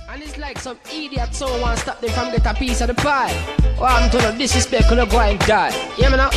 And it's like some idiot so want to stop them from get a piece of the pie. Oh, I'm to the disrespect, could go and die. Hear me now?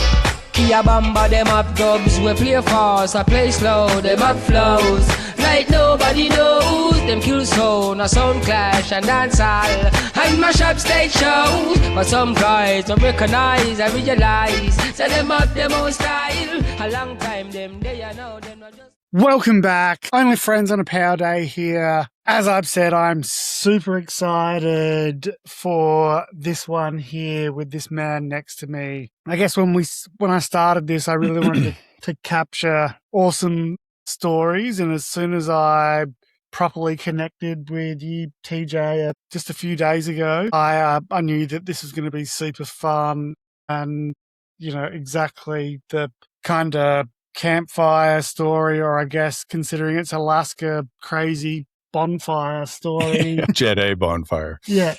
Kia Bamba, them up dubs, we play fast, I play slow, them up flows. Like nobody knows, them kill sound, a sound clash and dance all. And mash up stage shows, but some guys don't recognize and realize. So them up them own style, a long time them they are now, them not just... Welcome back. Only Friends on a Power Day here. As I've said, I'm super excited for this one here with this man next to me. I guess when I started this, I really wanted to capture awesome stories. And as soon as I properly connected with you, TJ, just a few days ago, I knew that this was going to be super fun and, you know, exactly the kind of campfire story, or I guess considering it's Alaska, crazy bonfire story. Jet A bonfire. Yeah,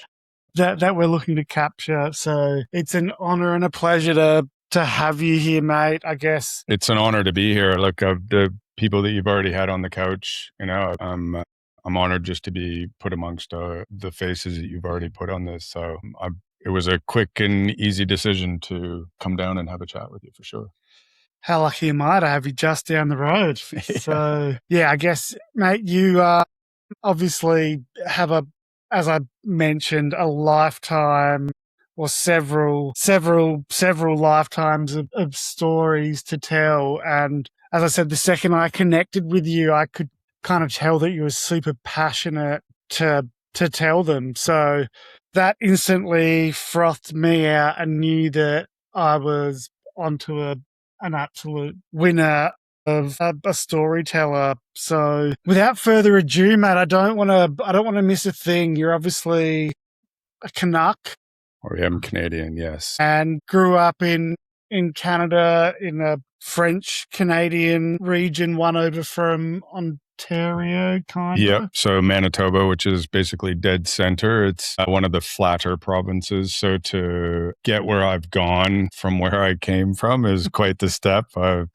that we're looking to capture. So it's an honor and a pleasure to have you here, mate, I guess. It's an honor to be here. Look, of the people that you've already had on the couch, you know, I'm honored just to be put amongst the faces that you've already put on this. So it was a quick and easy decision to come down and have a chat with you for sure. How lucky am I to have you just down the road? So, yeah, I guess, mate, you obviously have as I mentioned, a lifetime or several lifetimes of stories to tell. And as I said, the second I connected with you, I could kind of tell that you were super passionate to tell them. So that instantly frothed me out and knew that I was onto an absolute winner of a storyteller. So without further ado, Matt, I don't want to miss a thing. You're obviously a Canuck. Or I'm Canadian, yes. And grew up in Canada, in a French-Canadian region, one over from Ontario, kind of. Yep. So Manitoba, which is basically dead center. It's one of the flatter provinces. So to get where I've gone from where I came from is quite the step. I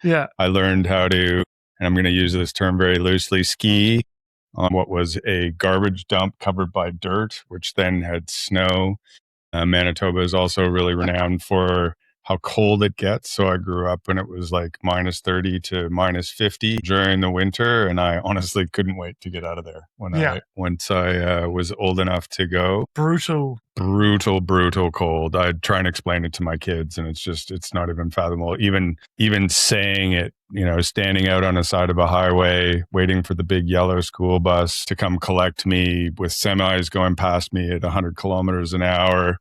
learned how to, and I'm going to use this term very loosely, ski on what was a garbage dump covered by dirt, which then had snow. Manitoba is also really renowned for how cold it gets. So I grew up when it was like minus 30 to minus 50 during the winter. And I honestly couldn't wait to get out of there once I was old enough to go. Brutal cold. I'd try and explain it to my kids and it's not even fathomable. Even saying it, you know, standing out on the side of a highway, waiting for the big yellow school bus to come collect me with semis going past me at 100 kilometers an hour.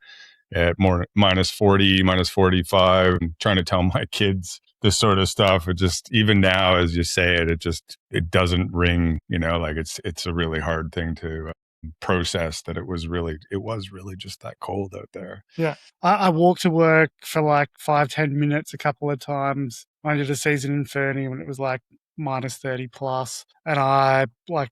At minus 40, minus 45, and trying to tell my kids this sort of stuff. It just, even now, as you say it, it doesn't ring, you know, like it's a really hard thing to process that it was really just that cold out there. Yeah. I walked to work for like 5-10 minutes a couple of times. I did a season in Fernie when it was like minus 30 plus, and I like,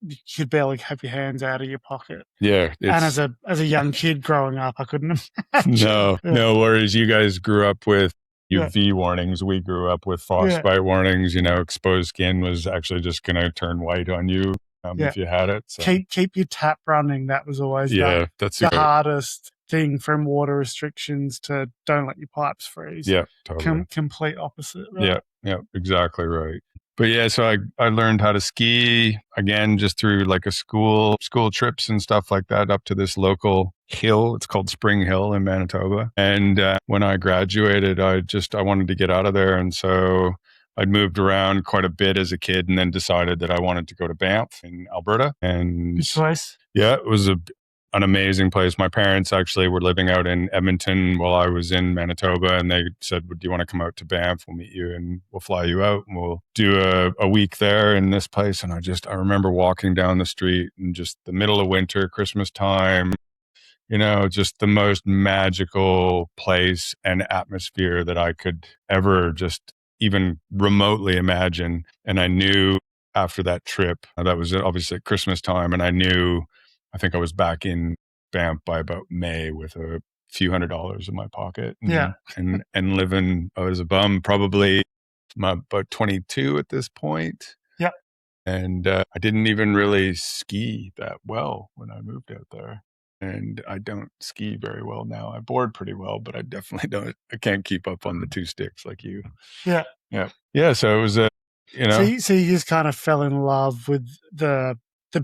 you could barely have your hands out of your pocket. Yeah. And as a young kid growing up, I couldn't imagine. No worries. You guys grew up with UV warnings. We grew up with frostbite warnings. You know, exposed skin was actually just going to turn white on you if you had it. So. Keep your tap running. That was always that's the hardest thing, from water restrictions to don't let your pipes freeze. Yeah, totally. Complete opposite. Right? Yeah, exactly right. But yeah, so I learned how to ski again just through like a school trips and stuff like that up to this local hill. It's called Spring Hill in Manitoba. And when I graduated, I wanted to get out of there. And so I'd moved around quite a bit as a kid and then decided that I wanted to go to Banff in Alberta. And good choice. Yeah, it was an amazing place. My parents actually were living out in Edmonton while I was in Manitoba, and they said, do you want to come out to Banff? We'll meet you and we'll fly you out and we'll do a week there in this place. And I remember walking down the street in just the middle of winter, Christmas time, you know, just the most magical place and atmosphere that I could ever just even remotely imagine. And I knew after that trip, that was obviously at Christmas time, and I think I was back in Banff by about May with a few $100s in my pocket. And living, I was a bum, probably about 22 at this point. Yeah. And I didn't even really ski that well when I moved out there. And I don't ski very well now. I board pretty well, but I definitely I can't keep up on the two sticks like you. Yeah. Yeah. Yeah. So it was, So you just kind of fell in love with the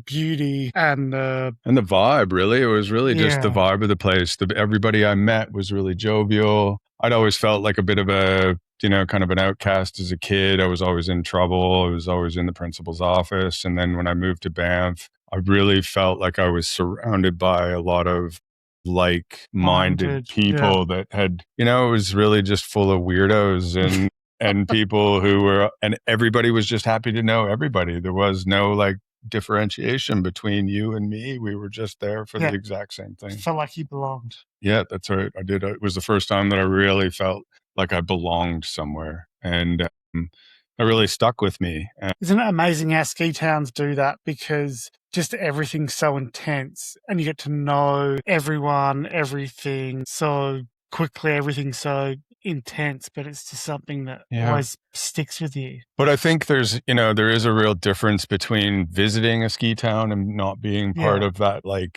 beauty and the vibe, really. It was really just the Yeah. vibe of the place. Everybody I met was really jovial. I'd always felt like a bit of a, kind of an outcast as a kid. I was always in trouble. I was always in the principal's office. And then when I moved to Banff, I really felt like I was surrounded by a lot of like-minded people that had, it was really just full of weirdos and people who were, and everybody was just happy to know everybody. There was no like differentiation between you and me. We were just there for the exact same thing. Felt like you belonged. Yeah, that's right. I did. It was the first time that I really felt like I belonged somewhere, and it really stuck with me. Isn't it amazing how ski towns do that? Because just everything's so intense and you get to know everyone, everything so quickly, everything's so intense, but it's just something that always sticks with you. But I think there is a real difference between visiting a ski town and not being part of that, I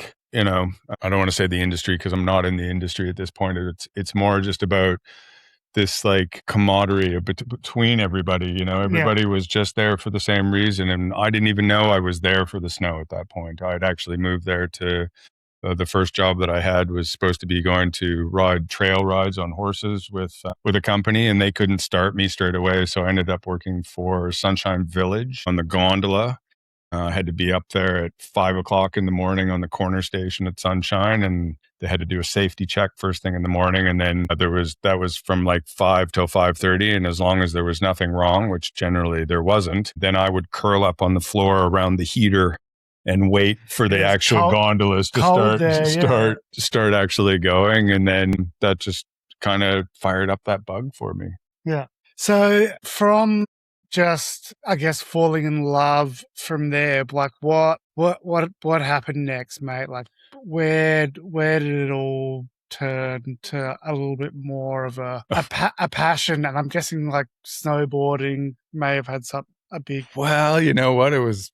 don't want to say the industry because I'm not in the industry at this point. It's more just about this like camaraderie between everybody. Everybody was just there for the same reason, and I didn't even know I was there for the snow at that point. I'd actually moved there to the first job that I had was supposed to be going to ride trail rides on horses with a company, and they couldn't start me straight away. So I ended up working for Sunshine Village on the gondola. I had to be up there at 5:00 in the morning on the corner station at Sunshine, and they had to do a safety check first thing in the morning. And then that was from like 5 till 5:30. And as long as there was nothing wrong, which generally there wasn't, then I would curl up on the floor around the heater and wait for the actual gondolas to start actually going. And then that just kind of fired up that bug for me. Yeah. So from just, I guess, falling in love from there, like what happened next, mate? Like where did it all turn to a little bit more of a passion? And I'm guessing like snowboarding may have had a big... Well, you know what? It was,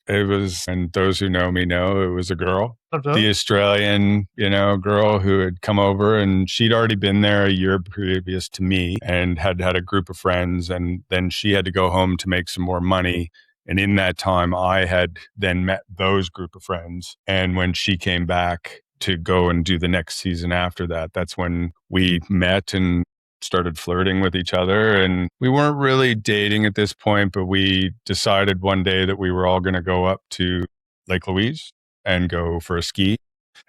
and those who know me know, it was a girl, the Australian, girl who had come over, and she'd already been there a year previous to me and had a group of friends. And then she had to go home to make some more money. And in that time, I had then met those group of friends. And when she came back to go and do the next season after that, that's when we met and started flirting with each other. And we weren't really dating at this point, but we decided one day that we were all going to go up to Lake Louise and go for a ski.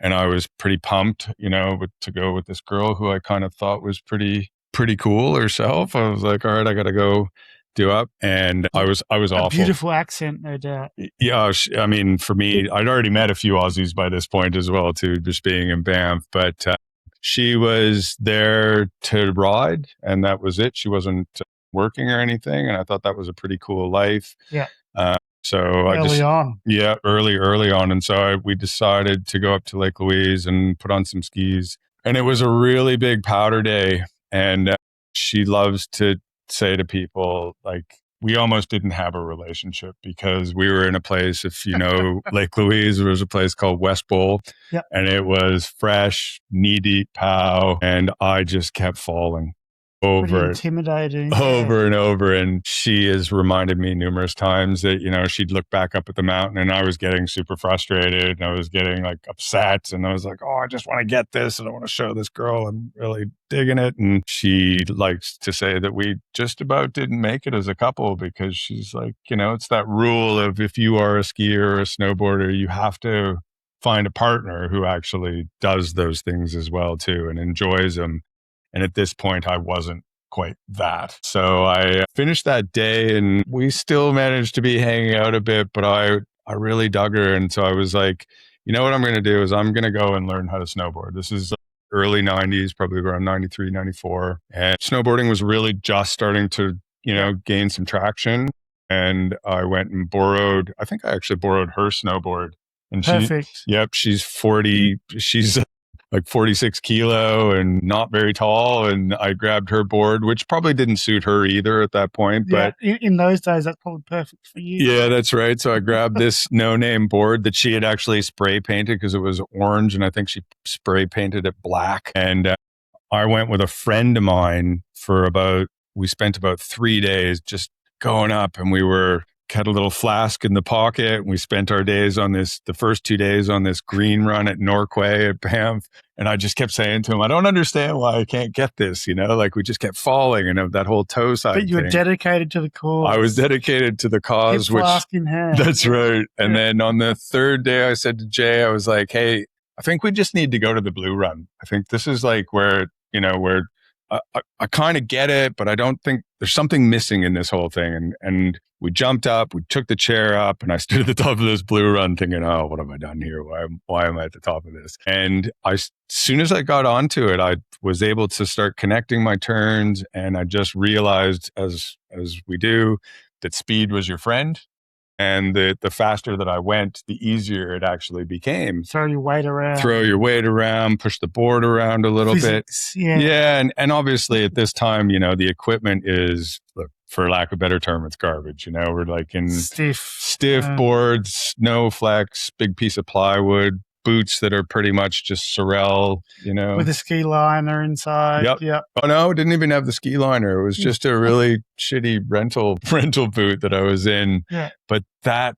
And I was pretty pumped, to go with this girl who I kind of thought was pretty cool herself. I was like, all right, I got to go do up. And I was awful. Beautiful accent, no doubt. Yeah. I mean, for me, I'd already met a few Aussies by this point as well, too, just being in Banff. But she was there to ride, and that was it. She wasn't working or anything. And I thought that was a pretty cool life. Yeah. So early on. Yeah, early on. And so we decided to go up to Lake Louise and put on some skis. And it was a really big powder day. And she loves to say to people, like, we almost didn't have a relationship because we were in a place, if you know, Lake Louise, there was a place called West Bowl. Yep. And it was fresh, knee-deep pow. And I just kept falling over intimidating. Over and over. And she has reminded me numerous times that, she'd look back up at the mountain and I was getting super frustrated and I was getting like upset. And I was like, oh, I just want to get this and I want to show this girl I'm really digging it. And she likes to say that we just about didn't make it as a couple because she's like, it's that rule of if you are a skier or a snowboarder, you have to find a partner who actually does those things as well too and enjoys them. And at this point, I wasn't quite that. So I finished that day and we still managed to be hanging out a bit, but I really dug her. And so I was like, what I'm going to do is I'm going to go and learn how to snowboard. This is early 90s, probably around 93, 94. And snowboarding was really just starting to, gain some traction. And I went and I think I actually borrowed her snowboard. And Perfect. She's 40. She's like 46 kilo and not very tall. And I grabbed her board, which probably didn't suit her either at that point. Yeah, But in those days, that's probably perfect for you. yeah, that's right. So I grabbed this no-name board that she had actually spray painted because it was orange. And I think she spray painted it black. And I went with a friend of mine we spent about 3 days just going up, and had a little flask in the pocket. We spent our days the first 2 days on this green run at Norquay at Banff. And I just kept saying to him, I don't understand why I can't get this, like we just kept falling and that whole toe side But you were thing. dedicated to the cause. I was dedicated to the cause, Hip flask in hand. That's right. And then on the third day, I said to Jay, I was like, hey, I think we just need to go to the Blue Run. I think this is like where I kind of get it, but I don't think there's something missing in this whole thing. And we jumped up, we took the chair up, and I stood at the top of this Blue Run thinking, oh, what have I done here? Why am I at the top of this? And as soon as I got onto it, I was able to start connecting my turns. And I just realized, as we do, that speed was your friend. And the faster that I went, the easier it actually became. Throw your weight around, push the board around a little Physics, bit. Yeah. Yeah. And obviously at this time, the equipment is, for lack of a better term, it's garbage. We're like in stiff boards, no flex, big piece of plywood, boots that are pretty much just Sorel, with a ski liner inside. Yep. Oh no, it didn't even have the ski liner. It was just a really shitty rental boot that I was in. Yeah. But that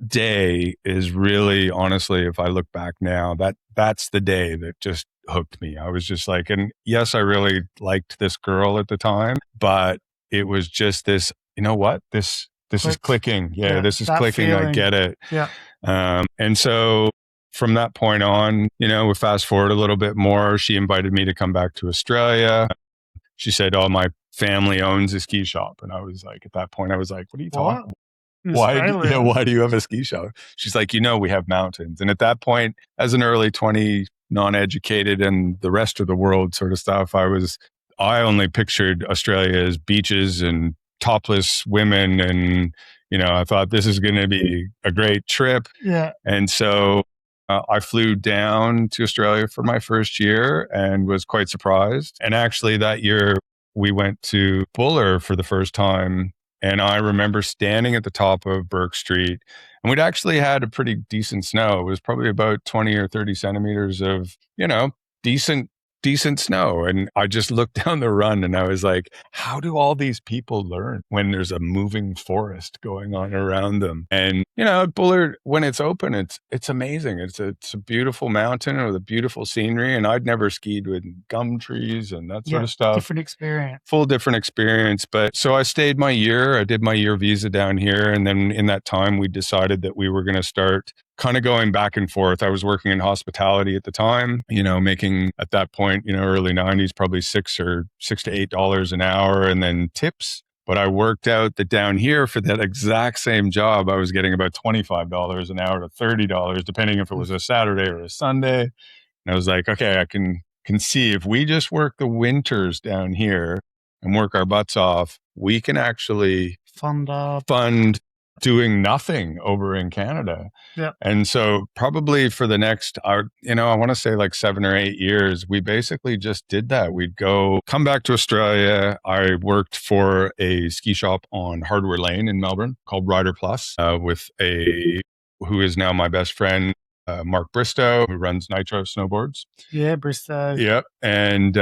day is really, honestly, if I look back now, that's the day that just hooked me. I was just like, and yes, I really liked this girl at the time, but it was just this, you know what? This is clicking. Yeah, this is clicking. Feeling. I get it. Yeah. And so from that point on, we fast forward a little bit more. She invited me to come back to Australia. She said, oh, my family owns a ski shop. And I was like, at that point, I was like, what are you talking about? Why do you have a ski shop? She's like, we have mountains. And at that point, as an early 20, non-educated and the rest of the world sort of stuff, I only pictured Australia as beaches and topless women. And, I thought this is going to be a great trip. Yeah. And so I flew down to Australia for my first year and was quite surprised. And actually that year we went to Buller for the first time. And I remember standing at the top of Burke Street, and we'd actually had a pretty decent snow. It was probably about 20 or 30 centimeters of, decent snow. And I just looked down the run and I was like, how do all these people learn when there's a moving forest going on around them? And, Bullard, when it's open, it's amazing. It's a beautiful mountain with a beautiful scenery. And I'd never skied with gum trees and that sort of stuff. Different experience. Full different experience. But so I stayed my year. I did my year visa down here. And then in that time, we decided that we were going to start kind of going back and forth. I was working in hospitality at the time, making at that point, early 90s, probably $6 to $8 an hour, and then tips. But I worked out that down here for that exact same job, I was getting about $25 an hour to $30, depending if it was a Saturday or a Sunday. And I was like, okay, I can see if we just work the winters down here and work our butts off, we can actually fund doing nothing over in Canada. Yeah. And so probably for the next, I want to say like 7 or 8 years, we basically just did that. We'd come back to Australia. I worked for a ski shop on Hardware Lane in Melbourne called Rider Plus with who is now my best friend, Mark Bristow, who runs Nitro Snowboards. Yeah, Bristow. Yep. And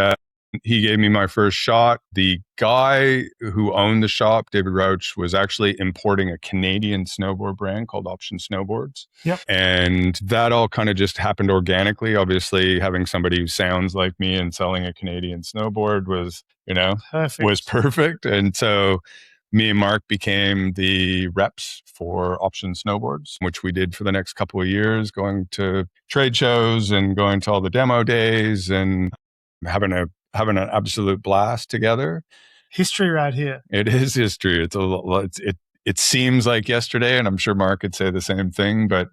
he gave me my first shot. The guy who owned the shop, David Rauch, was actually importing a Canadian snowboard brand called Option Snowboards. Yep. And that all kind of just happened organically. Obviously, having somebody who sounds like me and selling a Canadian snowboard was, perfect. And so me and Mark became the reps for Option Snowboards, which we did for the next couple of years, going to trade shows and going to all the demo days and having an absolute blast together. History right here. It is history. It seems like yesterday, and I'm sure Mark could say the same thing, but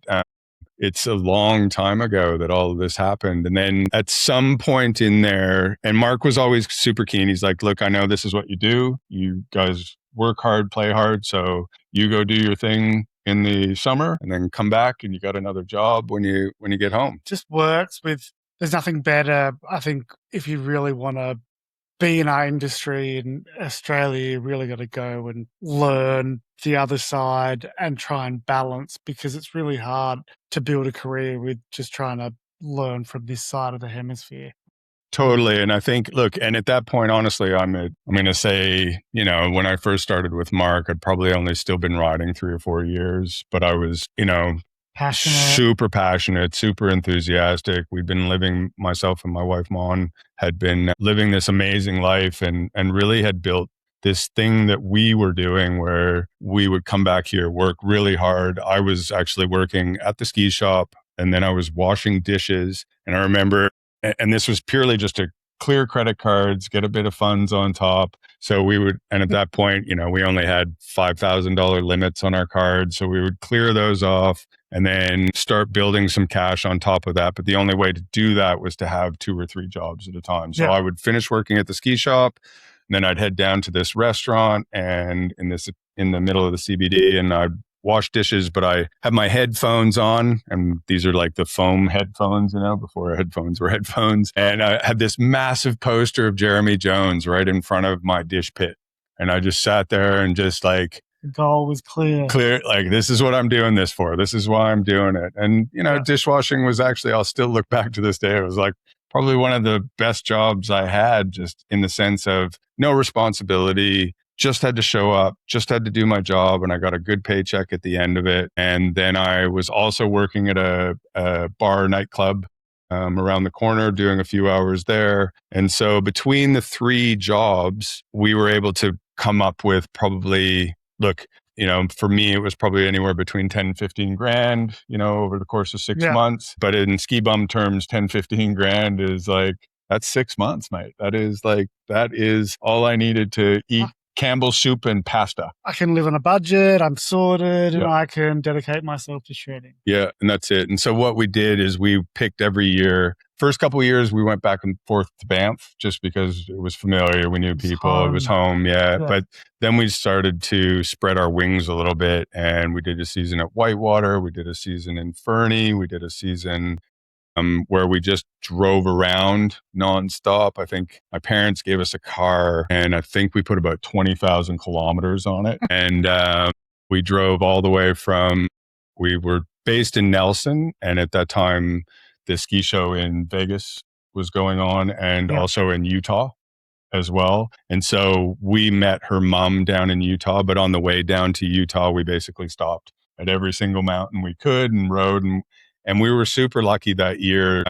it's a long time ago that all of this happened. And then at some point in there, and Mark was always super keen. He's like, look, I know this is what you do. You guys work hard, play hard. So you go do your thing in the summer and then come back and you got another job when you get home. Just works with there's nothing better. I think if you really want to be in our industry in Australia, you really got to go and learn the other side and try and balance, because it's really hard to build a career with just trying to learn from this side of the hemisphere. Totally. And I think, look, and at that point, honestly, I'm going to say, when I first started with Mark, I'd probably only still been riding 3 or 4 years, but I was, Passionate. super passionate, super enthusiastic. We'd been living, myself and my wife, Mon, had been living this amazing life and really had built this thing that we were doing where we would come back here, work really hard. I was actually working at the ski shop, and then I was washing dishes. And I remember, and this was purely just to clear credit cards, get a bit of funds on top. So we would, and at that point, we only had $5,000 limits on our cards. So we would clear those off and then start building some cash on top of that. But the only way to do that was to have 2 or 3 jobs at a time. So I would finish working at the ski shop, and then I'd head down to this restaurant and in the middle of the CBD, and I'd wash dishes, but I have my headphones on, and these are like the foam headphones, before headphones were headphones. And I had this massive poster of Jeremy Jones right in front of my dish pit. And I just sat there and just like, the goal was clear. Like, this is what I'm doing this for. This is why I'm doing it. And, dishwashing was actually, I'll still look back to this day. It was like probably one of the best jobs I had, just in the sense of no responsibility, just had to show up, just had to do my job. And I got a good paycheck at the end of it. And then I was also working at a bar nightclub around the corner, doing a few hours there. And so between the 3 jobs, we were able to come up with probably, for me, it was probably anywhere between 10 and 15 grand, over the course of 6 months. But in ski bum terms, 10, 15 grand is like, that's 6 months, mate. That is all I needed to eat Campbell's soup and pasta. I can live on a budget, I'm sorted, and I can dedicate myself to shredding. Yeah, and that's it. And so what we did is we picked every year. First couple of years, we went back and forth to Banff just because it was familiar. We knew people. It was home. Yeah. But then we started to spread our wings a little bit, and we did a season at Whitewater. We did a season in Fernie. We did a season where we just drove around nonstop. I think my parents gave us a car, and I think we put about 20,000 kilometers on it. And we drove all the way we were based in Nelson. And at that time, the ski show in Vegas was going on, and also in Utah as well. And so we met her mom down in Utah, but on the way down to Utah, we basically stopped at every single mountain we could and rode. And we were super lucky that year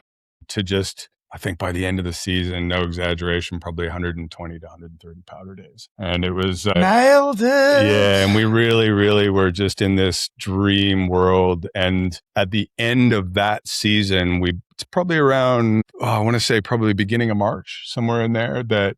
to just, I think by the end of the season, no exaggeration, probably 120 to 130 powder days. And it was... nailed it! Yeah, and we really, really were just in this dream world. And at the end of that season, it's probably around, I want to say probably beginning of March, somewhere in there, that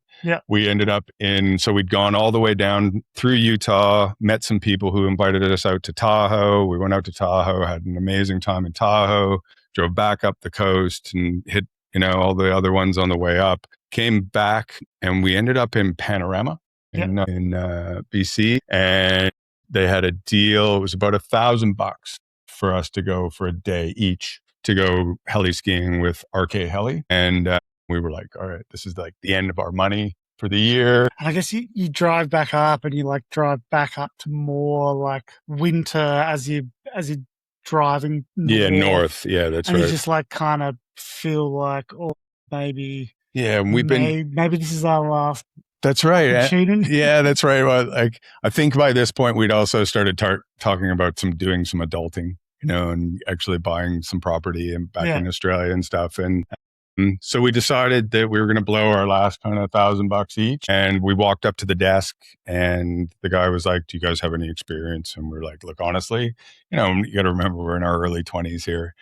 we ended up in. So we'd gone all the way down through Utah, met some people who invited us out to Tahoe. We went out to Tahoe, had an amazing time in Tahoe, drove back up the coast and hit, all the other ones on the way up, came back, and we ended up in Panorama in BC. And they had a deal. It was about $1,000 for us to go for a day each to go heli-skiing with RK Heli. And we were like, all right, this is like the end of our money for the year. And I guess you drive back up, and you drive back up to more like winter as you're driving north. Yeah, that's right. And you just kind of feel like, maybe maybe this is our last. That's right. Shooting. Yeah, that's right. Well, I think by this point we'd also started talking about doing some adulting, and actually buying some property back in Australia and stuff. And so we decided that we were going to blow our last kind of $1,000 each. And we walked up to the desk, and the guy was like, do you guys have any experience? And we're like, look, honestly, you got to remember we're in our early 20s here.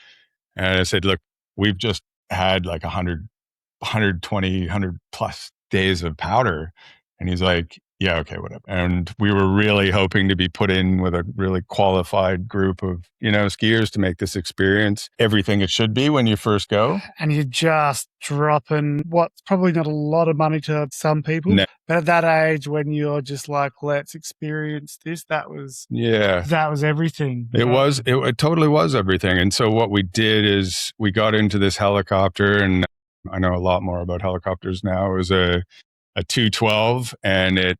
And I said, look, we've just had like 120, 100 plus days of powder. And he's like, Yeah, okay, whatever. And we were really hoping to be put in with a really qualified group of, skiers to make this experience everything it should be when you first go. And you're just dropping what's probably not a lot of money to some people. No. But at that age, when you're just like, let's experience this, that was everything. It totally was everything. And so what we did is we got into this helicopter, and I know a lot more about helicopters now. It was a 212, and it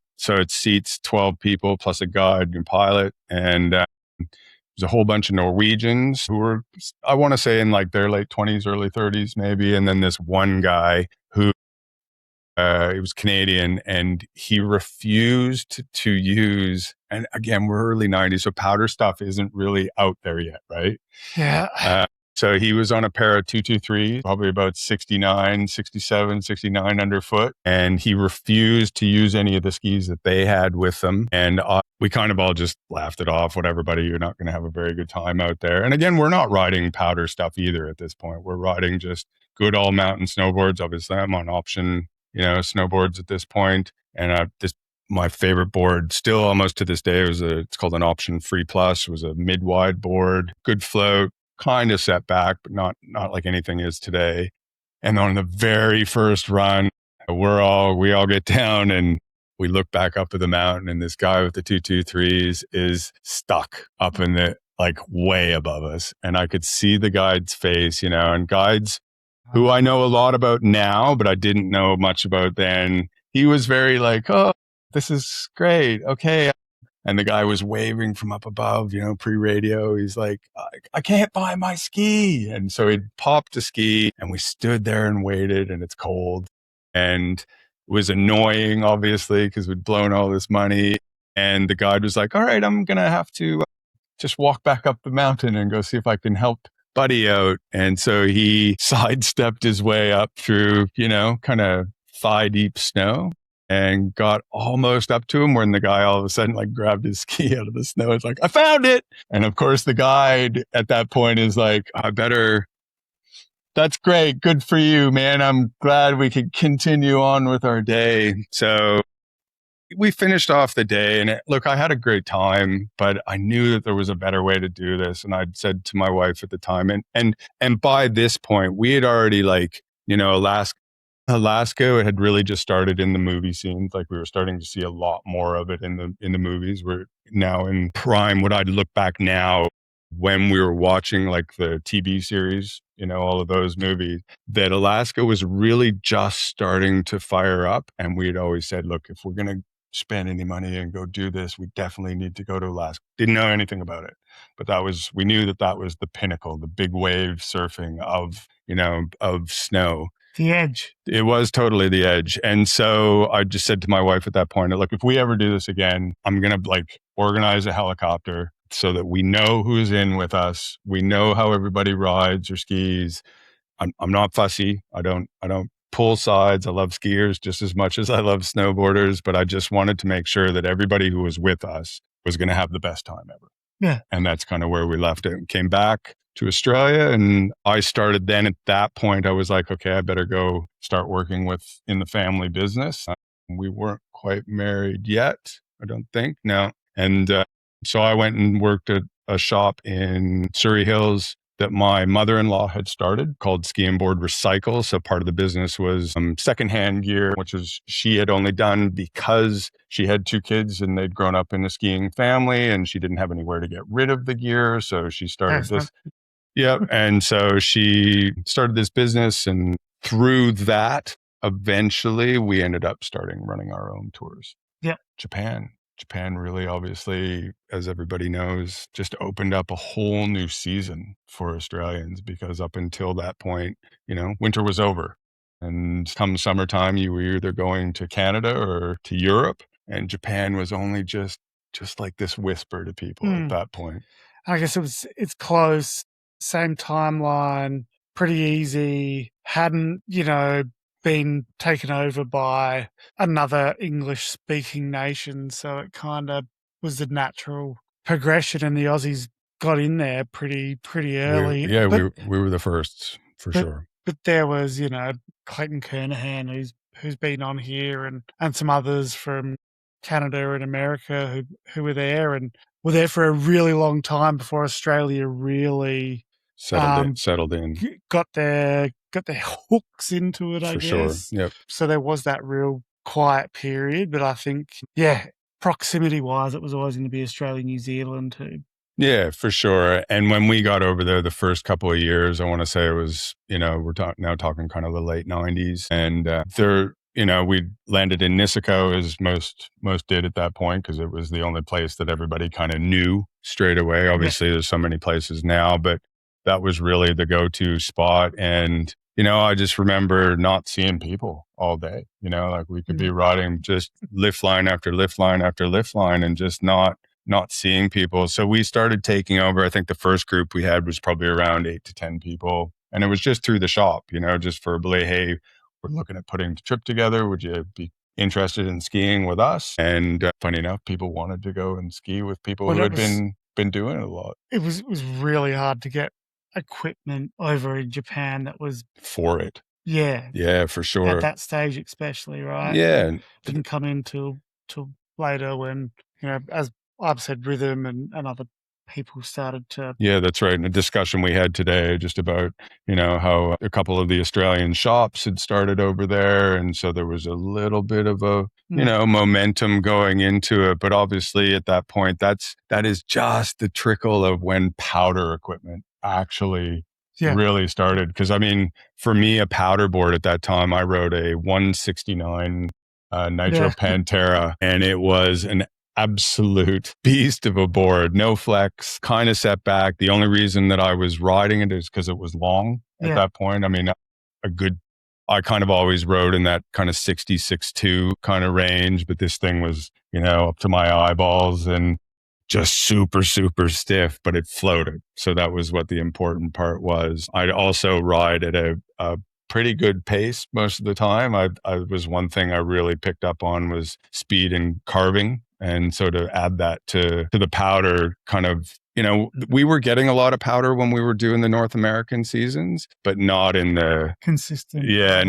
seats 12 people plus a guide and pilot. And there's a whole bunch of Norwegians who were, I want to say, in like their late 20s, early 30s, maybe. And then this one guy who he was Canadian, and he refused to use, and again, we're early 90s, so powder stuff isn't really out there yet, right? Yeah. So he was on a pair of 223, probably about 69, 67, 69 underfoot. And he refused to use any of the skis that they had with them. And we kind of all just laughed it off. Whatever, buddy, you're not going to have a very good time out there. And again, we're not riding powder stuff either at this point. We're riding just good all mountain snowboards. Obviously, I'm on option, snowboards at this point. And my favorite board still almost to this day it's called an Option Free Plus. It was a mid-wide board, good float, kind of set back, but not like anything is today. And on the very first run, we all get down and we look back up at the mountain, and this guy with the 223s is stuck up in the, like, way above us. And I could see the guide's face, and guides who I know a lot about now, but I didn't know much about then. He was very like, oh, this is great. Okay. And the guy was waving from up above, pre-radio. He's like, I can't find my ski. And so he popped a ski, and we stood there and waited, and it's cold. And it was annoying, obviously, because we'd blown all this money. And the guide was like, all right, I'm going to have to just walk back up the mountain and go see if I can help Buddy out. And so he sidestepped his way up through, kind of thigh-deep snow, and got almost up to him when the guy all of a sudden like grabbed his ski out of the snow. It's like, I found it. And of course the guide at that point is like, that's great. Good for you, man. I'm glad we could continue on with our day. So we finished off the day, and look, I had a great time, but I knew that there was a better way to do this. And I'd said to my wife at the time, and by this point we had already Alaska had really just started in the movie scenes. Like, we were starting to see a lot more of it in the movies. We're now in prime. What I'd look back now when we were watching like the TV series, all of those movies, that Alaska was really just starting to fire up. And we had always said, look, if we're going to spend any money and go do this, we definitely need to go to Alaska. Didn't know anything about it, but we knew that was the pinnacle, the big wave surfing of snow. The edge. It was totally the edge. And so I just said to my wife at that point, look, if we ever do this again, I'm going to organize a helicopter so that we know who's in with us. We know how everybody rides or skis. I'm not fussy. I don't pull sides. I love skiers just as much as I love snowboarders, but I just wanted to make sure that everybody who was with us was going to have the best time ever. Yeah. And that's kind of where we left it and came back to Australia. And I started then at that point, I was like, okay, I better go start working in the family business. We weren't quite married yet, I don't think. No. And so I went and worked at a shop in Surrey Hills that my mother-in-law had started called Ski and Board Recycle. So part of the business was secondhand gear, which she had only done because she had 2 kids and they'd grown up in a skiing family, and she didn't have anywhere to get rid of the gear. So she started this. Yeah. And so she started this business, and through that, eventually we ended up running our own tours. Yeah. Japan really, obviously, as everybody knows, just opened up a whole new season for Australians, because up until that point, winter was over. And come summertime, you were either going to Canada or to Europe. And Japan was only just like this whisper to people at that point. I guess it's close, same timeline, pretty easy, hadn't, been taken over by another English-speaking nation. So it kind of was the natural progression, and the Aussies got in there pretty early. We were the first, for sure. But there was, Clayton Kernahan, who's been on here, and some others from Canada and America who were there and were there for a really long time before Australia really settled in got their hooks into it, I for guess. sure. Yep. So there was that real quiet period, but I think, proximity wise, it was always going to be Australia, New Zealand too. Yeah, for sure. And when we got over there, the first couple of years, I want to say it was, we're now talking kind of the late 90s. And we landed in Nisiko, as most did at that point, because it was the only place that everybody kind of knew straight away. Obviously, there's so many places now, but that was really the go-to spot. And, I just remember not seeing people all day, like we could be riding just lift line after lift line after lift line and just not seeing people. So we started taking over. I think the first group we had was probably around 8 to 10 people. And it was just through the shop, just verbally, hey, we're looking at putting the trip together. Would you be interested in skiing with us? And funny enough, people wanted to go and ski with people who had been doing it a lot. It was really hard to get equipment over in Japan that was for it. Yeah. Yeah, for sure. At that stage especially, right? Yeah. It didn't come in till later when, as I've said, Rhythm and other people started to... Yeah, that's right. In a discussion we had today just about, how a couple of the Australian shops had started over there. And so there was a little bit of a, momentum going into it. But obviously at that point, that is just the trickle of when powder equipment actually really started. Because for me, a powder board at that time, I rode a 169 Nitro Pantera, and it was an absolute beast of a board. No flex, kind of set back. The only reason that I was riding it is because it was long at that point. I kind of always rode in that kind of 66.2 kind of range, but this thing was, up to my eyeballs and just super, super stiff, but it floated. So that was what the important part was. I'd also ride at a pretty good pace most of the time. I was one thing I really picked up on was speed and carving. And so to add that to the powder kind of, we were getting a lot of powder when we were doing the North American seasons, but not in the consistent. Yeah,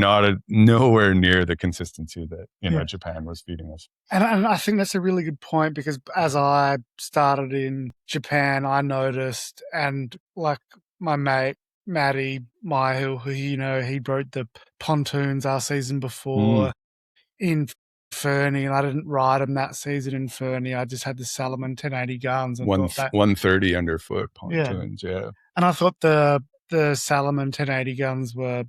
nowhere near the consistency that, Japan was feeding us. And I think that's a really good point because as I started in Japan, I noticed, and like my mate, Matty Myhill, who, he rode the pontoons our season before in Fernie, and I didn't ride them that season in Fernie. I just had the Salomon 1080 guns and 130 underfoot pontoons. Yeah. And I thought the Salomon 1080 guns were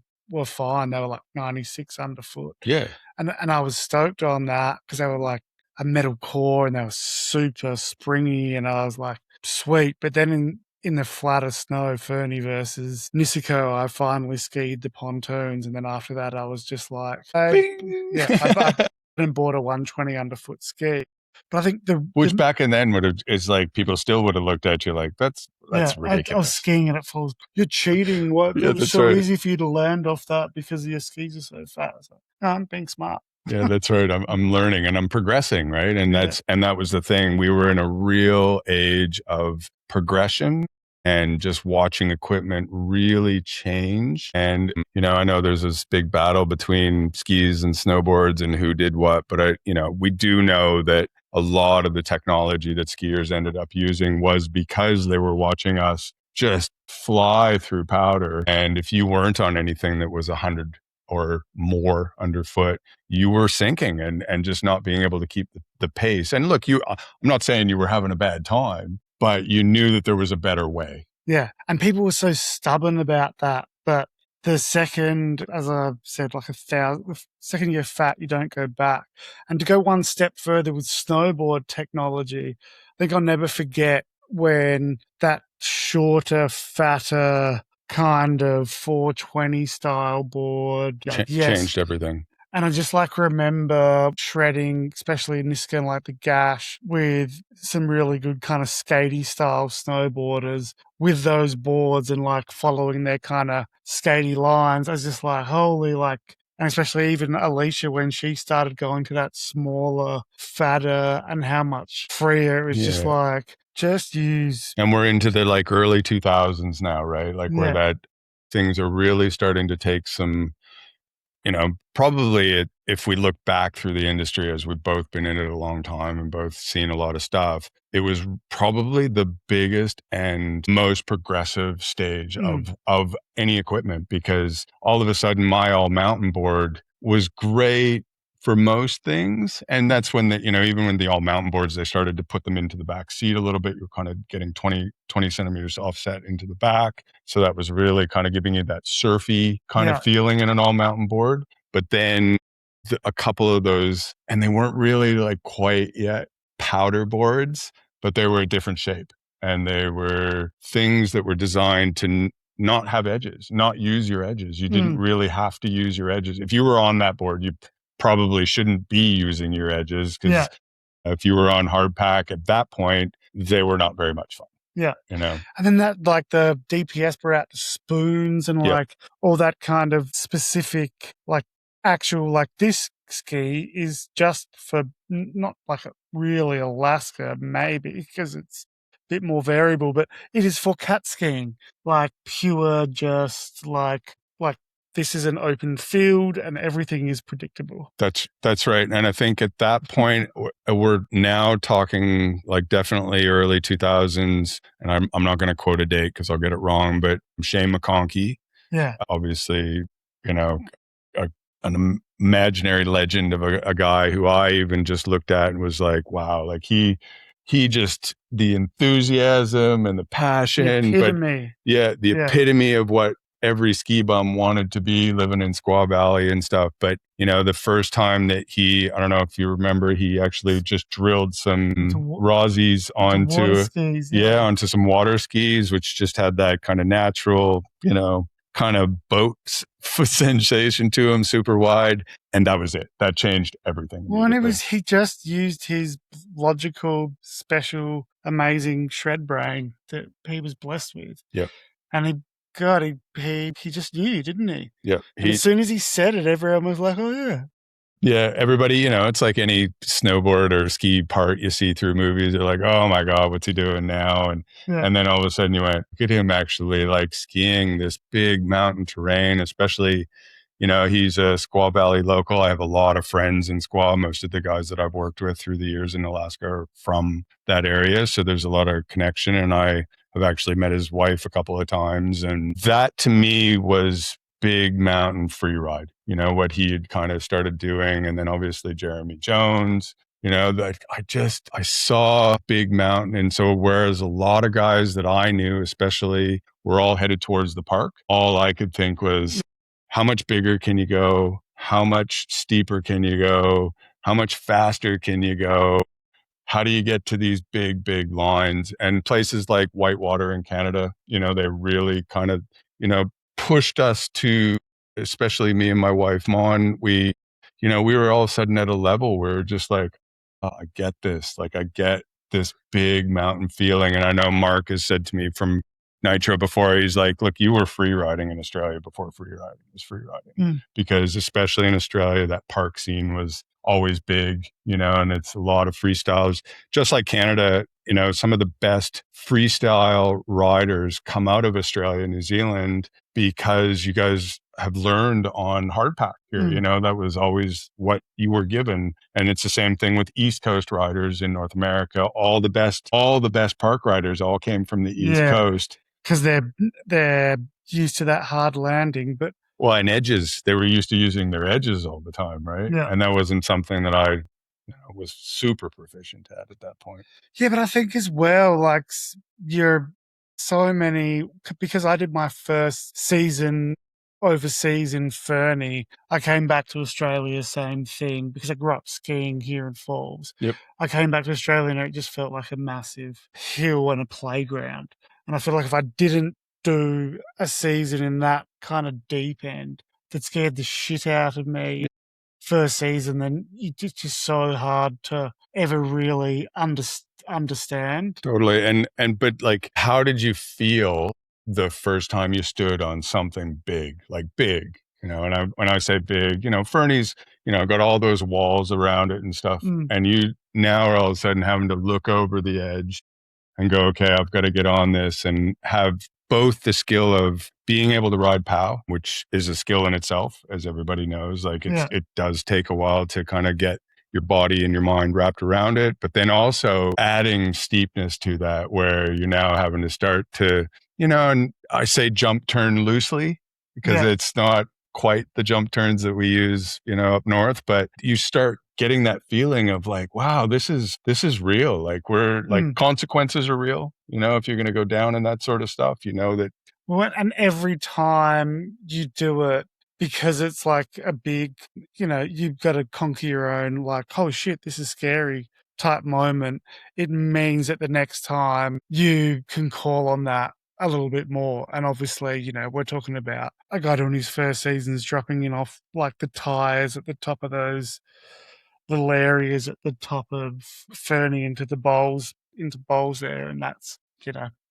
fine. They were like 96 underfoot. Yeah. And I was stoked on that because they were like a metal core and they were super springy, and I was like, sweet. But then in the flatter snow, Fernie versus Nisiko, I finally skied the pontoons, and then after that I was just like, I and bought a 120 underfoot ski. But I think which back and then it's like people still would have looked at you like that's ridiculous. I was skiing and it falls. You're cheating. What? Yeah, it's so easy for you to land off that because your skis are so fat. Like, no, I'm being smart. Yeah, that's right. I'm learning and I'm progressing, right? And that was the thing. We were in a real age of progression and just watching equipment really change. And, I know there's this big battle between skis and snowboards and who did what, but we do know that a lot of the technology that skiers ended up using was because they were watching us just fly through powder. And if you weren't on anything that was 100 or more underfoot, you were sinking and just not being able to keep the pace. And look, I'm not saying you were having a bad time, but you knew that there was a better way. Yeah. And people were so stubborn about that. But the second, as I said, like second you're fat, you don't go back. And to go one step further with snowboard technology, I think I'll never forget when that shorter, fatter kind of 420 style board changed everything. And I just remember shredding, especially in this kind of like the Gash, with some really good kind of skatey style snowboarders with those boards and following their kind of skatey lines. I was just like, holy, and especially even Alicia when she started going to that smaller, fatter, and how much freer. It was just use. And we're into the early 2000s now, right? Where that things are really starting to take some probably if we look back through the industry, as we've both been in it a long time and both seen a lot of stuff, it was probably the biggest and most progressive stage of any equipment, because all of a sudden my all mountain board was great for most things. And that's when even when the all mountain boards, they started to put them into the back seat a little bit. You're kind of getting 20 centimeters offset into the back. So that was really kind of giving you that surfy kind of feeling in an all mountain board. But then a couple of those, and they weren't really like quite yet powder boards, but they were a different shape. And they were things that were designed to not have edges, not use your edges. You didn't really have to use your edges. If you were on that board, you probably shouldn't be using your edges, because if you were on hard pack at that point, they were not very much fun. Yeah. And then that, like the DPS brought out the spoons and like all that kind of specific, like actual, like this ski is just for not like really Alaska, maybe, because it's a bit more variable, but it is for cat skiing, like pure, just like this is an open field and everything is predictable. That's right. And I think at that point, we're now talking like definitely early 2000s. And I'm not going to quote a date because I'll get it wrong, but Shane McConkey, obviously, an imaginary legend of a guy who I even just looked at and was like, wow, like he just, the enthusiasm and the passion, the epitome of what every ski bum wanted to be, living in Squaw Valley and stuff. But, the first time that I don't know if you remember, he actually just drilled some Rosies onto some water skis, which just had that kind of natural, kind of boat sensation to him, super wide. And that was it. That changed everything. Well, and he just used his logical, special, amazing shred brain that he was blessed with. Yep. And he just knew, didn't he? Yeah. As soon as he said it, everyone was like, oh, yeah. Yeah, everybody, it's like any snowboard or ski part you see through movies. They're like, oh my God, what's he doing now? And then all of a sudden you went, look at him actually like skiing this big mountain terrain, especially, he's a Squaw Valley local. I have a lot of friends in Squaw. Most of the guys that I've worked with through the years in Alaska are from that area. So there's a lot of connection. And I've actually met his wife a couple of times. And that to me was big mountain free ride, what he had kind of started doing. And then obviously Jeremy Jones, that I saw big mountain. And so whereas a lot of guys that I knew, especially, were all headed towards the park, all I could think was, how much bigger can you go? How much steeper can you go? How much faster can you go? How do you get to these big, big lines? And places like Whitewater in Canada, they really kind of, pushed us to, especially me and my wife, Mon, we were all of a sudden at a level where we're just like, oh, I get this. Like, I get this big mountain feeling. And I know Mark has said to me from Nitro before, he's like, look, you were free riding in Australia before free riding was free riding. Because especially in Australia, that park scene was always big, and it's a lot of freestyles. Just like Canada, some of the best freestyle riders come out of Australia and New Zealand because you guys have learned on hardpack here. That was always what you were given. And it's the same thing with East Coast riders in North America. All the best park riders all came from the East Coast. Because they're used to that hard landing, but and edges, they were used to using their edges all the time, right? Yeah. And that wasn't something that I was super proficient at that point. Yeah, but I think as well, like you're so many, because I did my first season overseas in Fernie. I came back to Australia, same thing, because I grew up skiing here in Falls. Yep. I came back to Australia and it just felt like a massive hill and a playground. And I feel like if I didn't do a season in that kind of deep end that scared the shit out of me first season, then it's just so hard to ever really understand. Totally. But like, how did you feel the first time you stood on something big, like big, and when I say big, Fernie's, got all those walls around it and stuff. And you now are all of a sudden having to look over the edge and go, okay, I've got to get on this and have both the skill of being able to ride POW, which is a skill in itself, as everybody knows. Like it does take a while to kind of get your body and your mind wrapped around it, but then also adding steepness to that, where you're now having to start to, and I say jump turn loosely because it's not quite the jump turns that we use, up north, but you start getting that feeling of like, wow, this is real. Like we're like consequences are real, if you're going to go down and that sort of stuff, that. Well, and every time you do it, because it's like a big, you've got to conquer your own, like, oh shit, this is scary type moment. It means that the next time you can call on that a little bit more. And obviously, we're talking about a guy doing his first seasons, dropping in off like the tires at the top of those little areas at the top of Fernie into bowls there. And that's,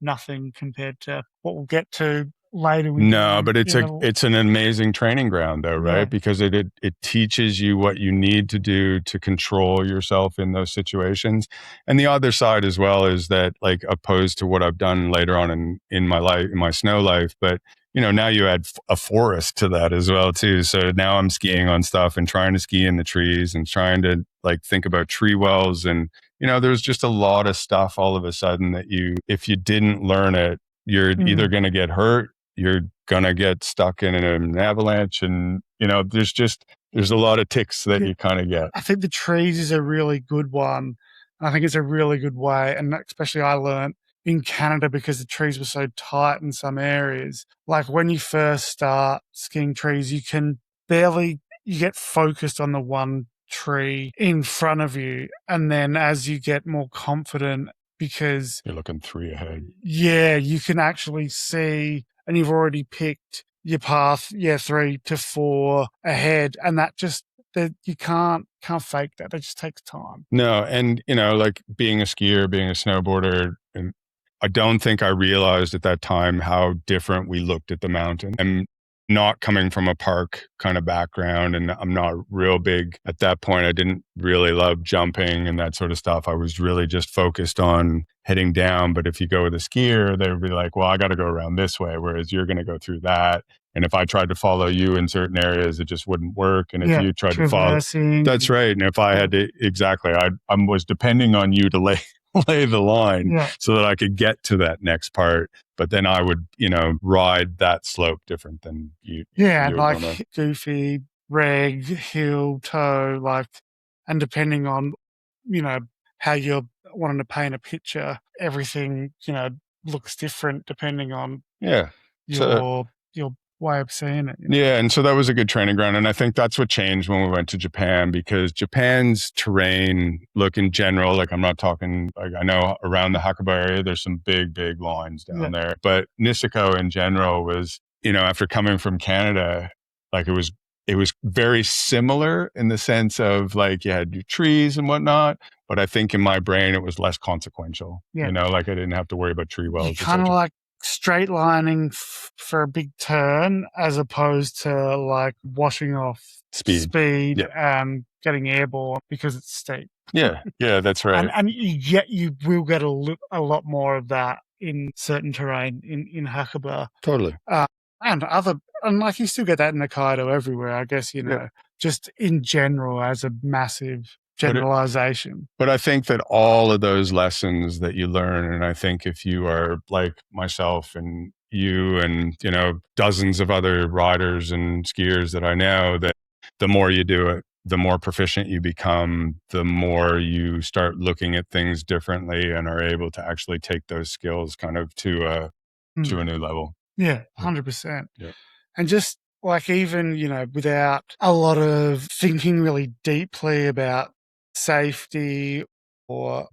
nothing compared to what we'll get to later. No, but it's an amazing training ground though, right? Yeah. Because it teaches you what you need to do to control yourself in those situations. And the other side as well is that, like, opposed to what I've done later on in my life, in my snow life, but now you add a forest to that as well too. So now I'm skiing on stuff and trying to ski in the trees and trying to like think about tree wells. And, there's just a lot of stuff all of a sudden that if you didn't learn it, you're either going to get hurt, you're going to get stuck in an avalanche. And, there's a lot of ticks that you kind of get. I think the trees is a really good one. I think it's a really good way. And especially I learned in Canada because the trees were so tight in some areas. Like when you first start skiing trees, you get focused on the one tree in front of you. And then as you get more confident, because you're looking 3 ahead. Yeah, you can actually see, and you've already picked your path, 3 to 4 ahead. And that you can't fake that. It just takes time. No. And, like being a skier, being a snowboarder, and I don't think I realized at that time how different we looked at the mountain. And not coming from a park kind of background, and I'm not real big at that point. I didn't really love jumping and that sort of stuff. I was really just focused on heading down. But if you go with a skier, they would be like, well, I got to go around this way, whereas you're going to go through that. And if I tried to follow you in certain areas, it just wouldn't work. And if you tried to follow, that's right. And if I had to, I was depending on you to lay the line so that I could get to that next part. But then I would, ride that slope different than you. Yeah, like goofy, reg, heel, toe, and depending on, how you're wanting to paint a picture, everything, looks different depending on your way of seeing it. Yeah. And so that was a good training ground. And I think that's what changed when we went to Japan, because Japan's terrain, look, in general, like I'm not talking, like I know around the Hakuba area, there's some big lines down there. But Niseko in general was, after coming from Canada, like it was very similar in the sense of like you had your trees and whatnot. But I think in my brain, it was less consequential. Like I didn't have to worry about tree wells. Kind of like straight lining for a big turn as opposed to like washing off speed and getting airborne because it's steep. Yeah, that's right. And you will get a lot more of that in certain terrain in Hakuba. Totally. And like you still get that in Hokkaido everywhere, I guess, just in general as a massive generalization. But I think that all of those lessons that you learn, and I think if you are like myself and you and, dozens of other riders and skiers that I know, that the more you do it, the more proficient you become, the more you start looking at things differently and are able to actually take those skills kind of to a new level. Yeah, 100%. Yeah. And just like even, without a lot of thinking really deeply about safety or,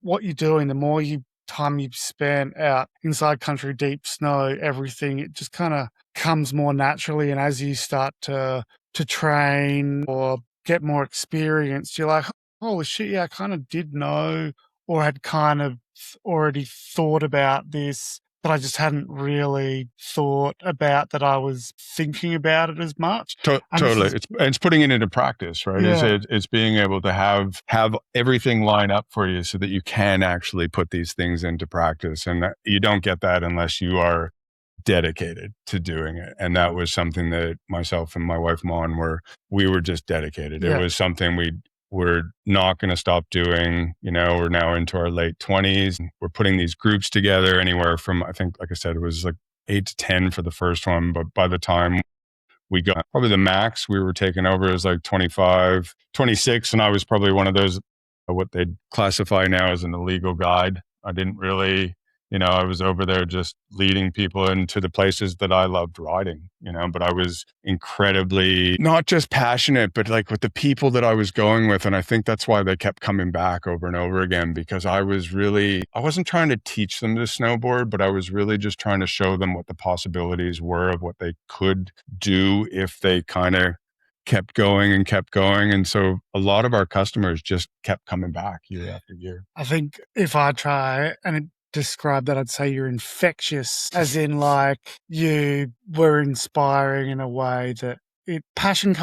what you're doing, the more time you've spent out inside country, deep snow, everything, it just kind of comes more naturally. And as you start to train or get more experience, you're like, holy shit, yeah, I kind of did know or had kind of already thought about this, but I just hadn't really thought about that I was thinking about it as much. Totally. It's putting it into practice, right? Yeah. It's being able to have everything line up for you so that you can actually put these things into practice. And you don't get that unless you are dedicated to doing it. And that was something that myself and my wife, Mon, we were just dedicated. Yeah. It was something we're not going to stop doing. We're now into our late 20s. We're putting these groups together anywhere from, I think, like I said, it was like 8 to 10 for the first one. But by the time we got probably the max we were taking over is like 25, 26. And I was probably one of those, what they'd classify now as an illegal guide. I didn't really, I was over there just leading people into the places that I loved riding, but I was incredibly not just passionate, but like with the people that I was going with. And I think that's why they kept coming back over and over again, because I wasn't trying to teach them to snowboard, but I was really just trying to show them what the possibilities were of what they could do if they kind of kept going and kept going. And so a lot of our customers just kept coming back year after year. I think if I try and describe that, I'd say you're infectious, as in like you were inspiring in a way that passion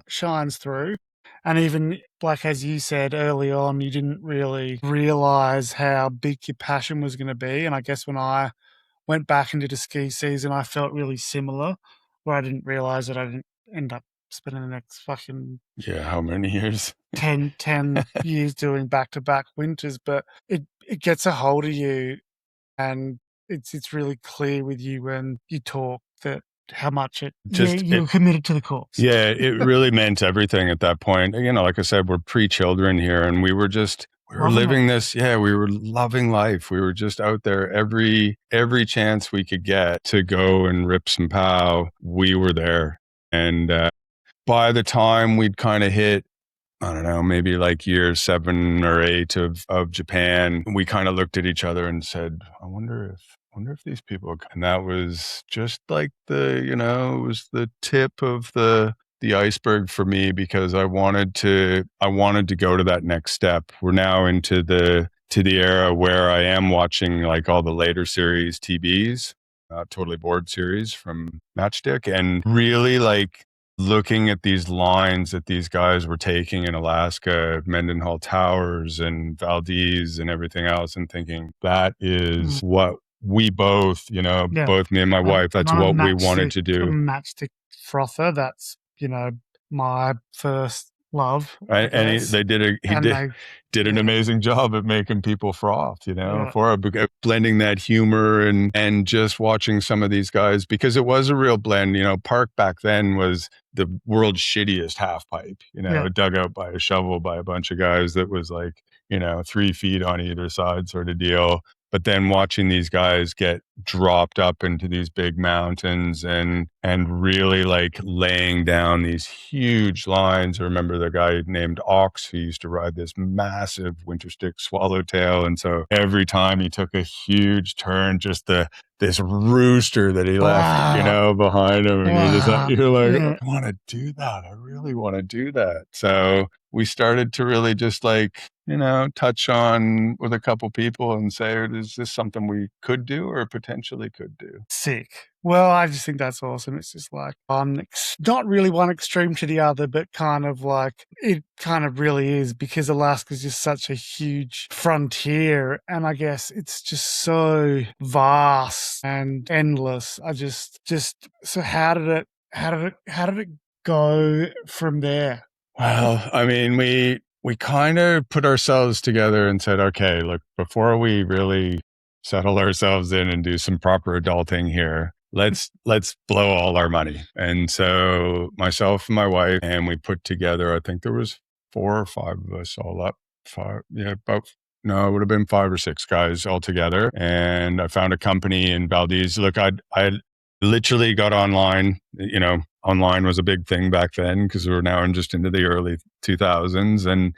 shines through. And even like, as you said early on, you didn't really realize how big your passion was going to be. And I guess when I went back into the ski season, I felt really similar, where I didn't realize that I didn't end up spending the next fucking how many years 10 years doing back-to-back winters, but it gets a hold of you, and it's really clear with you when you talk that how much you're committed to the course. Yeah, it really meant everything at that point. Like I said, we're pre-children here, and we were living this. Yeah, we were loving life. We were just out there every chance we could get to go and rip some pow. We were there. And by the time we'd kind of hit, I don't know, maybe like year 7 or 8 of Japan, we kind of looked at each other and said, I wonder if these people, and that was just like it was the tip of the iceberg for me, because I wanted to go to that next step. We're now into the era where I am watching like all the later series TBs, Totally Bored series from Matchstick, and really like looking at these lines that these guys were taking in Alaska, Mendenhall Towers and Valdez and everything else, and thinking that is what we both, both me and my wife, that's what we wanted to do. Matchstick frother, that's, my first love. And he did an amazing job at making people froth, for blending that humor and just watching some of these guys, because it was a real blend. Park back then was the world's shittiest half pipe, dug out by a shovel by a bunch of guys that was like, 3 feet on either side sort of deal. But then watching these guys get dropped up into these big mountains and really like laying down these huge lines. I remember the guy named Ox who used to ride this massive winterstick swallowtail. And so every time he took a huge turn, just this rooster that he left, behind him. And you're like, I want to do that. I really want to do that. So we started to really just like, touch on with a couple people and say, is this something we could do or potentially could do? Sick. Well, I just think that's awesome. It's just like not really one extreme to the other, but kind of like it kind of really is, because Alaska's just such a huge frontier, and I guess it's just so vast and endless. So how did it go from there? Well, I mean, we kind of put ourselves together and said, okay, look, before we really settle ourselves in and do some proper adulting here, let's blow all our money. And so myself and my wife, and we put together, I think there was 4 or 5 of us all up. It would have been 5 or 6 guys all together. And I found a company in Valdez. Look, I literally got online. Online was a big thing back then, because we were now just into the early 2000s. And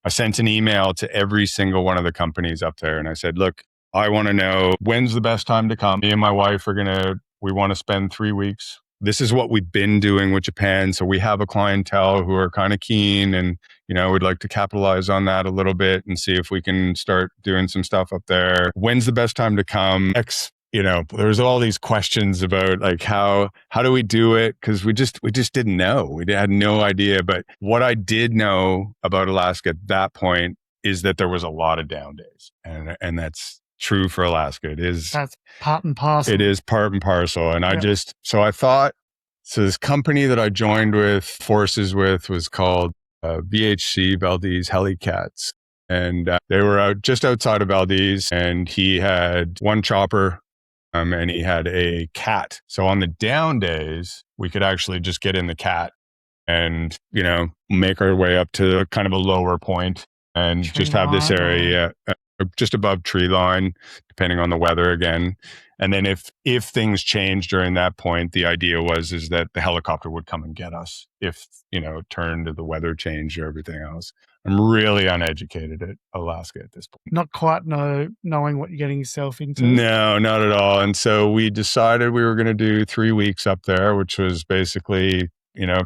I sent an email to every single one of the companies up there. And I said, look, I want to know when's the best time to come. Me and my wife we want to spend 3 weeks. This is what we've been doing with Japan. So we have a clientele who are kind of keen, and, we'd like to capitalize on that a little bit and see if we can start doing some stuff up there. When's the best time to come? There's all these questions about like, how do we do it? Because we just didn't know. We had no idea. But what I did know about Alaska at that point is that there was a lot of down days. And that's true for Alaska. It is. That's part and parcel. It is part and parcel. And Yeah. I thought, so this company that I joined forces with was called VHC, Valdez Helicats. And they were out just outside of Valdez, and he had one chopper and he had a cat. So on the down days, we could actually just get in the cat and, make our way up to kind of a lower point and just have this area just above tree line, depending on the weather again. And then if things change during that point, the idea is that the helicopter would come and get us if, it turned to the weather change or everything else. I'm really uneducated at Alaska at this point. Not quite knowing what you're getting yourself into. No, not at all. And so we decided we were going to do 3 weeks up there, which was basically,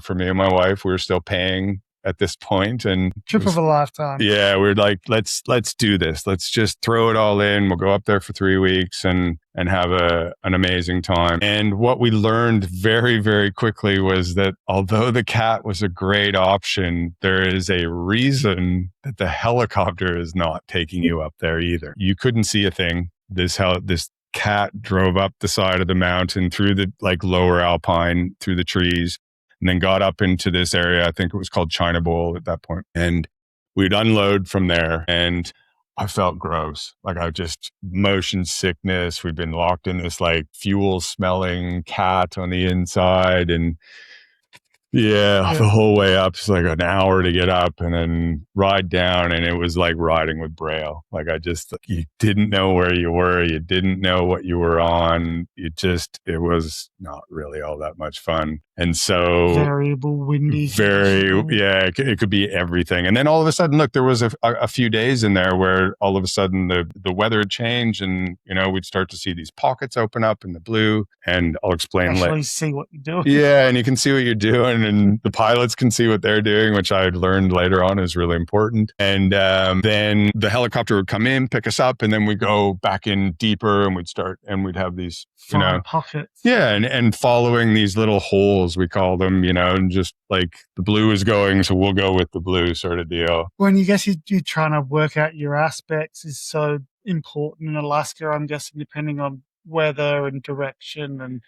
for me and my wife, we were still paying at this point, and trip of a lifetime. Yeah, we're like, let's do this. Let's just throw it all in. We'll go up there for 3 weeks and have an amazing time. And what we learned very, very quickly was that although the cat was a great option, there is a reason that the helicopter is not taking you up there either. You couldn't see a thing. This cat drove up the side of the mountain through the lower alpine, through the trees, and then got up into this area. I think it was called China Bowl at that point. And we'd unload from there. And I felt gross. I just motion sickness. We'd been locked in this fuel smelling cat on the inside. And yeah, the whole way up, it's an hour to get up and then ride down. And it was like riding with Braille. You didn't know where you were. You didn't know what you were on. It was not really all that much fun. And so variable, windy. It could be everything. And then all of a sudden, look, there was a few days in there where all of a sudden the weather had changed, and we'd start to see these pockets open up in the blue. And I'll explain later. Actually see what you're doing. Yeah, and you can see what you're doing, and the pilots can see what they're doing, which I learned later on is really important. And then the helicopter would come in, pick us up, and then we go back in deeper, and we'd have these pockets. Yeah, and following these little holes, we call them, and just the blue is going, so we'll go with the blue sort of deal. When you guess you're trying to work out your aspects is so important in Alaska, I'm guessing, depending on weather and direction and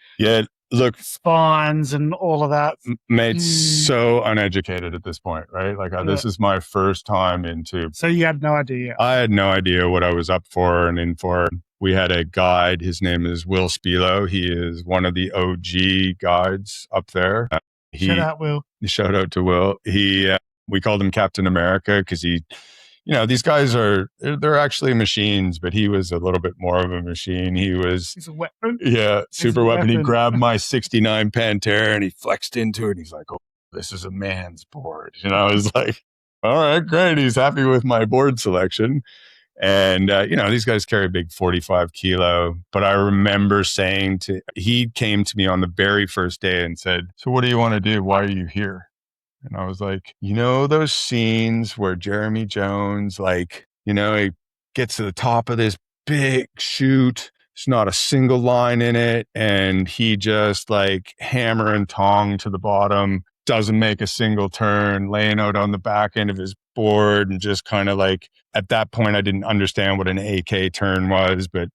look, spines and all of that. Mate, so uneducated at this point, right? This is my first time into. So you had no idea? I had no idea what I was up for and in for. We had a guide. His name is Will Spilo. He is one of the OG guides up there. Shout out, Will. Shout out to Will. We called him Captain America because these guys they're actually machines, but he was a little bit more of a machine. He's a weapon. Yeah, super weapon. He grabbed my 69 Pantera and he flexed into it. And he's like, "Oh, this is a man's board." I was like, "All right, great." He's happy with my board selection. And, these guys carry a big 45 kilo. But I remember he came to me on the very first day and said, "So what do you want to do? Why are you here?" And I was like, those scenes where Jeremy Jones, he gets to the top of this big chute. There's not a single line in it. And he just hammer and tong to the bottom, doesn't make a single turn, laying out on the back end of his board. And just kind of at that point, I didn't understand what an AK turn was, but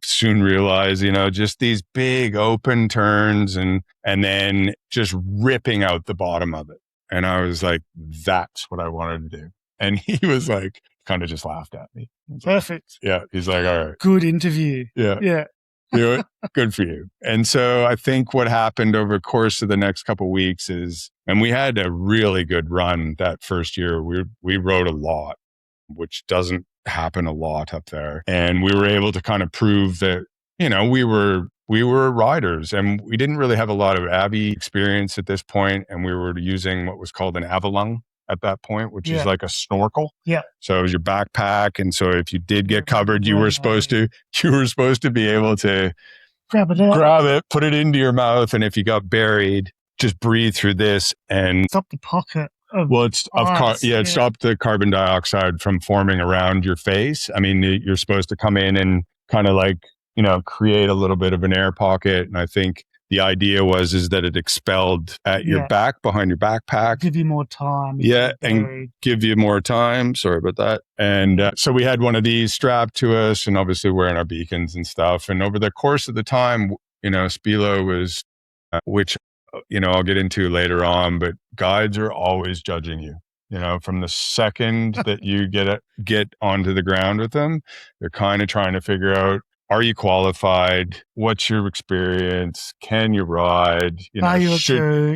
soon realized, just these big open turns and then just ripping out the bottom of it. And I was like, that's what I wanted to do. And he was kind of just laughed at me. Perfect. Yeah. He's like, all right. Good interview. Yeah. Yeah. Good for you. And so I think what happened over the course of the next couple of weeks and we had a really good run that first year. We rode a lot, which doesn't happen a lot up there. And we were able to kind of prove that, we were riders, and we didn't really have a lot of Abbey experience at this point. And we were using what was called an avalung at that point, which is like a snorkel. Yeah. So it was your backpack. And so if you did get covered, you were supposed to be able to grab it, put it into your mouth. And if you got buried, just breathe through this and stop the pocket. It stopped the carbon dioxide from forming around your face. I mean, you're supposed to come in and kind of create a little bit of an air pocket. And I think the idea is that it expelled at your back, behind your backpack. Give you more time. Yeah, and give you more time. Sorry about that. And so we had one of these strapped to us, and obviously wearing our beacons and stuff. And over the course of the time, Spilo was, which, I'll get into later on, but guides are always judging you. From the second that you get onto the ground with them, they're kind of trying to figure out, are you qualified? What's your experience? Can you ride?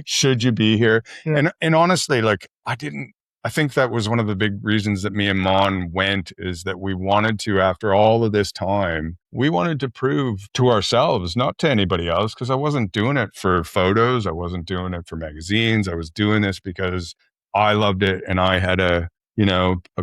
Should you be here? Yeah. And honestly, I think that was one of the big reasons that me and Mon went, is that we wanted to, after all of this time, we wanted to prove to ourselves, not to anybody else, because I wasn't doing it for photos. I wasn't doing it for magazines. I was doing this because I loved it, and I had a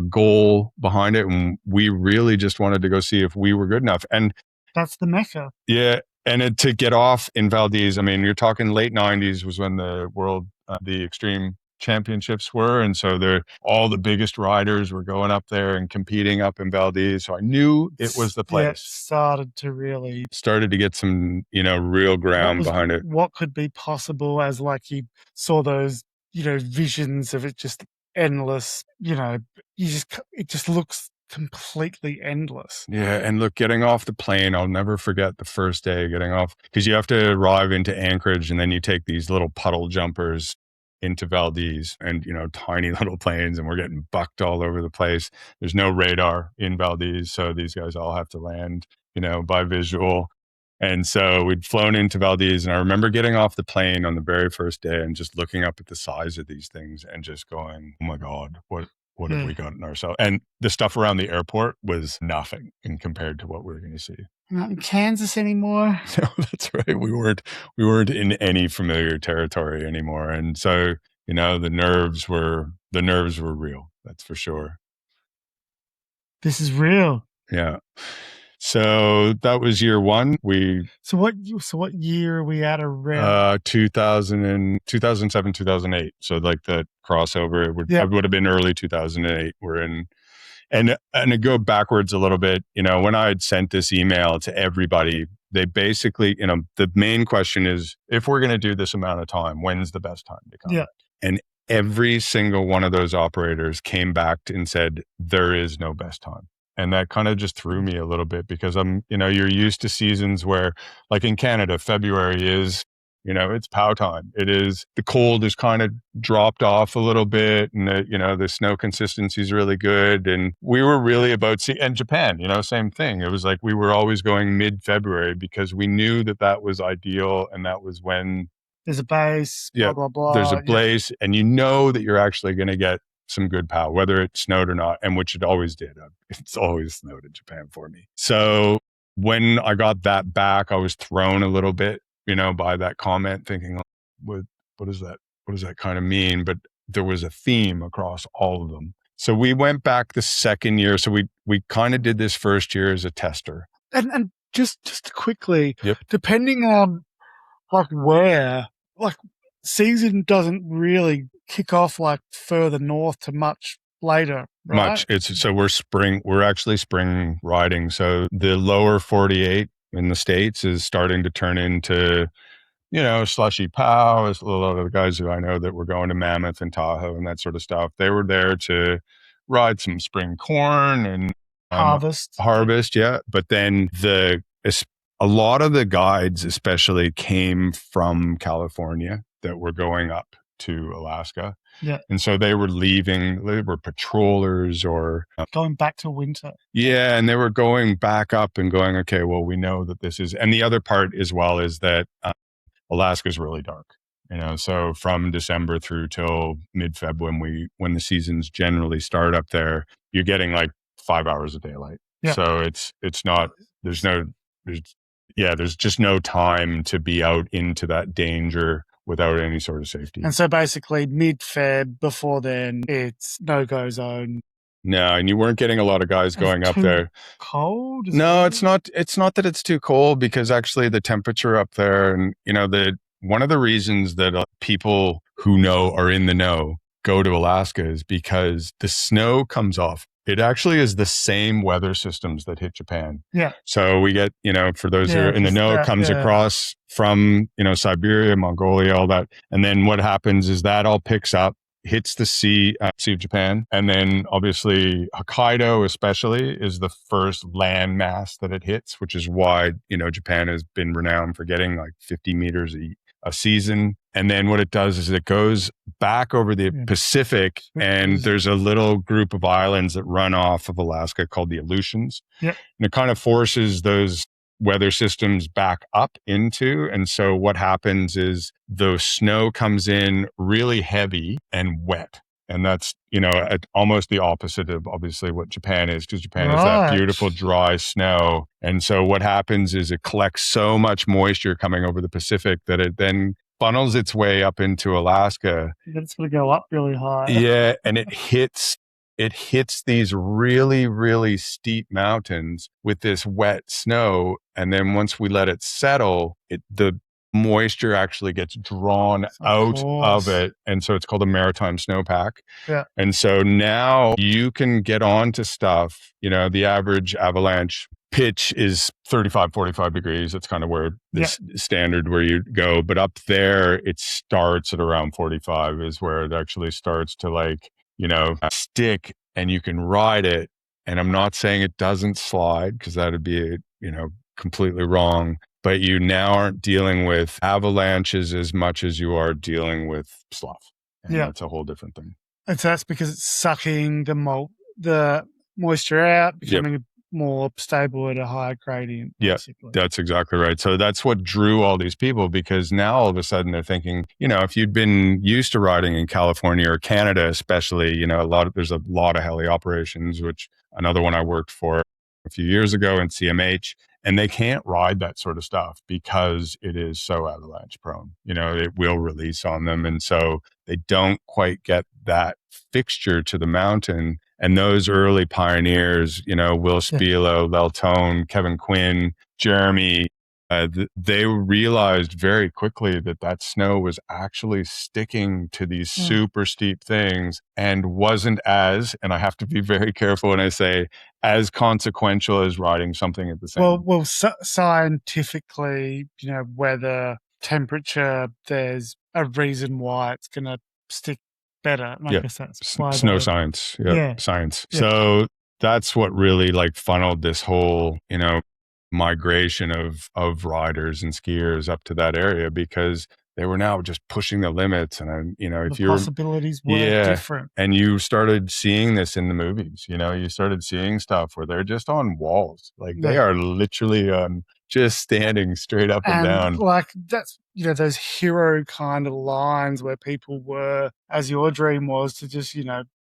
goal behind it. And we really just wanted to go see if we were good enough. And that's the mecca. Yeah. And to get off in Valdez, you're talking late 90s was when the world, the extreme championships were. And so all the biggest riders were going up there and competing up in Valdez. So I knew it was the place. Started to get some, real ground behind it. What could be possible, as you saw those, visions of it just endless, it just looks completely endless. Yeah. And look, getting off the plane, I'll never forget the first day getting off, because you have to arrive into Anchorage, and then you take these little puddle jumpers into Valdez, and, tiny little planes, and we're getting bucked all over the place. There's no radar in Valdez. So these guys all have to land, by visual. And so we'd flown into Valdez, and I remember getting off the plane on the very first day and just looking up at the size of these things and just going, oh my God, what have we gotten ourselves? And the stuff around the airport was nothing in compared to what we were going to see. Not in Kansas anymore. No, that's right. We weren't in any familiar territory anymore. And so, the nerves were real. That's for sure. This is real. Yeah. So that was year one. So what year are we at around? 2007, 2008. So the crossover, it would have been early 2008. We're in, and to go backwards a little bit, when I had sent this email to everybody, they basically, the main question is, if we're going to do this amount of time, when's the best time to come? Yeah. And every single one of those operators came back and said, there is no best time. And that kind of just threw me a little bit, because you're used to seasons where, like in Canada, February is, it's POW time. It is, the cold is kind of dropped off a little bit, and the snow consistency is really good. And we were really about and Japan, same thing. It was like, we were always going mid-February, because we knew that was ideal. And that was when there's a base, blah, blah, blah. There's a place, and that you're actually going to get some good POW, whether it snowed or not, and which it always did. It's always snowed in Japan for me. So when I got that back, I was thrown a little bit, by that comment, thinking, what is that? What does that kind of mean? But there was a theme across all of them. So we went back the second year. So we kind of did this first year as a tester. And just quickly, depending on where, season doesn't really kick off further north to much later, right? We're actually spring riding. So the lower 48 in the States is starting to turn into, slushy POW. A lot of the guys who I know that were going to Mammoth and Tahoe and that sort of stuff, they were there to ride some spring corn and harvest. Yeah. But then a lot of the guides especially came from California that were going up to Alaska. Yeah. And so they were patrollers or going back to winter. Yeah. And they were going back up and going, okay, well, we know that this is, and the other part as well is that Alaska is really dark, so from December through till mid-Feb, when the seasons generally start up there, you're getting 5 hours of daylight. Yeah. So it's not, there's just no time to be out into that danger without any sort of safety. And so basically mid-Feb, before then, it's no-go zone. No, and you weren't getting a lot of guys going up there. Cold? No, it's not. It's not that it's too cold, because actually the temperature up there, and one of the reasons that people who are in the know go to Alaska is because the snow comes off It actually is the same weather systems that hit Japan. Yeah. So we get, for those who are in the know, it comes across from, Siberia, Mongolia, all that. And then what happens is that all picks up, hits the Sea of Japan. And then obviously Hokkaido especially is the first land mass that it hits, which is why, Japan has been renowned for getting like 50 meters a season. And then what it does is it goes back over the Pacific, and there's a little group of islands that run off of Alaska called the Aleutians. Yep. And it kind of forces those weather systems back up into. And so what happens is the snow comes in really heavy and wet. And that's, almost the opposite of obviously what Japan is, because Japan is that beautiful dry snow. And so what happens is it collects so much moisture coming over the Pacific that it then funnels its way up into Alaska. It's going to go up really high. Yeah. And it hits these really, really steep mountains with this wet snow. And then once we let it settle, the moisture actually gets drawn out of it. And so it's called a maritime snowpack. Yeah. And so now you can get onto stuff, the average avalanche pitch is 35, 45 degrees. That's kind of where this standard where you go. But up there, it starts at around 45 is where it actually starts to stick, and you can ride it. And I'm not saying it doesn't slide, because that would be, completely wrong. But you now aren't dealing with avalanches as much as you are dealing with slough. And that's a whole different thing. And so that's because it's sucking the moisture out, becoming more stable at a higher gradient. Basically. Yeah, that's exactly right. So that's what drew all these people, because now all of a sudden they're thinking, if you'd been used to riding in California or Canada, especially, there's a lot of heli operations, which another one I worked for a few years ago in CMH, and they can't ride that sort of stuff because it is so avalanche prone. It will release on them. And so they don't quite get that fixture to the mountain. And those early pioneers, Will Spilo, Leltone, Kevin Quinn, Jeremy, they realized very quickly that snow was actually sticking to these super steep things and wasn't as, and I have to be very careful when I say, as consequential as riding something at the same. Well, scientifically, weather, temperature, there's a reason why it's going to stick better. And I guess that's snow science. Science. Yeah. So that's what really funneled this whole, migration of riders and skiers up to that area, because they were now just pushing the limits. And, if the possibilities were different. And you started seeing this in the movies, you started seeing stuff where they're just on walls. They are literally just standing straight up and down. That's, those hero kind of lines where people were, as your dream was to just,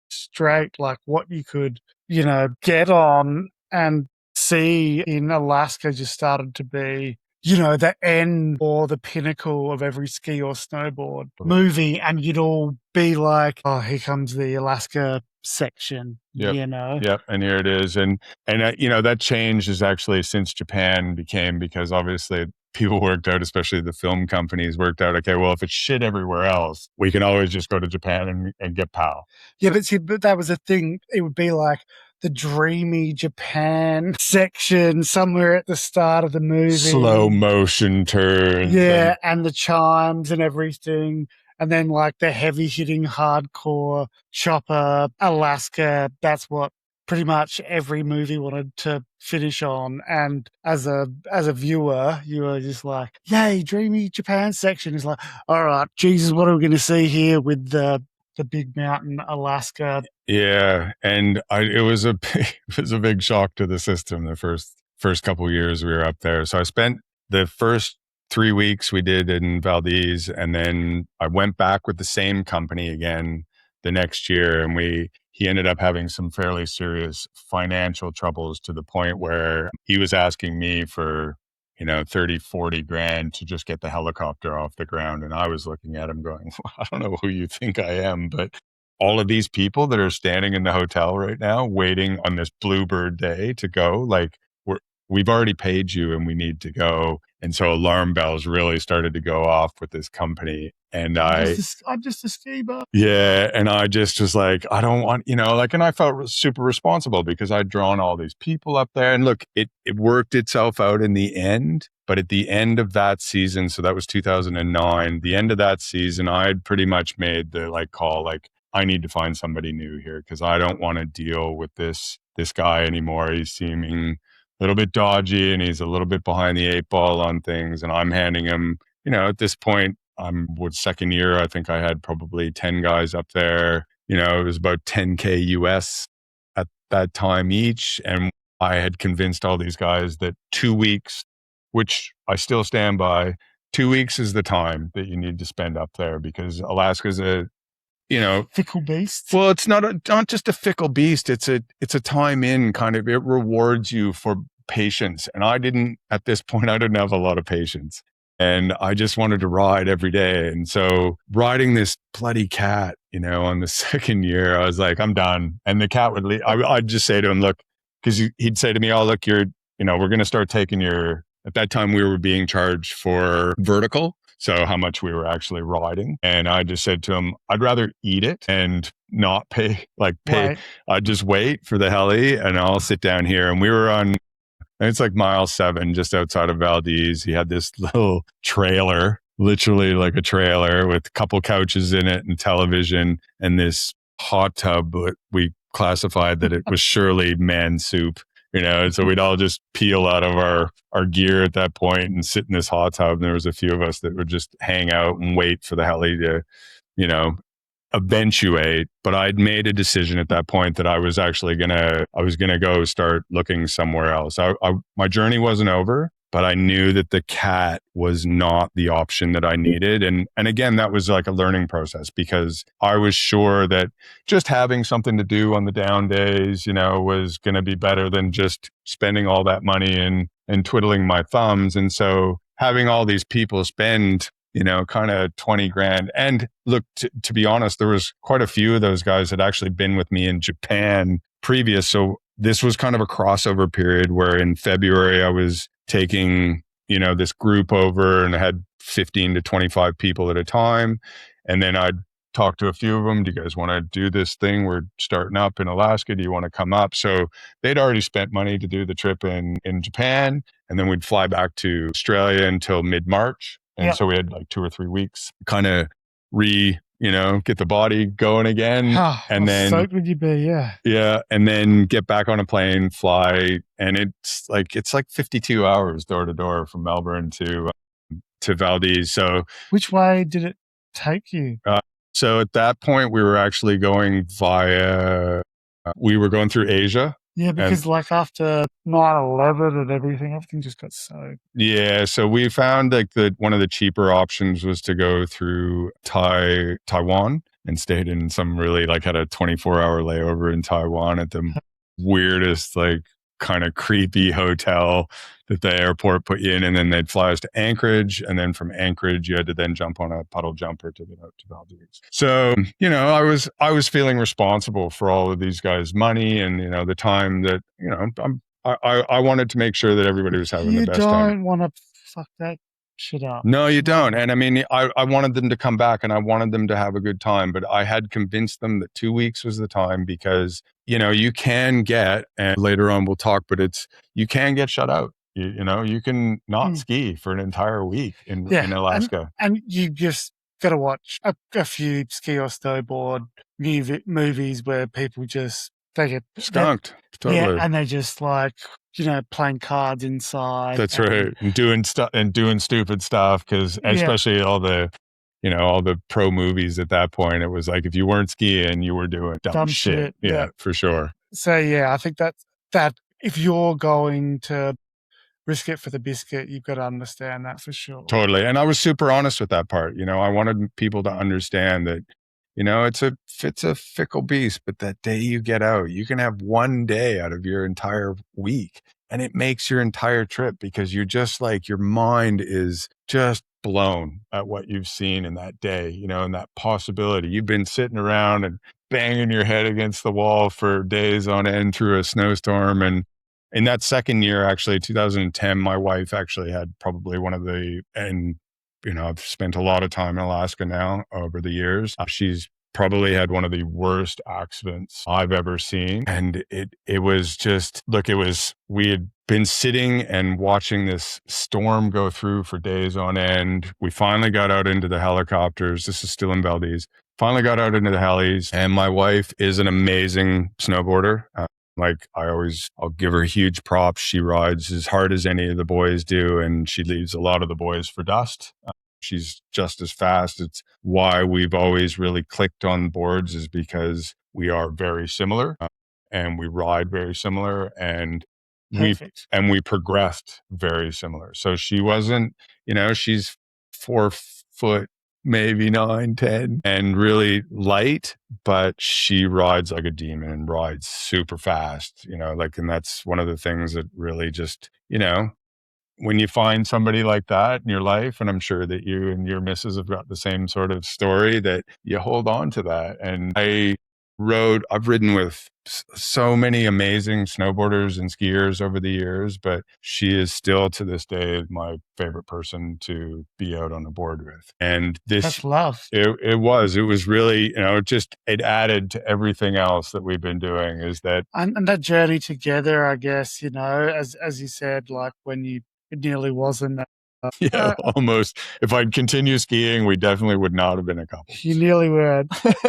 straight, what you could, get on and see in Alaska just started to be, the end or the pinnacle of every ski or snowboard movie. And you'd all be like, oh, here comes the Alaska section, Yep. Yep. And here it is. And that change is actually since Japan became, because obviously people worked out, especially the film companies worked out, okay, well, if it's shit everywhere else, we can always just go to Japan and get PAL. Yeah, but that was the thing. It would be like the dreamy Japan section somewhere at the start of the movie. Slow motion turns. Yeah, and the chimes and everything. And then the heavy hitting hardcore chopper, Alaska. That's what pretty much every movie wanted to finish on. And as a viewer, you were just like, yay, dreamy Japan section. It's like, all right, Jesus, what are we going to see here with the big mountain Alaska? Yeah, and it was a big shock to the system the first couple of years we were up there. So I spent the first 3 weeks we did in Valdez, and then I went back with the same company again the next year, and he ended up having some fairly serious financial troubles to the point where he was asking me for 30, 40 grand to just get the helicopter off the ground. And I was looking at him going, well, I don't know who you think I am, but all of these people that are standing in the hotel right now waiting on this Bluebird day to go, we've already paid you and we need to go. And so alarm bells really started to go off with this company. And I'm just a ski bum. yeah. And I just was like, I don't want, and I felt super responsible because I'd drawn all these people up there. And look, it worked itself out in the end. But at the end of that season, so that was 2009, the end of that season, I had pretty much made the call, I need to find somebody new here because I don't want to deal with this guy anymore. He's seeming a little bit dodgy and he's a little bit behind the 8 ball on things. And I'm handing him, at this point, I'm with second year. I think I had probably 10 guys up there. It was about 10K US at that time each. And I had convinced all these guys that 2 weeks, which I still stand by, 2 weeks is the time that you need to spend up there because Alaska's a, fickle beast. Well, it's not just a fickle beast. It's a time in kind of, it rewards you for patience. And at this point, I didn't have a lot of patience. And I just wanted to ride every day. And so riding this bloody cat, on the second year, I was like, I'm done. And the cat would leave. I'd just say to him, look, because he'd say to me, oh, look, we're going to start taking at that time we were being charged for vertical. So how much we were actually riding. And I just said to him, I'd rather eat it and not pay. Right. I'd just wait for the heli and I'll sit down here. And we were on, it's like mile 7, just outside of Valdez. He had this little trailer, literally like a trailer with a couple couches in it and television and this hot tub. But we classified that it was surely man soup. And so we'd all just peel out of our gear at that point and sit in this hot tub. And there was a few of us that would just hang out and wait for the heli to, eventuate. But I'd made a decision at that point that I was gonna go start looking somewhere else. My journey wasn't over, but I knew that the cat was not the option that I needed. And again, that was like a learning process because I was sure that just having something to do on the down days, was going to be better than just spending all that money and twiddling my thumbs. And so having all these people spend, kind of 20 grand. And look, to be honest, there was quite a few of those guys that actually been with me in Japan previous. So this was kind of a crossover period where in February I was taking, this group over and I had 15 to 25 people at a time. And then I'd talk to a few of them. Do you guys want to do this thing? We're starting up in Alaska. Do you want to come up? So they'd already spent money to do the trip in Japan. And then we'd fly back to Australia until mid-March. And so we had 2 or 3 weeks kind of get the body going again. And then so would you be, yeah. Yeah. And then get back on a plane, fly. And it's like 52 hours door to door from Melbourne to Valdez. So which way did it take you? So at that point, we were actually going we were going through Asia. Yeah, because after 9/11 and everything just got so. Yeah, so we found one of the cheaper options was to go through Taiwan and stayed in some really had a 24-hour layover in Taiwan at the weirdest kind of creepy hotel that the airport put you in, and then they'd fly us to Anchorage, and then from Anchorage you had to then jump on a puddle jumper to Valdez. So I was feeling responsible for all of these guys' money and the time that I wanted to make sure that everybody was having the best time. You don't want to fuck that shit up. No, you don't. And I mean, I wanted them to come back and I wanted them to have a good time, but I had convinced them that 2 weeks was the time because, you can get, and later on we'll talk, but you can get shut out. You can not ski for an entire week in Alaska. And you just got to watch a few ski or snowboard movies where people they get skunked. Totally. Yeah, and they just playing cards inside. That's right. And doing stupid stuff because especially all the pro movies at that point, it was if you weren't skiing, you were doing dumb shit. Yeah, for sure. So yeah, I think that if you're going to risk it for the biscuit, you've got to understand that for sure. Totally. And I was super honest with that part. I wanted people to understand that, it's a fickle beast, but that day you get out, you can have one day out of your entire week and it makes your entire trip because you're just your mind is just blown at what you've seen in that day, and that possibility. You've been sitting around and banging your head against the wall for days on end through a snowstorm and in that second year, actually, 2010, my wife actually had probably I've spent a lot of time in Alaska now over the years. She's probably had one of the worst accidents I've ever seen. And it was just, look, we had been sitting and watching this storm go through for days on end. We finally got out into the helicopters. This is still in Valdez. Finally got out into the helis, and my wife is an amazing snowboarder. I'll give her huge props. She rides as hard as any of the boys do, and she leaves a lot of the boys for dust. She's just as fast. It's why we've always really clicked on boards, is because we are very similar and we ride very similar, and we progressed very similar. So she wasn't, she's 4 foot, maybe 9, 10, and really light, but she rides like a demon and rides super fast, and that's one of the things that really just, when you find somebody like that in your life, and I'm sure that you and your missus have got the same sort of story, that you hold on to that. And I've ridden with so many amazing snowboarders and skiers over the years, but she is still to this day my favorite person to be out on a board with. And that's love. It was really, it added to everything else that we've been doing, is that. And that journey together, I guess, as you said, like it nearly wasn't. Almost. If I'd continued skiing, we definitely would not have been a couple. You nearly were.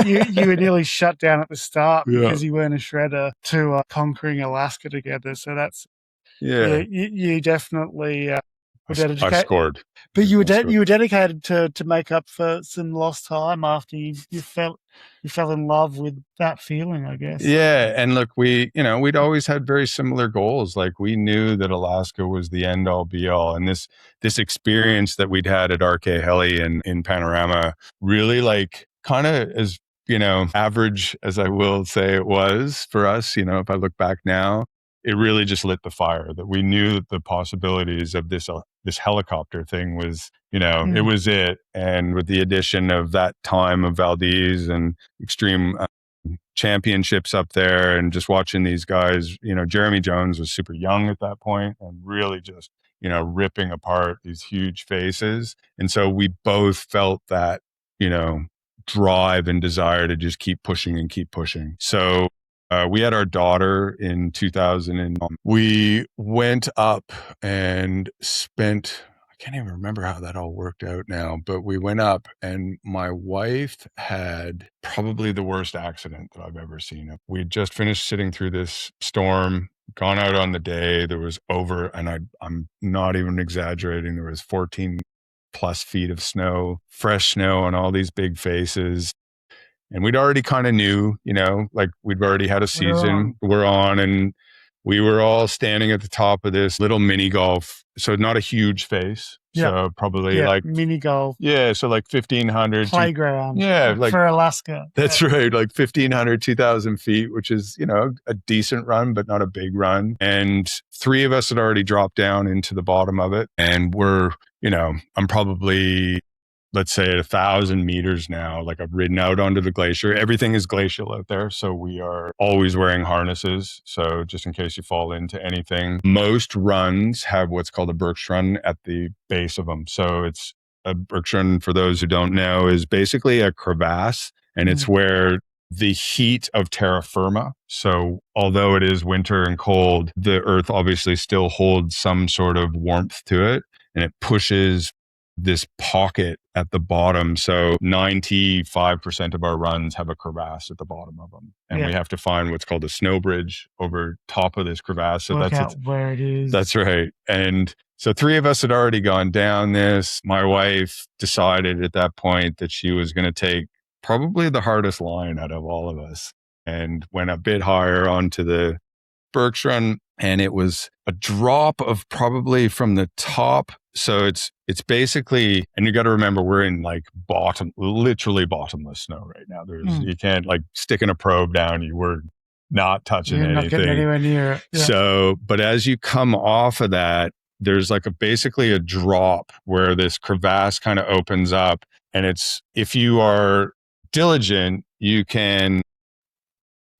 You were nearly shut down at the start because you weren't a shredder to conquering Alaska together. So that's you definitely were dedicated. I scored, but you were dedicated to make up for some lost time after you fell in love with that feeling, I guess. Yeah. And look, we'd always had very similar goals. Like, we knew that Alaska was the end all be all. And this experience that we'd had at RK Heli in Panorama really, like, kind of as, average as I will say it was for us, if I look back now, it really just lit the fire, that we knew that the possibilities of this helicopter thing was, it was it. And with the addition of that time of Valdez and extreme championships up there, and just watching these guys, Jeremy Jones was super young at that point and really just, ripping apart these huge faces. And so we both felt that, drive and desire to just keep pushing and keep pushing. So we had our daughter in 2000, and we went up and spent, I can't even remember how that all worked out now, but we went up, and my wife had probably the worst accident that I've ever seen. We had just finished sitting through this storm, gone out on the day. There was and I'm not even exaggerating, there was 14 plus feet of snow, fresh snow on all these big faces. And we'd already kind of knew, like, we'd already had a season. We're on, and we were all standing at the top of this little mini golf. So not a huge face. Yeah. So probably like mini golf. Yeah. So like 1,500 playground. Like for Alaska. That's right. Like 1,500, 2,000 feet, which is, a decent run, but not a big run. And 3 of us had already dropped down into the bottom of it. And we're, I'm probably, let's say, at 1,000 meters now. Like, I've ridden out onto the glacier. Everything is glacial out there. So we are always wearing harnesses. So just in case you fall into anything. Most runs have what's called a Bergschrund at the base of them. So it's a Bergschrund, for those who don't know, is basically a crevasse. And it's where the heat of terra firma. So although it is winter and cold, the earth obviously still holds some sort of warmth to it. And it pushes this pocket at the bottom. So 95% of our runs have a crevasse at the bottom of them. And we have to find what's called a snow bridge over top of this crevasse. So Work out where it is. That's right. And so 3 of us had already gone down this. My wife decided at that point that she was going to take probably the hardest line out of all of us, and went a bit higher onto the Bergschrund. And it was a drop of probably from the top. So it's basically, and you got to remember, we're in like literally bottomless snow right now. You can't, like, sticking a probe down, you were not touching anything. Not getting anywhere near it. Yeah. So, but as you come off of that, there's like basically a drop where this crevasse kind of opens up. And if you are diligent, you can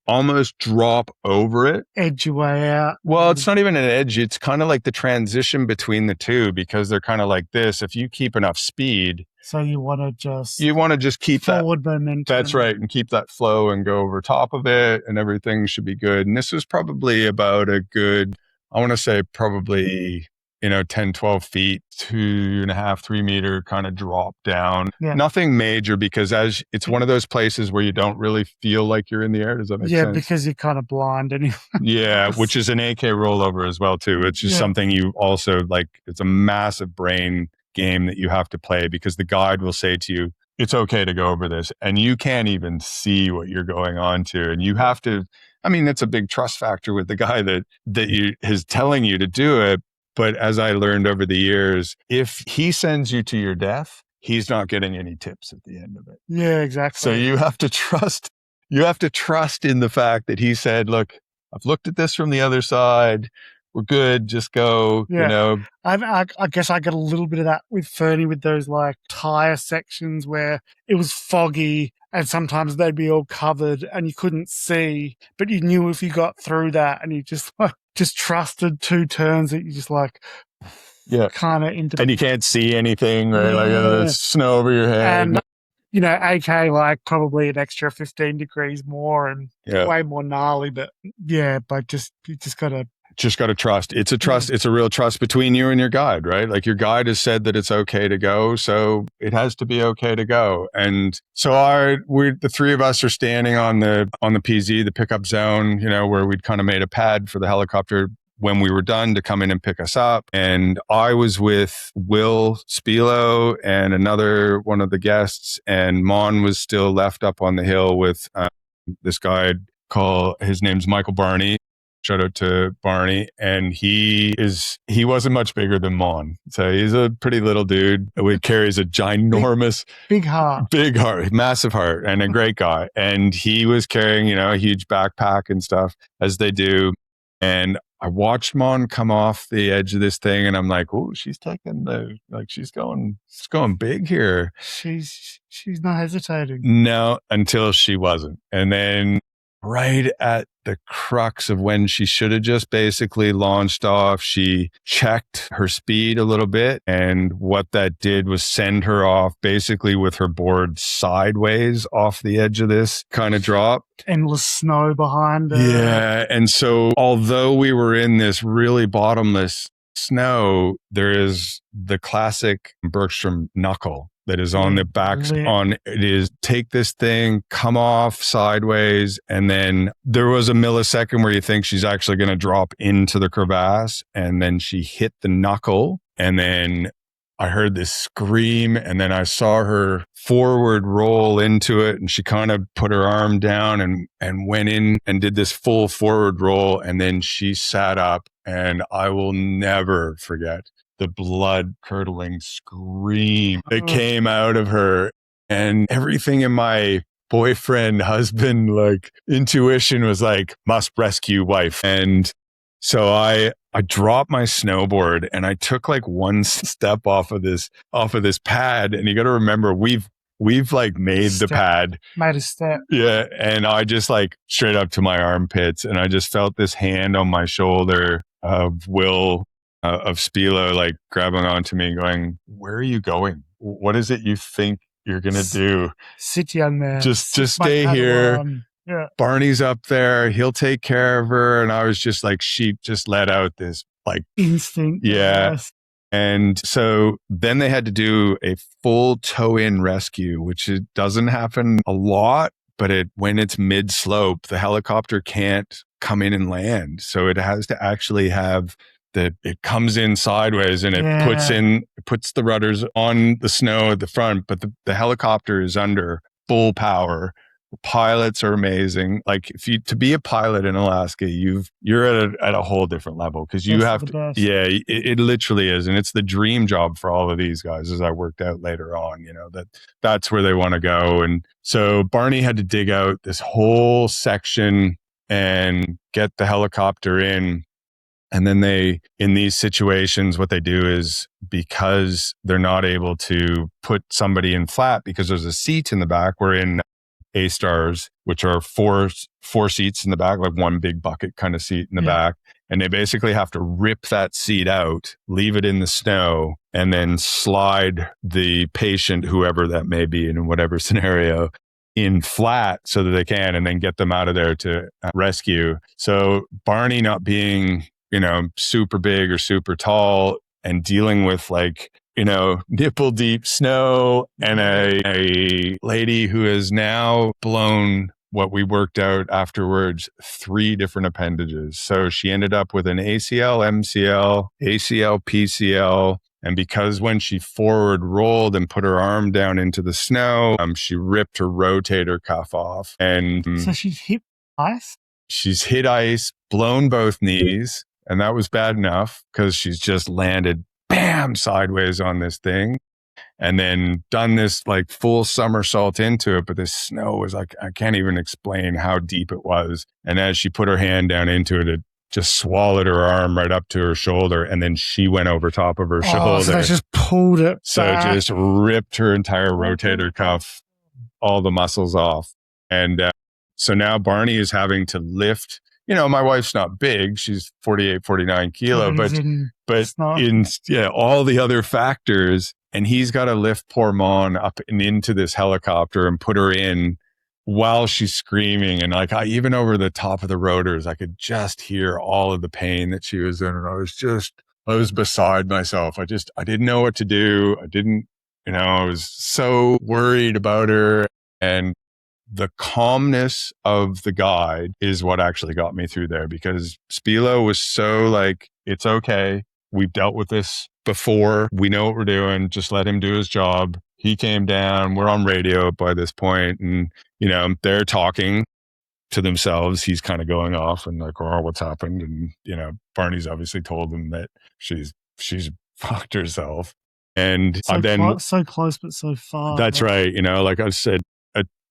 almost drop over it. Edge your way out. Well, it's not even an edge. It's kind of like the transition between the two because they're kind of like this. If you keep enough speed, So you want to just keep forward that. momentum. That's right. And keep that flow and go over top of it and everything should be good. And this was probably about a good, I want to say probably, 10, 12 feet, 2.5, 3 meter kind of drop down. Yeah. Nothing major because as it's one of those places where you don't really feel like you're in the air. Does that make sense? Yeah, because you're kind of blind anyway. Yeah, which is an AK rollover as well too. It's just something you also like. It's a massive brain game that you have to play because the guide will say to you, it's okay to go over this. And you can't even see what you're going on to. And you have to, that's a big trust factor with the guy that is telling you to do it. But as I learned over the years, if he sends you to your death, he's not getting any tips at the end of it. Yeah, exactly. So you have to trust in the fact that he said, look, I've looked at this from the other side. We're good. Just go, I guess I got a little bit of that with Fernie with those like tire sections where it was foggy and sometimes they'd be all covered and you couldn't see, but you knew if you got through that and you just trusted 2 turns that you just kind of into. And you can't see anything, right? Like there's snow over your head. And AK like probably an extra 15 degrees more and way more gnarly, but you just got to trust. It's a trust. It's a real trust between you and your guide, right? Like your guide has said that it's okay to go. So it has to be okay to go. And so the 3 of us are standing on the PZ, the pickup zone, where we'd kind of made a pad for the helicopter when we were done to come in and pick us up. And I was with Will Spilo and another one of the guests, and Mon was still left up on the hill with this guy his name's Michael Barney. Shout out to Barney. And he wasn't much bigger than Mon. So he's a pretty little dude who carries a ginormous, big heart, massive heart, and a great guy. And he was carrying, a huge backpack and stuff as they do. And I watched Mon come off the edge of this thing and I'm like, oh, she's taking she's going big here. She's not hesitating. No, until she wasn't. And then right at the crux of when she should have just basically launched off, she checked her speed a little bit. And what that did was send her off basically with her board sideways off the edge of this kind of drop. Endless snow behind her. Yeah. And so although we were in this really bottomless snow, there is the classic Bergstrom knuckle that is on the back it is take this thing, come off sideways. And then there was a millisecond where you think she's actually going to drop into the crevasse. And then she hit the knuckle. And then I heard this scream and then I saw her forward roll into it. And she kind of put her arm down and went in and did this full forward roll. And then she sat up and I will never forget the blood curdling scream that came out of her, and everything in my boyfriend, husband, intuition was like, must rescue wife. And so I dropped my snowboard and I took one step off of this pad. And you got to remember, we've made the pad. Made a step. Yeah. And I just straight up to my armpits and I just felt this hand on my shoulder of Will, of Spilo, grabbing onto me and going, where are you going? What is it you think you're going to do? Sit, young man. Just stay here. Yeah. Barney's up there. He'll take care of her. And I was just like sheep, just let out this instinct. Yeah. Yes. And so then they had to do a full tow-in rescue, which it doesn't happen a lot, but when it's mid-slope, the helicopter can't come in and land. So it has to actually have it comes in sideways and it puts the rudders on the snow at the front, but the helicopter is under full power. The pilots are amazing. To be a pilot in Alaska, you're at a whole different level because you have to. Yeah, it literally is, and it's the dream job for all of these guys. As I worked out later on, that's where they want to go. And so Barney had to dig out this whole section and get the helicopter in. And then in these situations, what they do is, because they're not able to put somebody in flat because there's a seat in the back, we're in A-Stars, which are four seats in the back, like one big bucket kind of seat in the back. And they basically have to rip that seat out, leave it in the snow, and then slide the patient, whoever that may be in whatever scenario, in flat so that they can, and then get them out of there to rescue. So Barney not being, super big or super tall and dealing with nipple deep snow and a lady who has now blown what we worked out afterwards, 3 different appendages. So she ended up with an ACL, MCL, ACL, PCL. And because when she forward rolled and put her arm down into the snow, she ripped her rotator cuff off. And So she's hit ice? She's hit ice, blown both knees. And that was bad enough because she's just landed, bam, sideways on this thing. And then done this full somersault into it. But this snow was I can't even explain how deep it was. And as she put her hand down into it, it just swallowed her arm right up to her shoulder. And then she went over top of her shoulder. So they just pulled it back. It just ripped her entire rotator cuff, all the muscles off. And so now Barney is having to lift. My wife's not big. She's 48, 49 kilo, but all the other factors. And he's got to lift poor Mon up and into this helicopter and put her in while she's screaming. And even over the top of the rotors, I could just hear all of the pain that she was in. And I was beside myself. I didn't know what to do. I was so worried about her. And the calmness of the guide is what actually got me through there, because Spilo was so it's okay. We've dealt with this before. We know what we're doing. Just let him do his job. He came down. We're on radio by this point, and, they're talking to themselves. He's kind of going off and oh, what's happened? And, Barney's obviously told them that she's fucked herself. And so close, but so far. That's right. Like I said,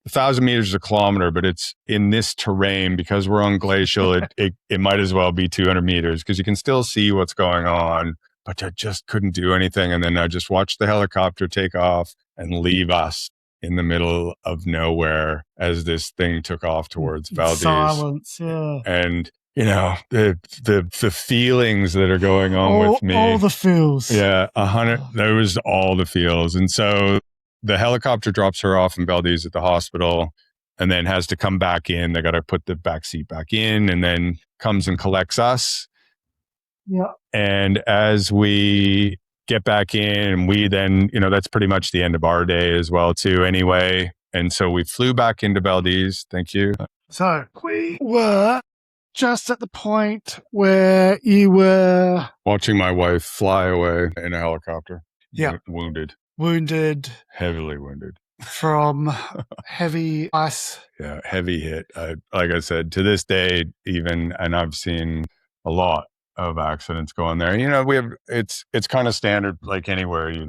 1,000 meters is a kilometer, but it's in this terrain, because we're on glacial, it might as well be 200 meters because you can still see what's going on, but I just couldn't do anything. And then I just watched the helicopter take off and leave us in the middle of nowhere as this thing took off towards Valdez. Silence, yeah. And, the feelings that are going on with me. All the feels. Yeah, 100, there was all the feels. And so the helicopter drops her off in Valdez at the hospital and then has to come back in. They got to put the back seat back in, and then comes and collects us. Yeah. And as we get back in, we then, that's pretty much the end of our day as well too anyway. And so we flew back into Valdez. Thank you. So we were just at the point where you were watching my wife fly away in a helicopter. Yeah. Wounded. Heavily wounded. From heavy ice. Yeah, heavy hit. Like I said, to this day, even, and I've seen a lot of accidents going there. It's kind of standard, like anywhere, you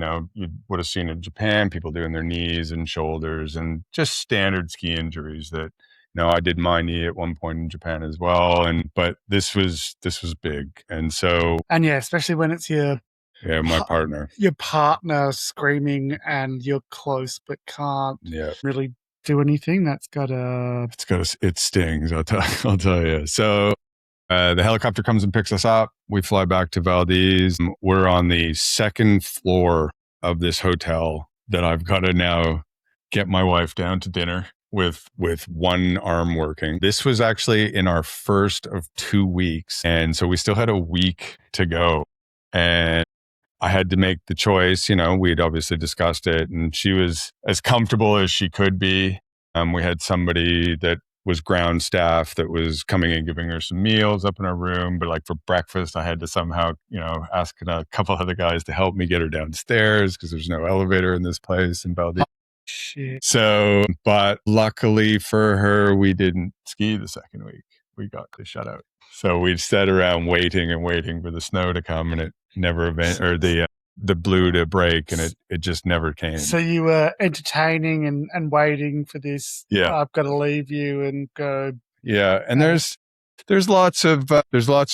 would have seen in Japan, people doing their knees and shoulders and just standard ski injuries that, I did my knee at one point in Japan as well. But this was big. And so. And yeah, especially when it's my partner. Your partner screaming and you're close but can't really do anything. It stings, I'll tell you. So the helicopter comes and picks us up. We fly back to Valdez. We're on the second floor of this hotel that I've got to now get my wife down to dinner with one arm working. This was actually in our first of 2 weeks. And so we still had a week to go. And I had to make the choice. We'd obviously discussed it, and she was as comfortable as she could be. We had somebody that was ground staff that was coming and giving her some meals up in her room. But for breakfast, I had to somehow, ask a couple other guys to help me get her downstairs because there's no elevator in this place in Valdez. Shit. So, but luckily for her, we didn't ski the second week. We got the shutout. So we sat around waiting for the snow to come, and it never or the blue to break, and it just never came. So you were entertaining and waiting for this. Yeah. I've got to leave you and go. Yeah. And there's There's lots of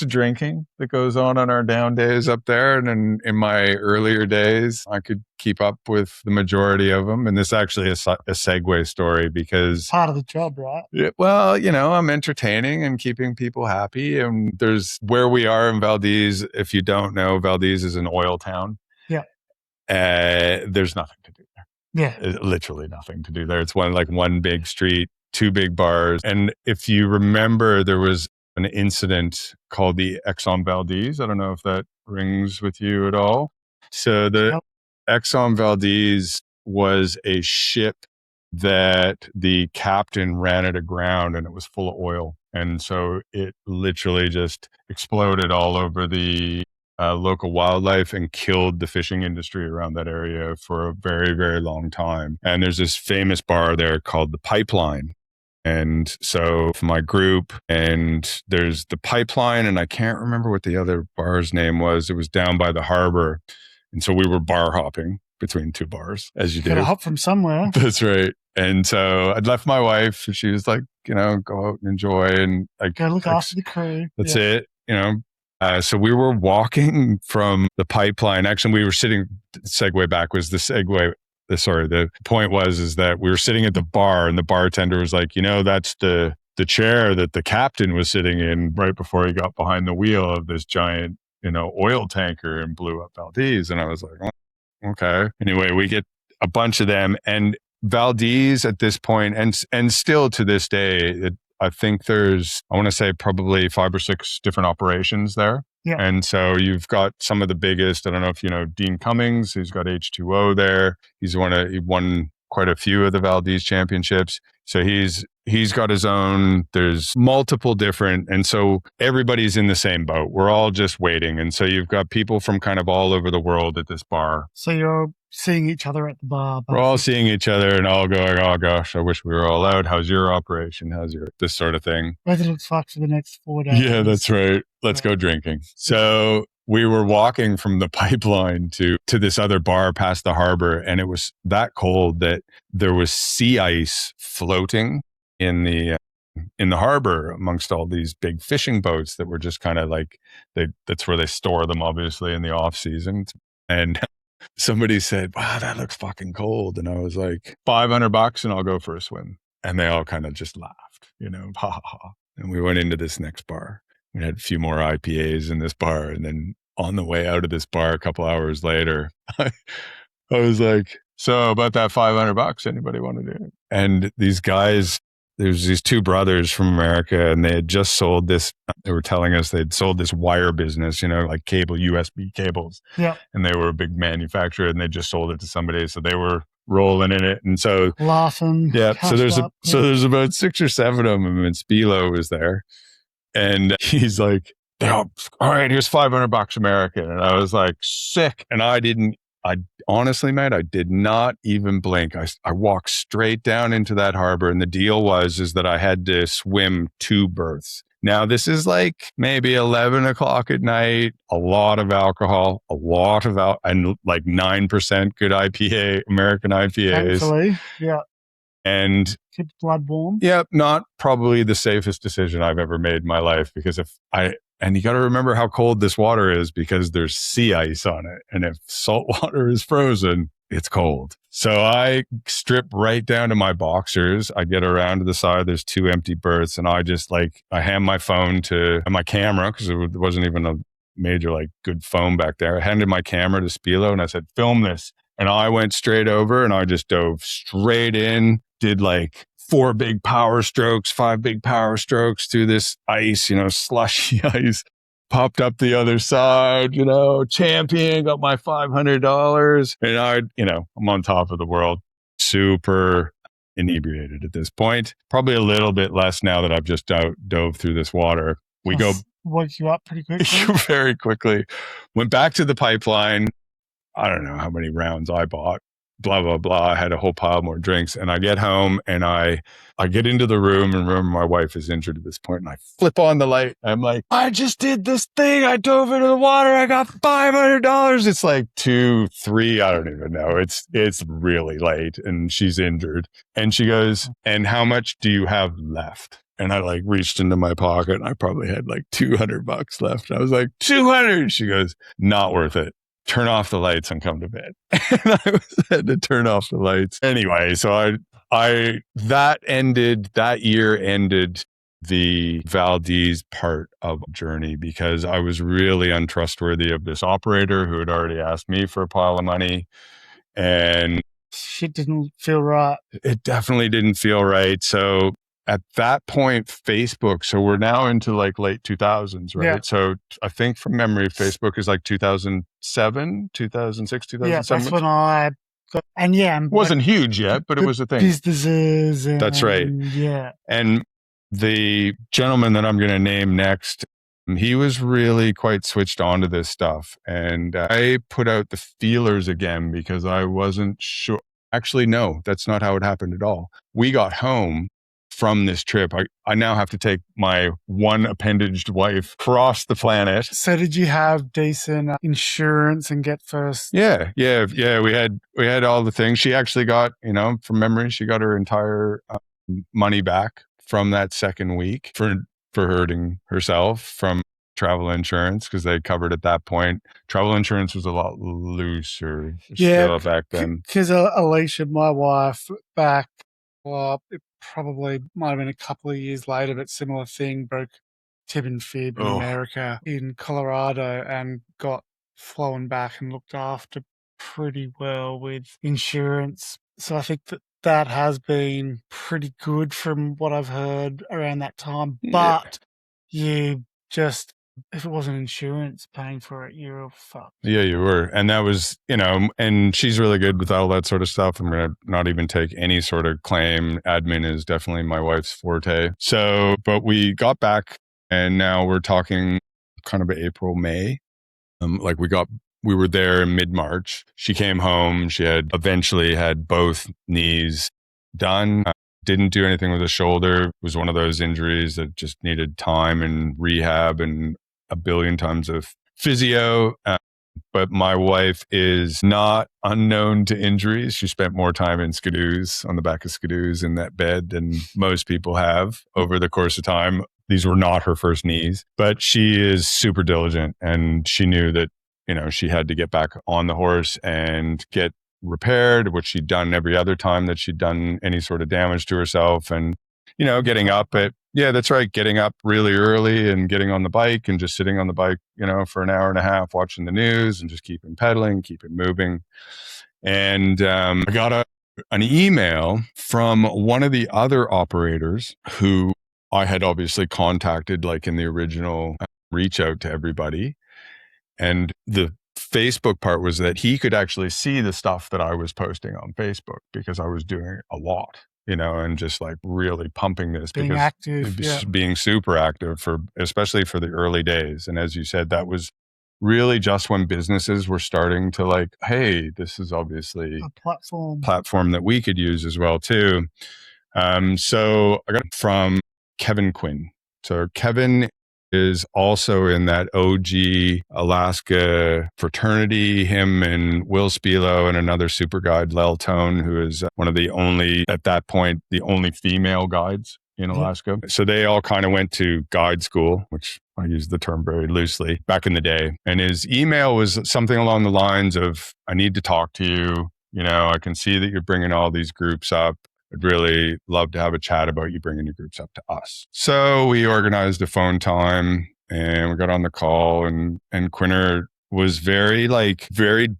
drinking that goes on our down days up there, and in my earlier days, I could keep up with the majority of them. And this actually is a segue story because Part of the job, right? well, I'm entertaining and keeping people happy. And there's where we are in Valdez. If you don't know, Valdez is an oil town. Yeah. There's nothing to do there. Yeah. Literally nothing to do there. It's one big street, two big bars. And if you remember, there was an incident called the Exxon Valdez. I don't know if that rings with you at all. So the Exxon Valdez was a ship that the captain ran it aground, and it was full of oil. And so it literally just exploded all over the local wildlife and killed the fishing industry around that area for a very, very long time. And there's this famous bar there called the Pipeline. And so for my group, and there's the Pipeline, and I can't remember what the other bar's name was. It was down by the harbor. And so we were bar hopping between two bars, as you do. Gotta hop from somewhere. That's right. And so I'd left my wife, and she was like, go out and enjoy. And Go look after the crew. That's it. So we were walking from the Pipeline. Actually, we were sitting, segue back was the segue. The point is that we were sitting at the bar, and the bartender was like, that's the chair that the captain was sitting in right before he got behind the wheel of this giant, oil tanker and blew up Valdez. And I was like, oh, okay. Anyway, we get a bunch of them, and Valdez at this point, and still to this day, I think there's, I want to say probably 5 or 6 different operations there. Yeah. And so you've got some of the biggest. I don't know if you know Dean Cummings, who's got H2O there. He won quite a few of the Valdez championships. So he's got his own. There's multiple different, and so everybody's in the same boat. We're all just waiting. And so you've got people from kind of all over the world at this bar. So you're seeing each other at the bar. We're all seeing each other and all going, oh gosh, I wish we were all out. How's your operation? This sort of thing? Weather looks fucked for the next 4 days. Yeah, that's right. Let's go drinking. So we were walking from the Pipeline to this other bar past the harbor, and it was that cold that there was sea ice floating in the harbor amongst all these big fishing boats that were just kind of like, that's where they store them, obviously, in the off season. And somebody said, wow, that looks fucking cold. And I was like, $500 and I'll go for a swim. And they all kind of just laughed, ha ha ha. And we went into this next bar. We had a few more IPAs in this bar. And then on the way out of this bar a couple hours later, I was like, so about that $500, anybody want to do it? And these guys, there's these 2 brothers from America, and they had just sold this. They were telling us they'd sold this wire business, like cable, USB cables. Yeah. And they were a big manufacturer, and they just sold it to somebody. So they were rolling in it. And so laughing. Yeah. So there's about 6 or 7 of them, and Spilo was there. And he's like, all right, here's $500 American. And I was like, sick. And I honestly, mate, I did not even blink. I walked straight down into that harbor, and the deal is that I had to swim 2 berths. Now, this is like maybe 11 o'clock at night, a lot of alcohol, and like 9% good IPA, American IPAs. Thankfully, yeah. And keep the blood warm. Yeah, not probably the safest decision I've ever made in my life, because and you got to remember how cold this water is, because there's sea ice on it. And if salt water is frozen, it's cold. So I strip right down to my boxers. I get around to the side. There's 2 empty berths. And I just I hand my phone and my camera, because there wasn't even a major good phone back there. I handed my camera to Spilo and I said, film this. And I went straight over and I just dove straight in, did 4 big power strokes, 5 big power strokes through this ice, slushy ice, popped up the other side, champion, got my $500. And I'm on top of the world, super inebriated at this point. Probably a little bit less now that I've just dove through this water. Woke you up pretty quickly. Very quickly. Went back to the Pipeline. I don't know how many rounds I bought. Blah, blah, blah. I had a whole pile more drinks, and I get home and I get into the room, and remember my wife is injured at this point, and I flip on the light. I'm like, I just did this thing. I dove into the water. I got $500. It's like 2, 3. I don't even know. It's really late, and she's injured. And she goes, and how much do you have left? And I like reached into my pocket and I probably had like $200 left. And I was like, 200. She goes, not worth it. Turn off the lights and come to bed. And I had to turn off the lights. Anyway, so that year ended the Valdez part of journey because I was really untrustworthy of this operator who had already asked me for a pile of money. And shit didn't feel right. It definitely didn't feel right. So at that point, Facebook, so we're now into like late 2000s, right? Yeah. So I think from memory, Facebook is like 2007, 2006, 2007. Yeah, that's when I got, and yeah. Wasn't huge yet, but it was a thing. Businesses. That's right. Yeah. And the gentleman that I'm going to name next, he was really quite switched on to this stuff. And I put out the feelers again because I wasn't sure. Actually, no, that's not how it happened at all. We got home from this trip. I now have to take my one appendaged wife across the planet. So did you have decent insurance and get first? Yeah. We had all the things. She actually got, from memory, she got her entire money back from that second week for hurting herself from travel insurance because they covered at that point. Travel insurance was a lot looser still back then. Because Alicia, my wife, back, it probably might have been a couple of years later, but similar thing, broke tib and fib in America, in Colorado, and got flown back and looked after pretty well with insurance. So I think that has been pretty good from what I've heard around that time. But you just, if it wasn't insurance paying for it, you're fucked. Yeah, you were. And that was, and she's really good with all that sort of stuff. I'm going to not even take any sort of claim. Admin is definitely my wife's forte. So, but we got back and now we're talking kind of April, May. We were there in mid-March. She came home. She had eventually had both knees done. Didn't do anything with the shoulder. It was one of those injuries that just needed time and rehab and a billion times of physio. But my wife is not unknown to injuries. She spent more time in skidoos, on the back of skidoos in that bed than most people have over the course of time. These were not her first knees, but she is super diligent and she knew that, she had to get back on the horse and get repaired, which she'd done every other time that she'd done any sort of damage to herself. And, getting up getting up really early and getting on the bike and just sitting on the bike, for an hour and a half, watching the news and just keeping pedaling, keeping moving. And I got an email from one of the other operators who I had obviously contacted like in the original reach out to everybody. And the Facebook part was that he could actually see the stuff that I was posting on Facebook because I was doing a lot, and just like really pumping this being active, being super active especially for the early days. And as you said, that was really just when businesses were starting to like, hey, this is obviously a platform that we could use as well too. So I got it from Kevin Quinn. So Kevin is also in that OG Alaska fraternity, him and Will Spilo and another super guide, Lel Tone, who is one of the only, at that point, the only female guides in Alaska. So they all kind of went to guide school, which I use the term very loosely, back in the day. And his email was something along the lines of, I need to talk to you. I can see that you're bringing all these groups up. I'd really love to have a chat about you bringing your groups up to us. So we organized a phone time and we got on the call and Quinner was very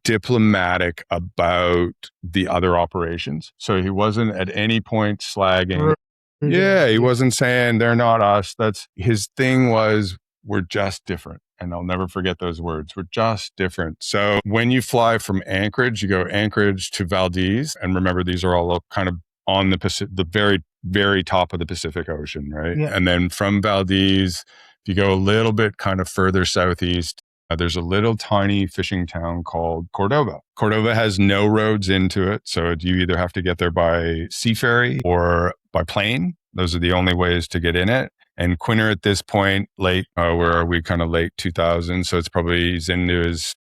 diplomatic about the other operations. So he wasn't at any point slagging. Yeah, he wasn't saying they're not us. That's his thing was, we're just different. And I'll never forget those words. We're just different. So when you fly from Anchorage, you go Anchorage to Valdez. And remember, these are all kind of on the very, very top of the Pacific Ocean, right? Yeah. And then from Valdez, if you go a little bit kind of further southeast, there's a little tiny fishing town called Cordova. Cordova has no roads into it. So you either have to get there by sea ferry or by plane. Those are the only ways to get in it. And Quinner at this point, where are we? Kind of late 2000s. So it's probably he's into his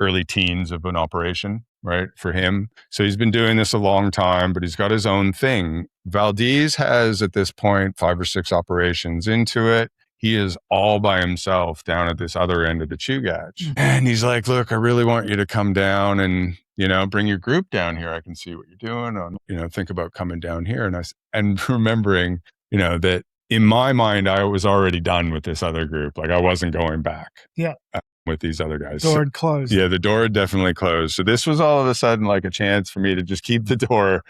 early teens of an operation. right, for him. So he's been doing this a long time, but he's got his own thing. Valdez has at this point 5 or 6 operations into it. He is all by himself down at this other end of the Chugach. And he's like, look, I really want you to come down and, bring your group down here. I can see what you're doing. Think about coming down here. And remembering, that in my mind, I was already done with this other group. Like I wasn't going back. Yeah. With these other guys. Door had closed. Yeah, the door had definitely closed. So this was all of a sudden like a chance for me to just keep the door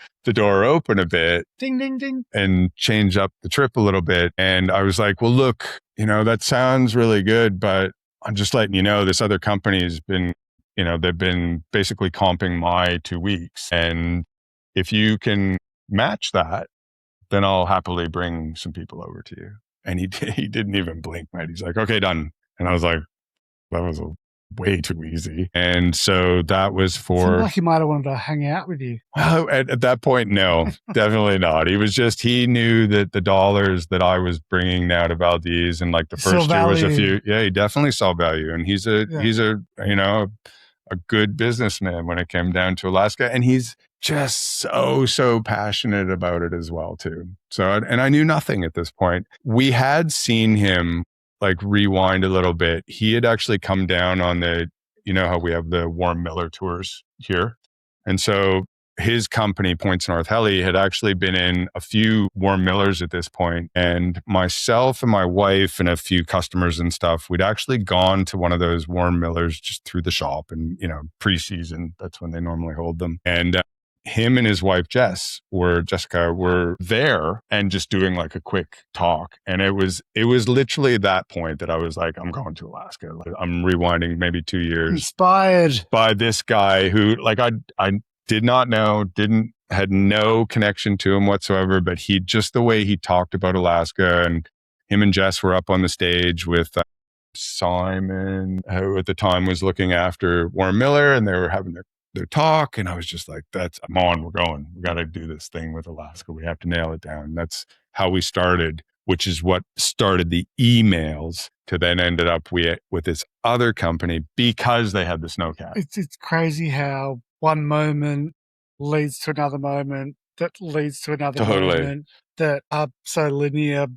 open a bit. Ding, ding, ding. And change up the trip a little bit. And I was like, well, look, that sounds really good, but I'm just letting you know, this other company's been, they've been basically comping my 2 weeks. And if you can match that, then I'll happily bring some people over to you. And he didn't even blink, mate. He's like, okay, done. And I was like, that was way too easy. And so that was for... Like he might have wanted to hang out with you. Well, at that point, no, definitely not. He knew that the dollars that I was bringing now to Valdez and like the first year was a few. Yeah, he definitely saw value. And he's a good businessman when it came down to Alaska. And he's just so passionate about it as well, too. So, and I knew nothing at this point. We had seen him like rewind a little bit. He had actually come down on how we have the Warren Miller tours here. And so his company, Points North Heli, had actually been in a few Warren Millers at this point. And myself and my wife and a few customers and stuff, we'd actually gone to one of those Warren Millers just through the shop and, pre-season. That's when they normally hold them. And him and his wife, Jessica, were there and just doing like a quick talk. And it was literally at that point that I was like, I'm going to Alaska. Like, I'm rewinding maybe 2 years. Inspired by this guy who like, I did not know, had no connection to him whatsoever, but just the way he talked about Alaska, and him and Jess were up on the stage with Simon, who at the time was looking after Warren Miller, and they were having their talk. And I was just like, I'm on, we're going. We got to do this thing with Alaska. We have to nail it down. That's how we started, which is what started the emails to then ended up with this other company because they had the snowcat. It's crazy how one moment leads to another moment that leads to another moment that are so linear,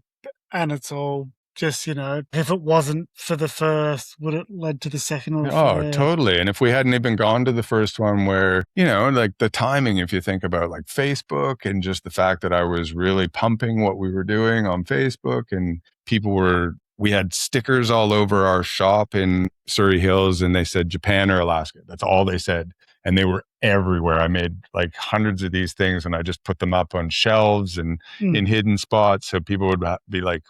and it's all just, if it wasn't for the first, would it led to the second or third? Totally. And if we hadn't even gone to the first one where, like the timing, if you think about like Facebook and just the fact that I was really pumping what we were doing on Facebook, and we had stickers all over our shop in Surrey Hills, and they said Japan or Alaska. That's all they said. And they were everywhere. I made like hundreds of these things, and I just put them up on shelves and in hidden spots. So people would be like,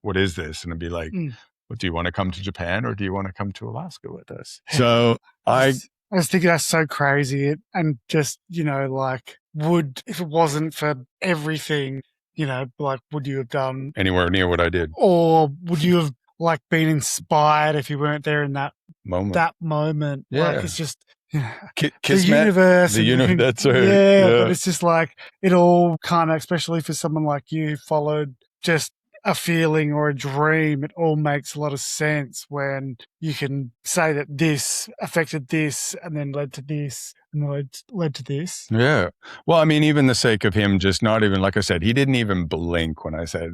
what is this? And I'd be like, well, do you want to come to Japan or do you want to come to Alaska with us? So I just think that's so crazy. And just, if it wasn't for everything, would you have done anywhere near what I did? Or would you have been inspired if you weren't there in that moment? Yeah. It's just, Kismet, the universe. That's right. Yeah, but it's just it all kind of, especially for someone like you, followed just a feeling or a dream. It all makes a lot of sense when you can say that this affected this and then led to this and led to this. Yeah. Well, I mean, even the sake of him just not even, like I said, he didn't even blink when I said,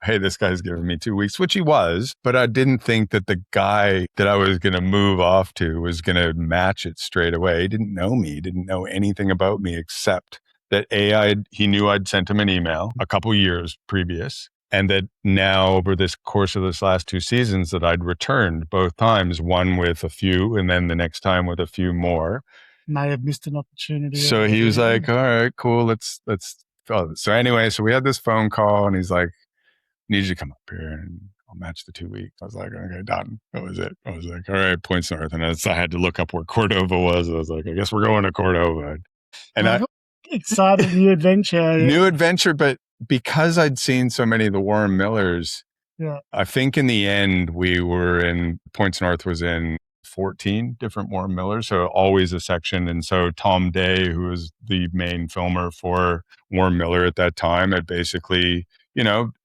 hey, this guy's giving me 2 weeks, which he was, but I didn't think that the guy that I was going to move off to was going to match it straight away. He didn't know me. He didn't know anything about me except that he knew I'd sent him an email a couple years previous. And that now over this course of this last 2 seasons that I'd returned both times, one with a few and then the next time with a few more. May have missed an opportunity. So he was like, all right, cool. Let's. So anyway, so we had this phone call and he's like, need you to come up here and I'll match the 2 weeks. I was like, okay, done. That was it. I was like, all right, Points North. And I had to look up where Cordova was. I was like, I guess we're going to Cordova. And excited new adventure. But because I'd seen so many of the Warren Millers, I think in the end we were in Points North was in 14 different Warren Millers, so always a section. And so Tom Day, who was the main filmer for Warren Miller at that time, had basically,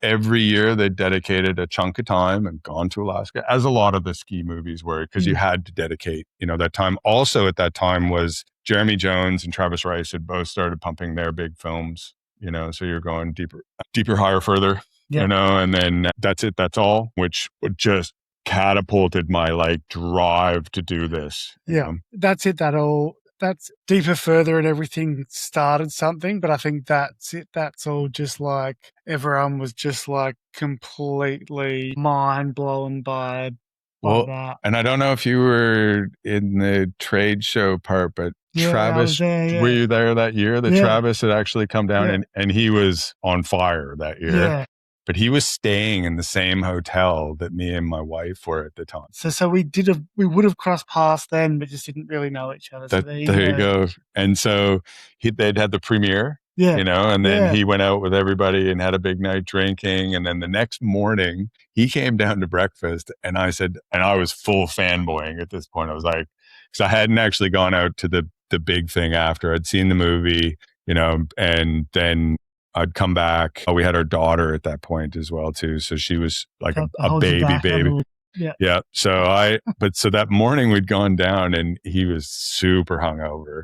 every year they dedicated a chunk of time and gone to Alaska, as a lot of the ski movies were, because you had to dedicate, that time. Also at that time was Jeremy Jones and Travis Rice had both started pumping their big films, so you're going deeper, higher, further, and then That's It, That's All, which would just catapulted my like drive to do this. That's it, that all. That's deeper, further, and everything started something, but I think that's it. That's all just like everyone was just like completely mind blown by that. And I don't know if you were in the trade show part, but Travis, were you there that year? Travis had actually come down and he was on fire that year. Yeah. But he was staying in the same hotel that me and my wife were at the time. So we would have crossed paths then, but just didn't really know each other. So there you go. And so they'd had the premiere, and then he went out with everybody and had a big night drinking. And then the next morning he came down to breakfast and I said, and I was full fanboying at this point. I was like, because I hadn't actually gone out to the big thing after. I'd seen the movie, and then I'd come back. We had our daughter at that point as well too. So she was like a baby. Yeah. So so that morning we'd gone down and he was super hungover.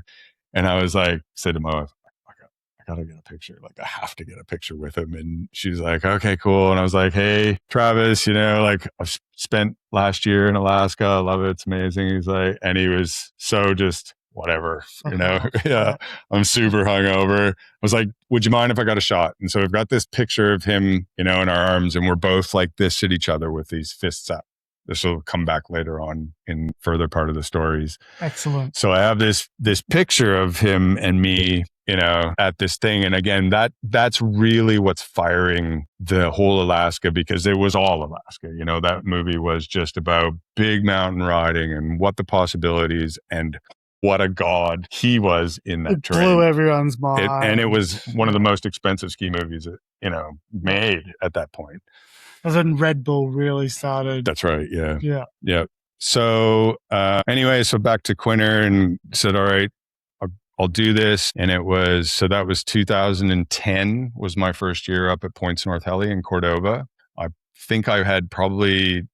And I was like, said to my wife, I gotta get a picture. Like I have to get a picture with him. And she's like, okay, cool. And I was like, hey, Travis, like I've spent last year in Alaska. I love it. It's amazing. He's like, and he was so just whatever, I'm super hungover. I was like, would you mind if I got a shot? And so I've got this picture of him, in our arms, and we're both like this at each other with these fists up. This will come back later on in further part of the stories. Excellent. So I have this picture of him and me, at this thing. And again, that's really what's firing the whole Alaska, because it was all Alaska. That movie was just about big mountain riding and what the possibilities and what a god he was in that terrain. Blew everyone's mind. And it was one of the most expensive ski movies, made at that point. That's when Red Bull really started. That's right. Yeah. So anyway, so back to Quinner and said, all right, I'll do this. And that was 2010 was my first year up at Points North Heli in Cordova. I think I had probably,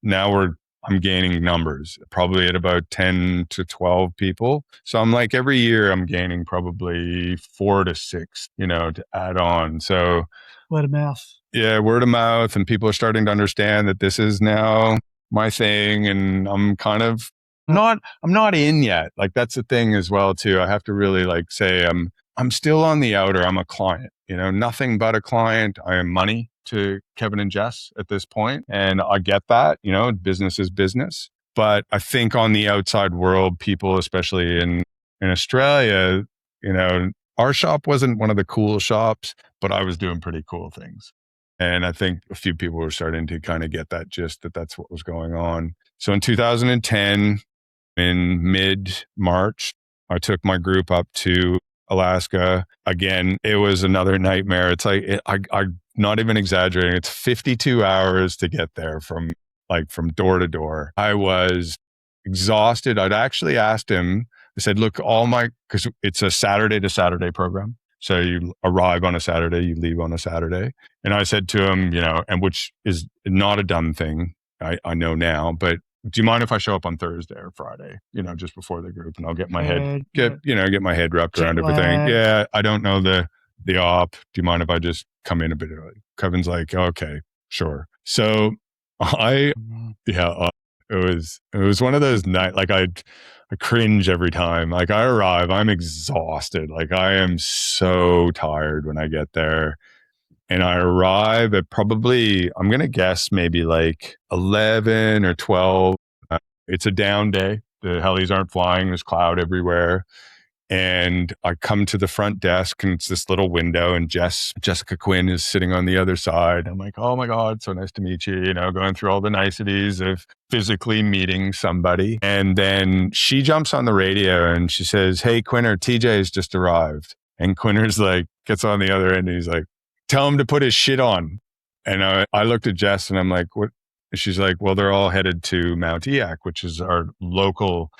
I'm gaining numbers, probably at about 10 to 12 people. So I'm like, every year I'm gaining probably 4 to 6, to add on. So word of mouth. Yeah, word of mouth. And people are starting to understand that this is now my thing. And I'm kind of I'm not in yet. Like that's the thing as well too. I have to really like say I'm still on the outer. I'm a client, nothing but a client. I am money to Kevin and Jess at this point. And I get that, business is business. But I think on the outside world, people, especially in Australia, our shop wasn't one of the cool shops, but I was doing pretty cool things. And I think a few people were starting to kind of get that gist that that's what was going on. So in 2010, in mid-March, I took my group up to Alaska. Again, it was another nightmare. It's like, I'm not even exaggerating. It's 52 hours to get there from door to door. I was exhausted. I'd actually asked him, I said, look, because it's a Saturday to Saturday program. So you arrive on a Saturday, you leave on a Saturday. And I said to him, and which is not a dumb thing, I know now, but do you mind if I show up on Thursday or Friday, just before the group, and I'll get my get my head wrapped around everything. Yeah. I don't know the op. Do you mind if I just come in a bit early? Kevin's like, okay, sure. So it was one of those nights, like I cringe every time. Like I arrive, I'm exhausted. Like I am so tired when I get there. And I arrive at probably, I'm going to guess maybe like 11 or 12. It's a down day. The helis aren't flying. There's cloud everywhere. And I come to the front desk and it's this little window and Jessica Quinn is sitting on the other side. I'm like, oh my God, so nice to meet you, going through all the niceties of physically meeting somebody. And then she jumps on the radio and she says, hey, Quinner, TJ's just arrived. And Quinner's like, gets on the other end and he's like, tell him to put his shit on. And I looked at Jess and I'm like, what? She's like, well, they're all headed to Mount Eac, which is our local,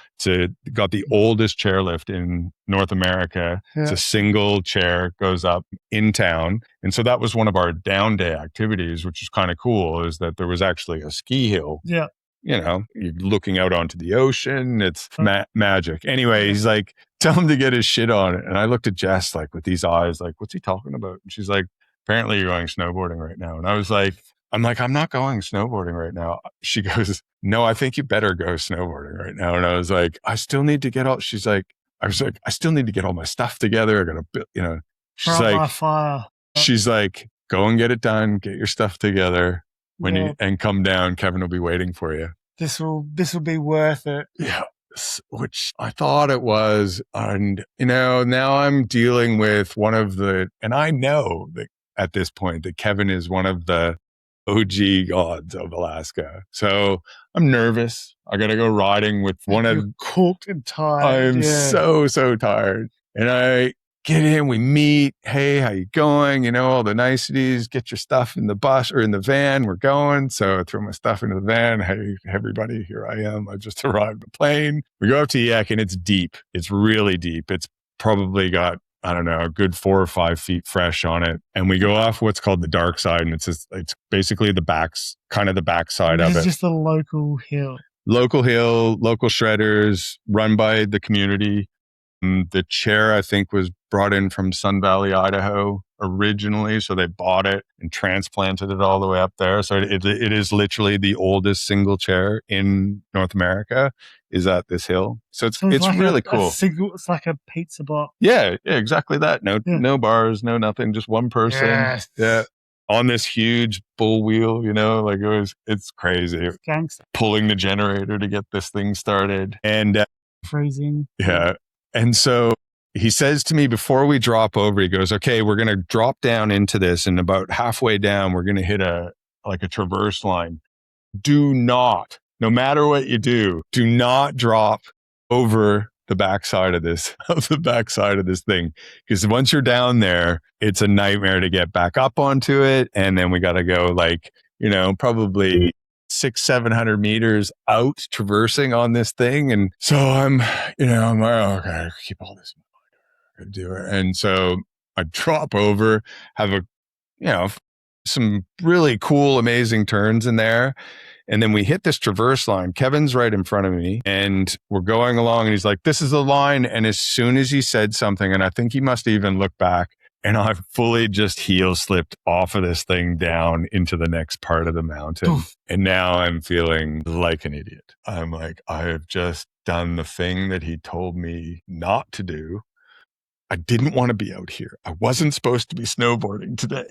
got the oldest chairlift in North America. Yeah. It's a single chair, goes up in town. And so that was one of our down day activities, which is kind of cool, is that there was actually a ski hill. Yeah. You're looking out onto the ocean. It's magic. Anyway, he's like, tell him to get his shit on. And I looked at Jess like with these eyes, like, what's he talking about? And she's like, apparently you're going snowboarding right now. And I'm not going snowboarding right now. She goes, no, I think you better go snowboarding right now. And I was like, I still need to get all, I still need to get all my stuff together. I got to, she's like, go and get it done. Get your stuff together and come down. Kevin will be waiting for you. This will be worth it. Yeah. Which I thought it was. And, now I'm dealing with and I know that at this point that Kevin is one of the OG gods of Alaska. So I'm nervous. I got to go riding with You're cooked and tired. I'm so tired. And I get in, we meet. Hey, how you going? All the niceties. Get your stuff in the bus or in the van. We're going. So I throw my stuff into the van. Hey, everybody, here I am. I just arrived the plane. We go up to Eyak and it's deep. It's really deep. It's probably got, I don't know, a good 4 or 5 feet fresh on it. And we go off what's called the dark side. And it's basically the backside of it. It's just a local hill. Local hill, local shredders, run by the community. The chair, I think, was brought in from Sun Valley, Idaho originally. So they bought it and transplanted it all the way up there. So it is literally the oldest single chair in North America is at this hill. So it's like really cool. It's like a pizza box. Yeah, exactly that. No bars, no nothing, just one person. Yes. Yeah. On this huge bull wheel, it's crazy. It's gangster. Pulling the generator to get this thing started. And freezing. Yeah. And so he says to me before we drop over, he goes, okay, we're going to drop down into this. And about halfway down, we're going to hit a traverse line. Do not, no matter what you do not drop over the backside of this thing. Because once you're down there, it's a nightmare to get back up onto it. And then we got to go probably 600-700 meters out traversing on this thing. And so I'm like, okay, keep all this in mind. I gotta do it. And so I drop over, have some really cool, amazing turns in there. And then we hit this traverse line. Kevin's right in front of me and we're going along and he's like, this is the line. And as soon as he said something, and I think he must even look back, and I've fully just heel slipped off of this thing down into the next part of the mountain. Oof. And now I'm feeling like an idiot. I'm like, I have just done the thing that he told me not to do. I didn't want to be out here. I wasn't supposed to be snowboarding today.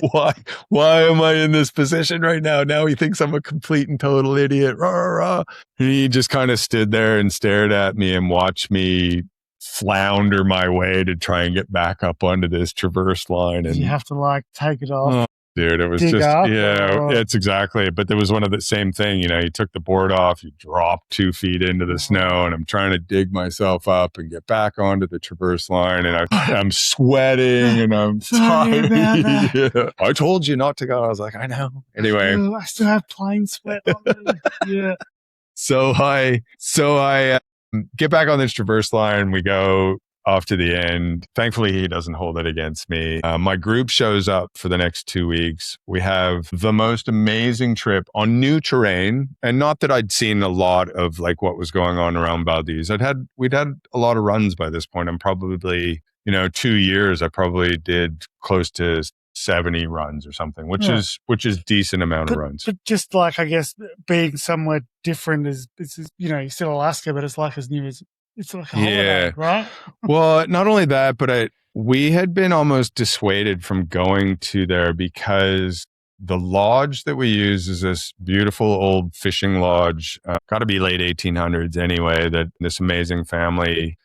Why am I in this position right now? Now he thinks I'm a complete and total idiot. Rah, rah, rah. And he just kind of stood there and stared at me and watched me flounder my way to try and get back up onto this traverse line. And you have to take it off. Dude, it was it's exactly it. But there was one of the same thing, you took the board off, you dropped 2 feet into the snow, and I'm trying to dig myself up and get back onto the traverse line. And I'm sweating and I'm tired. Yeah. I told you not to go. I was like, I know. Anyway. I still have plain sweat on me. Yeah. So I get back on this traverse line. We go off to the end. Thankfully, he doesn't hold it against me. My group shows up for the next 2 weeks. We have the most amazing trip on new terrain. And not that I'd seen a lot of what was going on around Valdez. We'd had a lot of runs by this point. I'm probably, 2 years, I probably did close to 70 runs or something, which is decent amount of runs. But just I guess being somewhere different is you're still Alaska, but it's as new as it's like a holiday, right? Well, not only that, but we had been almost dissuaded from going to there because the lodge that we use is this beautiful old fishing lodge, got to be late 1800s anyway, that this amazing family,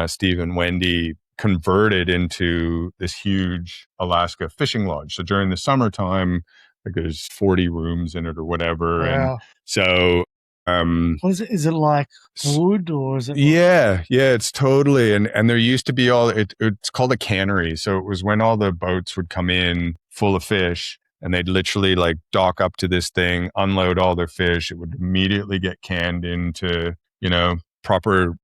Steve and Wendy, converted into this huge Alaska fishing lodge. So during the summertime, there's 40 rooms in it or whatever. Wow. And so, what is it? Is it like wood or is it? Yeah, it's totally. And there used to be it's called a cannery. So it was when all the boats would come in full of fish and they'd literally dock up to this thing, unload all their fish. It would immediately get canned into, proper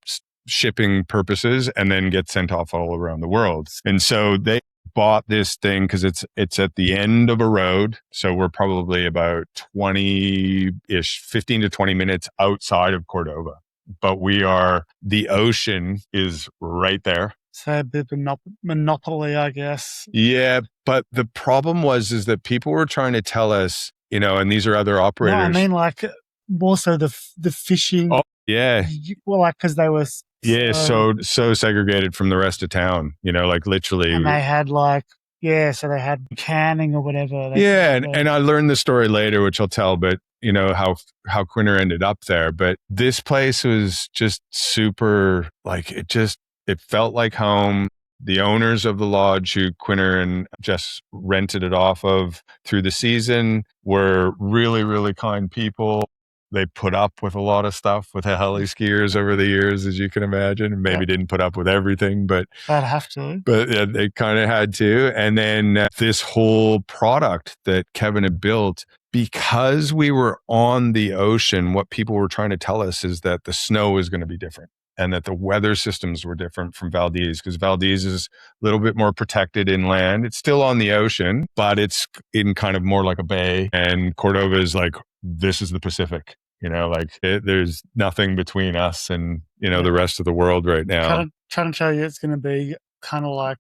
shipping purposes and then get sent off all around the world. And so they bought this thing because it's at the end of a road. So we're probably about 15 to 20 minutes outside of Cordova. but the ocean is right there. So a bit of a monopoly, I guess. Yeah, but the problem is that people were trying to tell us, and these are other operators. No, I mean, like, more so the fishing. Oh, yeah. Well, like, because they were so segregated from the rest of town, like literally. And they had so they had canning or whatever. And I learned the story later, which I'll tell, but how Quinner ended up there. But this place was just super, it felt like home. The owners of the lodge who Quinner and Jess rented it off of through the season were really, really kind people. They put up with a lot of stuff with the heli-skiers over the years, as you can imagine. Maybe didn't put up with everything, but they'd have to. But yeah, they kind of had to. And then this whole product that Kevin had built, because we were on the ocean, what people were trying to tell us is that the snow is going to be different and that the weather systems were different from Valdez, because Valdez is a little bit more protected inland. It's still on the ocean, but it's in kind of more like a bay. And Cordova is like, this is the Pacific, there's nothing between us and, the rest of the world right now. Trying to tell you it's going to be kind of like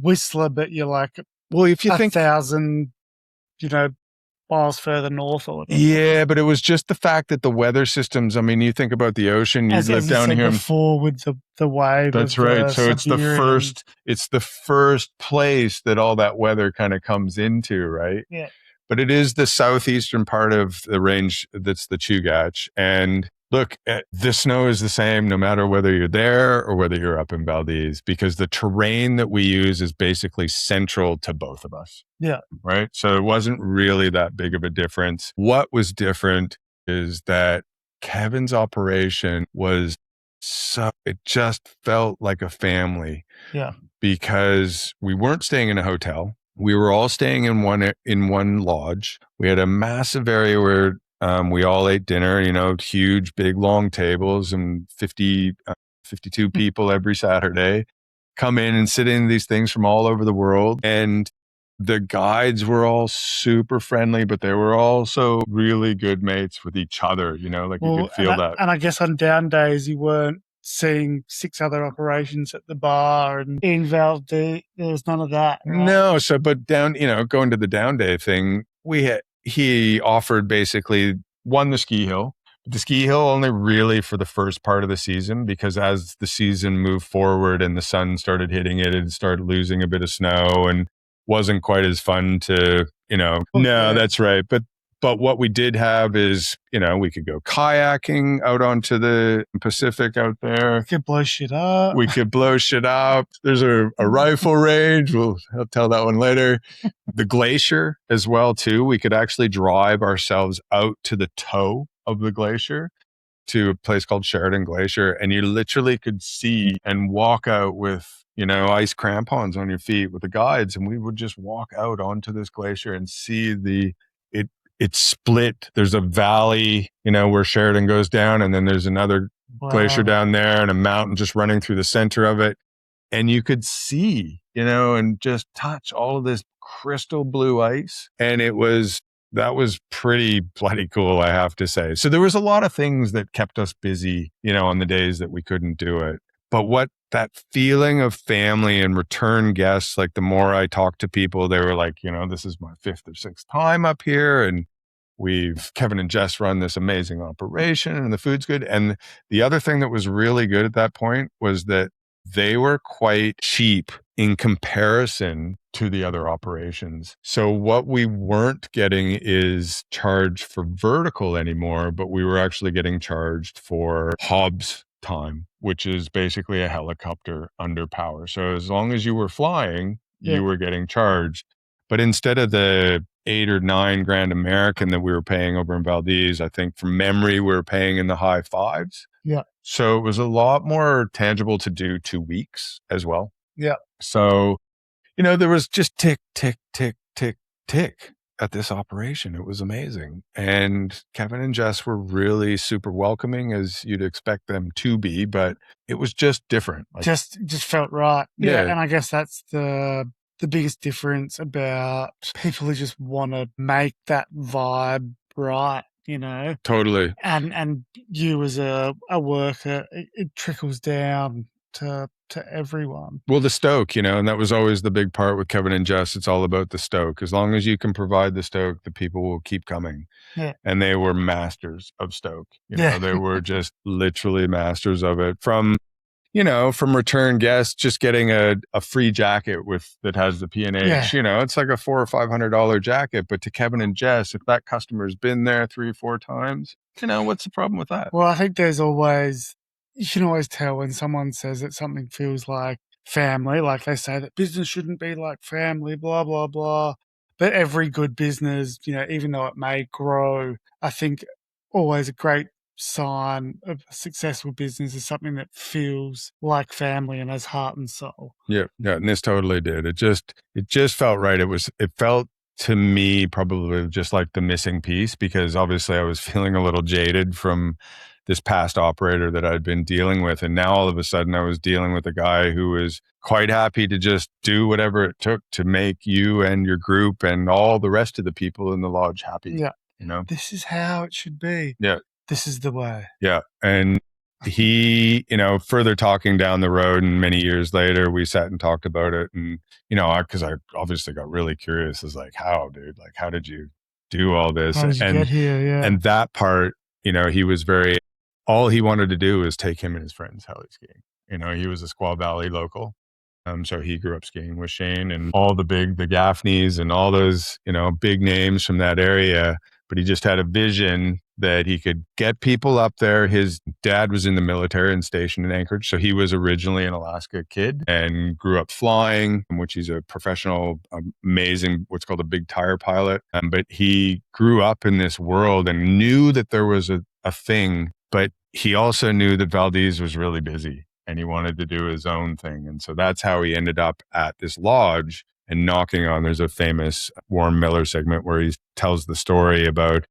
Whistler, but you're like, well, if you think 1,000, miles further north or whatever. Yeah, but it was just the fact that the weather systems, I mean, you think about the ocean, you live down here before with the wave. That's right. So it's the first place that all that weather kind of comes into, right? Yeah. But it is the southeastern part of the range that's the Chugach. And look, the snow is the same no matter whether you're there or whether you're up in Valdez, because the terrain that we use is basically central to both of us. Yeah. Right. So it wasn't really that big of a difference. What was different is that Kevin's operation it just felt like a family. Yeah. Because we weren't staying in a hotel. We were all staying in one lodge. We had a massive area where we all ate dinner, huge, big, long tables, and 52 people every Saturday come in and sit in these things from all over the world. And the guides were all super friendly, but they were also really good mates with each other, you could feel that. And I guess on down days, you weren't seeing 6 other operations at the bar, and in Valdez, there was none of that. Right? No. So, but down, going to the down day thing, he offered basically the ski hill. The ski hill only really for the first part of the season, because as the season moved forward and the sun started hitting it, it started losing a bit of snow and wasn't quite as fun to, No, that's right. But what we did have is, we could go kayaking out onto the Pacific out there. We could blow shit up. There's a rifle range. I'll tell that one later. The glacier as well, too. We could actually drive ourselves out to the toe of the glacier to a place called Sheridan Glacier. And you literally could see and walk out with, ice crampons on your feet with the guides. And we would just walk out onto this glacier and see it's split. There's a valley, where Sheridan goes down, and then there's another glacier down there and a mountain just running through the center of it. And you could see, and just touch all of this crystal blue ice. And that was pretty bloody cool, I have to say. So there was a lot of things that kept us busy, on the days that we couldn't do it. But what that feeling of family and return guests, like the more I talked to people, they were like, this is my 5th or 6th time up here. And Kevin and Jess run this amazing operation and the food's good. And the other thing that was really good at that point was that they were quite cheap in comparison to the other operations. So what we weren't getting is charged for vertical anymore, but we were actually getting charged for Hobbs time, which is basically a helicopter under power. So as long as you were flying, you were getting charged. But instead of the $8 or $9 grand American that we were paying over in Valdez, I think from memory, we were paying in the high 5s. Yeah. So it was a lot more tangible to do 2 weeks as well. Yeah. So, there was just tick, tick, tick, tick, tick at this operation. It was amazing. And Kevin and Jess were really super welcoming, as you'd expect them to be, but it was just different. Just felt right. Yeah. And I guess that's the biggest difference about people who just want to make that vibe right. you know. Totally. And you as a worker, it trickles down to everyone. Well, the stoke, and that was always the big part with Kevin and Jess. It's all about the stoke. As long as you can provide the stoke, the people will keep coming. Yeah. And they were masters of stoke. Yeah. They were just literally masters of it. From return guests, just getting a free jacket that has the P&H, it's like a $400 or $500 jacket. But to Kevin and Jess, if that customer's been there 3 or 4 times, what's the problem with that? Well, I think you can always tell when someone says that something feels like family, like they say that business shouldn't be like family, blah, blah, blah. But every good business, even though it may grow, I think always a great sign of a successful business is something that feels like family and has heart and soul. Yeah. And this totally did. It just felt right. It felt to me probably just like the missing piece, because obviously I was feeling a little jaded from this past operator that I'd been dealing with. And now all of a sudden I was dealing with a guy who was quite happy to just do whatever it took to make you and your group and all the rest of the people in the lodge happy. Yeah. This is how it should be. Yeah. This is the way. Yeah. And he, further talking down the road, and many years later, we sat and talked about it. And, because I obviously got really curious, is like, how, dude? Like, how did you do all this? How did you get here? Yeah. And that part, he was all he wanted to do was take him and his friends heli-skiing. He was a Squaw Valley local. So he grew up skiing with Shane and all the Gaffneys and all those, big names from that area. But he just had a vision that he could get people up there. His dad was in the military and stationed in Anchorage. So he was originally an Alaska kid and grew up flying, which he's a professional, amazing, what's called a big tire pilot. But he grew up in this world and knew that there was a thing, but he also knew that Valdez was really busy and he wanted to do his own thing. And so that's how he ended up at this lodge and knocking on. There's a famous Warren Miller segment where he tells the story about,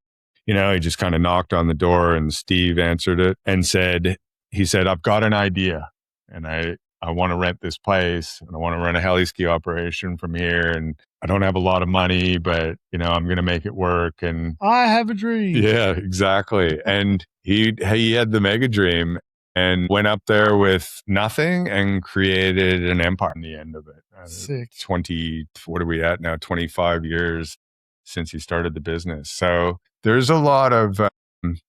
he just kind of knocked on the door and Steve answered it and he said, I've got an idea and I want to rent this place and I want to run a heli-ski operation from here. And I don't have a lot of money, but I'm going to make it work. And I have a dream. Yeah, exactly. And he had the mega dream and went up there with nothing and created an empire in the end of it. Sick. What are we at now? 25 years since he started the business. So there's a lot of,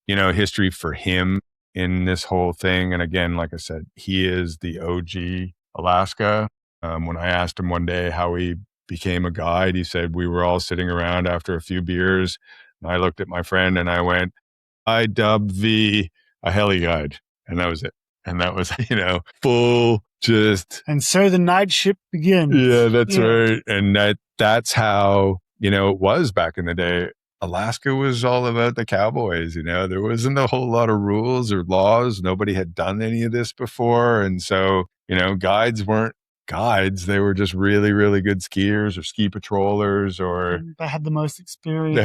history for him in this whole thing. And again, like I said, he is the OG Alaska. When I asked him one day how he became a guide, he said, we were all sitting around after a few beers. And I looked at my friend and I went, I dubbed thee a heli guide. And that was it. And that was, full just. And so the night shift begins. Yeah, that's right. And that's how, it was back in the day. Alaska was all about the cowboys, there wasn't a whole lot of rules or laws. Nobody had done any of this before. And so, guides weren't guides. They were just really, really good skiers or ski patrollers, or they had the most experience.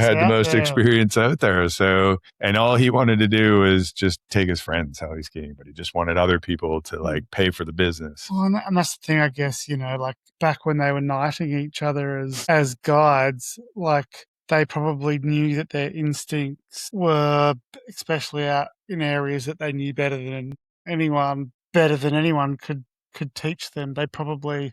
Experience out there. So, and all he wanted to do was just take his friends heli-skiing, but he just wanted other people to pay for the business. Well, and that's the thing, I guess, like back when they were knighting each other as guides, they probably knew that their instincts were, especially out in areas that they knew better than anyone could teach them. They probably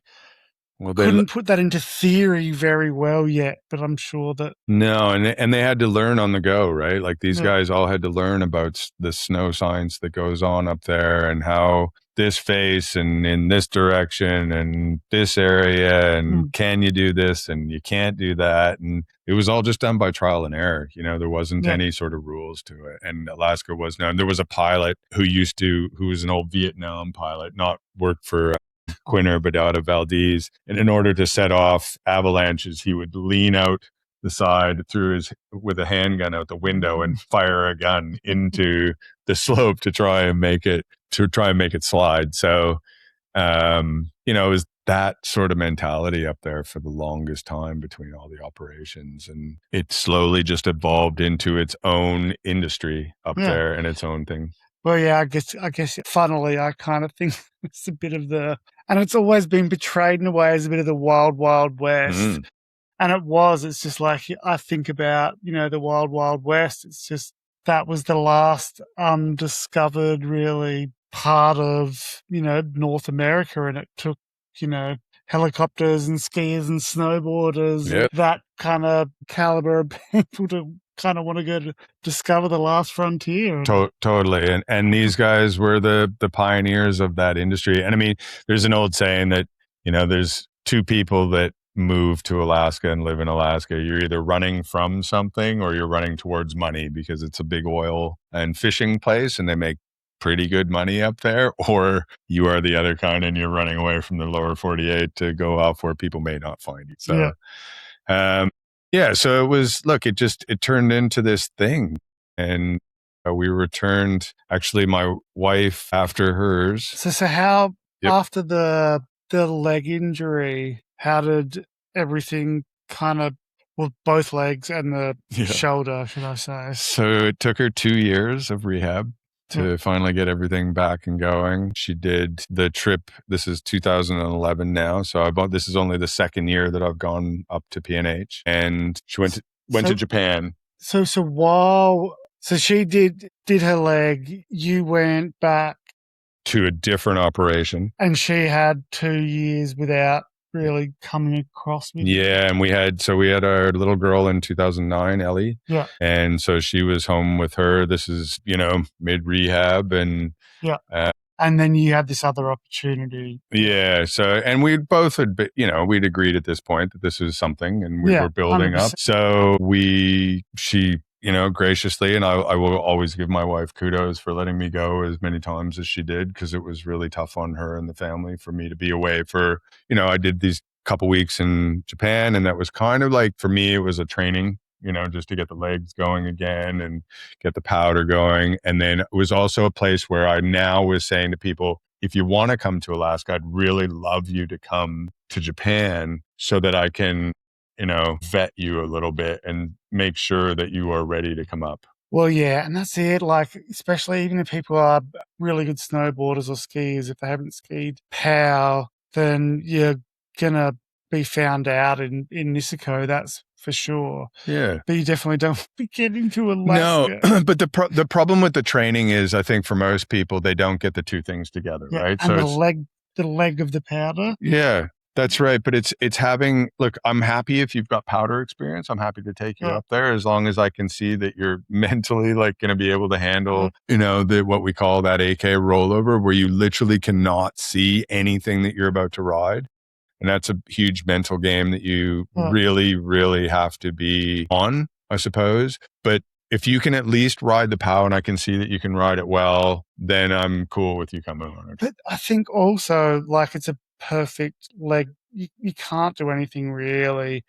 couldn't put that into theory very well yet, but I'm sure that... No, and they had to learn on the go, right? Like these guys all had to learn about the snow science that goes on up there and how this face and in this direction and this area and can you do this and you can't do that. And it was all just done by trial and error. There wasn't any sort of rules to it. And Alaska was known. There was a pilot who was an old Vietnam pilot, not worked for Quinner, but out of Valdez. And in order to set off avalanches, he would lean out the side with a handgun out the window and fire a gun into the slope to try and make it slide. So, it was that sort of mentality up there for the longest time between all the operations. And it slowly just evolved into its own industry up there and its own thing. Well, yeah, I guess funnily, I kind of think it's a bit of and it's always been portrayed in a way as a bit of the wild, wild west. And it's just like, I think about, the Wild Wild West. It's just, that was the last undiscovered really part of, North America. And it took, helicopters and skiers and snowboarders, Yeah. that kind of caliber of people to kind of want to go to discover the last frontier. Totally. And these guys were the pioneers of that industry. And I mean, there's an old saying that, there's two people that move to Alaska and live in Alaska. You're either running from something or you're running towards money, because it's a big oil and fishing place and they make pretty good money up there, or you are the other kind and you're running away from the lower 48 to go off where people may not find you. So, so it was, it turned into this thing, and we returned, actually my wife after hers. So how, after the leg injury, how did everything kind of, both legs and the shoulder, should I say? So it took her 2 years of rehab to finally get everything back and going. She did the trip. This is 2011 now. So this is only the second year that I've gone up to P&H, and she went to Japan. So she did her leg. You went back to a different operation, and she had 2 years without really coming across me. Yeah, and we had our little girl in 2009, Ellie. Yeah. And so she was home with her. This is, mid rehab, and and then you had this other opportunity. Yeah. So, and we both had, we'd agreed at this point that this was something, and we were building 100%. Up. So she graciously, and I will always give my wife kudos for letting me go as many times as she did, because it was really tough on her and the family for me to be away for, I did these couple weeks in Japan, and that was kind of like, for me, it was a training, just to get the legs going again and get the powder going. And then it was also a place where I now was saying to people, if you want to come to Alaska, I'd really love you to come to Japan so that I can vet you a little bit and make sure that you are ready to come up. Well, yeah, and that's it. Like, especially even if people are really good snowboarders or skiers, if they haven't skied POW, then you're going to be found out in Niseko, that's for sure. Yeah. But you definitely don't be getting to Alaska. No, but the problem with the training is, I think for most people, they don't get the two things together, right? And so the leg of the powder. Yeah. That's right. But it's having, look, I'm happy if you've got powder experience. I'm happy to take you up there, as long as I can see that you're mentally going to be able to handle, what we call that AK rollover, where you literally cannot see anything that you're about to ride. And that's a huge mental game that you really, really have to be on, I suppose. But if you can at least ride the POW and I can see that you can ride it well, then I'm cool with you coming on it. But I think also, it's a perfect leg. You can't do anything really.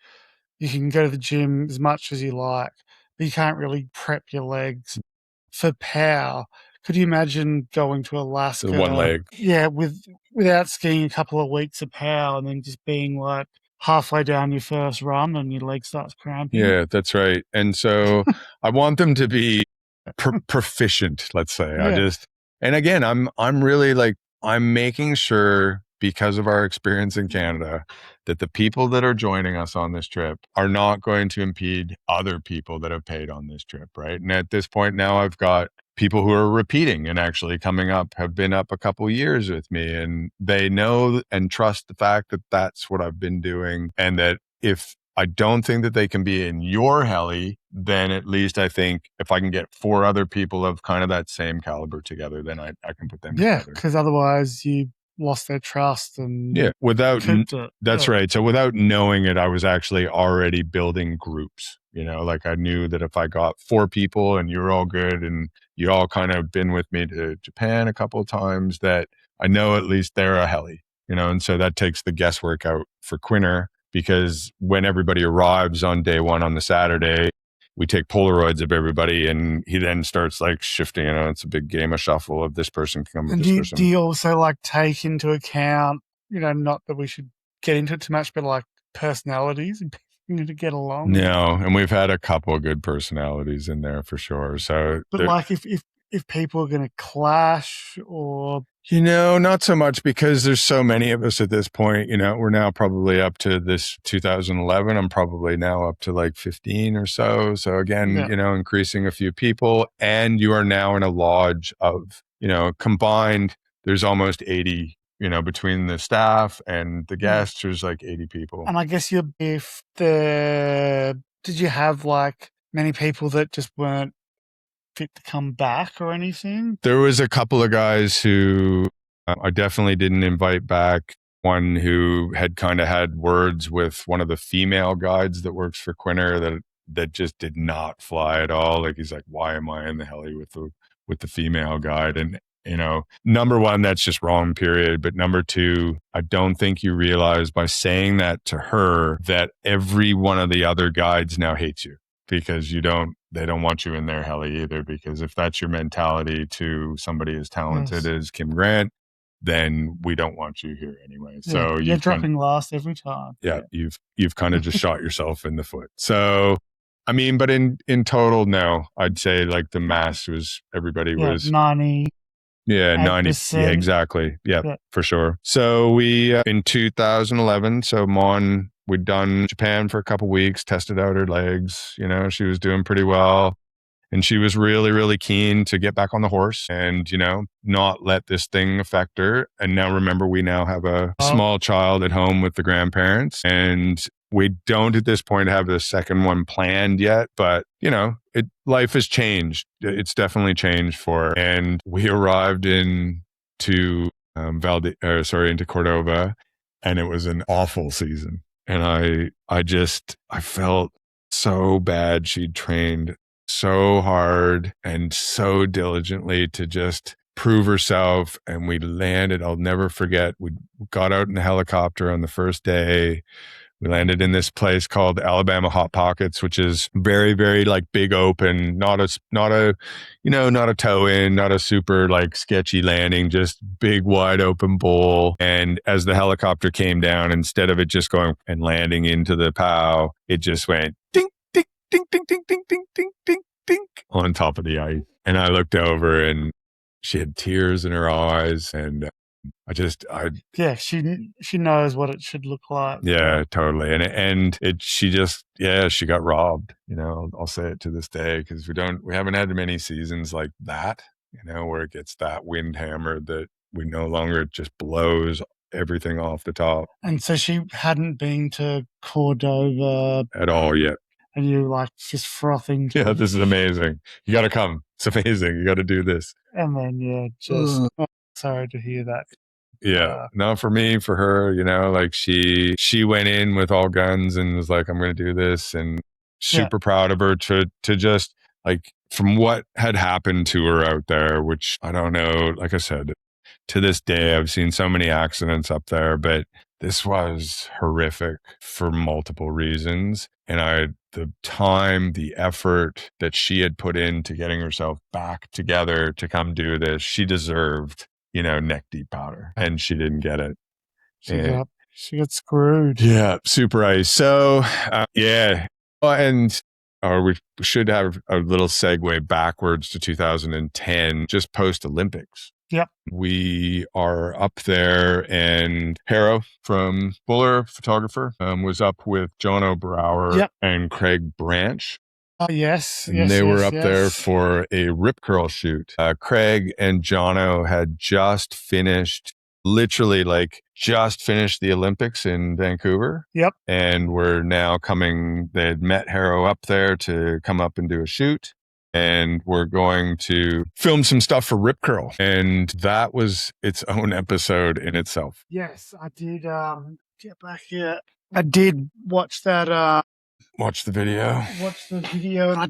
You can go to the gym as much as you like, but you can't really prep your legs for POW. Could you imagine going to Alaska? So one leg. Yeah, without skiing a couple of weeks of POW, and then just being halfway down your first run and your leg starts cramping. Yeah, that's right. And so I want them to be proficient, let's say. Yeah. And again, I'm really I'm making sure, because of our experience in Canada, that the people that are joining us on this trip are not going to impede other people that have paid on this trip, right? And at this point now, I've got people who are repeating and actually coming up, have been up a couple years with me, and they know and trust the fact that that's what I've been doing, and that if I don't think that they can be in your heli, then at least I think if I can get 4 other people of kind of that same caliber together, then I can put them together. Yeah, because otherwise you lost their trust and that's right. So without knowing it, I was actually already building groups. I knew that if I got 4 people and you're all good and you all kind of been with me to Japan a couple of times, that I know at least they're a heli, and so that takes the guesswork out for Quinner, because when everybody arrives on day 1 on the Saturday, we take Polaroids of everybody, and he then starts shifting. It's a big game of shuffle of this person can come with this person. Do you also take into account, not that we should get into it too much, but personalities and to get along? No, and we've had a couple of good personalities in there for sure. So, but if people are going to clash, or Not so much because there's so many of us at this point. We're now probably up to this 2011. I'm probably now up to like 15 or so. So again, increasing a few people, and you are now in a lodge of, combined, there's almost 80, between the staff and the guests, there's like 80 people. And I guess did you have like many people that just weren't fit to come back or anything? There was a couple of guys who I definitely didn't invite back. One who had kind of had words with one of the female guides that works for Quinner that just did not fly at all. Like, he's like, why am I in the heli with the female guide? And, number one, that's just wrong, period. But number two, I don't think you realize by saying that to her that every one of the other guides now hates you, because they don't want you in their heli either. Because if that's your mentality to somebody as talented as Kim Grant, then we don't want you here anyway. Yeah, so you're dropping last every time. Yeah, you've kind of just shot yourself in the foot. So, I mean, but in total, no, I'd say like the mass was, everybody was 90. Yeah, 90. Yeah, exactly. Yeah, for sure. So we, in 2011, so Mon, we'd done Japan for a couple weeks, tested out her legs. She was doing pretty well. And she was really, really keen to get back on the horse and, not let this thing affect her. And now remember, we now have a small child at home with the grandparents, and we don't at this point have the second one planned yet, but life has changed. It's definitely changed for her. And we arrived into Cordova, and it was an awful season. And I felt so bad. She'd trained so hard and so diligently to just prove herself. And we landed, I'll never forget, we got out in the helicopter on the first day. We landed in this place called Alabama Hot Pockets, which is very, very like big open, not a tow in, not a super like sketchy landing, just big wide open bowl. And as the helicopter came down, instead of it just going and landing into the POW, it just went ding, ding, ding, ding, ding, ding, ding, ding, ding, ding on top of the ice. And I looked over and she had tears in her eyes, and she knows what it should look like. Yeah, totally. She got robbed. I'll say it to this day, because we haven't had many seasons like that, where it gets that wind hammered that we no longer, it just blows everything off the top. And so she hadn't been to Cordova at all yet. And you're like just frothing. Yeah, this is amazing. You got to come. It's amazing. You got to do this. And then, sorry to hear that. Yeah. No, for her, like she went in with all guns and was like, I'm going to do this, and super proud of her to just like, from what had happened to her out there, which I don't know, like I said, to this day, I've seen so many accidents up there, but this was horrific for multiple reasons. And the time, the effort that she had put into getting herself back together to come do this, she deserved, neck deep powder, and she didn't get it. She got screwed. Yeah. Super ice. So, and we should have a little segue backwards to 2010, just post Olympics. Yep. We are up there, and Harrow from Buller, photographer, was up with Jono Brower and Craig Branch. Yes. And they were up there for a rip curl shoot. Craig and Jono had just finished the Olympics in Vancouver. Yep. And were now they had met Harrow up there to come up and do a shoot. And we're going to film some stuff for Rip Curl. And that was its own episode in itself. Yes, I did get back here. I did watch that. Watch the video. And I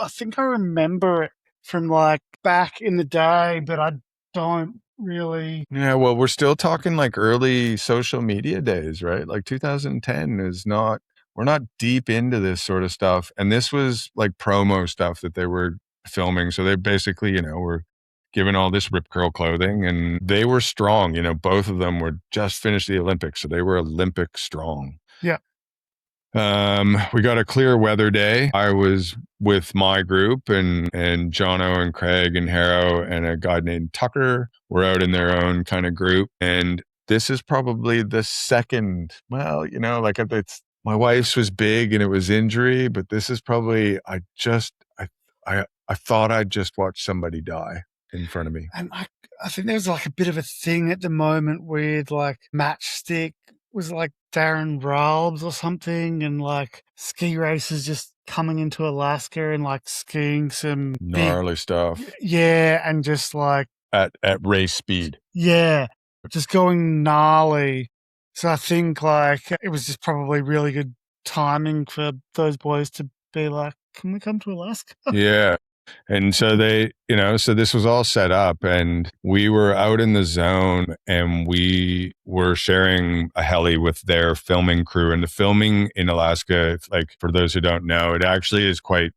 think I remember it from like back in the day, but I don't really. Yeah, well, we're still talking like early social media days, right? Like 2010 is not. We're not deep into this sort of stuff. And this was like promo stuff that they were filming. So they basically, were given all this Rip Curl clothing, and they were strong. Both of them were just finished the Olympics. So they were Olympic strong. Yeah. We got a clear weather day. I was with my group and Jono and Craig and Harrow and a guy named Tucker were out in their own kind of group. And this is probably the second, well, like it's, my wife's was big and it was injury, but this is probably, I thought I'd just watched somebody die in front of me. And I think there's like a bit of a thing at the moment with like Matchstick was like Darren Ralbs or something, and like ski races just coming into Alaska and like skiing some gnarly stuff. Yeah, and just like at race speed. Yeah, just going gnarly. So I think like it was just probably really good timing for those boys to be like, can we come to Alaska? Yeah. And so so this was all set up and we were out in the zone and we were sharing a heli with their filming crew. And the filming in Alaska, like for those who don't know, it actually is quite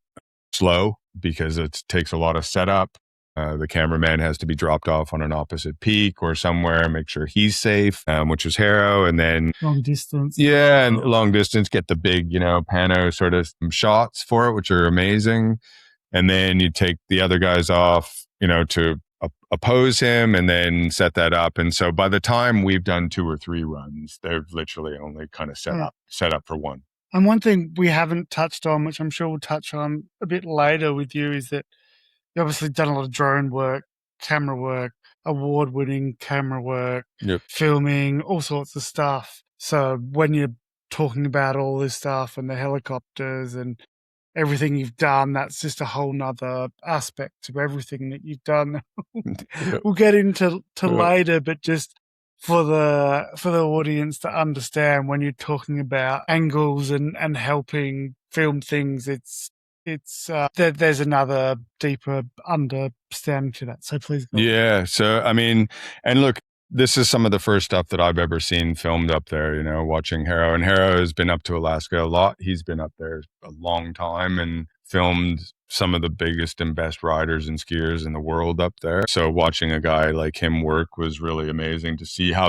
slow because it takes a lot of setup. The cameraman has to be dropped off on an opposite peak or somewhere, make sure he's safe, which was Harrow. And then long distance. Yeah, and long distance, get the big, pano sort of shots for it, which are amazing. And then you take the other guys off, to oppose him and then set that up. And so by the time we've done 2 or 3 runs, they're literally only kind of set up for one. And one thing we haven't touched on, which I'm sure we'll touch on a bit later with you, is that you obviously done a lot of drone work, camera work, award-winning camera work, filming, all sorts of stuff. So when you're talking about all this stuff and the helicopters and everything you've done, that's just a whole nother aspect to everything that you've done. We'll get into later, but just for the audience to understand when you're talking about angles and helping film things, there's another deeper understanding to that. So please go. Yeah. So I mean, and look, this is some of the first stuff that I've ever seen filmed up there, watching Harrow. And Harrow has been up to Alaska a lot. He's been up there a long time and filmed some of the biggest and best riders and skiers in the world up there. So watching a guy like him work was really amazing to see how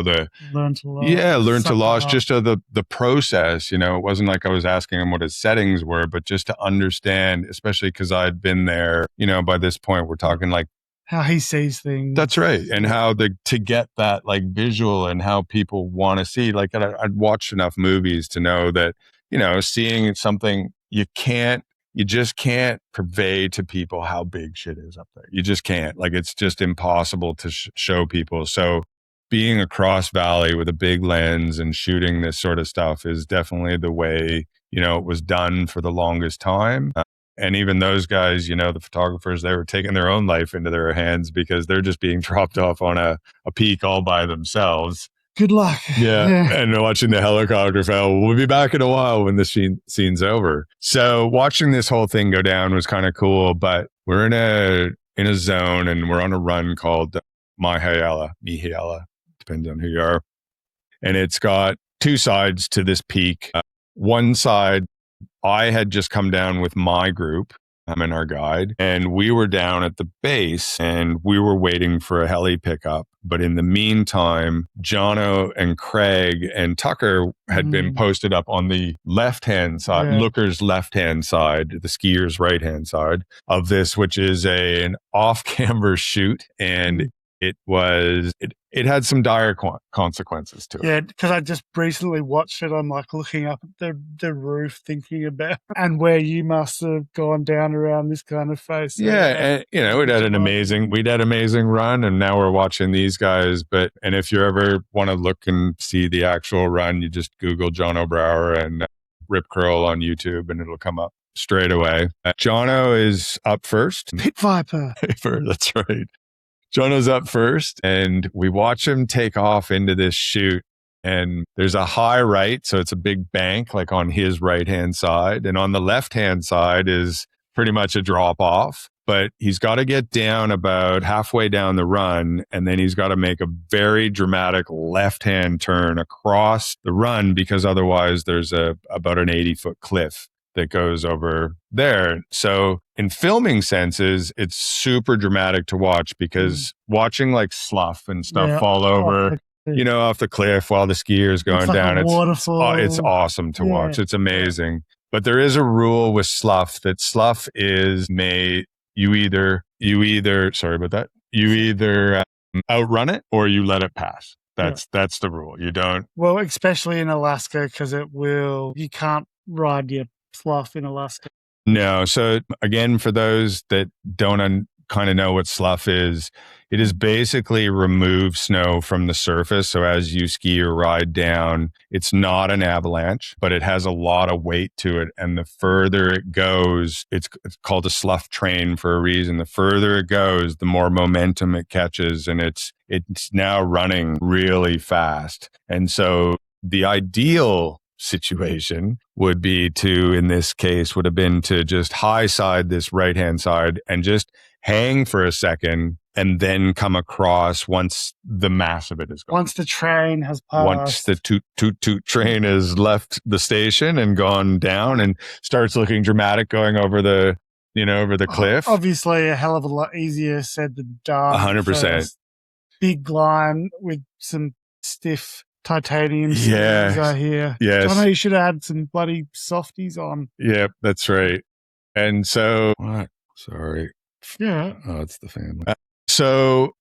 learn to loss just the process. It wasn't like I was asking him what his settings were, but just to understand, especially because I'd been there, by this point, we're talking like how he sees things. That's right. And how to get that like visual and how people want to see, like I'd watched enough movies to know that, seeing something you just can't convey to people how big shit is up there. You just can't. Like it's just impossible to show people. So being across valley with a big lens and shooting this sort of stuff is definitely the way, it was done for the longest time. And even those guys, the photographers, they were taking their own life into their hands because they're just being dropped off on a peak all by themselves. Good luck. Yeah. And watching the helicopter fell. We'll be back in a while when the scene's over. So watching this whole thing go down was kind of cool, but we're in a zone and we're on a run called Mihiala, depends on who you are. And it's got 2 sides to this peak. One side, I had just come down with my group, and our guide, and we were down at the base and we were waiting for a heli pickup. But in the meantime, Jono and Craig and Tucker had been posted up on the left-hand side, looker's left-hand side, the skier's right-hand side of this, which is an off-camber shoot. And it had some dire consequences to it. Yeah, because I just recently watched it. I'm like looking up at the roof, thinking about and where you must have gone down around this kind of face. Yeah, and we'd had an amazing run, and now we're watching these guys. And if you ever want to look and see the actual run, you just Google Jono Brower and Rip Curl on YouTube, and it'll come up straight away. Jono is up first. Pit Viper. That's right. Jono's up first and we watch him take off into this chute, and there's a high right. So it's a big bank like on his right-hand side. And on the left-hand side is pretty much a drop off, but he's got to get down about halfway down the run. And then he's got to make a very dramatic left-hand turn across the run because otherwise there's about an 80-foot cliff that goes over there. So in filming senses, it's super dramatic to watch because watching like slough and stuff fall over, off the cliff while the skier is going It's like down. a waterfall. It's awesome to watch. It's amazing. But there is a rule with slough that slough is you either sorry about that. You either outrun it or you let it pass. That's the rule. You don't. Well, especially in Alaska, because you can't ride your slough in Alaska. No. So again, for those that don't kind of know what slough is, it is basically remove snow from the surface. So as you ski or ride down, it's not an avalanche, but it has a lot of weight to it. And the further it goes, it's called a slough train for a reason. The further it goes, the more momentum it catches, and it's now running really fast. And so the ideal situation would be in this case, would have been to just high side this right-hand side and just hang for a second and then come across once the mass of it is gone. Once the train has passed. Once the toot train has left the station and gone down and starts looking dramatic going over the, over the cliff. Obviously a hell of a lot easier said than done. 100%. Big line with some stiff titanium skis out here. Yes. I know you should have had some bloody softies on. Yep, that's right. And so, what? Sorry. Yeah. Oh, it's the family. So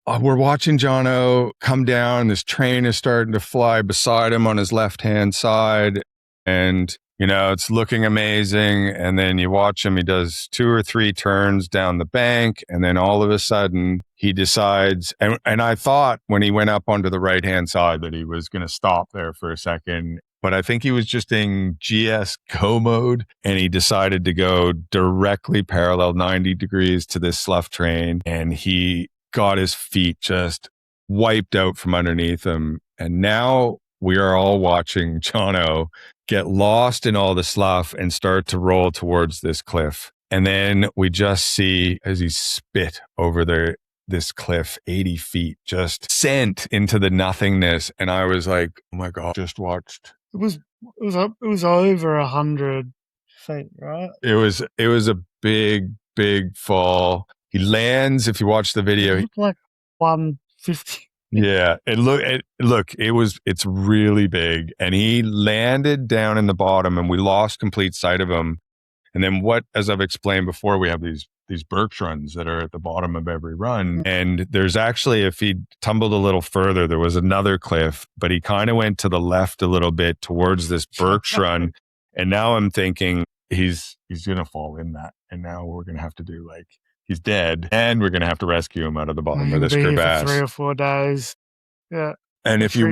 we're watching Jono come down. This train is starting to fly beside him on his left-hand side. And, it's looking amazing. And then you watch him. He does 2 or 3 turns down the bank. And then all of a sudden he decides, and I thought when he went up onto the right-hand side that he was going to stop there for a second. But I think he was just in GS Go mode, and he decided to go directly parallel 90 degrees to this slough train, and he got his feet just wiped out from underneath him. And now we are all watching Jono get lost in all the slough and start to roll towards this cliff. And then we just see as he spit over this cliff, 80 feet, just sent into the nothingness. And I was like, oh my God, just watched. It was over 100 feet, right? It was a big, big fall. He lands. If you watch the video, it looked like 150. Yeah, it's really big, and he landed down in the bottom, and we lost complete sight of him. And then as I've explained before, we have these birch runs that are at the bottom of every run. And there's actually, if he tumbled a little further, there was another cliff, but he kind of went to the left a little bit towards this birch run. And now I'm thinking he's going to fall in that. And now we're going to have to do he's dead, and we're going to have to rescue him out of the bottom of this crevasse. For 3 or 4 days. Yeah. And if you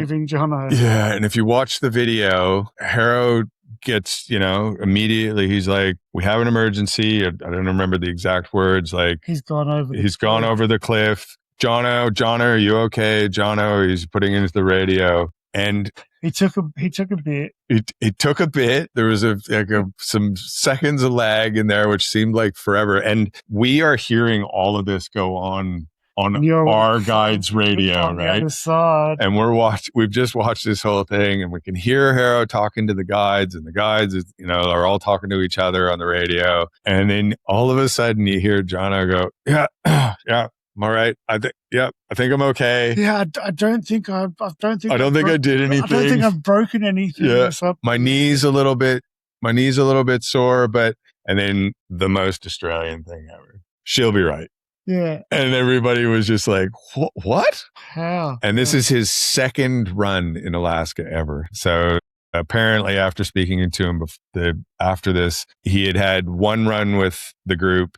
watch the video, Harrow gets, immediately he's like, we have an emergency. I don't remember the exact words. He's gone over the cliff. Jono, are you okay? Jono, he's putting into the radio. And he took a bit. It took a bit. There was some seconds of lag in there, which seemed like forever. And we are hearing all of this go on our guide's radio, right? And we've just watched this whole thing, and we can hear Harrow talking to the guides, and the guides, are all talking to each other on the radio. And then all of a sudden you hear Jono go, yeah, I'm all right. I think I'm okay. Yeah, I don't think I did anything. I don't think I've broken anything. Yeah, my knee's a little bit sore, and then the most Australian thing ever. She'll be right. Yeah. And everybody was just like, what? How? And this is his second run in Alaska ever. So apparently after speaking to him after this, he had one run with the group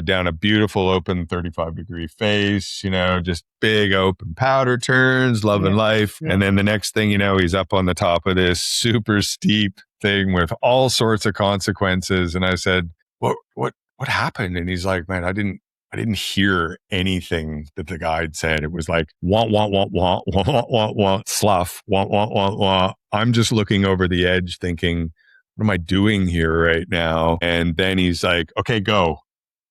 down a beautiful open 35-degree face, just big open powder turns, loving life. Yeah. And then the next thing he's up on the top of this super steep thing with all sorts of consequences. And I said, what happened? And he's like, man, I didn't hear anything that the guide said. It was like, wah, wah, wah, wah, wah, wah, wah, wah, slough, wah, wah, wah, wah. I'm just looking over the edge thinking, what am I doing here right now? And then he's like, okay, go.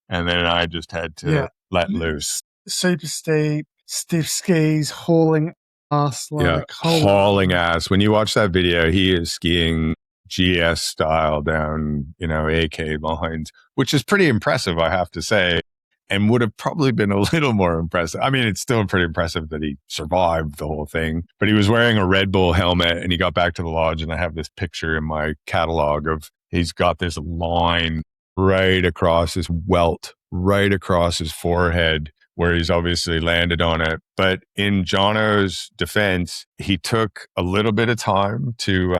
And then I just had to let loose. Super steep, stiff skis, hauling ass. Hauling ass. When you watch that video, he is skiing GS style down, AK lines, which is pretty impressive, I have to say. and would have probably been a little more impressive. I mean, it's still pretty impressive that he survived the whole thing, but he was wearing a Red Bull helmet and he got back to the lodge, and I have this picture in my catalog of he's got this line right across his welt, right across his forehead, where he's obviously landed on it. But in Jono's defense, he took a little bit of time to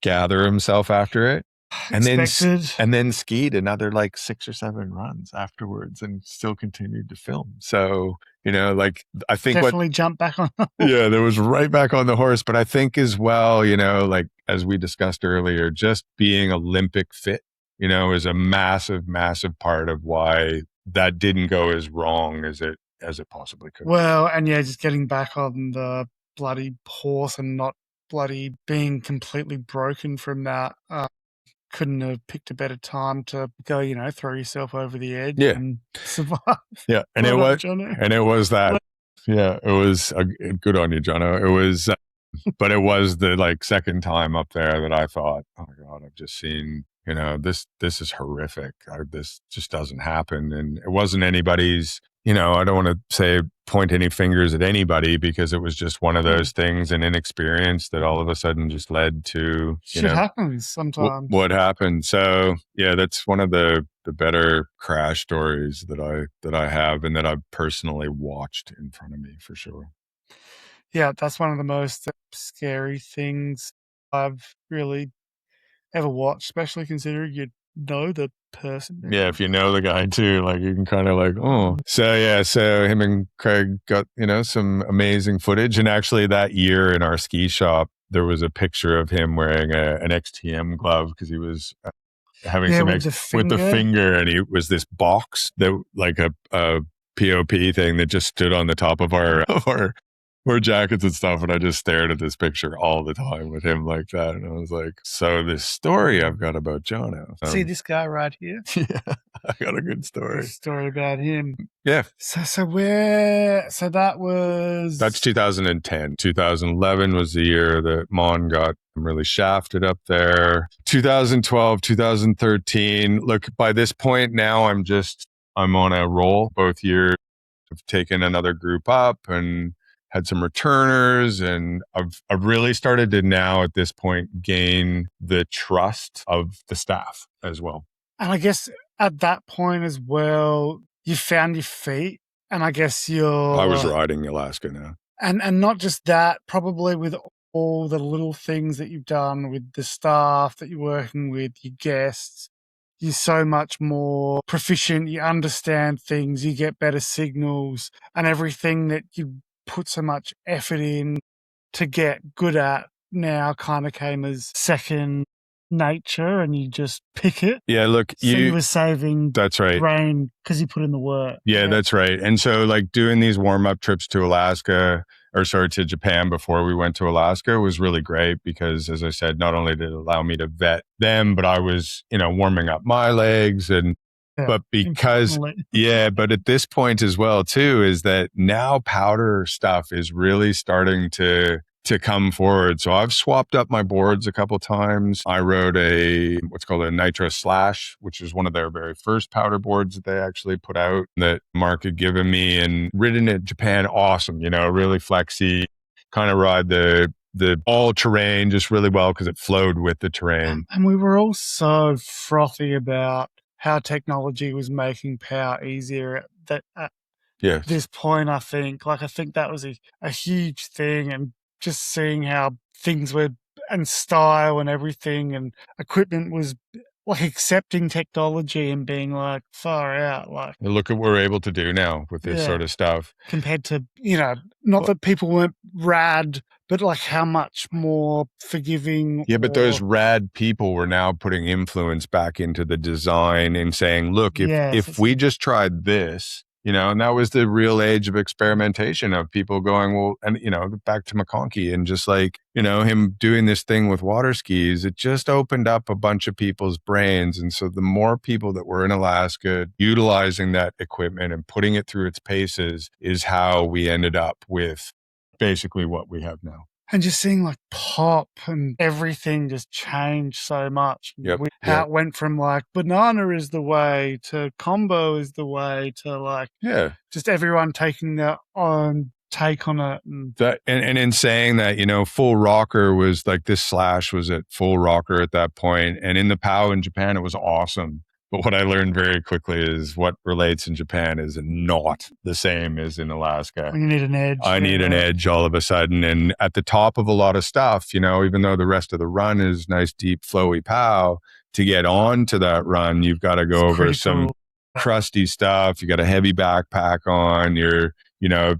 gather himself after it. And then skied another like 6 or 7 runs afterwards and still continued to film. So, like I think definitely jumped back on. Yeah, there was right back on the horse. But I think as well, like as we discussed earlier, just being Olympic fit, is a massive, massive part of why that didn't go as wrong as it possibly could. Well, and yeah, just getting back on the bloody horse and not bloody being completely broken from that. Couldn't have picked a better time to go, throw yourself over the edge and survive. Yeah, and it was that. Yeah, it was good on you, Jono. It was, but it was the like second time up there that I thought, oh my God, I've just seen, this is horrific. This just doesn't happen, and it wasn't anybody's. I don't want to say point any fingers at anybody, because it was just one of those things, an inexperience that all of a sudden just led to shit happens sometimes. What happened? So yeah, that's one of the better crash stories that I have and that I've personally watched in front of me for sure. Yeah, that's one of the most scary things I've really ever watched, especially considering you know the person. Yeah, if you know the guy too, like you can kind of like, oh. So him and Craig got, some amazing footage. And actually that year in our ski shop, there was a picture of him wearing an XTM glove because he was having some with the finger, and he was this box that like a POP thing that just stood on the top of our jackets and stuff. And I just stared at this picture all the time with him like that. And I was like, so this story I've got about Jono. See this guy right here? Yeah, I got a good story. Story about him. Yeah. That's 2010. 2011 was the year that Mon got really shafted up there. 2012, 2013. Look, by this point now, I'm on a roll. Both years I've taken another group up and had some returners, and I've really started to now at this point gain the trust of the staff as well. And I guess at that point as well, you found your feet, and I guess I was riding Alaska now. And not just that, probably with all the little things that you've done with the staff that you're working with, your guests, you're so much more proficient, you understand things, you get better signals, and everything that you put so much effort in to get good at now kind of came as second nature, and you just pick it. Yeah, look, you were saving that's right brain because you put in the work. Yeah, that's right. And so like doing these warm-up trips to to Japan before we went to Alaska was really great, because as I said, not only did it allow me to vet them, but I was, warming up my legs but at this point as well too, is that now powder stuff is really starting to come forward. So I've swapped up my boards a couple times. I rode what's called a Nitro Slash, which is one of their very first powder boards that they actually put out that Mark had given me, and ridden at Japan. Awesome. Really flexy, kind of ride the all terrain just really well because it flowed with the terrain. And we were all so frothy about how technology was making power easier at this point. I think that was a huge thing, and just seeing how things were, and style and everything, and equipment was like accepting technology and being like far out. Like, look at what we're able to do now with this sort of stuff compared to, not that people weren't rad, but like how much more forgiving. Yeah, but those rad people were now putting influence back into the design and saying, look, if we just tried this, and that was the real age of experimentation of people going, well, and, back to McConkey and just like, him doing this thing with water skis, it just opened up a bunch of people's brains. And so the more people that were in Alaska utilizing that equipment and putting it through its paces is how we ended up with basically what we have now. And just seeing like pop and everything just changed so much. Yep, How yep. it went from like banana is the way to combo is the way to like Yeah. just everyone taking their own take on it. And in saying that, you know, full rocker was like this slash was at full rocker at that point. And in the POW in Japan, it was awesome. But what I learned very quickly is what relates in Japan is not the same as in Alaska. You need an edge. I need an edge all of a sudden. And at the top of a lot of stuff, you know, even though the rest of the run is nice, deep, flowy POW, to get onto that run, you've got to go over some crusty stuff. You got a heavy backpack on. You know,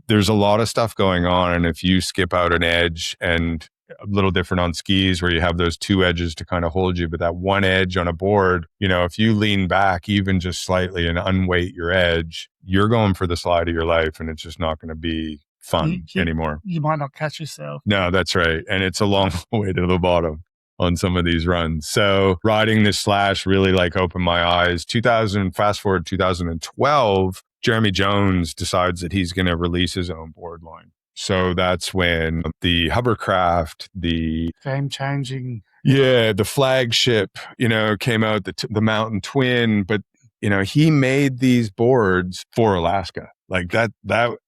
there's a lot of stuff going on. And if you skip out an edge, and a little different on skis where you have those two edges to kind of hold you, but that one edge on a board, you know, if you lean back even just slightly and unweight your edge, you're going for the slide of your life, and it's just not going to be fun anymore. You might not catch yourself. No, that's right. And it's a long way to the bottom on some of these runs. So riding this slash really like opened my eyes. Fast forward 2012, Jeremy Jones decides that he's going to release his own board line. So that's when the hovercraft, the game-changing, the flagship, you know, came out, the Mountain Twin. But you know, he made these boards for Alaska. Like that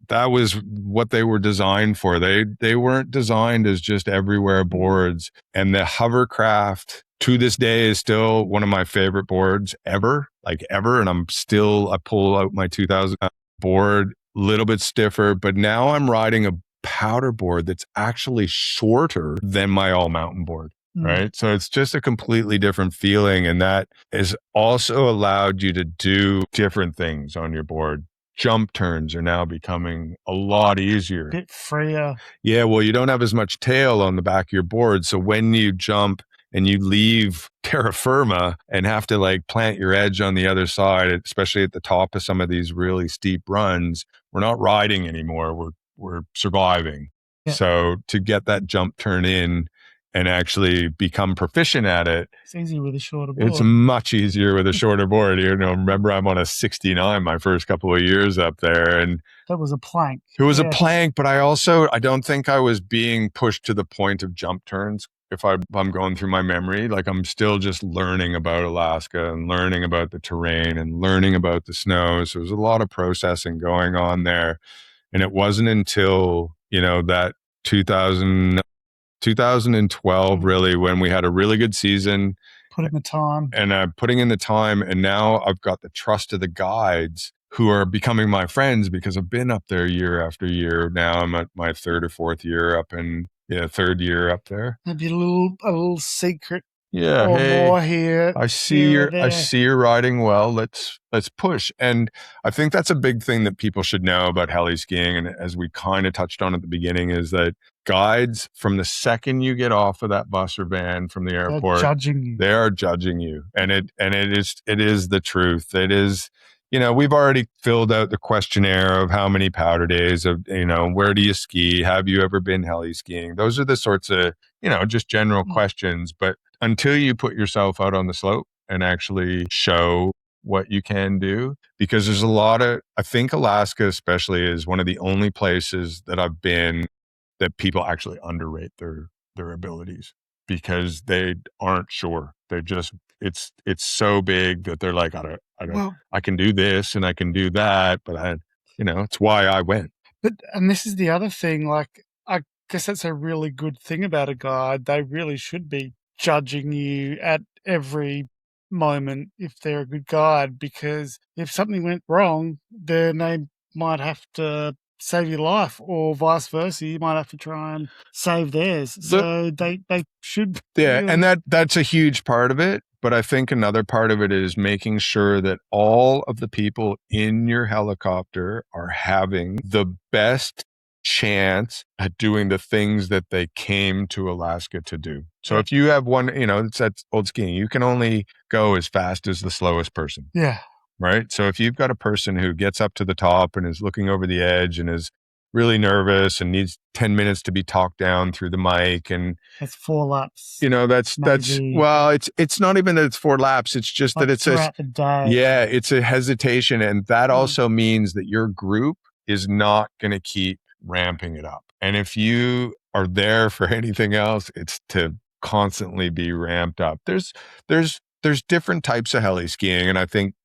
was what they were designed for. They weren't designed as just everywhere boards. And the hovercraft to this day is still one of my favorite boards ever. And I pull out my 2000 board, a little bit stiffer, but now I'm riding a powder board that's actually shorter than my all mountain board. Right. So it's just a completely different feeling. And that has also allowed you to do different things on your board. Jump turns are now becoming a lot easier. A bit freer. Yeah. Well, you don't have as much tail on the back of your board. So when you jump and you leave terra firma and have to like plant your edge on the other side, especially at the top of some of these really steep runs, we're not riding anymore. We're surviving. Yeah. So to get that jump turn in and actually become proficient at it, it's easier with a shorter board. It's much easier with a shorter board. You know, remember I'm on a 69 my first couple of years up there, and that was a plank. It was a plank, but I don't think I was being pushed to the point of jump turns. If I'm going through my memory, like I'm still just learning about Alaska and learning about the terrain and learning about the snow. So there's a lot of processing going on there. And it wasn't until, you know, that 2012 really, when we had a really good season. Put in the time. And putting in the time. And now I've got the trust of the guides who are becoming my friends because I've been up there year after year. Now I'm at my third or fourth year up in, third year up there. Maybe a little secret. Yeah. Or hey, more here. I see you're riding well. Let's push. And I think that's a big thing that people should know about heli-skiing. And as we kind of touched on at the beginning, is that guides, from the second you get off of that bus or van from the airport, they are judging you. And it is the truth. It is, you know, we've already filled out the questionnaire of how many powder days of, you know, where do you ski? Have you ever been heli-skiing? Those are the sorts of, you know, just general questions. But until you put yourself out on the slope and actually show what you can do, because there's a lot of, I think Alaska especially is one of the only places that I've been that people actually underrate their abilities because they aren't sure. They're just, it's so big that they're like, I can do this and I can do that, but it's why I went. And this is the other thing, like, I guess that's a really good thing about a guide. They really should be judging you at every moment if they're a good guide, because if something went wrong, then they might have to save your life, or vice versa. You might have to try and save theirs. So they should. Yeah, really. And that's a huge part of it. But I think another part of it is making sure that all of the people in your helicopter are having the best chance at doing the things that they came to Alaska to do. So if you have one, it's that old skiing, you can only go as fast as the slowest person. Yeah. Right. So if you've got a person who gets up to the top and is looking over the edge and is really nervous and needs 10 minutes to be talked down through the mic, and it's 4 laps. That's well, it's not even that it's 4 laps. It's just that it's throughout the day. Yeah, it's a hesitation. And that also means that your group is not going to keep ramping it up. And if you are there for anything else, it's to constantly be ramped up. There's different types of heli skiing, and I think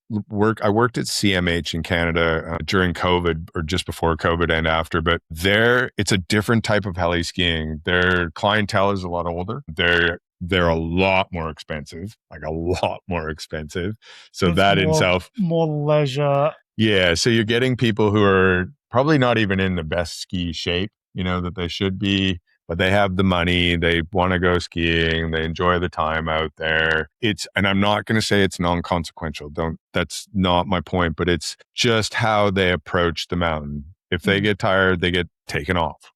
I worked at CMH in Canada during COVID, or just before COVID and after, but it's a different type of heli skiing. Their clientele is a lot older. They're a lot more expensive, like a lot more expensive. So It's that in itself, more leisure. yeah. So you're getting people who are probably not even in the best ski shape, that they should be, but they have the money, they want to go skiing, they enjoy the time out there. And I'm not going to say it's non-consequential. That's not my point, but it's just how they approach the mountain. If they get tired, they get taken off,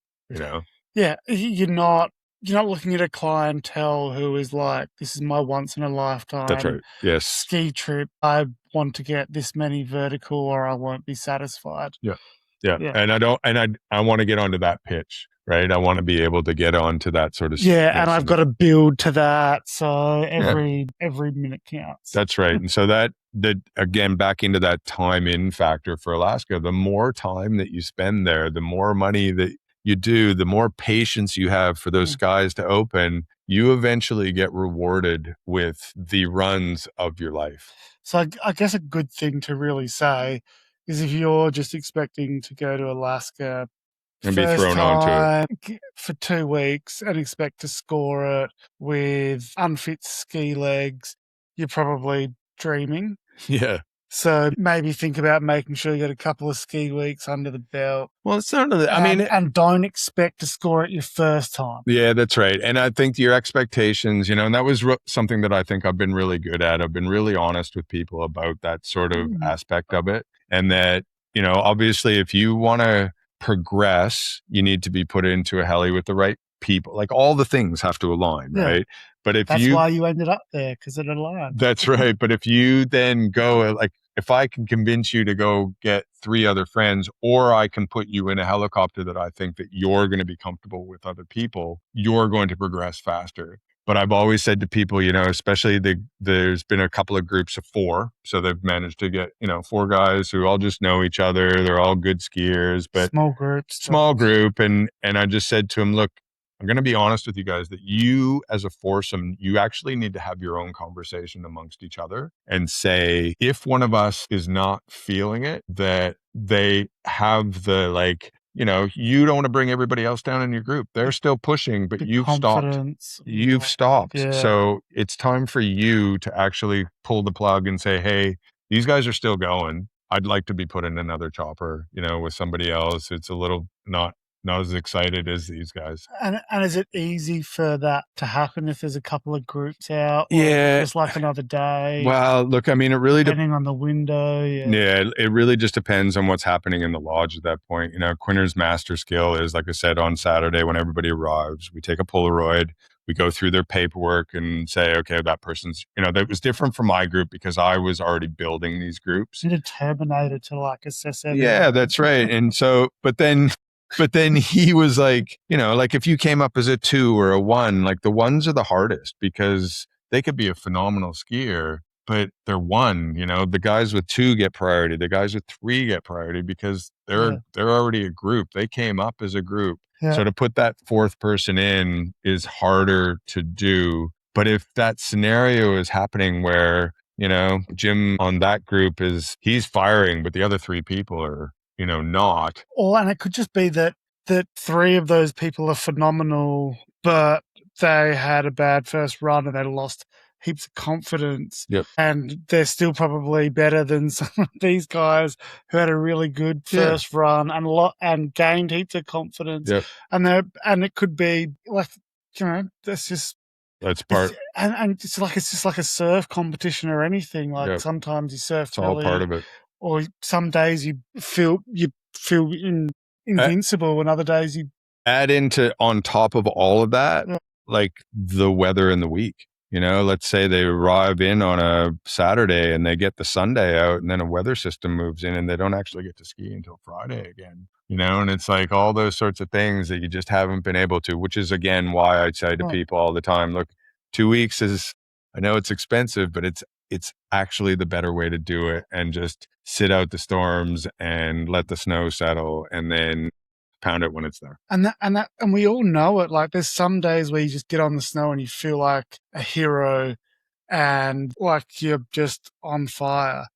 Yeah. You're not looking at a clientele who is like, this is my once in a lifetime. That's right. Yes. Ski trip. I want to get this many vertical or I won't be satisfied. Yeah. And I want to get onto that pitch, right? I want to be able to get onto that sort of. Yeah. And I've got to build to that. So every minute counts. That's right. And so that again, back into that time in factor for Alaska, the more time that you spend there, the more money that you do, the more patience you have for those skies to open, you eventually get rewarded with the runs of your life. So I guess a good thing to really say is if you're just expecting to go to Alaska and be thrown onto it for 2 weeks and expect to score it with unfit ski legs, you're probably dreaming. Yeah. So maybe think about making sure you get a couple of ski weeks under the belt. Well, it's not that. And don't expect to score it your first time. Yeah, that's right. And I think your expectations, and that was something that I think I've been really good at. I've been really honest with people about that sort of aspect of it. And that, obviously if you want to progress, you need to be put into a heli with the right people. Like all the things have to align, right? But that's why you ended up there, because it aligned. That's right. But if you then go, like, if I can convince you to go get 3 other friends, or I can put you in a helicopter that I think that you're going to be comfortable with other people, you're going to progress faster. But I've always said to people, especially there's been a couple of groups of 4. So they've managed to get, 4 guys who all just know each other. They're all good skiers, but small group. And I just said to them, look, I'm going to be honest with you guys that you as a foursome, you actually need to have your own conversation amongst each other and say, if one of us is not feeling it, that they have the you don't want to bring everybody else down in your group. They're still pushing, but you've stopped. You've stopped. Yeah. So it's time for you to actually pull the plug and say, hey, these guys are still going. I'd like to be put in another chopper, with somebody else. It's a little not as excited as these guys. And is it easy for that to happen if there's a couple of groups out? Yeah. Just like another day? Well, look, it really depending on the window. Yeah, it really just depends on what's happening in the lodge at that point. Quinter's master skill is, like I said, on Saturday when everybody arrives, we take a Polaroid, we go through their paperwork and say, okay, that person's, that was different from my group because I was already building these groups. You're determined to assess everything. Yeah, that's right. And so, but then he was like, if you came up as a 2 or a 1, the 1s are the hardest because they could be a phenomenal skier, but they're 1, the guys with 2 get priority. The guys with 3 get priority because they're already a group. They came up as a group. Yeah. So to put that 4th person in is harder to do. But if that scenario is happening where, Jim on that group he's firing, but the other 3 people are, not. And it could just be that 3 of those people are phenomenal, but they had a bad first run and they lost heaps of confidence. Yep. And they're still probably better than some of these guys who had a really good first run and gained heaps of confidence. Yep. And it could be that's part. And it's just like a surf competition or anything. Sometimes you surf. It's all part of it. Or some days you feel invincible, and other days you add into on top of all of that, the weather in the week. Let's say they arrive in on a Saturday and they get the Sunday out, and then a weather system moves in and they don't actually get to ski until Friday again. And it's all those sorts of things that you just haven't been able to, which is again why I say to people all the time, look, 2 weeks I know it's expensive, but it's actually the better way to do it, and just sit out the storms and let the snow settle and then pound it when it's there. And we all know it. Like, there's some days where you just get on the snow and you feel like a hero and like you're just on fire.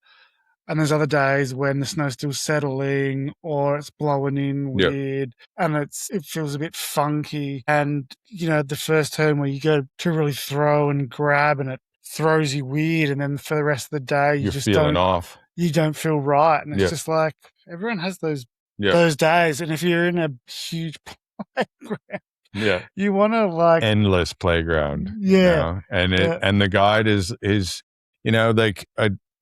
And there's other days when the snow's still settling or it's blowing in weird and it feels a bit funky. And, the first turn where you go to really throw and grab and it throws you weird. And then for the rest of the day, you You're just feeling off. You don't feel right. And it's just like everyone has those days. And if you're in a huge playground, you want to like endless playground. And the guide is like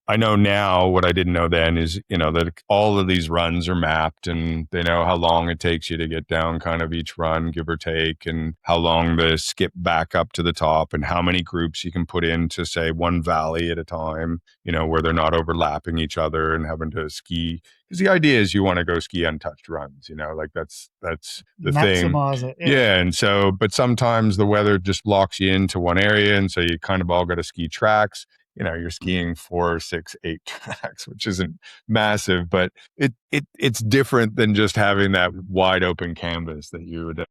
I know now what I didn't know then is, that all of these runs are mapped and they know how long it takes you to get down kind of each run, give or take, and how long the skip back up to the top and how many groups you can put into, say, one valley at a time, where they're not overlapping each other and having to ski. Because the idea is you want to go ski untouched runs, like that's the thing. Maximize it. Yeah. And so, but sometimes the weather just locks you into one area. And so you kind of all got to ski tracks. You're skiing 4, 6, 8 tracks, which isn't massive, but it's different than just having that wide open canvas that you would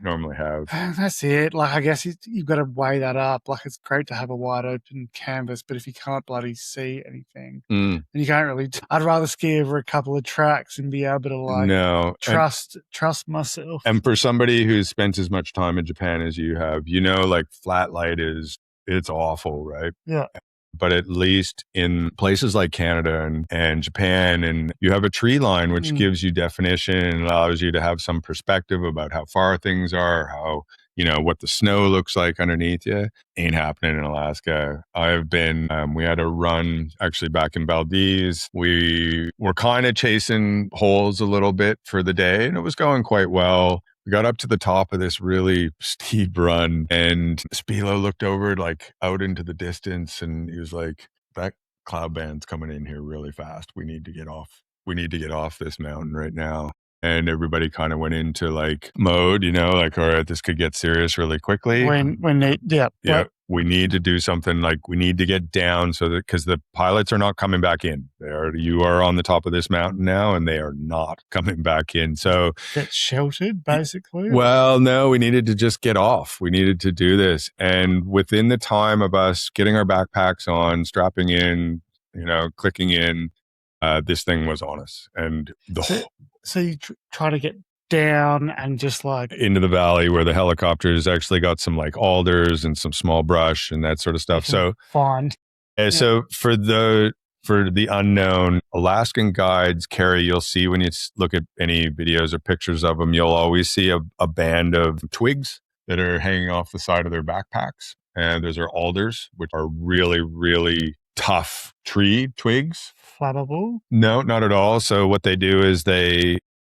normally have. That's it. Like, I guess you've got to weigh that up. Like, it's great to have a wide open canvas, but if you can't bloody see anything, then you can't really. I'd rather ski over a couple of tracks and be able to trust myself. And for somebody who's spent as much time in Japan as you have, like flat light it's awful, right? Yeah. But at least in places like Canada and Japan, and you have a tree line, which gives you definition and allows you to have some perspective about how far things are, how, what the snow looks like underneath you. Ain't happening in Alaska. I've been, we had a run actually back in Valdez. We were kind of chasing holes a little bit for the day and it was going quite well. We got up to the top of this really steep run and Spilo looked over like out into the distance and he was like, that cloud band's coming in here really fast. We need to get off. We need to get off this mountain right now. And everybody kind of went into like mode, like, all right, this could get serious really quickly. We need to do something, like we need to get down so that, because the pilots are not coming back in. You are on the top of this mountain now and they are not coming back in. So get sheltered basically. Well, no, we needed to just get off. We needed to do this. And within the time of us getting our backpacks on, strapping in, clicking in, this thing was on us. And so you try to get down and just like into the valley where the helicopters actually got some like alders and some small brush and that sort of stuff. So find. So for the unknown, Alaskan guides carry, you'll see when you look at any videos or pictures of them, you'll always see a band of twigs that are hanging off the side of their backpacks. And those are alders, which are really, really tough tree twigs. Flammable? No, not at all. So what they do is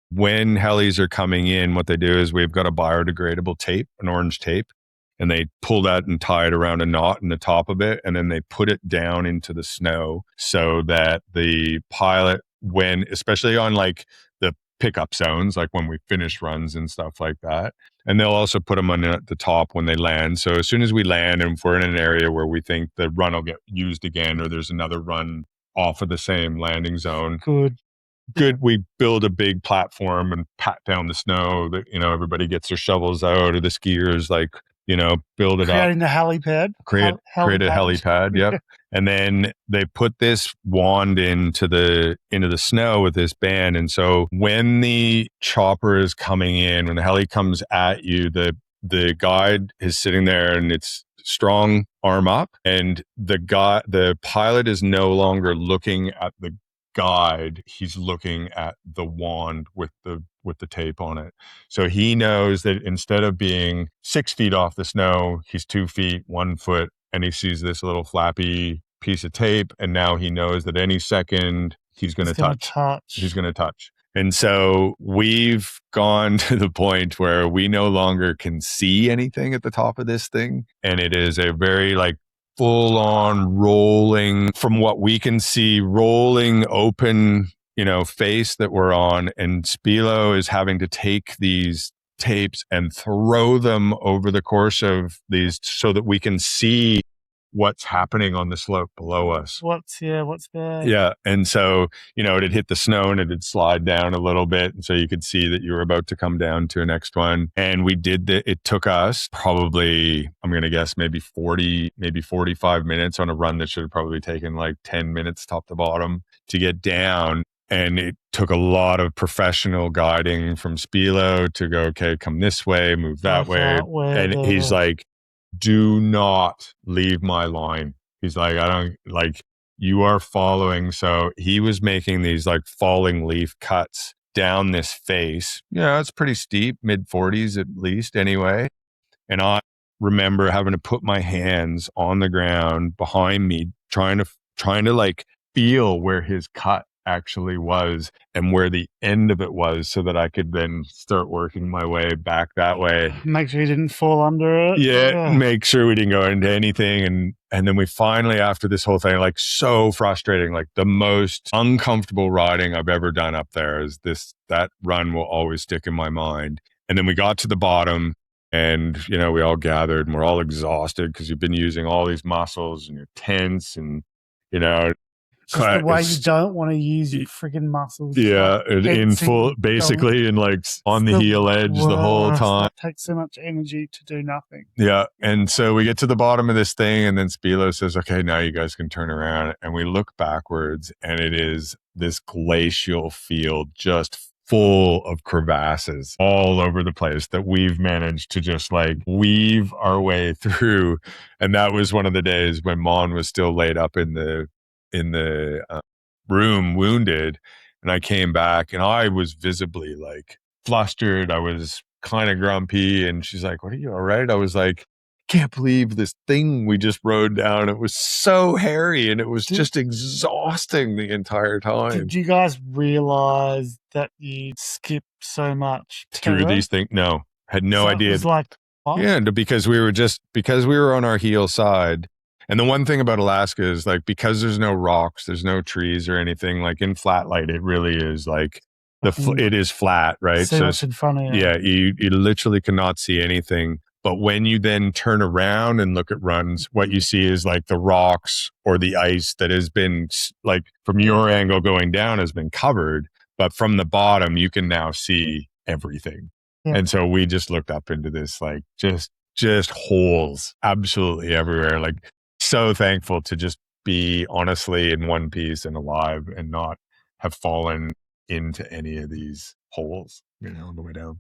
when helis are coming in, what they do is we've got a biodegradable tape, an orange tape, and they pull that and tie it around a knot in the top of it. And then they put it down into the snow so that the pilot, especially on like the pickup zones, like when we finish runs and stuff like that, and they'll also put them on at the top when they land. So as soon as we land and if we're in an area where we think the run will get used again, or there's another run off of the same landing zone. Good. We build a big platform and pat down the snow that, everybody gets their shovels out, or the skiers build it up. Creating the helipad. Create a helipad. Yep. And then they put this wand into the snow with this band. And so when the chopper is coming in, when the heli comes at you, the guide is sitting there and it's strong arm up, and the pilot is no longer looking at the guide, he's looking at the wand with the tape on it. So he knows that instead of being 6 feet off the snow, he's 2 feet, 1 foot, and he sees this little flappy piece of tape, and now he knows that any second he's going to touch. He's going to touch. And so we've gone to the point where we no longer can see anything at the top of this thing. And it is a very full on rolling, from what we can see, rolling open, face that we're on. And Spilo is having to take these tapes and throw them over the course of these so that we can see what's happening on the slope below us. What's there? Yeah. And so, it'd hit the snow and it'd slide down a little bit. And so you could see that you were about to come down to a next one. And we did that. It took us probably, I'm going to guess maybe 40, maybe 45 minutes on a run that should have probably taken like 10 minutes top to bottom to get down. And it took a lot of professional guiding from Spilo to go, okay, come this way, move that way. And he's like, do not leave my line. He's like, you are following. So he was making these like falling leaf cuts down this face. It's pretty steep, mid 40s at least anyway. And I remember having to put my hands on the ground behind me, trying to like feel where his cut actually was and where the end of it was so that I could then start working my way back that way. Make sure you didn't fall under it. Yeah. Make sure we didn't go into anything. And then we finally, after this whole thing, like so frustrating, like the most uncomfortable riding I've ever done up there is that run will always stick in my mind. And then we got to the bottom and, we all gathered and we're all exhausted because you've been using all these muscles and you're tense and, it's just the way you don't want to use your freaking muscles. Yeah, in full, basically, and like on the heel edge the whole time. It takes so much energy to do nothing. Yeah, and so we get to the bottom of this thing, and then Spilo says, "Okay, now you guys can turn around." And we look backwards, and it is this glacial field just full of crevasses all over the place that we've managed to just like weave our way through. And that was one of the days when Mon was still laid up in the room wounded, and I came back and I was visibly like flustered. I was kind of grumpy, and she's like, "What, are you all right?" I was like, "Can't believe this thing we just rode down. It was so hairy and it was just exhausting the entire time." Did you guys realize that you skipped so much through these things? No, had no idea. It was like, what? Yeah, because we were on our heel side. And the one thing about Alaska is like, because there's no rocks, there's no trees or anything, like in flat light, it really is like it is flat, right? So it's in front of you. Yeah, you literally cannot see anything. But when you then turn around and look at runs, what you see is like the rocks or the ice that has been like from your angle going down has been covered. But from the bottom, you can now see everything. Yeah. And so we just looked up into this, like just holes absolutely everywhere. Like, so thankful to just be honestly in one piece and alive and not have fallen into any of these holes, on the way down.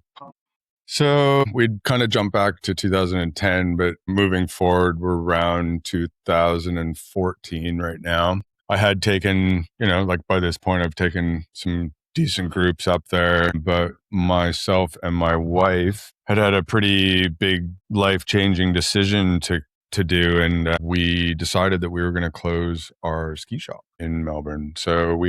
So we'd kind of jump back to 2010, but moving forward, we're around 2014 right now. I had taken, like by this point, I've taken some decent groups up there, but myself and my wife had a pretty big life-changing decision to do, and we decided that we were going to close our ski shop in Melbourne. So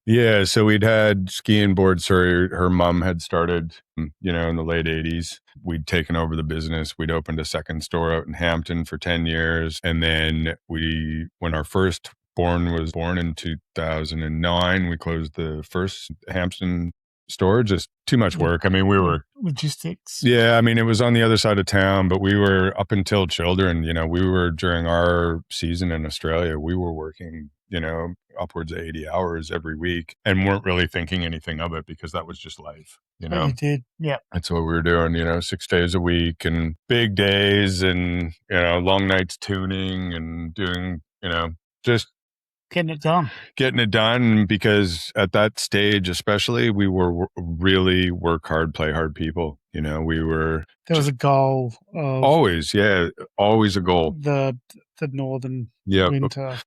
yeah, so we'd had ski and board. Sorry, her mom had started, in the late 80s. We'd taken over the business. We'd opened a second store out in Hampton for 10 years, and then when our first born was born in 2009, we closed the first Hampton store. Just too much work. I mean, we were logistics. Yeah, I mean, it was on the other side of town, but we were up until children. We were during our season in Australia, we were working, upwards of 80 hours every week, and weren't really thinking anything of it because that was just life. You did, yeah. That's what we were doing. 6 days a week and big days, and long nights tuning and doing, just getting it done, because at that stage, especially, we were really work hard, play hard people. There was a goal of always a goal. The northern winter.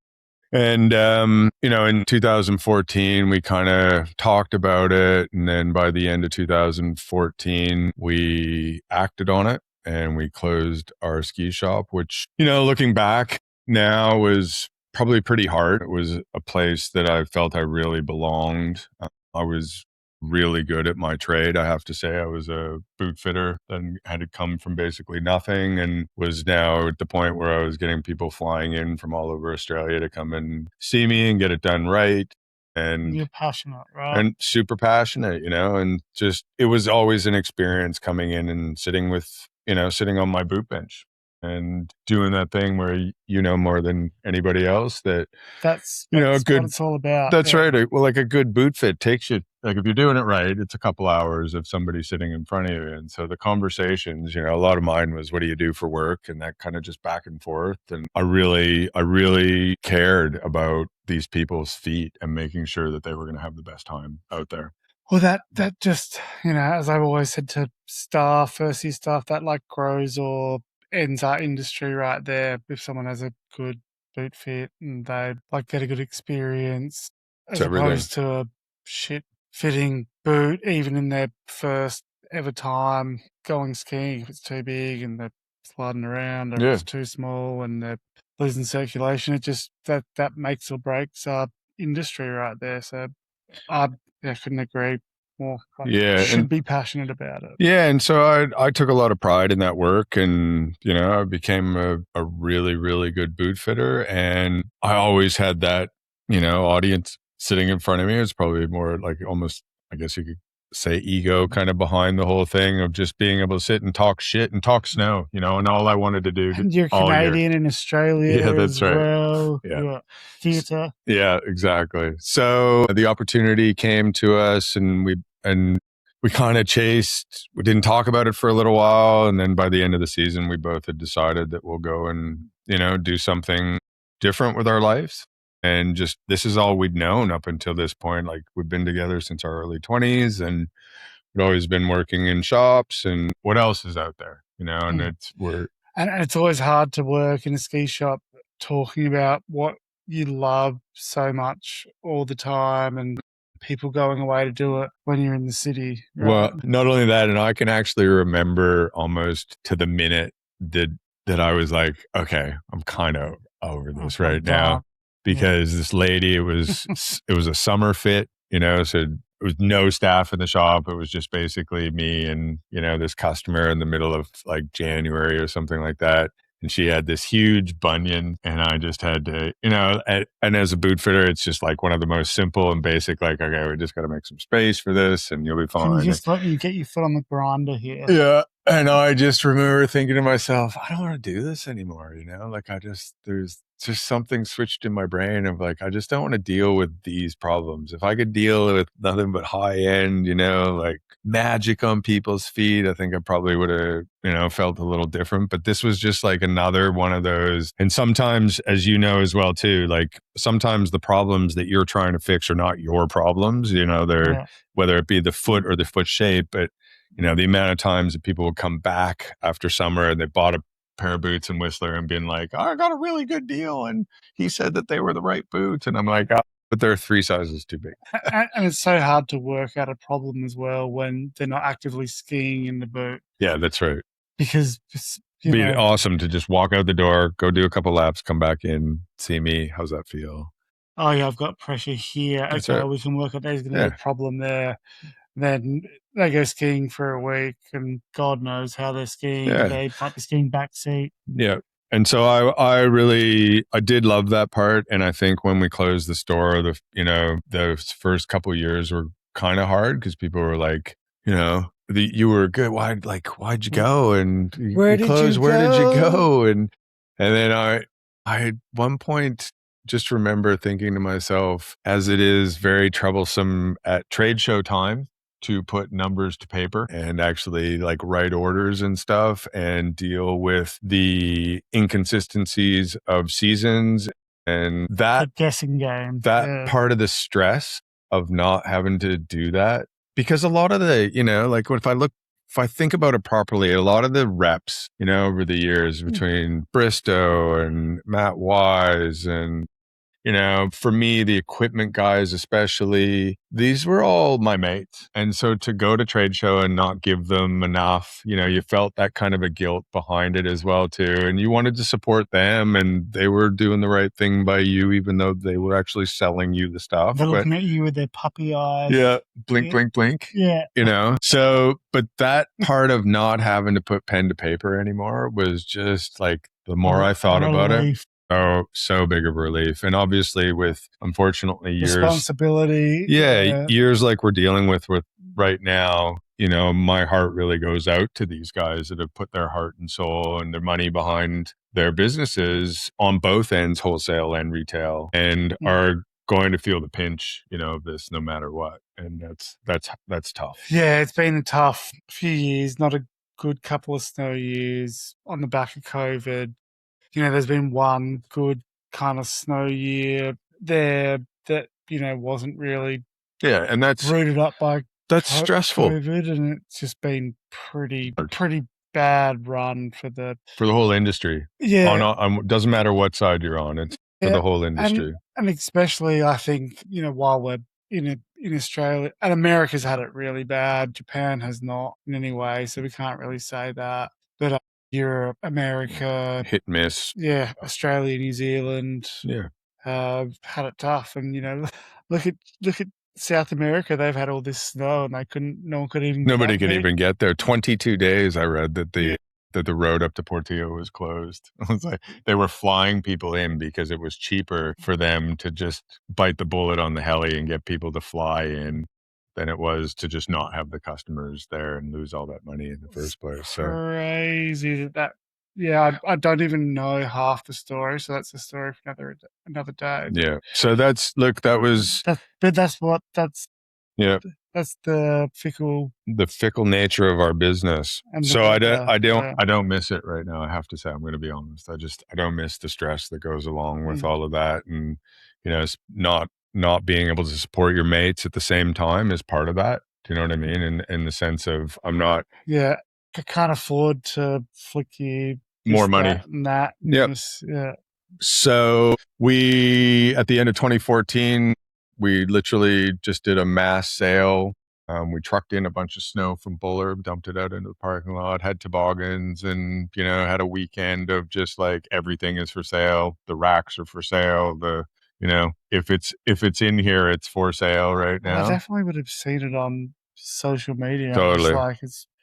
And, in 2014, we kind of talked about it. And then by the end of 2014, we acted on it and we closed our ski shop, which, looking back now was probably pretty hard. It was a place that I felt I really belonged. I was really good at my trade. I have to say, I was a boot fitter and had come from basically nothing, and was now at the point where I was getting people flying in from all over Australia to come and see me and get it done right. And you're passionate, right? And super passionate, and just, it was always an experience coming in and sitting on my boot bench, and doing that thing where you know more than anybody else that That's a what good it's all about. that's yeah. right. Well, like a good boot fit takes you, like if you're doing it right, it's a couple hours of somebody sitting in front of you. And so the conversations, a lot of mine was, what do you do for work? And that kind of just back and forth. And I really cared about these people's feet and making sure that they were going to have the best time out there. Well, that just, as I've always said to staff, first year staff, that like grows or ends our industry right there. If someone has a good boot fit and they like get a good experience, as It's everything. opposed to a shit fitting boot, even in their first ever time going skiing, if it's too big and they're sliding around, or if it's too small and they're losing circulation, it just that makes or breaks our industry right there. So I couldn't agree more. Should be passionate about it. Yeah, and so I took a lot of pride in that work, and I became a really, really good boot fitter, and I always had that audience sitting in front of me. It's probably more like almost, I guess you could say, ego kind of behind the whole thing of just being able to sit and talk shit and talk snow, and all I wanted to do. And you're Canadian in Australia, yeah, that's as right. Well. Yeah, theatre. Yeah, exactly. So the opportunity came to us, and we kind of chased. We didn't talk about it for a little while, and then by the end of the season, we both had decided that we'll go and do something different with our lives. And just, this is all we'd known up until this point. Like, we've been together since our early 20s, and we'd always been working in shops. And what else is out there, And it's always hard to work in a ski shop talking about what you love so much all the time, and people going away to do it when you're in the city. Right? Well, not only that, and I can actually remember almost to the minute that I was like, okay, I'm kind of over this right now, because this lady, it was a summer fit, so it was no staff in the shop. It was just basically me and this customer in the middle of like January or something like that. And she had this huge bunion, and I just had to, and as a boot fitter, it's just like one of the most simple and basic, like, okay, we just got to make some space for this and you'll be fine. Can you just let you get your foot on the grinder here? Yeah. And I just remember thinking to myself, I don't want to do this anymore. Like there's just something switched in my brain of like, I just don't want to deal with these problems. If I could deal with nothing but high end, like magic on people's feet, I think I probably would have, felt a little different. But this was just like another one of those. And sometimes, as you know as well too, like sometimes the problems that you're trying to fix are not your problems, they're whether it be the foot or the foot shape, but the amount of times that people will come back after summer and they bought a pair of boots in Whistler and been like, I got a really good deal, and he said that they were the right boots. And I'm like, oh, but they're 3 sizes too big. And it's so hard to work out a problem as well when they're not actively skiing in the boot. Yeah, that's right. Because it'd be awesome to just walk out the door, go do a couple laps, come back in, see me. How's that feel? Oh yeah, I've got pressure here. That's okay, right. we can work out there's going to be a problem there. Then they go skiing for a week, and God knows how they're skiing. Yeah. They might be skiing backseat. Yeah. And so I did love that part. And I think when we closed the store, the first couple of years were kind of hard because people were like, you were good. Why'd you go? And where did you go? And then I at one point just remember thinking to myself, as it is very troublesome at trade show time to put numbers to paper and actually like write orders and stuff and deal with the inconsistencies of seasons and that guessing game, part of the stress of not having to do that. Because a lot of the, like if I think about it properly, a lot of the reps, over the years between Bristow and Matt Wise and, for me, the equipment guys, especially, these were all my mates. And so to go to trade show and not give them enough, you felt that kind of a guilt behind it as well, too. And you wanted to support them, and they were doing the right thing by you, even though they were actually selling you the stuff. They're looking at you with their puppy eyes. Yeah. Blink, blink, blink. Yeah. So, but that part of not having to put pen to paper anymore was just like, the more I thought about it. Oh, so big of a relief. And obviously with, unfortunately, years. Responsibility. Yeah, years like we're dealing with right now, you know, my heart really goes out to these guys that have put their heart and soul and their money behind their businesses on both ends, wholesale and retail, and are going to feel the pinch, you know, of this no matter what. And that's tough. Yeah, it's been a tough few years, not a good couple of snow years on the back of COVID. You know, there's been one good kind of snow year there that, you know, wasn't really And that's rooted up by stressful COVID, and it's just been pretty bad run for the whole industry. Doesn't matter what side you're on, it's for the whole industry. And especially, I think, you know, while we're in Australia, and America's had it really bad, Japan has not in any way, so we can't really say that. But Europe, America, hit miss. Yeah, Australia, New Zealand, have had it tough. And, you know, look at South America. They've had all this snow, and nobody could even get there. 22 days. I read that the road up to Portillo was closed. It was like they were flying people in because it was cheaper for them to just bite the bullet on the heli and get people to fly in than it was to just not have the customers there and lose all that money in the first place. So crazy that. Yeah, I don't even know half the story, so that's a story for another day. Yeah. So that's the fickle nature of our business. So I don't miss it right now. I have to say, I'm going to be honest. I don't miss the stress that goes along with all of that, and you know, it's not being able to support your mates at the same time is part of that. Do you know what I mean? In the sense of I'm not. Yeah. I can't afford to flick you more money and that. Yeah. So we, at the end of 2014, we literally just did a mass sale. We trucked in a bunch of snow from Bullard, dumped it out into the parking lot, had toboggans, and, you know, had a weekend of just like everything is for sale. The racks are for sale. You know, if it's in here, it's for sale right now. I definitely would have seen it on social media. Totally.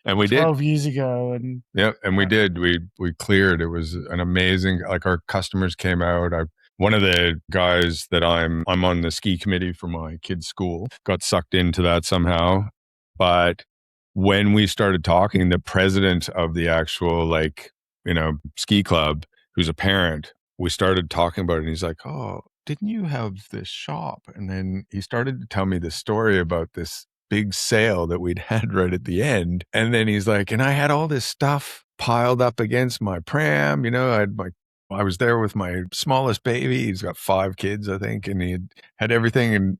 And we 12 years ago. And we did. We cleared. It was an amazing, like our customers came out. One of the guys that I'm on the ski committee for my kids' school, got sucked into that somehow. But when we started talking, the president of the actual, like, you know, ski club, who's a parent, we started talking about it, and he's like, "Oh, didn't you have this shop?" And then he started to tell me this story about this big sale that we'd had right at the end. And then he's like, and I had all this stuff piled up against my pram. You know, I was there with my smallest baby. He's got 5 kids, I think, and he had everything. And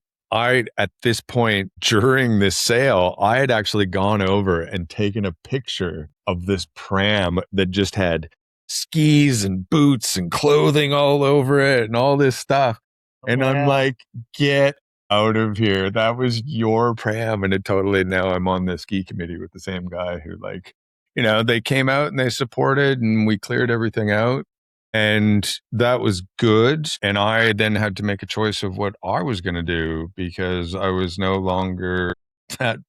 at this point during this sale, I had actually gone over and taken a picture of this pram that just had skis and boots and clothing all over it and all this stuff. And I'm like, get out of here. That was your pram. And now I'm on the ski committee with the same guy who, like, you know, they came out and they supported, and we cleared everything out, and that was good. And I then had to make a choice of what I was going to do, because I was no longer that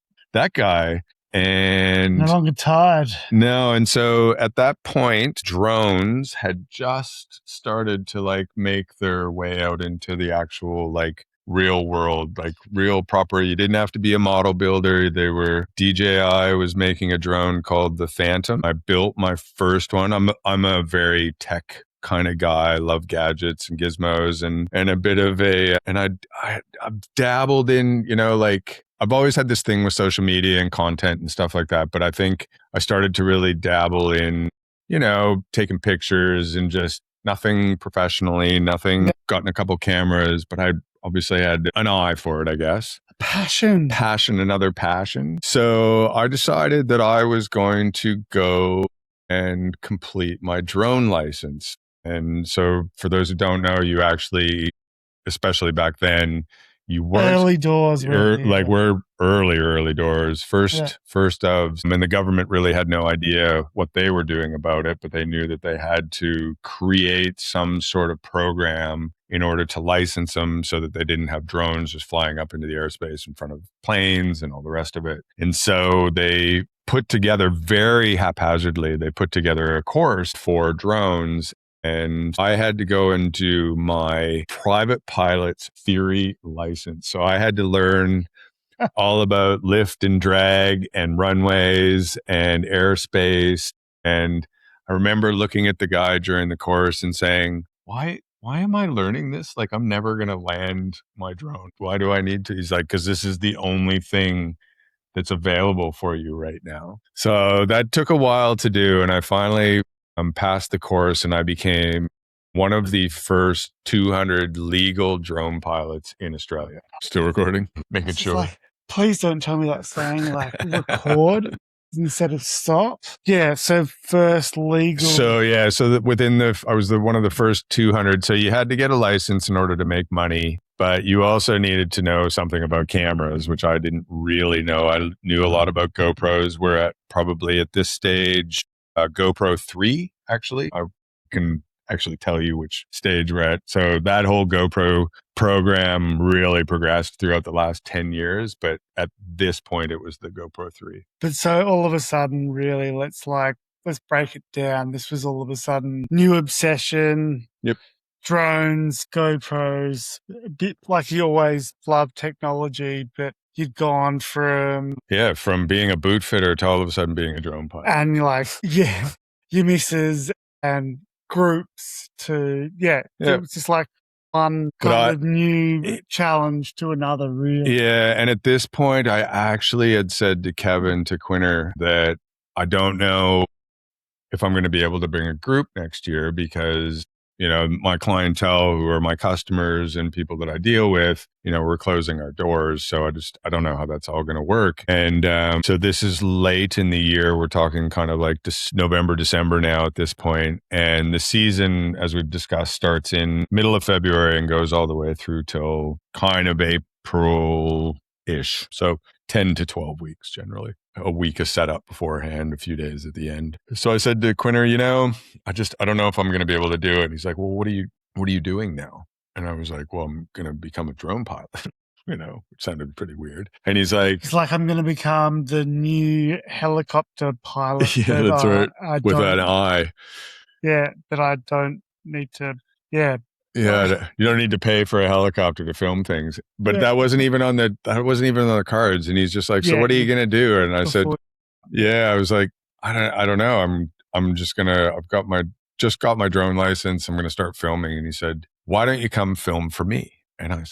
guy. And no longer tired. No. And so at that point, drones had just started to like make their way out into the actual, like, real world, like real proper. You didn't have to be a model builder. DJI was making a drone called the Phantom. I built my first one. I'm a very tech kind of guy. I love gadgets and gizmos and a bit of I've dabbled in, you know, like, I've always had this thing with social media and content and stuff like that. But I think I started to really dabble in, you know, taking pictures and just nothing professionally, gotten a couple cameras, but I obviously had an eye for it, I guess. Another passion. So I decided that I was going to go and complete my drone license. And so for those who don't know, you actually, especially back then, you weren't early doors, we're early doors. First of, and the government really had no idea what they were doing about it, but they knew that they had to create some sort of program in order to license them so that they didn't have drones just flying up into the airspace in front of planes and all the rest of it. And so they put together very haphazardly, a course for drones. And I had to go and do my private pilot's theory license. So I had to learn all about lift and drag and runways and airspace. And I remember looking at the guy during the course and saying, why am I learning this? Like, I'm never going to land my drone. Why do I need to? He's like, because this is the only thing that's available for you right now. So that took a while to do. And I finally passed the course and I became one of the first 200 legal drone pilots in Australia. Still recording? Making It's sure. like, please don't tell me that saying like record instead of stop. Yeah. So first legal. So yeah, so that I was one of the first 200. So you had to get a license in order to make money, but you also needed to know something about cameras, which I didn't really know. I knew a lot about GoPros. We're at probably at this stage, GoPro 3, actually. I can actually tell you which stage we're at. So that whole GoPro program really progressed throughout the last 10 years. But at this point, it was the GoPro 3. But so all of a sudden, really, let's break it down. This was all of a sudden new obsession. Yep. Drones, GoPros, a bit like you always loved technology, but you'd gone from being a boot fitter to all of a sudden being a drone pilot. and you're like, yeah, your misses and groups to it was just like one kind of new challenge to another, really. Yeah, and at this point, I actually had said to Kevin, to Quinner, that I don't know if I'm going to be able to bring a group next year because, my clientele who are my customers and people that I deal with, we're closing our doors. So I don't know how that's all going to work. And so this is late in the year. We're talking kind of like November, December now at this point. And the season, as we've discussed, starts in middle of February and goes all the way through till kind of April-ish. So 10 to 12 weeks generally. A week of setup beforehand, a few days at the end. So I said to Quinner, I don't know if I'm going to be able to do it. He's like, well, what are you doing now? And I was like, well, I'm going to become a drone pilot, which sounded pretty weird. And he's like, I'm going to become the new helicopter pilot. Yeah, that's right. With that eye. Yeah, that I don't need to, Yeah, you don't need to pay for a helicopter to film things. But that wasn't even on the cards. And he's just like, so what are you going to do? And I said, I was like, I don't know. I'm just I've got my drone license. I'm going to start filming. And he said, why don't you come film for me? And I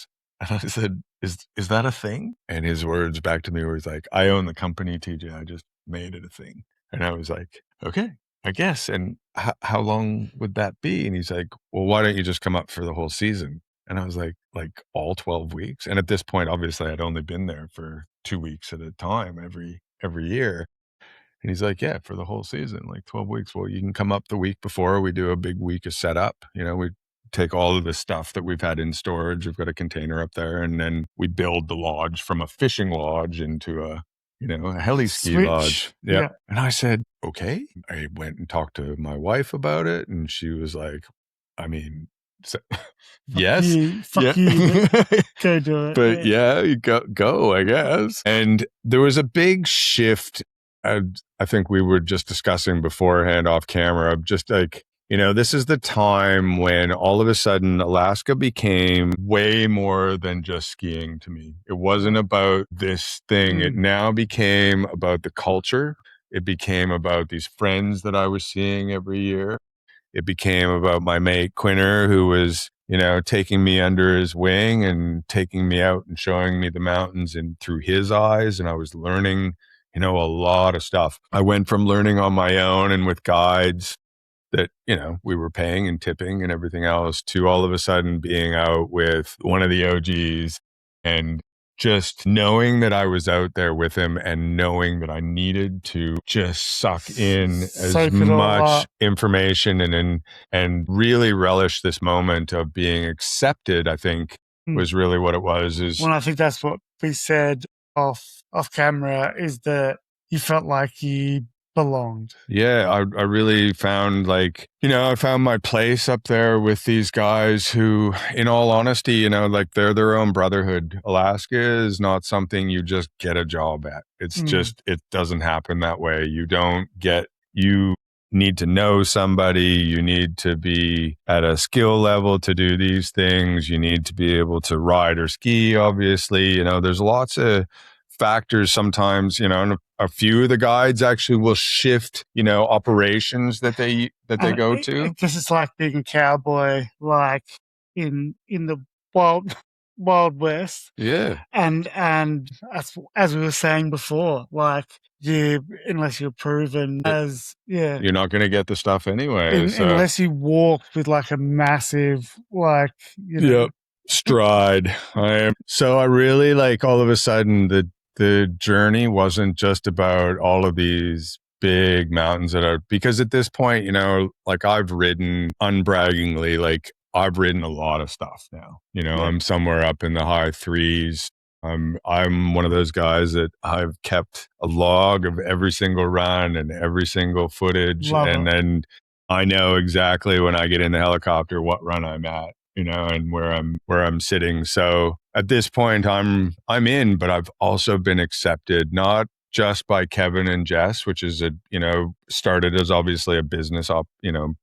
said, is that a thing? And his words back to me were like, I own the company, TJ. I just made it a thing. And I was like, okay, I guess. And how long would that be? And he's like, well, why don't you just come up for the whole season? And I was like all 12 weeks. And at this point, obviously I'd only been there for 2 weeks at a time every year. And he's like, yeah, for the whole season, like 12 weeks. Well, you can come up the week before. We do a big week of setup. We take all of the stuff that we've had in storage. We've got a container up there. And then we build the lodge from a fishing lodge into a heli-ski lodge. Yeah. And I said, okay. I went and talked to my wife about it. And she was like, yes. Fuck you. Go do it. But you go, I guess. And there was a big shift. I think we were just discussing beforehand off camera of just like, this is the time when all of a sudden Alaska became way more than just skiing to me. It wasn't about this thing. It now became about the culture. It became about these friends that I was seeing every year. It became about my mate Quinner, who was, taking me under his wing and taking me out and showing me the mountains and through his eyes. And I was learning, a lot of stuff. I went from learning on my own and with guides that, we were paying and tipping and everything else to all of a sudden being out with one of the OGs and just knowing that I was out there with him and knowing that I needed to just suck in as much information and really relish this moment of being accepted, I think was really what it was. Well, I think that's what we said off camera, is that you felt like you belonged. Yeah, I really found I found my place up there with these guys who, in all honesty, they're their own brotherhood. Alaska is not something you just get a job at. It's just, it doesn't happen that way. You need to know somebody. You need to be at a skill level to do these things. You need to be able to ride or ski, obviously. There's lots of factors sometimes, and a few of the guides actually will shift, operations that they go to. I guess it's like being a cowboy, like in the wild Wild West. Yeah. And as we were saying before, like unless you're proven as You're not going to get the stuff anyway. unless you walk with like a massive stride. So I really like all of a sudden the journey wasn't just about all of these big mountains because at this point, like I've ridden unbraggingly, like I've ridden a lot of stuff now. I'm somewhere up in the high threes. I'm one of those guys that I've kept a log of every single run and every single footage. Then I know exactly when I get in the helicopter what run I'm at, and where I'm sitting. So at this point I'm in, but I've also been accepted, not just by Kevin and Jess, which is started as obviously a business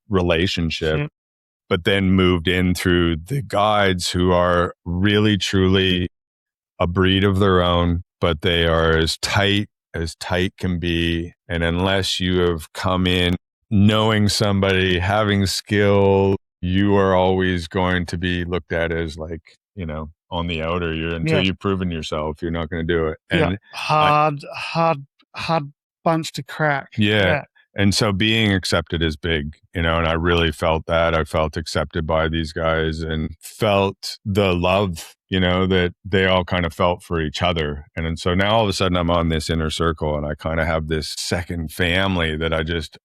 relationship, but then moved in through the guides who are really truly a breed of their own, but they are as tight can be. And unless you have come in knowing somebody, having skill, you are always going to be looked at as like, on the outer. Until you've proven yourself, you're not going to do it. And hard bunch to crack. Yeah. And so being accepted is big, and I really felt that. I felt accepted by these guys and felt the love, that they all kind of felt for each other. And so now all of a sudden I'm on this inner circle and I kind of have this second family that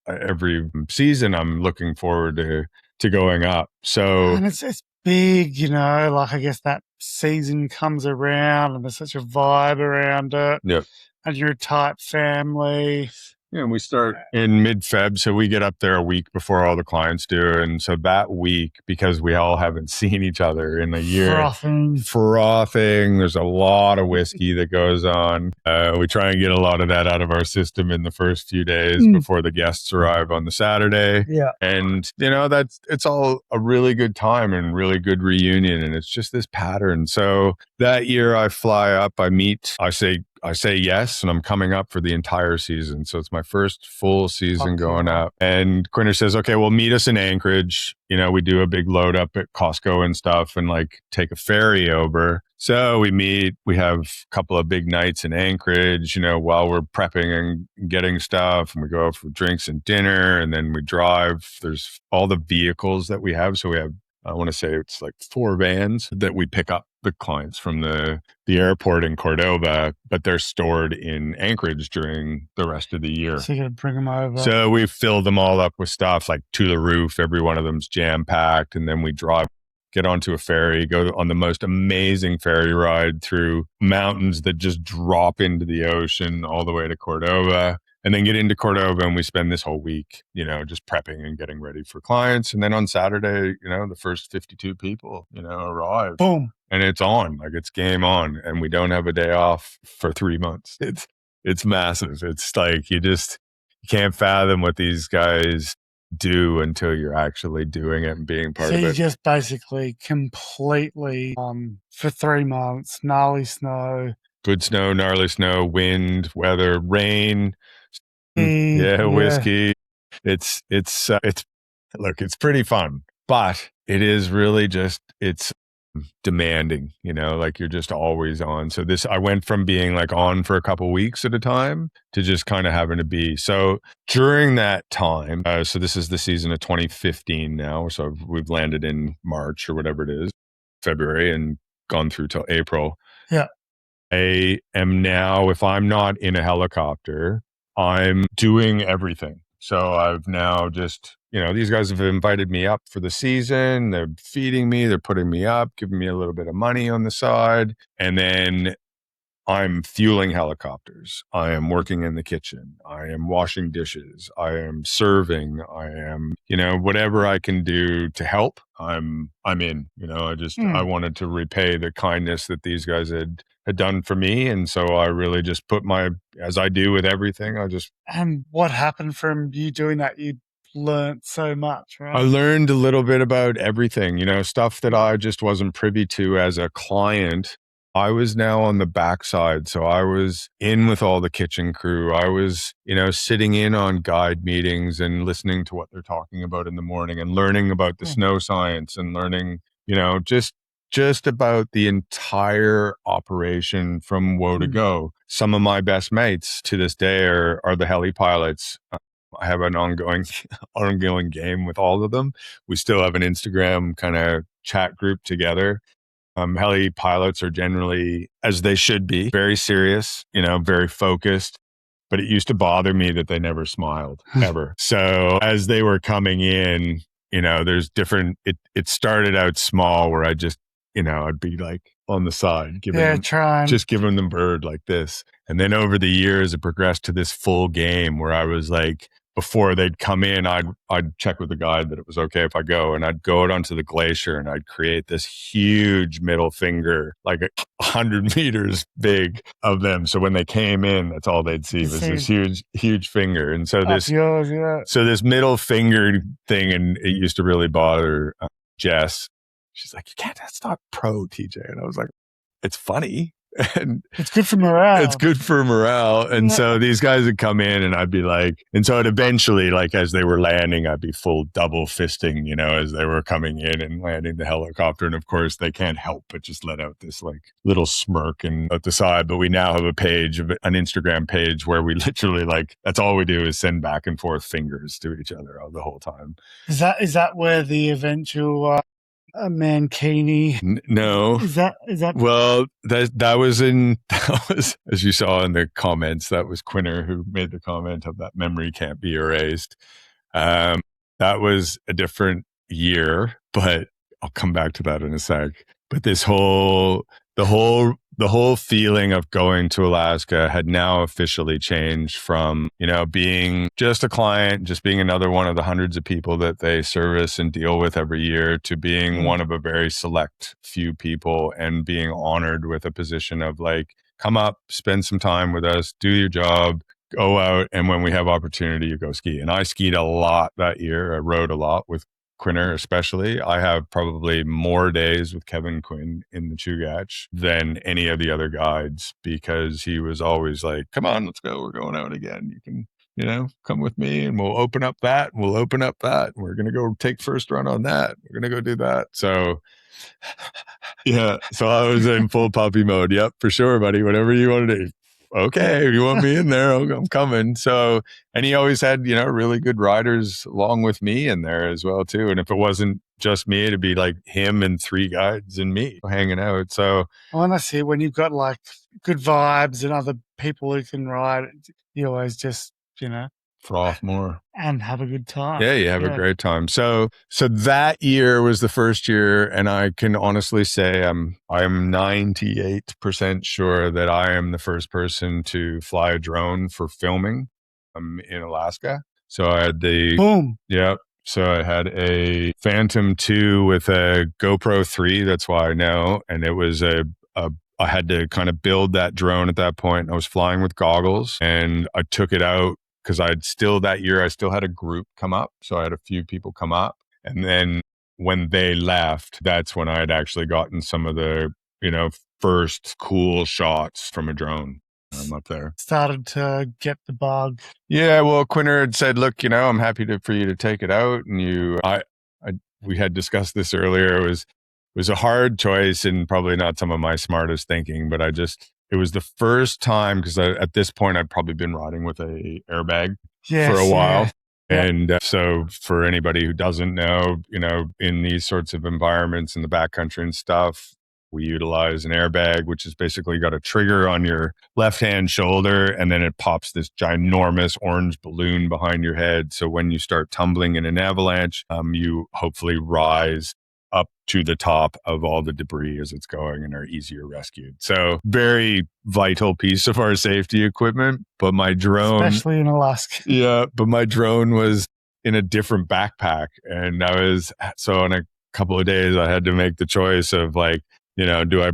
every season I'm looking forward to going up. So, and it's big, like I guess that season comes around and there's such a vibe around it. Yep. And you're a tight family. Yeah, and we start in mid-Feb, so we get up there a week before all the clients do. And so that week, because we all haven't seen each other in a year, frothing, there's a lot of whiskey that goes on. We try and get a lot of that out of our system in the first few days before the guests arrive on the Saturday. Yeah. And, it's all a really good time and really good reunion. And it's just this pattern. So that year I fly up, I say yes, and I'm coming up for the entire season. So it's my first full season going up. And Quinter says, okay, well, meet us in Anchorage. We do a big load up at Costco and stuff and like take a ferry over. So we meet, we have a couple of big nights in Anchorage, while we're prepping and getting stuff, and we go out for drinks and dinner, and then we drive. There's all the vehicles that we have. So we have, I want to say it's like 4 vans that we pick up the clients from the airport in Cordoba, but they're stored in Anchorage during the rest of the year. So you got to bring them over. So we fill them all up with stuff like to the roof. Every one of them's jam packed. And then we get onto a ferry, go on the most amazing ferry ride through mountains that just drop into the ocean all the way to Cordoba. And then get into Cordoba, and we spend this whole week, just prepping and getting ready for clients. And then on Saturday, the first 52 people, arrive. Boom. And it's on, like it's game on. And we don't have a day off for 3 months. It's massive. It's like you can't fathom what these guys do until you're actually doing it and being part of it. So you just basically completely for 3 months, gnarly snow. Good snow, gnarly snow, wind, weather, rain. Whiskey. It's look, it's pretty fun, but it is really it's demanding, like you're just always on. So I went from being like on for a couple weeks at a time to just kind of having to be. So during that time, so this is the season of 2015 now. So we've landed in March or whatever it is, February, and gone through till April. Yeah. I am now, if I'm not in a helicopter, I'm doing everything. So I've now just, these guys have invited me up for the season. They're feeding me, they're putting me up, giving me a little bit of money on the side. And then I'm fueling helicopters. I am working in the kitchen. I am washing dishes. I am serving. I am, whatever I can do to help, I'm in. I wanted to repay the kindness that these guys had done for me. And so I really just put as I do with everything, And what happened from you doing that? You learned so much, right? I learned a little bit about everything, stuff that I just wasn't privy to as a client. I was now on the backside. So I was in with all the kitchen crew. I was, sitting in on guide meetings and listening to what they're talking about in the morning and learning about the snow science and learning, just about the entire operation from woe to go. Some of my best mates to this day are the heli pilots. I have an ongoing game with all of them. We still have an Instagram kind of chat group together. Heli pilots are generally, as they should be, very serious, very focused. But it used to bother me that they never smiled ever. So as they were coming in, there's different, it started out small where I just, I'd be like on the side, just giving them bird like this. And then over the years, it progressed to this full game where I was like, before they'd come in, I'd check with the guide that it was okay if I go, and I'd go out onto the glacier and I'd create this huge middle finger, like 100 meters big of them. So when they came in, that's all they'd see was this huge finger. And so this middle finger thing, and it used to really bother Jess. She's like, that's not pro, TJ. And I was like, it's funny. And it's good for morale. And so these guys would come in and I'd be like, and so it eventually, like as they were landing, I'd be full double fisting, as they were coming in and landing the helicopter. And of course they can't help but just let out this like little smirk and at the side. But we now have an Instagram page where we literally that's all we do is send back and forth fingers to each other the whole time. Is that where the eventual Mankini? No. Is that? Well, that was as you saw in the comments, that was Quinner who made the comment of that memory can't be erased. That was a different year, but I'll come back to that in a sec. But the whole feeling of going to Alaska had now officially changed from, being just a client, just being another one of the hundreds of people that they service and deal with every year, to being one of a very select few people and being honored with a position of like, come up, spend some time with us, do your job, go out. And when we have opportunity, you go ski. And I skied a lot that year. I rode a lot with Quinner, especially. I have probably more days with Kevin Quinn in the Chugach than any of the other guides, because he was always like, come on, let's go. We're going out again. You can, come with me and we'll open up that. We'll open up that. We're going to go take first run on that. We're going to go do that. So yeah. So I was in full puppy mode. Yep, for sure, buddy. Whatever you want to do. Okay, if you want me in there, I'm coming. So, and he always had, really good riders along with me in there as well too. And if it wasn't just me, it'd be like him and 3 guides and me hanging out. So, and I see when you've got like good vibes and other people who can ride, you always just, froth more and have a good time. Yeah, you have a great time. So that year was the first year, and I can honestly say I'm 98% sure that I am the first person to fly a drone for filming in Alaska. So I had boom. Yep. So I had a Phantom 2 with a GoPro 3. That's why I know. And it was I had to kind of build that drone at that point. I was flying with goggles, and I took it out because that year I still had a group come up. So I had a few people come up. And then when they left, that's when I had actually gotten some of the, first cool shots from a drone. I'm up there. Started to get the bug. Yeah, well, Quinner had said, look, I'm happy for you to take it out. And we had discussed this earlier. It was a hard choice and probably not some of my smartest thinking, but it was the first time, because at this point I'd probably been riding with a airbag for a while. Yeah. And so for anybody who doesn't know, in these sorts of environments in the backcountry and stuff, we utilize an airbag, which is basically got a trigger on your left-hand shoulder, and then it pops this ginormous orange balloon behind your head. So when you start tumbling in an avalanche, you hopefully rise up to the top of all the debris as it's going and are easier rescued. So very vital piece of our safety equipment. But my drone, especially in Alaska. Yeah, but my drone was in a different backpack. And so in a couple of days I had to make the choice of like, do I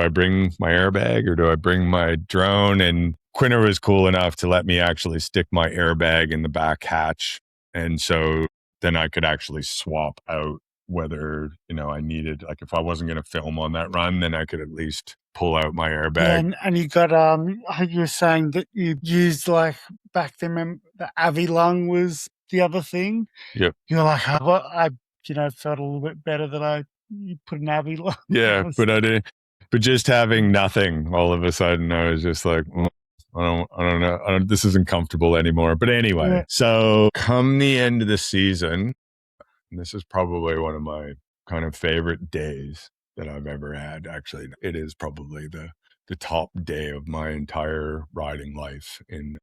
bring my airbag or do I bring my drone? And Quinner was cool enough to let me actually stick my airbag in the back hatch. And so then I could actually swap out whether, I needed, like, if I wasn't going to film on that run, then I could at least pull out my airbag. Yeah, and you got, I think you were saying that you used, like, back then, the Avi lung was the other thing. Yep. You were like, I felt a little bit better that you put an Avi lung. Yeah, but I didn't. But just having nothing, all of a sudden, I was just like, I don't know. This isn't comfortable anymore. But anyway, So come the end of the season, and this is probably one of my kind of favorite days that I've ever had. Actually, it is probably the top day of my entire riding life in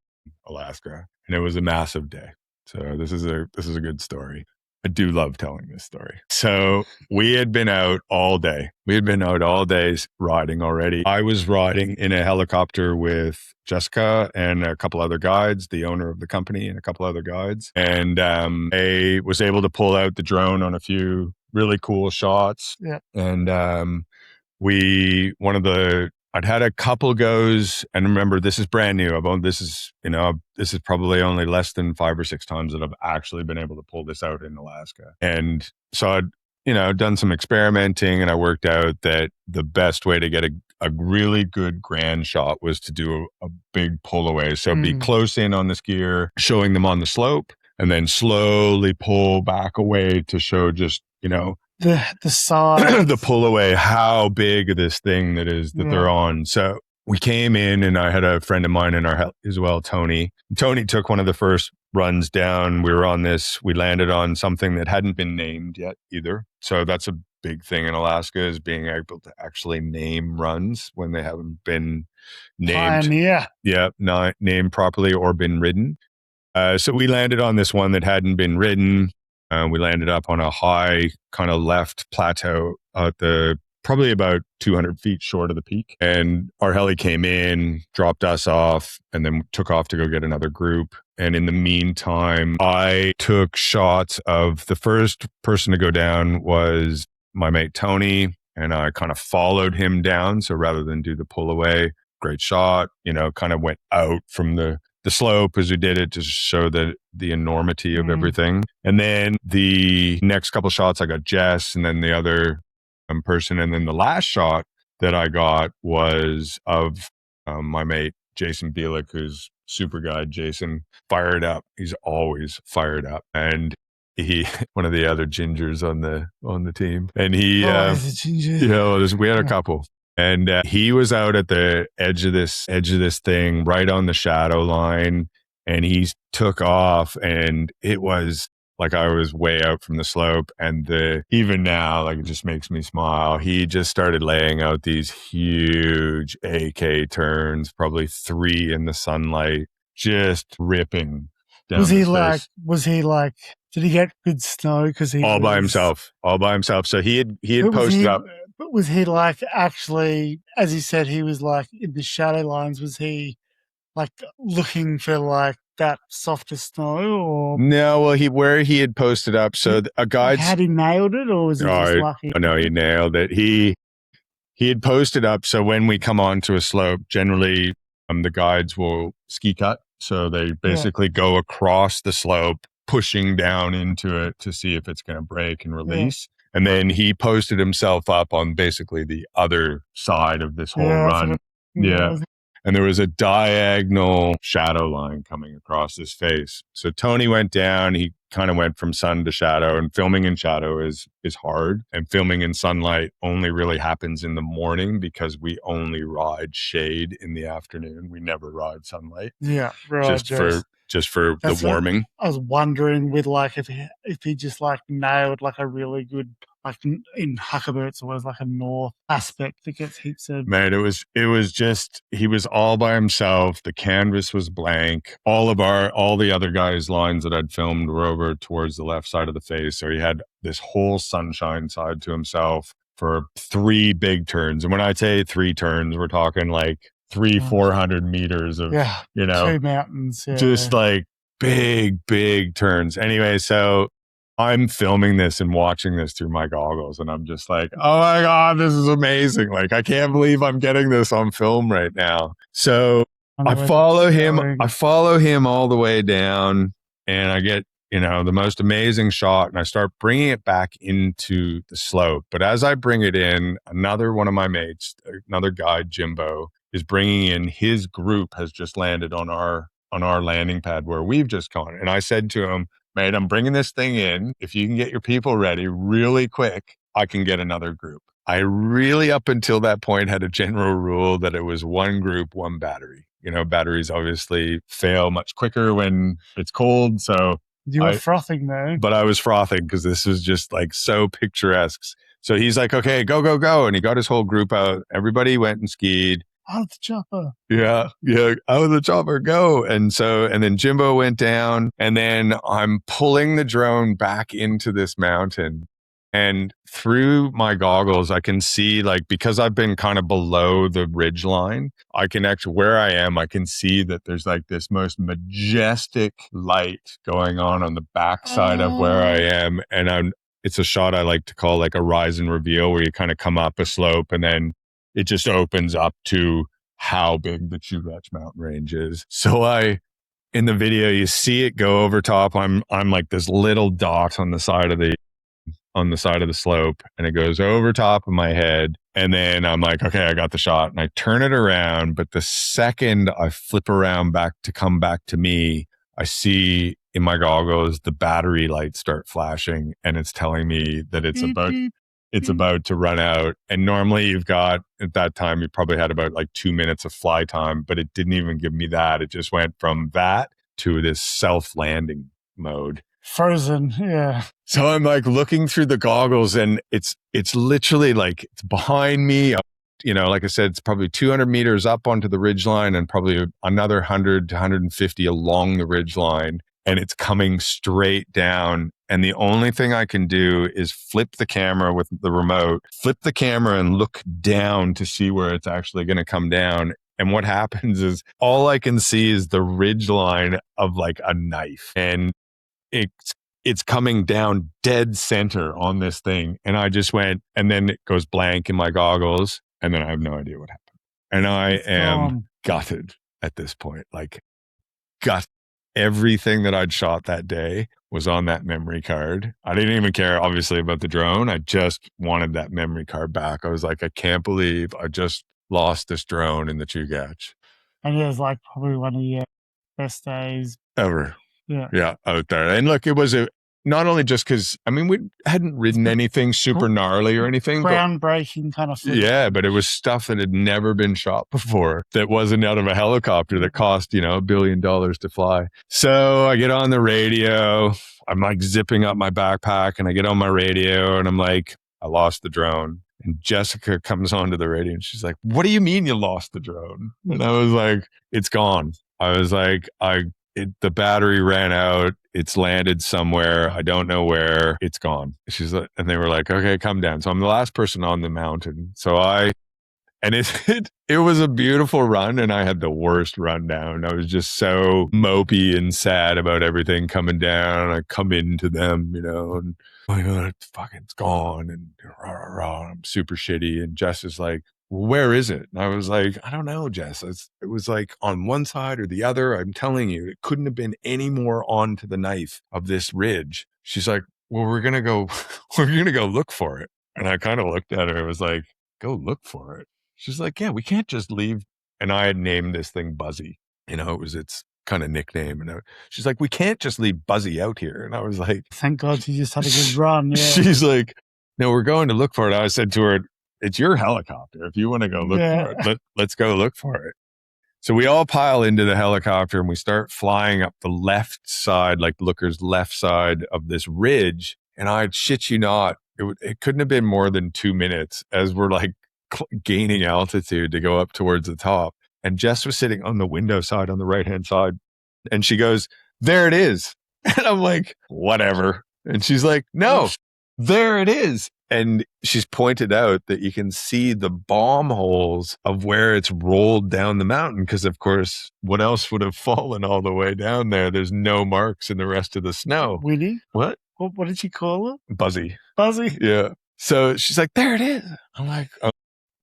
Alaska, and it was a massive day. So this is a good story. I do love telling this story. So we had been out all day. We had been out all day riding already. I was riding in a helicopter with Jessica and a couple other guides, the owner of the company and a couple other guides. And I was able to pull out the drone on a few really cool shots. Yeah. And I'd had a couple goes, and remember, this is brand new. This is probably only less than 5 or 6 times that I've actually been able to pull this out in Alaska. And so I'd, done some experimenting, and I worked out that the best way to get a really good grand shot was to do a big pull away. So be close in on the skier, showing them on the slope, and then slowly pull back away to show just, the size, the pull away, how big this thing that they're on. So we came in, and I had a friend of mine in our heli as well, Tony. Tony took one of the first runs down. We were on this. We landed on something that hadn't been named yet either. So that's a big thing in Alaska, is being able to actually name runs when they haven't been named. Pioneer. Yeah, not named properly or been ridden. So we landed on this one that hadn't been ridden. We landed up on a high kind of left plateau at probably about 200 feet short of the peak. And our heli came in, dropped us off, and then took off to go get another group. And in the meantime, I took shots of the first person to go down was my mate Tony, and I kind of followed him down. So rather than do the pull away, great shot, kind of went out from the slope as we did it to show the enormity of everything. And then the next couple shots, I got Jess, and then the other person. And then the last shot that I got was of my mate, Jason Bielik, who's super guide. Jason, fired up. He's always fired up. And he, one of the other gingers on the team. And he, he's a ginger. We had a couple. And he was out at the edge of this thing, right on the shadow line, and he took off, and it was like I was way out from the slope. And even now, like, it just makes me smile. He just started laying out these huge AK turns, probably 3 in the sunlight, just ripping down. Was he like? Did he get good snow? Because he all by himself. So he had posted up. But was he like actually, as he said, he was like in the shadow lines? Was he like looking for like that softer snow? Or no, well, where he had posted up. So a guide had he nailed it, or was he just lucky? No, he nailed it. He had posted up. So when we come onto a slope, generally the guides will ski cut. So they basically go across the slope, pushing down into it to see if it's going to break and release. Yeah. And then he posted himself up on basically the other side of this whole run. Yeah. And there was a diagonal shadow line coming across his face. So Tony went down. He kind of went from sun to shadow, and filming in shadow is hard. And filming in sunlight only really happens in the morning, because we only ride shade in the afternoon. We never ride sunlight. Yeah. Right. Just for the warming. I was wondering with like if he just like nailed like a really good, like in Huckaberts, it was like a north aspect that gets heaps of. Man, it was just, he was all by himself. The canvas was blank. All the other guys' lines that I'd filmed were over towards the left side of the face. So he had this whole sunshine side to himself for 3 big turns. And when I say 3 turns, we're talking like 300-400 meters of, 2 mountains. Yeah. Just like big turns. Anyway, so I'm filming this and watching this through my goggles, and I'm just like, oh my God, this is amazing. Like, I can't believe I'm getting this on film right now. So I follow him all the way down, and I get the most amazing shot. And I start bringing it back into the slope. But as I bring it in, another one of my mates, another guy, Jimbo, is bringing in his group has just landed on our landing pad where we've just gone. And I said to him, mate, I'm bringing this thing in. If you can get your people ready really quick, I can get another group. I really, up until that point, had a general rule that it was one group, one battery. Batteries obviously fail much quicker when it's cold. So you were frothing though. But I was frothing because this was just like so picturesque. So he's like, okay, go, go, go. And he got his whole group out. Everybody went and skied. Out of the chopper. Yeah. Out of the chopper, go. And then Jimbo went down, and then I'm pulling the drone back into this mountain. And through my goggles, I can see, like, because I've been kind of below the ridge line, I can actually, where I am, I can see that there's like this most majestic light going on the backside of where I am. And it's a shot I like to call like a rise and reveal, where you kind of come up a slope and then it just opens up to how big the Chugach mountain range is. So in the video, you see it go over top. I'm like this little dot on the side of the slope, and it goes over top of my head. And then I'm like, okay, I got the shot, and I turn it around. But the second I flip around back to come back to me, I see in my goggles, the battery lights start flashing, and it's telling me that it's about to run out. And normally you've got, at that time, you probably had about like 2 minutes of fly time, but it didn't even give me that. It just went from that to this self-landing mode. Frozen, yeah. So I'm like looking through the goggles, and it's literally like it's behind me. Like I said, it's probably 200 meters up onto the ridgeline and probably another 100 to 150 along the ridgeline. And it's coming straight down. And the only thing I can do is flip the camera with the remote, flip the camera and look down to see where it's actually going to come down. And what happens is all I can see is the ridgeline of like a knife. And it's coming down dead center on this thing. And I just went, and then it goes blank in my goggles. And then I have no idea what happened. And I am gutted at this point, like everything that I'd shot that day was on that memory card. I didn't even care, obviously, about the drone. I just wanted that memory card back. I was like, I can't believe I just lost this drone in the Chugach. And it was like probably one of your best days ever. Yeah, out there. And look, it was not only just because, we hadn't ridden anything super gnarly or anything. Groundbreaking kind of footage. Yeah, but it was stuff that had never been shot before, that wasn't out of a helicopter, that cost, $1 billion to fly. So I get on the radio. I'm like zipping up my backpack, and I get on my radio, and I'm like, I lost the drone. And Jessica comes onto the radio, and she's like, what do you mean you lost the drone? And I was like, it's gone. I was like, the battery ran out. It's landed somewhere. I don't know where. It's gone. She's like, and they were like, okay, come down. So I'm the last person on the mountain. So it was a beautiful run, and I had the worst run down. I was just so mopey and sad about everything coming down. I come into them, and my God, it's gone, and rah, rah, rah, I'm super shitty. And Jess is like, where is it? And I was like, I don't know, Jess. It was like on one side or the other. I'm telling you, it couldn't have been any more onto the knife of this ridge. She's like, well, we're going to go look for it. And I kind of looked at her. I was like, go look for it. She's like, yeah, we can't just leave. And I had named this thing Buzzy. It was its kind of nickname. And she's like, we can't just leave Buzzy out here. And I was like, thank God you just had a good run. Yeah. She's like, no, we're going to look for it. I said to her, it's your helicopter. If you want to go look for it, let's go look for it. So we all pile into the helicopter, and we start flying up the left side, like Looker's left side of this ridge. And I'd shit you not, it couldn't have been more than 2 minutes as we're like gaining altitude to go up towards the top. And Jess was sitting on the window side on the right-hand side. And she goes, there it is. And I'm like, whatever. And she's like, no, there it is. And she's pointed out that you can see the bomb holes of where it's rolled down the mountain. Because, of course, what else would have fallen all the way down there? There's no marks in the rest of the snow. Winnie? What? What did she call it? Buzzy. Buzzy? Yeah. So she's like, there it is. I'm like, oh.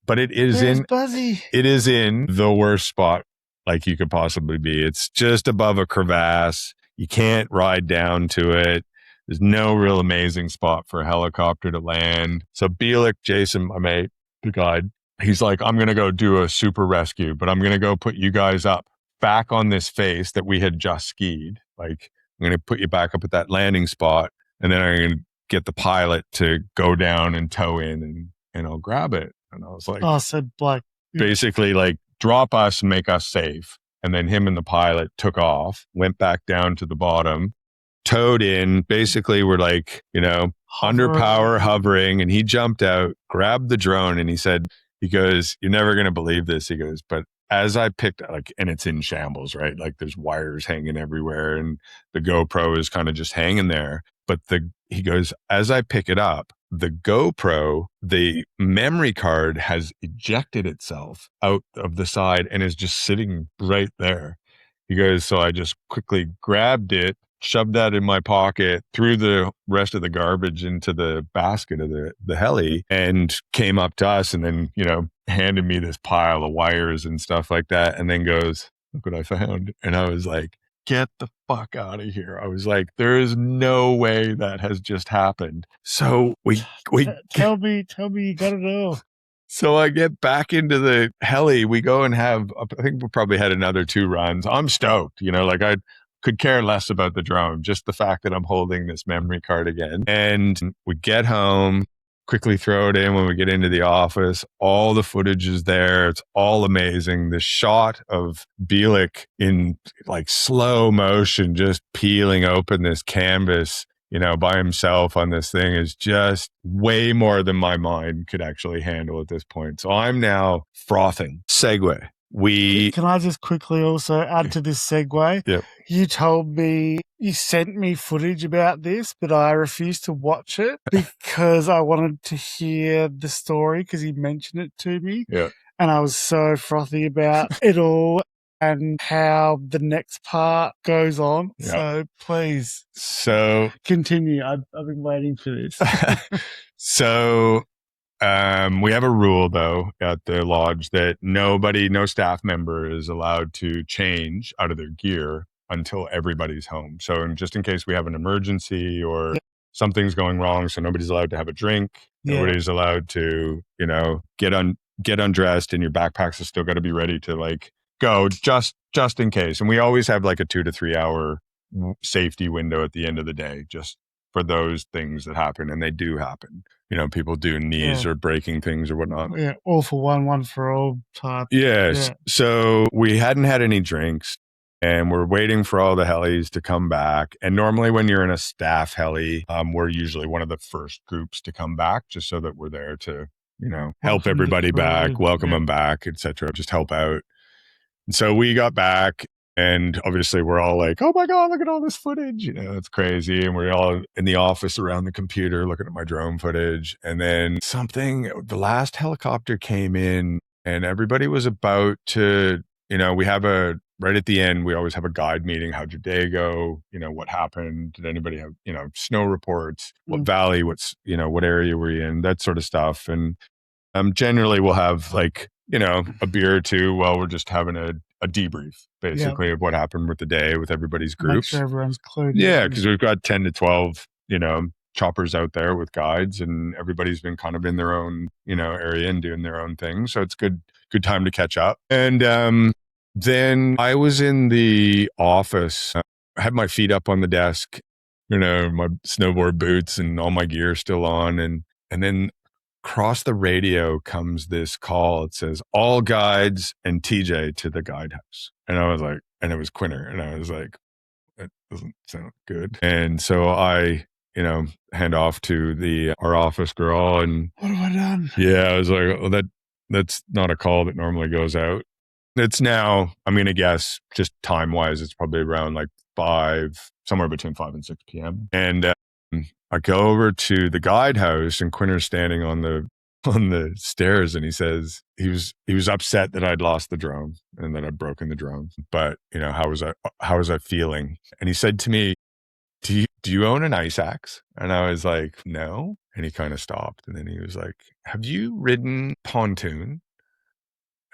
But There's Buzzy. It is in the worst spot like you could possibly be. It's just above a crevasse. You can't ride down to it. There's no real amazing spot for a helicopter to land. So Bielik, Jason, my mate, the guide, he's like, I'm going to go do a super rescue, but I'm going to go put you guys up back on this face that we had just skied. Like, I'm going to put you back up at that landing spot, and then I'm going to get the pilot to go down and tow in, and I'll grab it. And I was like, Oh, so like basically like drop us and make us safe. And then him and the pilot took off, went back down to the bottom, towed in. Basically, we're like, under power, hovering. And he jumped out, grabbed the drone, and he goes, you're never going to believe this. He goes, but as I picked, like, and it's in shambles, right? Like there's wires hanging everywhere and the GoPro is kind of just hanging there. But he goes, as I pick it up, the GoPro, the memory card has ejected itself out of the side and is just sitting right there. He goes, so I just quickly grabbed it, shoved that in my pocket, threw the rest of the garbage into the basket of the heli, and came up to us and then, handed me this pile of wires and stuff like that. And then goes, look what I found. And I was like, get the fuck out of here. I was like, there is no way that has just happened. So we tell me, you gotta know. So I get back into the heli. We go and have, I think we probably had another 2 runs. I'm stoked, like I could care less about the drone, just the fact that I'm holding this memory card again. And we get home, quickly throw it in when we get into the office. All the footage is there. It's all amazing. The shot of Bielik in like slow motion, just peeling open this canvas, by himself on this thing is just way more than my mind could actually handle at this point. So I'm now frothing. Segue. Can I just quickly also add to this segue? Yep. You told me you sent me footage about this, but I refused to watch it because I wanted to hear the story because he mentioned it to me. Yeah. And I was so frothy about it all and how the next part goes on. Yeah. So please. So continue. I've been waiting for this. So we have a rule though at the lodge that no staff member is allowed to change out of their gear until everybody's home. So just in case we have an emergency or something's going wrong, so nobody's allowed to have a drink. Nobody's allowed to, get undressed, and your backpacks have still got to be ready to like go just in case. And we always have like a 2 to 3 hour safety window at the end of the day, just for those things that happen, and they do happen. People doing knees or breaking things or whatnot. Yeah, all for one for all type. Yes. Yeah. So we hadn't had any drinks, and we're waiting for all the helis to come back. And normally when you're in a staff heli, we're usually one of the first groups to come back, just so that we're there to, help everybody back, welcome them back, etc. Just help out. And so we got back. And obviously we're all like, oh my God, look at all this footage. It's crazy. And we're all in the office around the computer looking at my drone footage. And then the last helicopter came in and everybody was about to, we have right at the end, we always have a guide meeting. How'd your day go? What happened? Did anybody have, snow reports? What valley? What area were you in? That sort of stuff. And generally we'll have like, a beer or two while we're just having a debrief, basically, of what happened with the day with everybody's groups. Make sure everyone's clued in. Yeah, because we've got 10 to 12, choppers out there with guides, and everybody's been kind of in their own, area and doing their own thing. So it's good time to catch up. And then I was in the office. I had my feet up on the desk, my snowboard boots and all my gear still on. And then across the radio comes this call. It says, all guides and TJ to the guide house. And I was like, and it was Quinner. And I was like, that doesn't sound good. And so I, hand off to our office girl. And what have I done? Yeah, I was like, well, that's not a call that normally goes out. It's now, I'm going to guess, just time-wise, it's probably around like 5, somewhere between 5 and 6 p.m. And I go over to the guide house, and Quinner's standing on the stairs, and he says he was upset that I'd lost the drone and that I'd broken the drone. But how was I feeling? And he said to me, "Do you own an ice axe?" And I was like, "No." And he kind of stopped, and then he was like, "Have you ridden Pontoon?"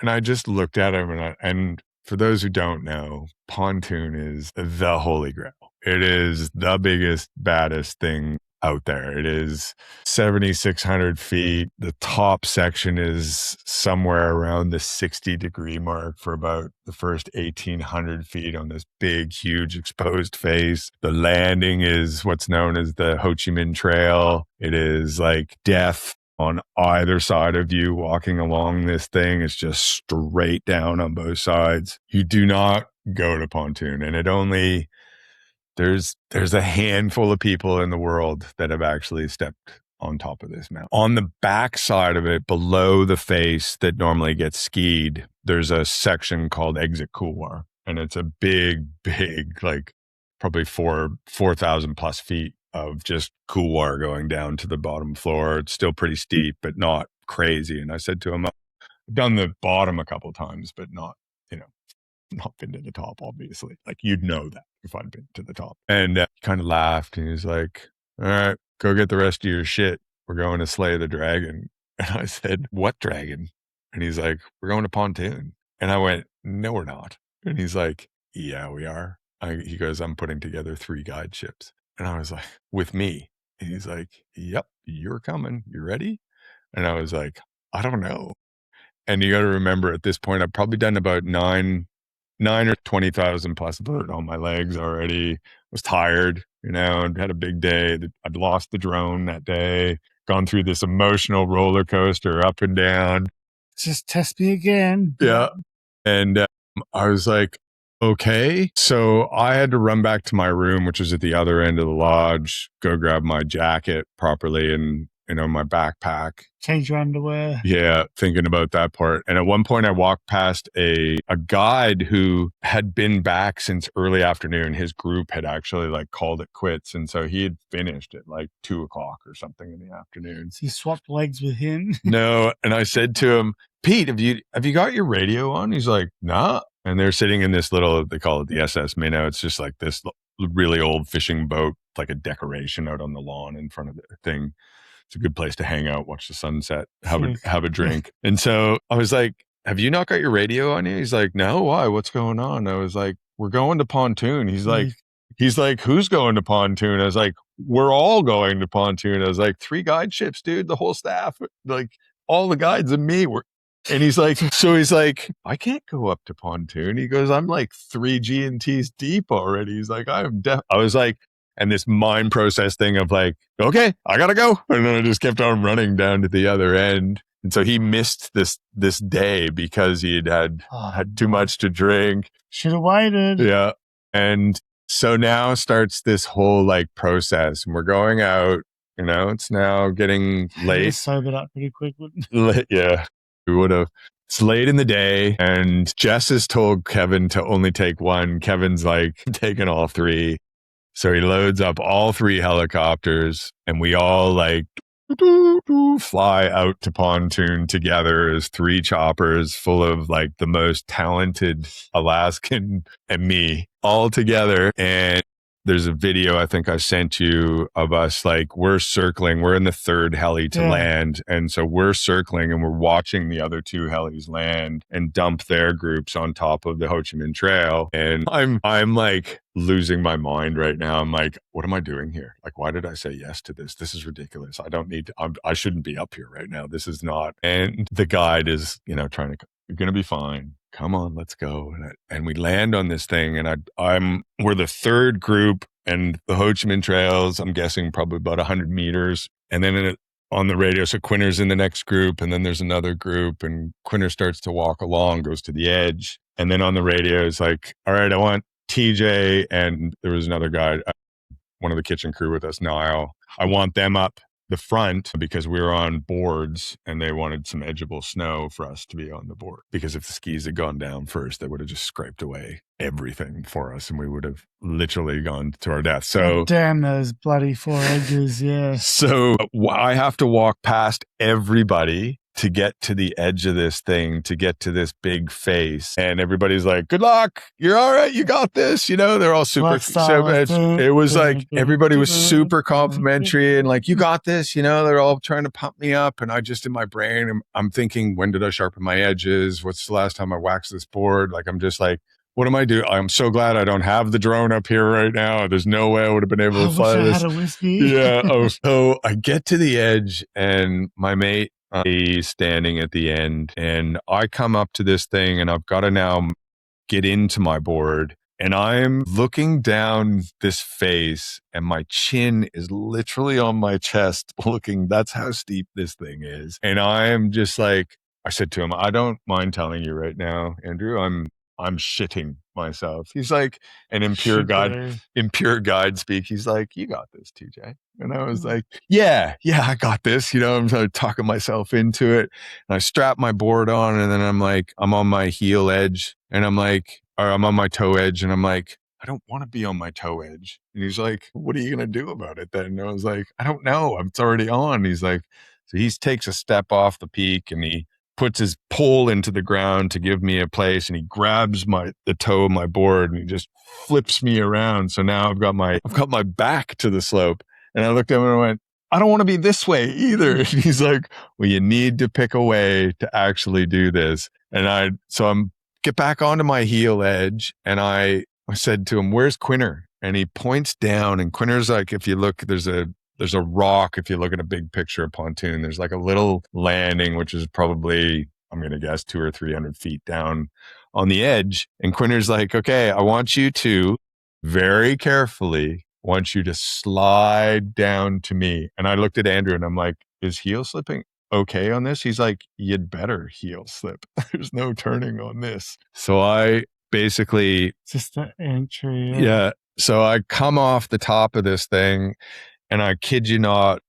And I just looked at him, and for those who don't know, Pontoon is the holy grail. It is the biggest, baddest thing out there. It is 7,600 feet. The top section is somewhere around the 60-degree mark for about the first 1,800 feet on this big, huge exposed face. The landing is what's known as the Ho Chi Minh Trail. It is like death on either side of you walking along this thing. It's just straight down on both sides. You do not go to Pontoon, and it only... There's a handful of people in the world that have actually stepped on top of this mountain. On the back side of it, below the face that normally gets skied, there's a section called Exit Couloir. And it's a big, like probably 4,000 plus feet of just couloir going down to the bottom floor. It's still pretty steep, but not crazy. And I said to him, I've done the bottom a couple of times, but not been to the top, obviously. Like, you'd know that if I'd been to the top. And he kind of laughed, and he was like, all right, go get the rest of your shit. We're going to slay the dragon. And I said, what dragon? And he's like, we're going to Pontoon. And I went, no, we're not. And he's like, yeah, we are. He goes, I'm putting together 3 guide ships. And I was like, with me? And he's like, yep, you're coming. You ready? And I was like, I don't know. And you got to remember, at this point, I've probably done about 9 or 20,000 plus dirt on my legs already. Was tired, and had a big day. I'd lost the drone that day, gone through this emotional roller coaster up and down. Just test me again. Yeah. And I was like, okay. So I had to run back to my room, which was at the other end of the lodge, go grab my jacket properly and, my backpack. Change your underwear. Yeah, thinking about that part. And at one point I walked past a guide who had been back since early afternoon. His group had actually like called it quits. And so he had finished at like 2:00 or something in the afternoon. So you swapped legs with him? No. And I said to him, Pete, have you got your radio on? He's like, nah. And they're sitting in this little, they call it the SS Minnow. It's just like this really old fishing boat, like a decoration out on the lawn in front of the thing. It's a good place to hang out, watch the sunset, have a drink. And so I was like, have you not got your radio on you? He's like, no, why? What's going on? I was like, we're going to Pontoon. He's like, who's going to Pontoon? I was like, we're all going to Pontoon. I was like, 3 guide ships, dude, the whole staff, like all the guides and me were. And he's like, I can't go up to Pontoon. He goes, I'm like 3 G&Ts deep already. He's like, I was like, and this mind process thing of like, okay, I gotta go. And then I just kept on running down to the other end. And so he missed this day because he had too much to drink. Should have waited. Yeah. And so now starts this whole like process, and we're going out, it's now getting late. Sobered up pretty quick, wouldn't Yeah, we would have. It's late in the day, and Jess has told Kevin to only take 1. Kevin's like taking all 3. So he loads up all 3 helicopters, and we all like fly out to Pontoon together as 3 choppers full of like the most talented Alaskan and me all together. And there's a video I think I sent you of us, like we're circling, we're in the 3rd heli to land. And so we're circling and we're watching the other 2 helis land and dump their groups on top of the Ho Chi Minh Trail. And I'm like losing my mind right now. I'm like, what am I doing here? Like, why did I say yes to this? This is ridiculous. I don't need to, I shouldn't be up here right now. This is not. And the guide is, trying to, you're going to be fine. Come on, let's go. And we land on this thing, and we're the 3rd group, and the Ho Chi Minh Trails, I'm guessing probably about 100 meters. And then on the radio, so Quinner's in the next group, and then there's another group, and Quinner starts to walk along, goes to the edge. And then on the radio, it's like, all right, I want TJ, and there was another guy, one of the kitchen crew with us, Niall. I want them up the front because we were on boards, and they wanted some edgeable snow for us to be on the board, because if the skis had gone down first, they would have just scraped away everything for us, and we would have literally gone to our death. So damn those bloody 4 edges. Yeah. So I have to walk past everybody to get to the edge of this thing, to get to this big face. And everybody's like, good luck. You're all right. You got this. They're all super. It was like, everybody was super complimentary and like, you got this. They're all trying to pump me up. And I just, in my brain, I'm thinking, when did I sharpen my edges? What's the last time I waxed this board? Like, I'm just like, what am I doing? I'm so glad I don't have the drone up here right now. There's no way I would have been able to fly I this. had a whiskey. Yeah. Oh, so I get to the edge and my mate is standing at the end and I come up to this thing and I've got to now get into my board and I'm looking down this face and my chin is literally on my chest looking, that's how steep this thing is. And I'm just like, I said to him, I don't mind telling you right now, Andrew, I'm shitting myself. He's like, and in pure guide speak, he's like, you got this, TJ. And I was like, yeah, I got this. I'm sort of talking myself into it. And I strap my board on and then I'm like, I'm on my heel edge and I'm like, or I'm on my toe edge and I'm like, I don't want to be on my toe edge. And he's like, what are you going to do about it then? And I was like, I don't know. It's already on. He's like, so he takes a step off the peak and he puts his pole into the ground to give me a place and he grabs the toe of my board and he just flips me around. So now I've got my back to the slope. And I looked at him and I went, I don't want to be this way either. And he's like, well, you need to pick a way to actually do this. And so I'm get back onto my heel edge. And I said to him, where's Quinner? And he points down and Quinner's like, if you look, there's a rock. If you look at a big picture of Pontoon, there's like a little landing, which is probably, I'm going to guess 200 or 300 feet down on the edge. And Quinner's like, okay, I want you to very carefully, slide down to me. And I looked at Andrew and I'm like, is heel slipping okay on this? He's like, you'd better heel slip. There's no turning on this. So I basically, just the entry. Yeah. So I come off the top of this thing. And I kid you not,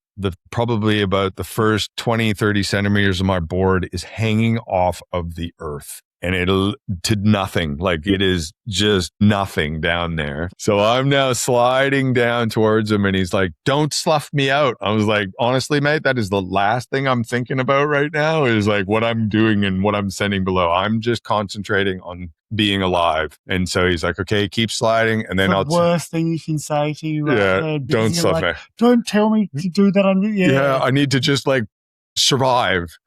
probably about the first 20, 30 centimeters of my board is hanging off of the earth. And it'll to nothing. Like it is just nothing down there. So I'm now sliding down towards him and he's like, don't slough me out. I was like, honestly, mate, that is the last thing I'm thinking about right now is like what I'm doing and what I'm sending below. I'm just concentrating on being alive. And so he's like, okay, keep sliding. And then the worst thing you can say to you. Don't slough me. Don't tell me to do that. I need to just like survive.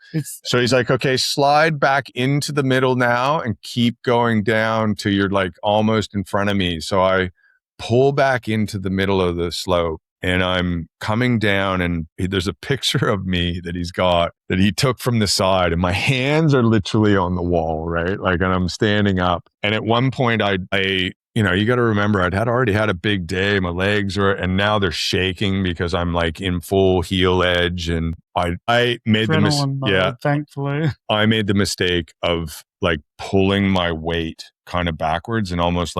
So he's like, okay, slide back into the middle now and keep going down to you're like almost in front of me. So I pull back into the middle of the slope and I'm coming down and there's a picture of me that he's got that he took from the side and my hands are literally on the wall, right? Like, and I'm standing up. And at one point I you got to remember I'd already had a big day. My legs and now they're shaking because I'm like in full heel edge. And I made thankfully I made the mistake of like pulling my weight kind of backwards and almost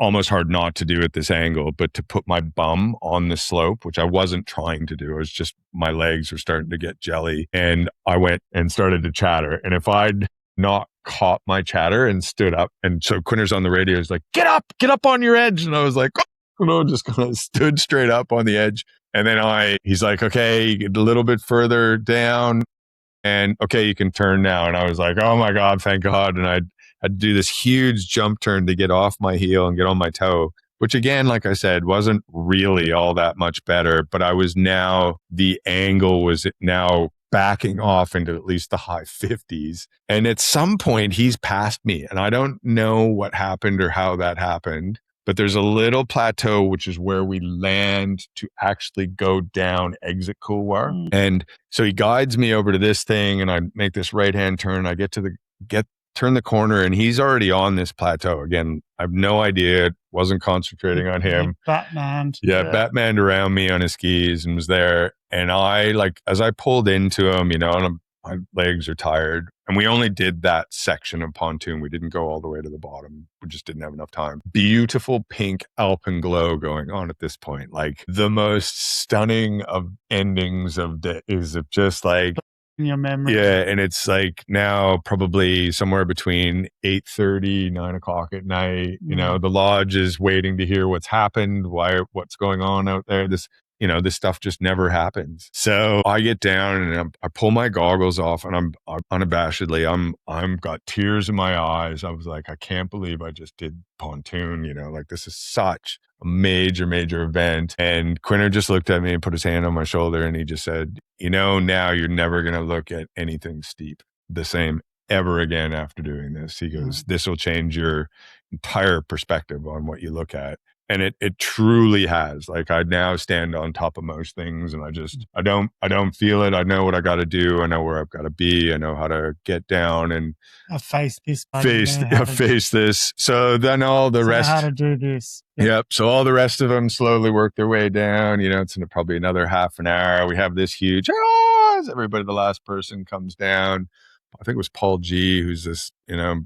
almost hard not to do at this angle, but to put my bum on the slope, which I wasn't trying to do. It was just my legs were starting to get jelly and I went and started to chatter. And if I'd not caught my chatter and stood up. And so Quinner's on the radio is like, get up on your edge. And I was like, just kind of stood straight up on the edge. And then he's like, okay, get a little bit further down and okay, you can turn now. And I was like, oh my God, thank God. And I had to do this huge jump turn to get off my heel and get on my toe, which again, like I said, wasn't really all that much better, but the angle was now backing off into at least the high 50s. And at some point he's past me and I don't know what happened or how that happened, but there's a little plateau, which is where we land to actually go down exit couloir. And so he guides me over to this thing and I make this right-hand turn. I turn the corner and he's already on this plateau. Again, I have no idea. Wasn't concentrating on him. Batman. Batman around me on his skis and was there. And as I pulled into him, and my legs are tired. And we only did that section of Pontoon. We didn't go all the way to the bottom. We just didn't have enough time. Beautiful pink alpenglow going on at this point. Like the most stunning of endings of days of just like, in your memory. Yeah, and it's like now probably somewhere between 8:30, 9 o'clock at night. The lodge is waiting to hear what's happened, what's going on out there. This stuff just never happens. So I get down and I pull my goggles off and I'm unabashedly, I'm got tears in my eyes. I was like, I can't believe I just did Pontoon, like this is such a major, major event. And Quinner just looked at me and put his hand on my shoulder and he just said, now you're never going to look at anything steep the same ever again after doing this. He goes, this will change your entire perspective on what you look at. And it truly has. Like, I now stand on top of most things, and I don't feel it. I know what I got to do. I know where I've got to be. I know how to get down and I faced this, buddy. face this. So then all the rest, how to do this. Yep. So all the rest of them slowly work their way down. You know, it's in probably another half an hour. We have this huge, as everybody, the last person comes down. I think it was Paul G, who's this, you know,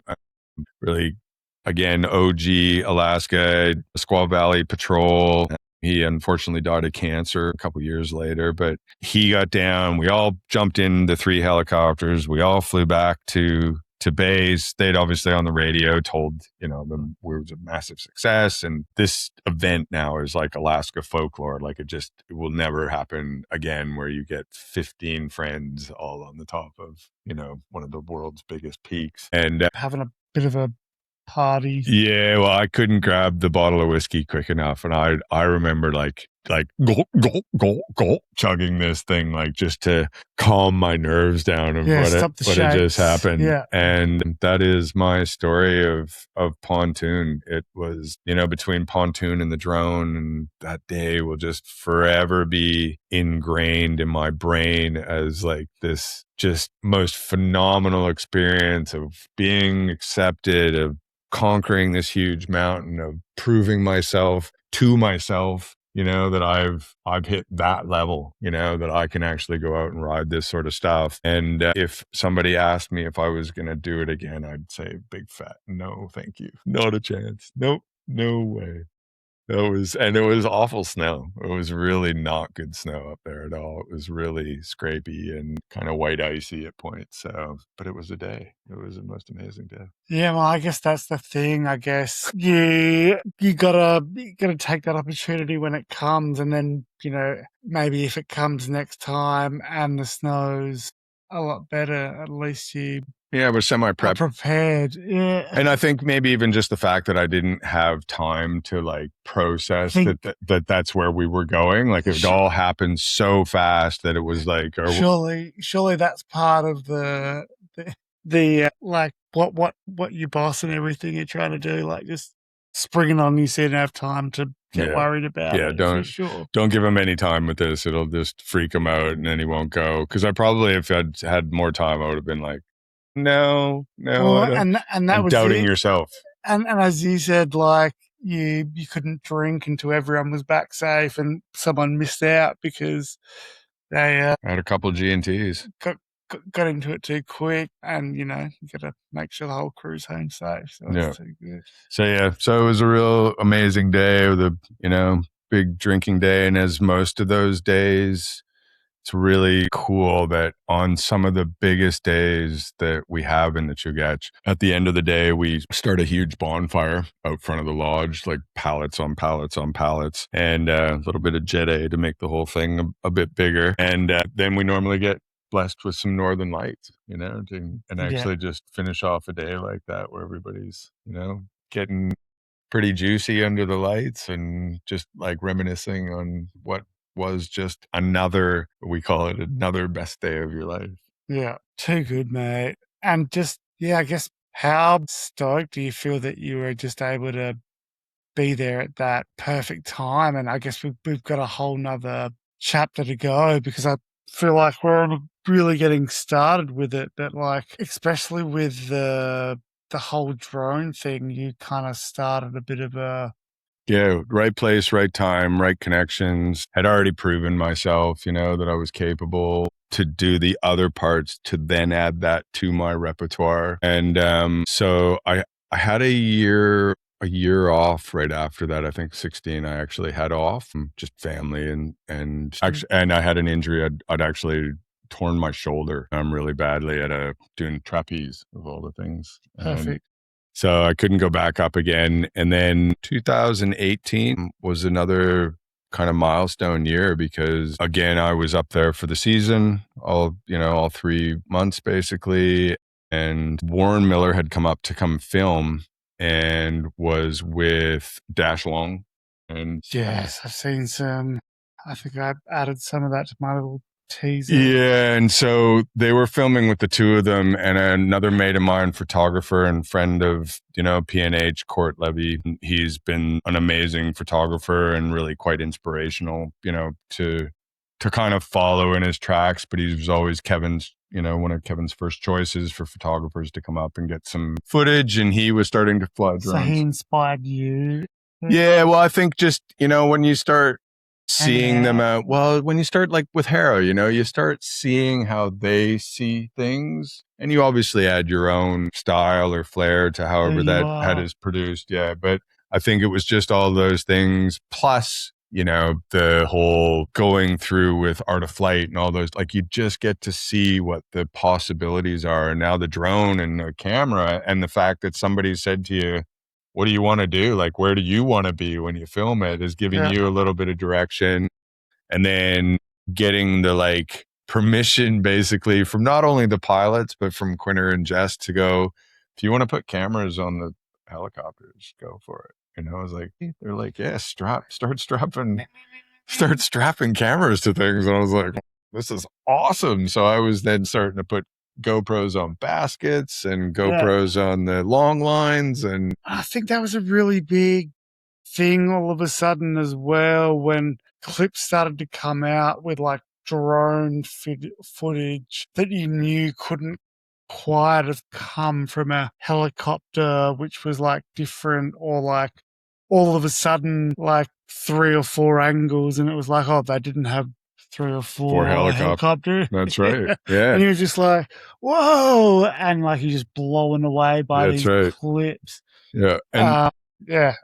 really, again, OG Alaska Squaw Valley Patrol. He unfortunately died of cancer a couple years later, but he got down. We all jumped in the 3 helicopters. We all flew back to base. They'd obviously on the radio told, you know, them it was a massive success. And this event now is like Alaska folklore. Like, it will never happen again, where you get 15 friends all on the top of, you know, one of the world's biggest peaks. And having a bit of a party. Yeah, well, I couldn't grab the bottle of whiskey quick enough, and I remember like gulp, gulp, gulp, gulp, chugging this thing, like, just to calm my nerves down of what had just happened. Yeah. And that is my story of Pontoon. It was, you know, between Pontoon and the drone, and that day will just forever be ingrained in my brain as like this just most phenomenal experience of being accepted, of conquering this huge mountain, of proving myself to myself, you know, that I've hit that level, you know, that I can actually go out and ride this sort of stuff. And if somebody asked me if I was going to do it again, I'd say big fat no, thank you. Not a chance. Nope. No way. It was awful snow. It was really not good snow up there at all. It was really scrapey and kind of white icy at points. So, but it was a day. It was the most amazing day. Yeah, well, I guess that's the thing. I guess you gotta take that opportunity when it comes, and then, you know, maybe if it comes next time and the snow's a lot better, at least you we're semi-prep. Prepared. Yeah. And I think maybe even just the fact that I didn't have time to like process that's where we were going. Like, it all happened so fast that it was like, surely that's part of the like what your boss and everything you're trying to do, like, just springing on you so you don't have time to get worried about it. Don't give him any time with this. It'll just freak him out, and then he won't go. Because I probably, if I'd had more time, I would have been like, no, and that was doubting yourself. And as you said, like, you couldn't drink until everyone was back safe, and someone missed out because they had a couple of G&Ts. Got into it too quick, and, you know, you got to make sure the whole crew's home safe. So that's too good. So it was a real amazing day with a, you know, big drinking day, and as most of those days, it's really cool that on some of the biggest days that we have in the Chugach, at the end of the day, we start a huge bonfire out front of the lodge, like pallets on pallets on pallets, and a little bit of Jet A to make the whole thing a bit bigger. And then we normally get blessed with some northern lights, you know, and actually just finish off a day like that where everybody's, you know, getting pretty juicy under the lights and just like reminiscing on what was just another, we call it another best day of your life. Yeah, too good, mate. And just, I guess, how stoked do you feel that you were just able to be there at that perfect time? And I guess we've got a whole nother chapter to go, because I feel like we're only really getting started with it. But like, especially with the whole drone thing, you kind of started a bit of a... Yeah, right place, right time, right connections. Had already proven myself, you know, that I was capable to do the other parts, to then add that to my repertoire. And so I had a year off right after that. I think 16, I actually had off, just family and actually, and I had an injury. I'd actually torn my shoulder really badly at doing trapeze, of all the things. Perfect. So I couldn't go back up again. And then 2018 was another kind of milestone year, because again, I was up there for the season, all 3 months basically. And Warren Miller had come up to come film and was with Dash Long. And yes, I've seen some. I think I added some of that to my little teaser. Yeah, and so they were filming with the two of them and another mate of mine, photographer and friend of, PNH, Court Levy. He's been an amazing photographer and really quite inspirational, to kind of follow in his tracks. But he was always Kevin's, one of Kevin's first choices for photographers to come up and get some footage. And he was starting to fly drones. So he inspired you? Yeah, well, I think just, when you start seeing them out, well, when you start like with Harrow, you start seeing how they see things, and you obviously add your own style or flair to however that head is produced. Yeah, but I think it was just all those things plus, the whole going through with Art of Flight and all those, like you just get to see what the possibilities are. And now the drone and the camera and the fact that somebody said to you, what do you want to do? Like, where do you want to be when you film it is giving you a little bit of direction. And then getting the permission basically from not only the pilots, but from Quinter and Jess to go, if you want to put cameras on the helicopters, go for it. I was like, they're like, yeah, start strapping cameras to things. And I was like, this is awesome. So I was then starting to put GoPros on baskets and GoPros on the long lines. And I think that was a really big thing all of a sudden as well when clips started to come out with drone footage that you knew couldn't quite have come from a helicopter, which was different, or all of a sudden 3 or 4 angles, and it was oh, they didn't have 3 or 4 helicopter. That's right. Yeah. And he was just like, whoa. And you're just blown away by these clips. Yeah. And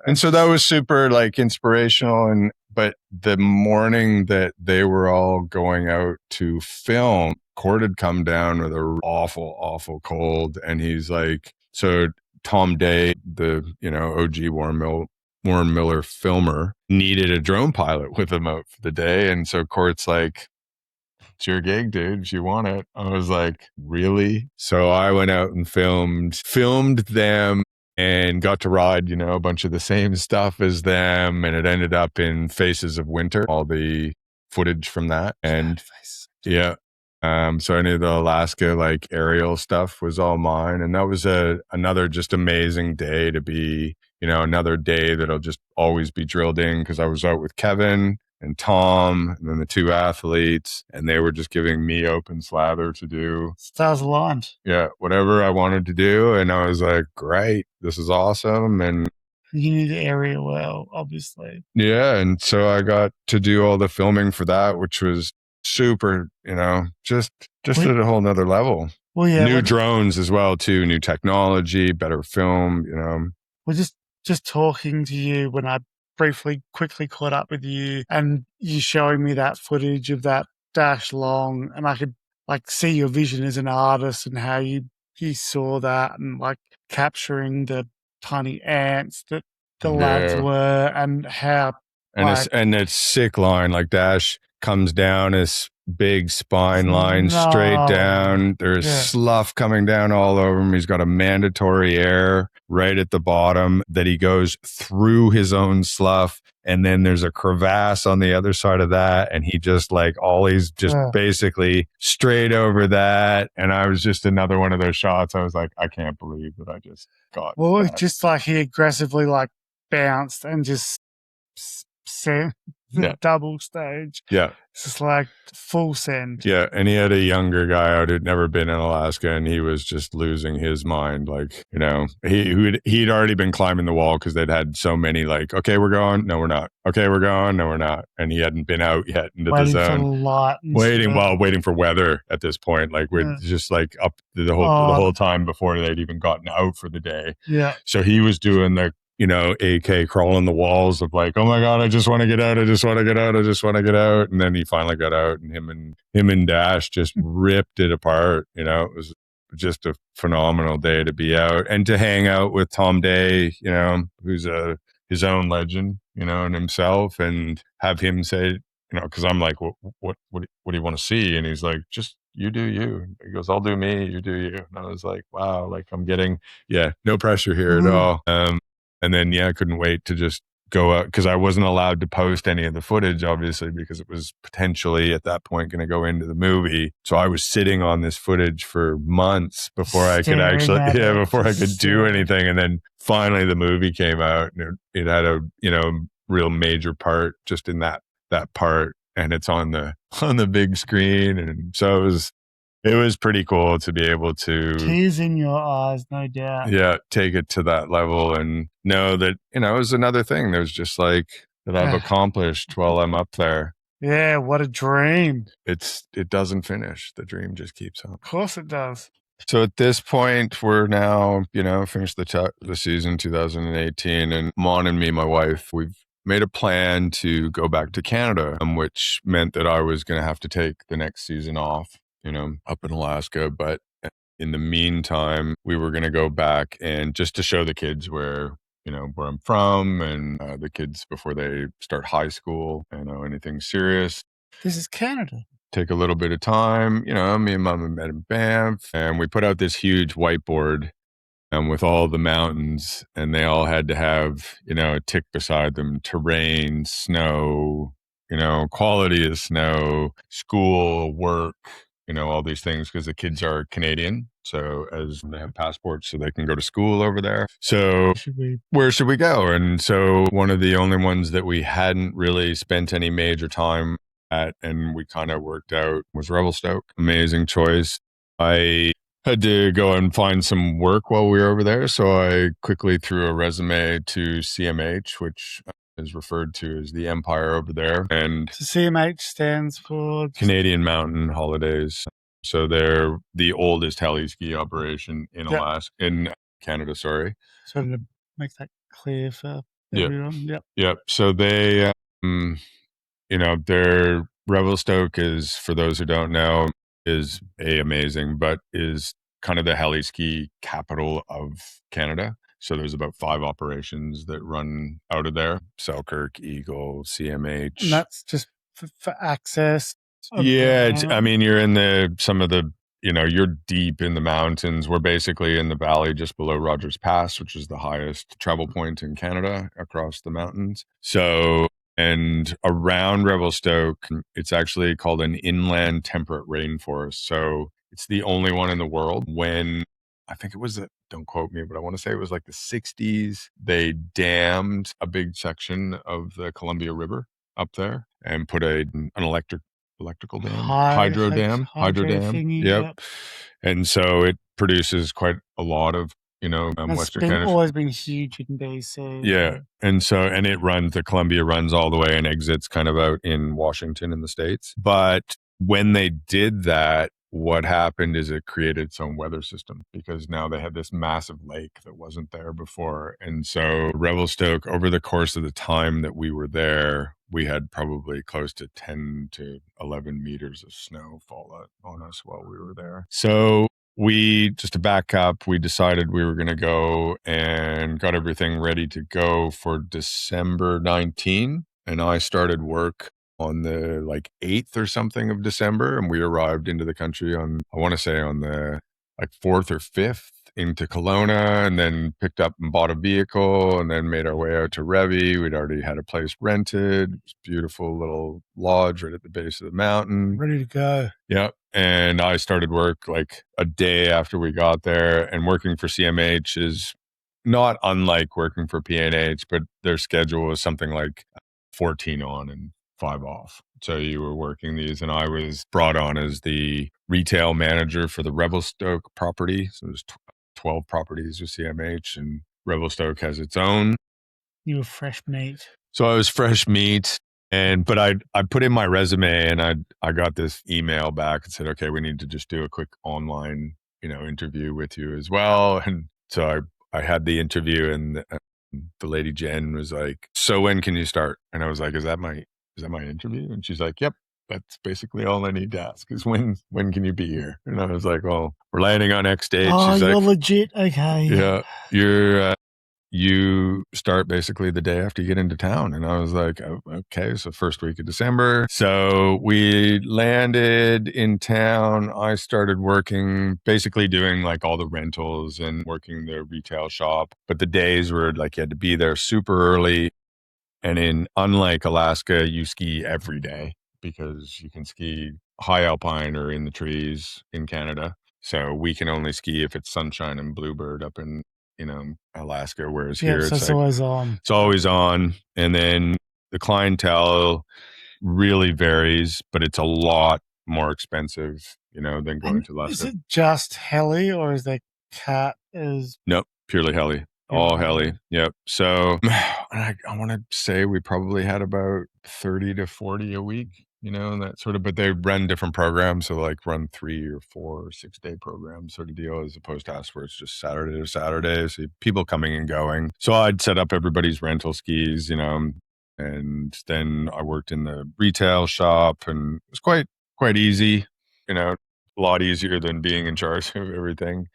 And so that was super inspirational. But the morning that they were all going out to film, Cord had come down with a awful, awful cold. And he's so Tom Day, the, OG Warren Miller filmer, needed a drone pilot with him out for the day. And so Court's like, it's your gig, dude. If you want it. I was like, really? So I went out and filmed them and got to ride, a bunch of the same stuff as them. And it ended up in Faces of Winter, all the footage from that. And so any of the Alaska aerial stuff was all mine. And that was another just amazing day to be, another day that'll just always be drilled in, because I was out with Kevin and Tom and then the 2 athletes, and they were just giving me open slather to do. Stars aligned. Yeah, whatever I wanted to do. And I was like, great, this is awesome. And you knew the area well, obviously. Yeah, and so I got to do all the filming for that, which was super, just at a whole nother level. Well, yeah, new drones as well too, new technology, better film. Well, just talking to you when I quickly caught up with you, and you showing me that footage of that dash long, and I could see your vision as an artist and how you saw that, and capturing the tiny ants that the lads were, and how and it's sick line, Dash comes down as big spine line straight down. There's slough coming down all over him. He's got a mandatory air right at the bottom that he goes through his own slough. And then there's a crevasse on the other side of that. And he just he's just basically straight over that. And I was just another one of those shots. I was like, I can't believe that I just got. Well, it's just he aggressively bounced and just sent the double stage. Yeah. It's just full send. Yeah. And he had a younger guy out who'd never been in Alaska, and he was just losing his mind. He'd already been climbing the wall because they'd had so many okay, we're going. No, we're not. Okay, we're going. No, we're not. And he hadn't been out yet into the zone. Waiting for weather at this point. We're just up the whole time before they'd even gotten out for the day. Yeah. So he was doing the AK crawling the walls of oh my God, I just want to get out. I just want to get out. I just want to get out. And then he finally got out, and him and Dash just ripped it apart. It was just a phenomenal day to be out and to hang out with Tom Day, who's his own legend, in himself, and have him say, cause I'm like, what do you want to see? And he's like, just, you do you. He goes, I'll do me, you do you. And I was like, wow, I'm getting, no pressure here at all. And then, I couldn't wait to just go out because I wasn't allowed to post any of the footage, obviously, because it was potentially at that point going to go into the movie. So I was sitting on this footage for months before I could actually, before I could do anything. And then finally the movie came out, and it had a, real major part just in that part, and it's on the big screen. And so it was pretty cool to be able to, tears in your eyes, no doubt. Yeah, take it to that level and know that, it was another thing. There's just like that I've accomplished while I'm up there. Yeah, what a dream. It doesn't finish. The dream just keeps on. Of course it does. So at this point, we're now, finished the season 2018, and Mon and me, my wife, we've made a plan to go back to Canada, which meant that I was going to have to take the next season off, up in Alaska. But in the meantime, we were going to go back and just to show the kids where I'm from, and the kids before they start high school, anything serious. This is Canada. Take a little bit of time. Me and Mom met in Banff, and we put out this huge whiteboard with all the mountains, and they all had to have, a tick beside them: terrain, snow, quality of snow, school, work, all these things, because the kids are Canadian. So as they have passports, so they can go to school over there. So where should we go? And so one of the only ones that we hadn't really spent any major time at, and we kind of worked out, was Revelstoke. Amazing choice. I had to go and find some work while we were over there. So I quickly threw a resume to CMH, which is referred to as the Empire over there. And so CMH stands for Canadian Mountain Holidays. So they're the oldest heli-ski operation in Alaska, in Canada, sorry. So to make that clear for everyone. Yep. So they, their Revelstoke is, for those who don't know, is amazing, but is kind of the heli-ski capital of Canada. So there's about 5 operations that run out of there: Selkirk, Eagle, CMH. And that's just for access. Yeah, you're in some of the, you're deep in the mountains. We're basically in the valley just below Rogers Pass, which is the highest travel point in Canada across the mountains. So, and around Revelstoke, it's actually called an inland temperate rainforest. So it's the only one in the world. When I think it was, don't quote me, but I want to say it was like the 60s, they dammed a big section of the Columbia River up there and put an electrical dam, hydro dam. Thingy, Yep. And so it produces quite a lot of, Western Canada. It's always been huge in BC. Yeah. And so, and the Columbia runs all the way and exits kind of out in Washington in the States. But when they did that, what happened is it created its own weather system, because now they had this massive lake that wasn't there before. And so Revelstoke, over the course of the time that we were there, we had probably close to 10 to 11 meters of snow fall on us while we were there. So just to back up, we decided we were going to go and got everything ready to go for December 19. And I started work on the 8th or something of December, and we arrived into the country on the 4th or 5th into Kelowna, and then picked up and bought a vehicle, and then made our way out to Revi. We'd already had a place rented. It was a beautiful little lodge right at the base of the mountain. Ready to go. Yep. And I started work like a day after we got there, and working for CMH is not unlike working for PNH, but their schedule was something like 14 on and 5 off. So you were working these, and I was brought on as the retail manager for the Revelstoke property. So there's 12 properties with CMH, and Revelstoke has its own. You were fresh meat. So I was fresh meat, but I put in my resume, and I got this email back and said, okay, we need to just do a quick online, interview with you as well. And so I had the interview, and the lady Jen was like, so when can you start? And I was like, is that my interview? And she's like, yep, that's basically all I need to ask is when can you be here? And I was like, well, we're landing on X date. Oh, she's you're like, legit. Okay. Yeah, you start basically the day after you get into town. And I was like, oh, okay, so first week of December. So we landed in town. I started working, basically doing like all the rentals and working the retail shop. But the days were like, you had to be there super early. And unlike Alaska, you ski every day because you can ski high alpine or in the trees in Canada. So we can only ski if it's sunshine and bluebird up in, Alaska, whereas Yeah, here so it's it's like, always on. it's always on. And then the clientele really varies, but it's a lot more expensive, than going And to is Alaska. it just heli or is there cat as Nope, purely heli. All heli. Yep. So I want to say we probably had about 30 to 40 a week, and that sort of, but they run different programs. So like run 3 or 4 or 6 day programs sort of deal, as opposed to us where it's just Saturday to Saturday. So people coming and going. So I'd set up everybody's rental skis, and then I worked in the retail shop, and it was quite easy, a lot easier than being in charge of everything.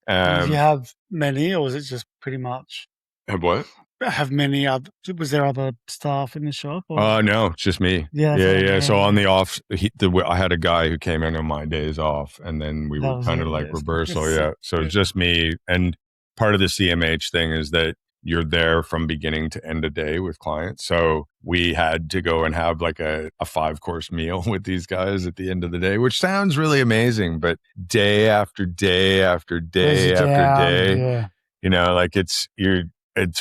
did you have many or was it just pretty much Have what? have many other was there other staff in the shop? Or? No, it's just me. Yeah, Yeah. So on the off, I had a guy who came in on my days off, and then we That were was kind it, of like yes. reversal. Yes. Yeah. So it's just me. And part of the CMH thing is that you're there from beginning to end of day with clients. So we had to go and have like a 5-course meal with these guys at the end of the day, which sounds really amazing, but day after day after day after day, Yeah. like it's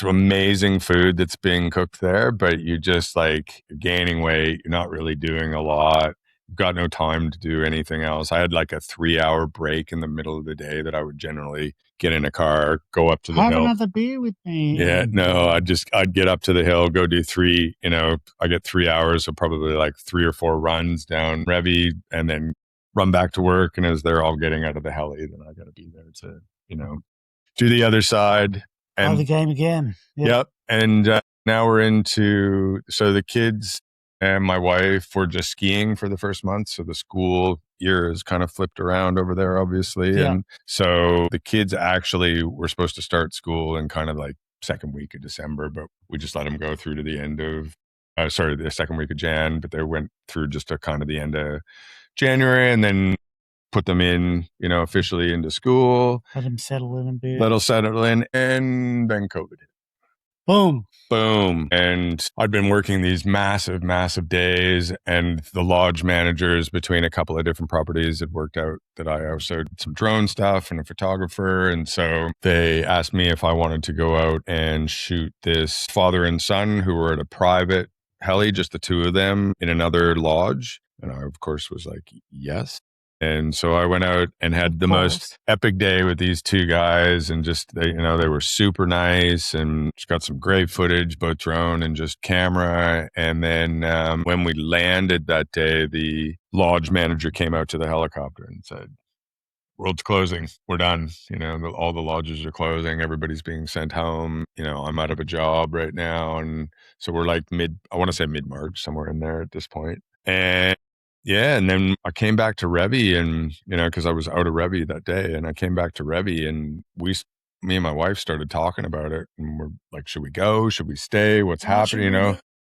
amazing food that's being cooked there, but you just like you're gaining weight. You're not really doing a lot. You've got no time to do anything else. I had like a 3-hour break in the middle of the day that I would generally get in a car, go up to the Have hill. another beer with me. Yeah, no, I'd get up to the hill, go do 3, I get 3 hours, so probably like 3 or 4 runs down Revy, and then run back to work. And as they're all getting out of the heli, then I got to be there to, do the other side. Play the game again. Yep. And now we're so the kids and my wife were just skiing for the first month. So the school year is kind of flipped around over there, obviously. Yeah. And so the kids actually were supposed to start school in kind of like second week of December, but we just let them go through to the end of, the second week of Jan, but they went through just to kind of the end of January, and then put them in, officially into school. Let them settle in a bit. Let them settle in, and then COVID hit. Boom. And I'd been working these massive, massive days, and the lodge managers between a couple of different properties had worked out that I also did some drone stuff and a photographer. And so they asked me if I wanted to go out and shoot this father and son who were at a private heli, just the two of them in another lodge. And I, of course, was like, yes. And so I went out and had the most epic day with these two guys, and just, they were super nice, and just got some great footage, both drone and just camera. And then when we landed that day, the lodge manager came out to the helicopter and said, "World's closing. We're done. All the lodges are closing. Everybody's being sent home. I'm out of a job right now." And so we're like I want to say mid-March, somewhere in there at this point. And yeah, and then I came back to Revy, and, because I was out of Revy that day, and I came back to Revy, and me and my wife started talking about it, and we're like, should we go? Should we stay? What's happening?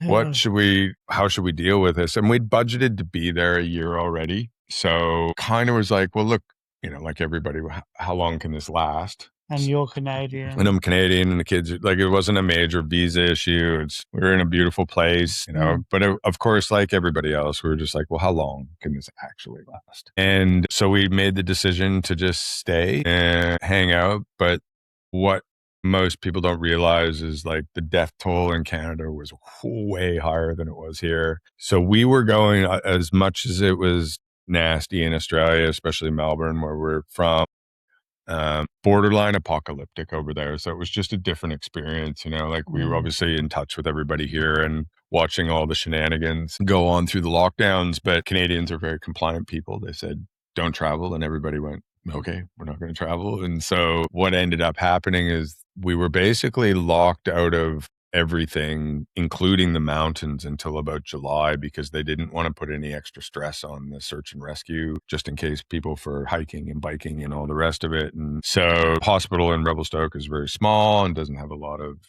How should we deal with this? And we'd budgeted to be there a year already. So kind of was like, well, look, like everybody, how long can this last? And you're Canadian. And I'm Canadian, and the kids, like, it wasn't a major visa issue. We're in a beautiful place, but of course, like everybody else, we were just like, well, how long can this actually last? And so we made the decision to just stay and hang out. But what most people don't realize is like the death toll in Canada was way higher than it was here. So we were going, as much as it was nasty in Australia, especially Melbourne, where we're from, borderline apocalyptic over there. So it was just a different experience, like we were obviously in touch with everybody here and watching all the shenanigans go on through the lockdowns, but Canadians are very compliant people. They said, don't travel. And everybody went, okay, we're not going to travel. And so what ended up happening is we were basically locked out of everything, including the mountains, until about July, because they didn't want to put any extra stress on the search and rescue, just in case people for hiking and biking and all the rest of it. And so hospital in Revelstoke is very small and doesn't have a lot of,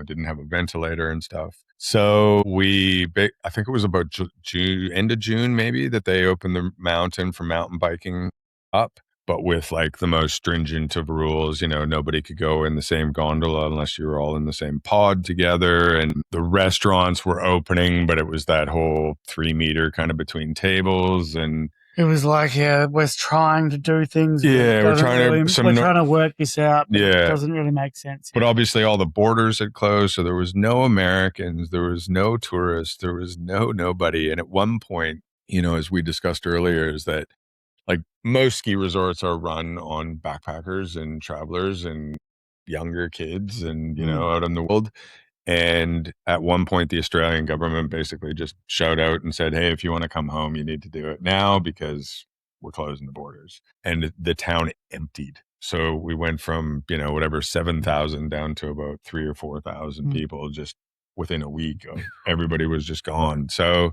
didn't have a ventilator and stuff. So I think it was about June, end of June maybe, that they opened the mountain for mountain biking up. but with like the most stringent of rules. You know, nobody could go in the same gondola unless you were all in the same pod together. And the restaurants were opening, but it was that whole 3 meter kind of between tables. And It was like, yeah, we're trying to do things. But yeah, we're trying to work this out. But Yeah. It doesn't really make sense. But obviously all the borders had closed, so there was no Americans, there was no tourists, there was nobody. And at one point, you know, as we discussed earlier, is that like most ski resorts are run on backpackers and travelers and younger kids and, you know, out in the world. And at one point, the Australian government basically just shouted out and said, hey, if you want to come home, you need to do it now because we're closing the borders. And the town emptied. So we went from, you know, whatever, 7,000 down to about 3,000 or 4,000 people just within a week. Everybody was just gone. So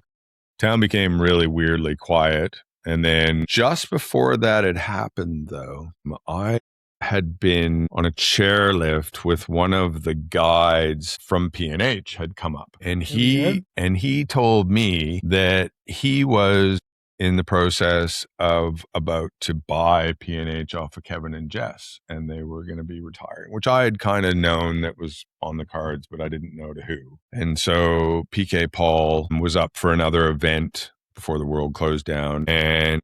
town became really weirdly quiet. And then just before that had happened, though, I had been on a chairlift with one of the guides from P&H had come up, and he told me that he was in the process of about to buy P&H off of Kevin and Jess, and they were going to be retiring, which I had kind of known that was on the cards, but I didn't know to who. And so PK Paul was up for another event before the world closed down, and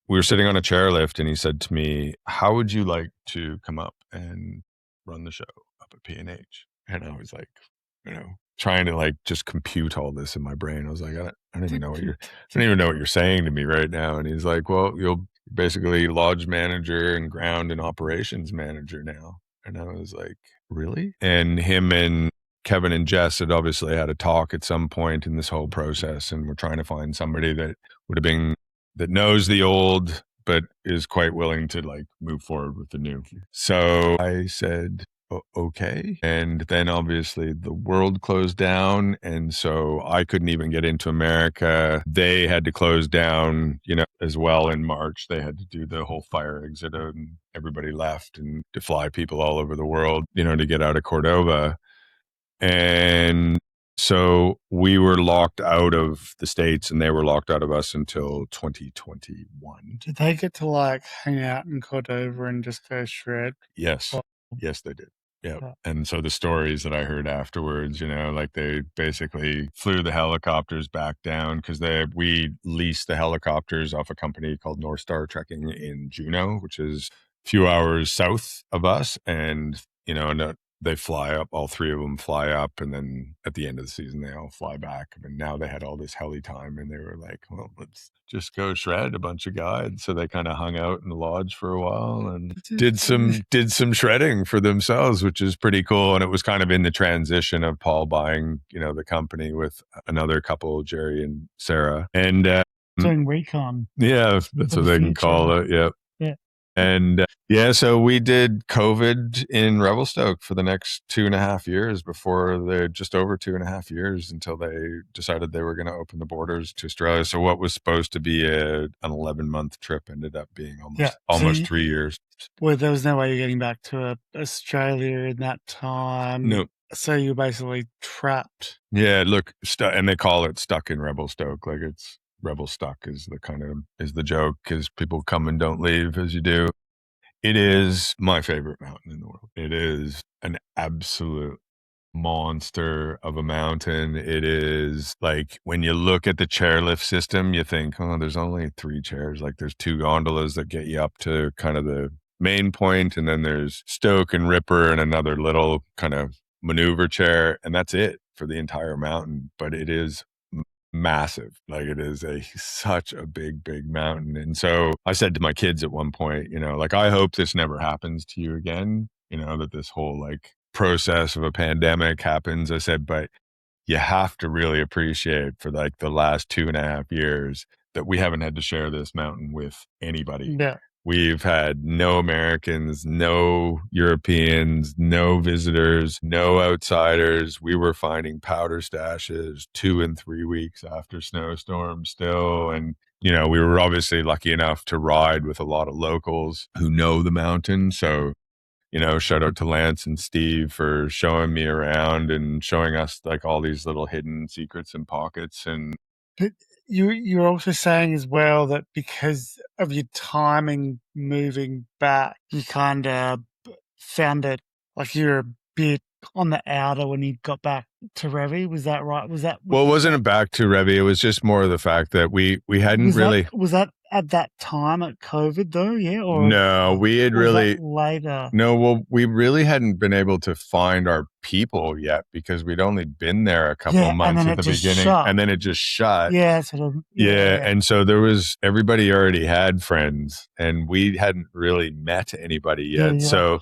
we were sitting on a chairlift, and he said to me, how would you like to come up and run the show up at P&H? And I was like, you know, trying to like just compute all this in my brain. I was like, I don't even know what you're saying to me right now. And he's like, well, you'll basically lodge manager and ground and operations manager now. And I was like, really? And him and Kevin and Jess had obviously had a talk at some point in this whole process, and we're trying to find somebody that would have been, that knows the old, but is quite willing to like move forward with the new. So I said, okay. And then obviously the world closed down. And so I couldn't even get into America. They had to close down, you know, as well in March. They had to do the whole fire exit out, and everybody left, and to fly people all over the world, you know, to get out of Cordova. And so we were locked out of the States, and they were locked out of us until 2021. Did they get to like hang out in Cordova and just go shred? Yes. Oh. Yes, they did. Yeah. Oh. And so the stories that I heard afterwards, you know, like they basically flew the helicopters back down because we leased the helicopters off a company called North Star Trekking in Juneau, which is a few hours south of us. And, you know, they fly up, all three of them fly up, and then at the end of the season, they all fly back. And now they had all this heli time, and they were like, well, let's just go shred a bunch of guides. So they kind of hung out in the lodge for a while and did some shredding for themselves, which is pretty cool. And it was kind of in the transition of Paul buying, you know, the company with another couple, Jerry and Sarah. And doing recon. Yeah, that's what they can call it. Yep. Yeah. And so we did COVID in Revelstoke for the next 2.5 years just over 2.5 years until they decided they were going to open the borders to Australia. So what was supposed to be an 11-month trip ended up being almost 3 years. Well, there was no way you're getting back to Australia in that time. No. So you're basically trapped. Yeah, look, and they call it stuck in Revelstoke. Like it's Rebel Stuck is the joke, because people come and don't leave as you do. It is my favorite mountain in the world. It is an absolute monster of a mountain. It is like when you look at the chairlift system, you think, oh, there's only 3 chairs. Like there's 2 gondolas that get you up to kind of the main point, and then there's Stoke and Ripper and another little kind of maneuver chair, and that's it for the entire mountain. But it is massive. Like it is such a big mountain. And so I said to my kids at one point, you know, like, I hope this never happens to you again, you know, that this whole like process of a pandemic happens. I said, but you have to really appreciate for like the last 2.5 years that we haven't had to share this mountain with anybody. Yeah. We've had no Americans, no Europeans, no visitors, no outsiders. We were finding powder stashes 2 and 3 weeks after snowstorms still. And, you know, we were obviously lucky enough to ride with a lot of locals who know the mountain. So, you know, shout out to Lance and Steve for showing me around and showing us like all these little hidden secrets and pockets. And But you're also saying as well that because of your timing moving back, you kind of found it like you're a bit on the outer when you got back to Revi. Was that right? Was that Well, it wasn't back to Revi. It was just more of the fact that we hadn't really. Was that at that time at COVID though? Yeah. No, we had or was really that later. No, well, we really hadn't been able to find our people yet because we'd only been there a couple of months at the beginning, and then it just shut. Yeah, sort of. Yeah, and so everybody already had friends, and we hadn't really met anybody yet. So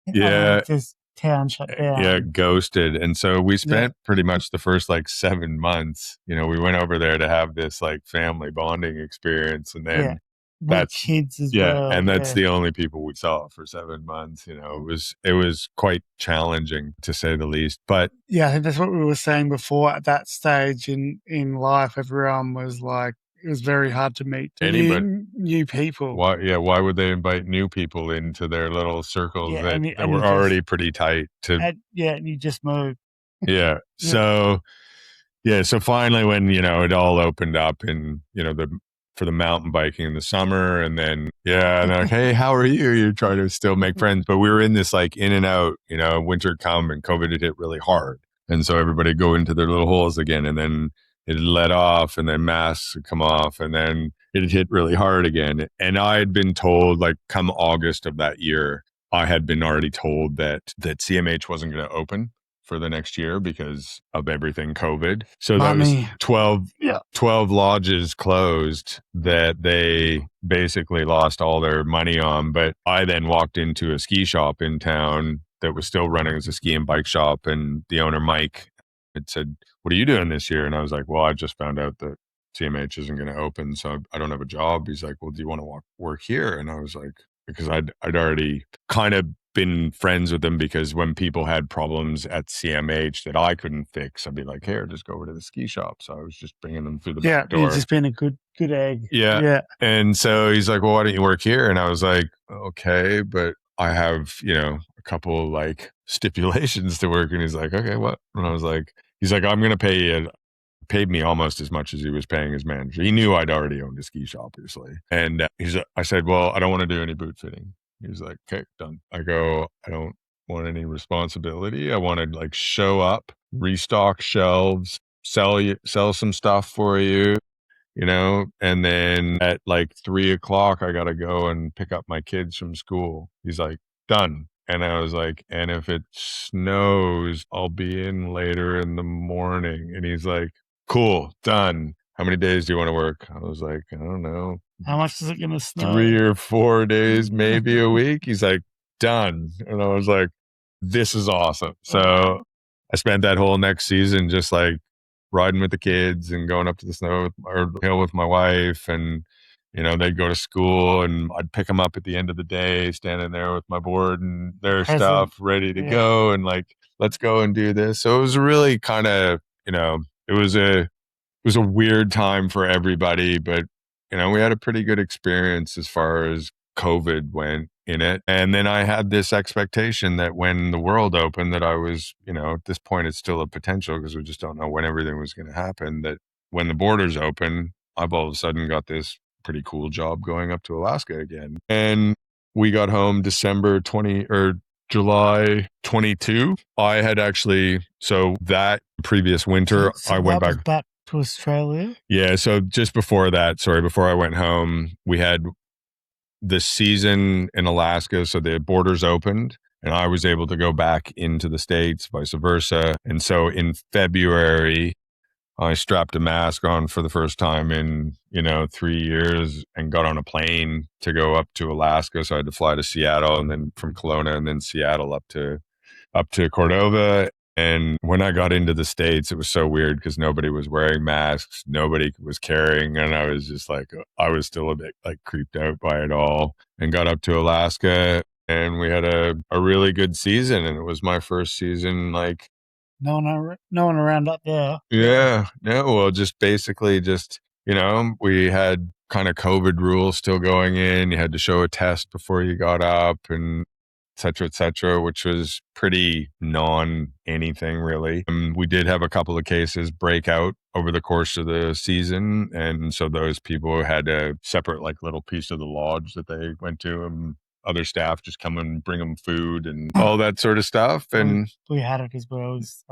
this town shut down. Yeah, ghosted. And so we spent pretty much the first like 7 months. You know, we went over there to have this like family bonding experience, and then with kids as well. And that's the only people we saw for 7 months. You know, it was quite challenging to say the least. But yeah, I think that's what we were saying before. At that stage in life, everyone was like, it was very hard to meet new people. Why would they invite new people into their little circles that were already pretty tight? And you just moved. Yeah. So finally, when it all opened up, and for the mountain biking in the summer, and then and they're like, hey, how are you? You're trying to still make friends, but we were in this like in and out. Winter come and COVID had hit really hard, and so everybody go into their little holes again, and then it had let off, and then masks had come off, and then it had hit really hard again. And I had been told, like, come August of that year, I had been already told that CMH wasn't going to open for the next year because of everything COVID. So that was 12 lodges closed that they basically lost all their money on. But I then walked into a ski shop in town that was still running as a ski and bike shop, and the owner, Mike, had said, what are you doing this year? And I was like, well, I just found out that CMH isn't going to open, so I don't have a job. He's like, well, do you want to work here? And I was like, because I'd already kind of been friends with them, because when people had problems at CMH that I couldn't fix, I'd be like, here, just go over to the ski shop. So I was just bringing them through the back door. Yeah, just been a good egg. Yeah. And so he's like, well, why don't you work here? And I was like, okay, but I have, a couple of like stipulations to work. And he's like, okay, what? And I was like, he's like, I'm going to pay you. Paid me almost as much as he was paying his manager. He knew I'd already owned a ski shop, obviously. And I said, well, I don't want to do any boot fitting. He was like, okay, done. I go, I don't want any responsibility. I want to like show up, restock shelves, sell some stuff for you, and then at like 3:00, I got to go and pick up my kids from school. He's like, done. And I was like, and if it snows, I'll be in later in the morning. And he's like, cool, done. How many days do you want to work? I was like, I don't know. How much is it going to snow? 3 or 4 days, maybe a week. He's like, done. And I was like, this is awesome. So I spent that whole next season just like riding with the kids and going up to the snow or hill with my wife, and they'd go to school, and I'd pick them up at the end of the day, standing there with my board and their stuff ready to go, and like, let's go and do this. So it was really kind of, it was a weird time for everybody, but we had a pretty good experience as far as COVID went in it. And then I had this expectation that when the world opened, that I was, at this point, it's still a potential because we just don't know when everything was going to happen, that when the borders open, I've all of a sudden got this pretty cool job going up to Alaska again. And we got home July 22. I had actually, so that previous winter, I went back to Australia. Yeah. So just before that, before I went home, we had the season in Alaska. So the borders opened and I was able to go back into the States, vice versa. And so in February, I strapped a mask on for the first time in, 3 years, and got on a plane to go up to Alaska. So I had to fly to Seattle, and then from Kelowna, and then Seattle up to Cordova. And when I got into the States, it was so weird because nobody was wearing masks. Nobody was carrying. And I was just like, I was still a bit like creeped out by it all, and got up to Alaska, and we had a really good season. And it was my first season, like, no one around up there. Yeah. No, well, just basically we had kind of COVID rules still going in. You had to show a test before you got up, and et cetera, which was pretty non-anything really. We did have a couple of cases break out over the course of the season. And so those people had a separate like little piece of the lodge that they went to, and other staff just come and bring them food and all that sort of stuff. And we had it as well as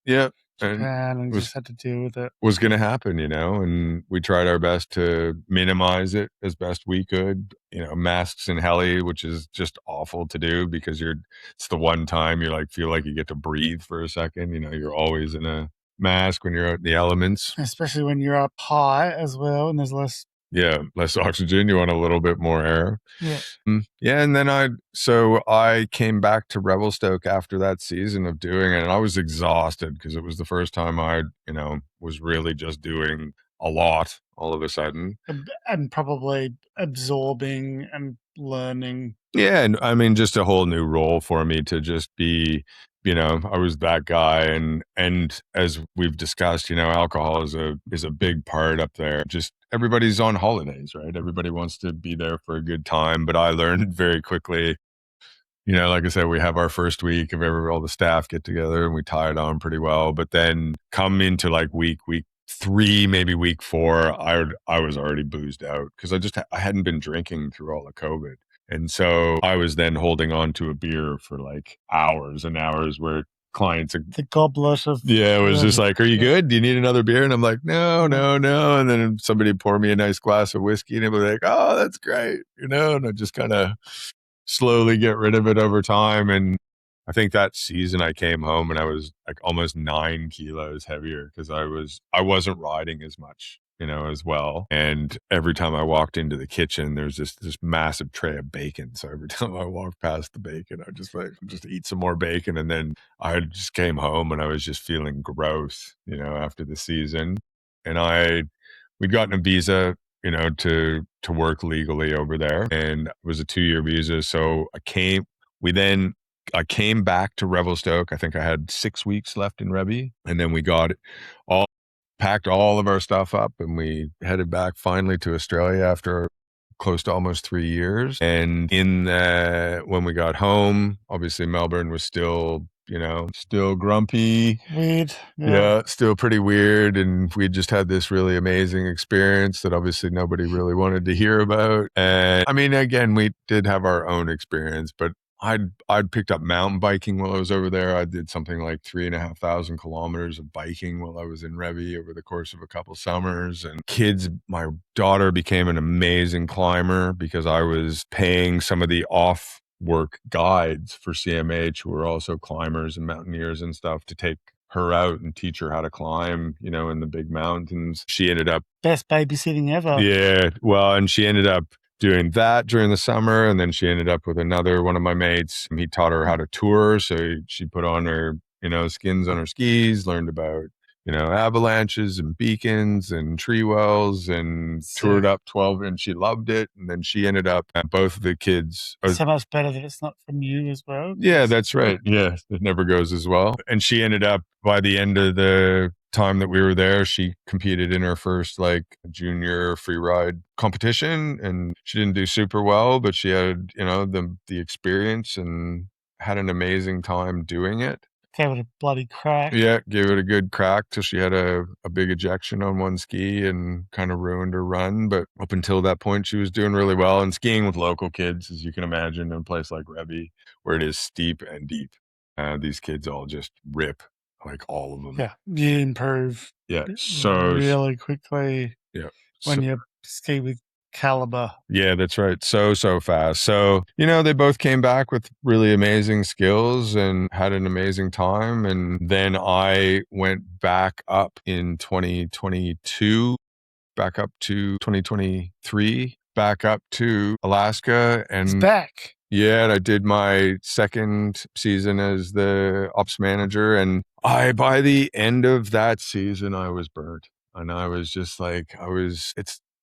yeah, Japan, and was- just had to deal with it. was going to happen, you know, and we tried our best to minimize it as best we could. You know, masks in heli, which is just awful to do because it's the one time you like feel like you get to breathe for a second. You know, you're always in a mask when you're out in the elements. Especially when you're up high as well, and there's less. Yeah, less oxygen. You want a little bit more air. Yeah. Yeah, and then I came back to Revelstoke after that season of doing it, and I was exhausted because it was the first time I, you know, was really just doing a lot all of a sudden. And probably absorbing and learning. Yeah, and I mean, just a whole new role for me to just be, you know, I was that guy, and as we've discussed, you know, alcohol is a big part up there. Just everybody's on holidays, right? Everybody wants to be there for a good time, but I learned very quickly, you know, like I said, we have our first week of all the staff get together and we tie it on pretty well, but then come into like week 3, maybe week 4, I was already boozed out because I hadn't been drinking through all of COVID. And so I was then holding on to a beer for like hours and hours where clients are, The goblet of. yeah, it was just like, are you good? Do you need another beer? And I'm like, no. And then somebody pour me a nice glass of whiskey and it was like, oh, that's great. You know, and I just kind of slowly get rid of it over time. And I think that season I came home and I was like almost 9 kilos heavier because I wasn't riding as much, you know, as well. And every time I walked into the kitchen, there's this massive tray of bacon. So every time I walked past the bacon, I just eat some more bacon. And then I just came home and I was just feeling gross, you know, after the season. And we'd gotten a visa, you know, to work legally over there, and it was a 2-year visa. So I came back to Revelstoke. I think I had 6 weeks left in Revy, and then we packed all of our stuff up and we headed back finally to Australia after close to almost 3 years. And when we got home, obviously Melbourne was still, you know, still grumpy. Weird. Yeah, still pretty weird. And we just had this really amazing experience that obviously nobody really wanted to hear about. And I mean, again, we did have our own experience, but I'd picked up mountain biking while I was over there. I did something like 3,500 kilometers of biking while I was in Revy over the course of a couple summers. And my daughter became an amazing climber because I was paying some of the off-work guides for CMH who were also climbers and mountaineers and stuff to take her out and teach her how to climb, you know, in the big mountains. She ended up Best babysitting ever. Yeah, well, and she ended up doing that during the summer, and then she ended up with another one of my mates. He taught her how to tour, so she put on her, you know, skins on her skis, learned about, you know, avalanches and beacons and tree wells, and toured up 12, and she loved it. And then she ended up at both of the kids. So much better that it's not from you as well. Yeah, that's right. Yeah, it never goes as well. And she ended up, by the end of the time that we were there, she competed in her first like junior free ride competition, and she didn't do super well, but she had, you know, the experience and had an amazing time doing it. Gave it a bloody crack. Yeah, gave it a good crack till she had a big ejection on one ski and kind of ruined her run. But up until that point, she was doing really well. And skiing with local kids, as you can imagine, in a place like Revy, where it is steep and deep, these kids all just rip, like all of them. Yeah, you improve. Yeah, so really quickly. Yeah, when you ski with caliber. Yeah, that's right. So fast. So, you know, they both came back with really amazing skills and had an amazing time. And then I went back up in 2022, back up to 2023, back up to Alaska. And it's back. Yeah, and I did my second season as the ops manager. And by the end of that season, I was burnt. And I was just like,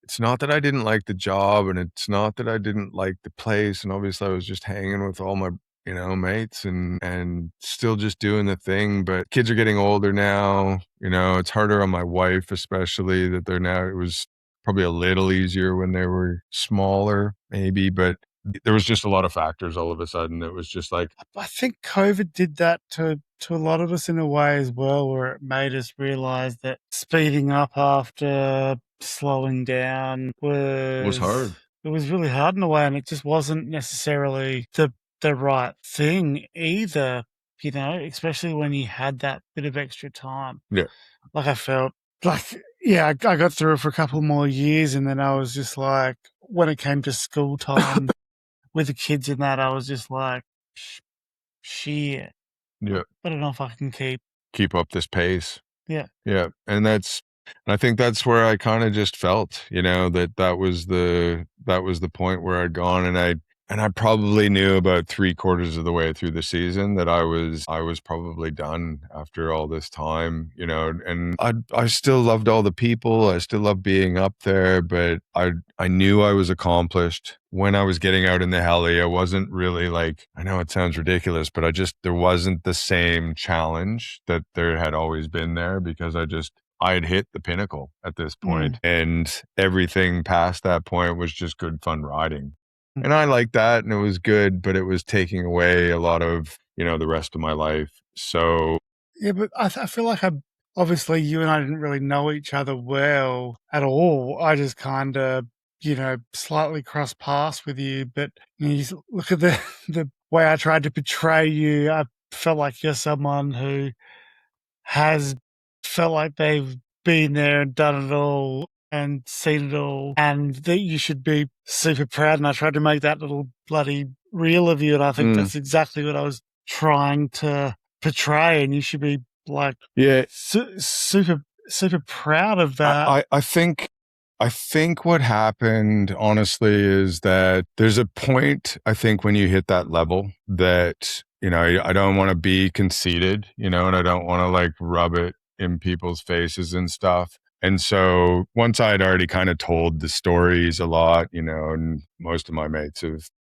it's not that I didn't like the job, and it's not that I didn't like the place. And obviously I was just hanging with all my, you know, mates and still just doing the thing. But kids are getting older now, you know, it's harder on my wife, especially that it was probably a little easier when they were smaller, maybe, but there was just a lot of factors all of a sudden. It was just like, I think COVID did that to a lot of us in a way as well, where it made us realize that speeding up after slowing down was hard. It was really hard in a way, and it just wasn't necessarily the right thing either, you know, especially when you had that bit of extra time. Yeah. Like I felt like, yeah, I got through it for a couple more years, and then I was just like, when it came to school time with the kids and that, I was just like, shit. Yeah. I don't know if I can keep up this pace. Yeah. Yeah. And I think that's where I kind of just felt, you know, that was the point where I'd gone, and I probably knew about 3/4 of the way through the season that I was probably done after all this time, you know, and I still loved all the people. I still loved being up there, but I knew I was accomplished when I was getting out in the heli. I wasn't really like, I know it sounds ridiculous, but there wasn't the same challenge that there had always been there, because I had hit the pinnacle at this point, and everything past that point was just good fun riding. And I liked that, and it was good, but it was taking away a lot of, you know, the rest of my life. So yeah, but I feel like obviously you and I didn't really know each other well at all. I just kind of, you know, slightly crossed paths with you, but you know, you look at the way I tried to portray you. I felt like you're someone who has felt like they've been there and done it all and seen it all, and that you should be super proud. And I tried to make that little bloody reel of you, and I think that's exactly what I was trying to portray. And you should be like, yeah, super proud of that. I think what happened, honestly, is that there's a point, I think, when you hit that level that, you know, I don't want to be conceited, you know, and I don't want to like rub it in people's faces and stuff. And so once I had already kind of told the stories a lot, you know, and most of my mates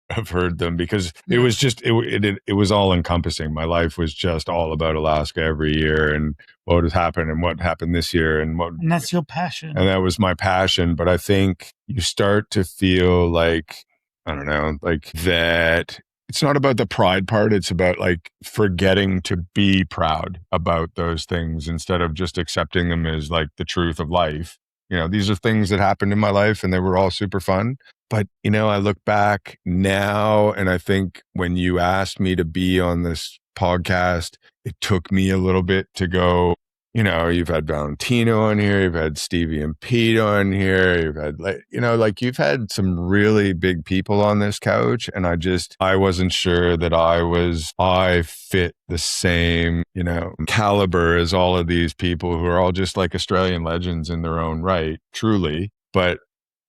have heard them, because it was just, it was all encompassing. My life was just all about Alaska every year, and what has happened and what happened this year, and that's your passion. And that was my passion. But I think you start to feel like, I don't know, like that it's not about the pride part. It's about like forgetting to be proud about those things instead of just accepting them as like the truth of life. You know, these are things that happened in my life and they were all super fun. But, you know, I look back now, and I think when you asked me to be on this podcast, it took me a little bit to go, you know, you've had Valentino on here, you've had Stevie and Pete on here, you've had, like, you know, like you've had some really big people on this couch. And I wasn't sure that I fit the same, you know, caliber as all of these people who are all just like Australian legends in their own right, truly. But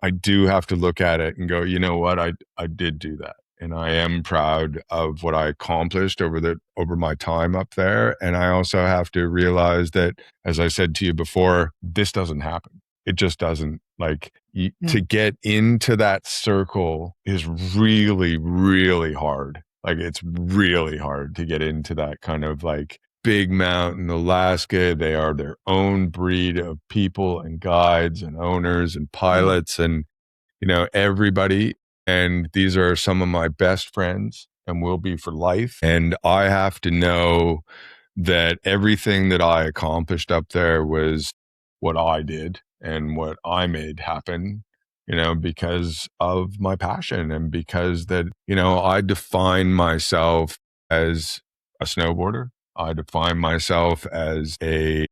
I do have to look at it and go, you know what, I did do that. And I am proud of what I accomplished over my time up there. And I also have to realize that, as I said to you before, this doesn't happen. It just doesn't. Like, to get into that circle is really, really hard. Like, it's really hard to get into that kind of like big mountain Alaska. They are their own breed of people and guides and owners and pilots and, you know, everybody. And these are some of my best friends and will be for life. And I have to know that everything that I accomplished up there was what I did and what I made happen, you know, because of my passion, and because that, you know, I define myself as a snowboarder. I define myself as a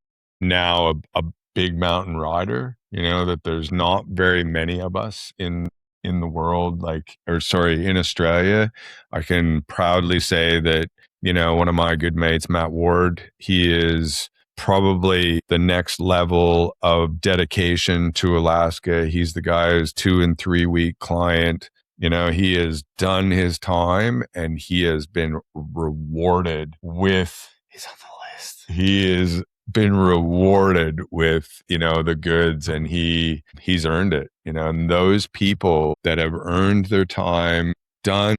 big mountain rider, you know, that there's not very many of us in the world, in Australia. I can proudly say that, you know, one of my good mates, Matt Ward, he is probably the next level of dedication to Alaska. He's the guy who's 2 and 3 week client. You know, he has done his time and he has been rewarded with, he's on the list. He is been rewarded with, you know, the goods, and he's earned it, you know. And those people that have earned their time, done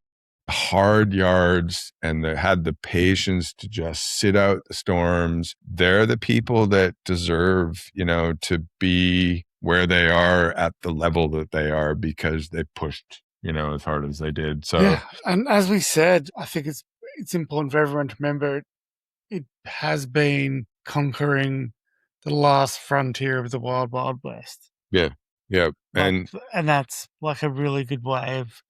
hard yards, and they had the patience to just sit out the storms, they're the people that deserve, you know, to be where they are at the level that they are, because they pushed as hard as they did. So Yeah, and as we said, I think it's important for everyone to remember it has been conquering the last frontier of the wild, wild west. yeah, and that's like a really good way of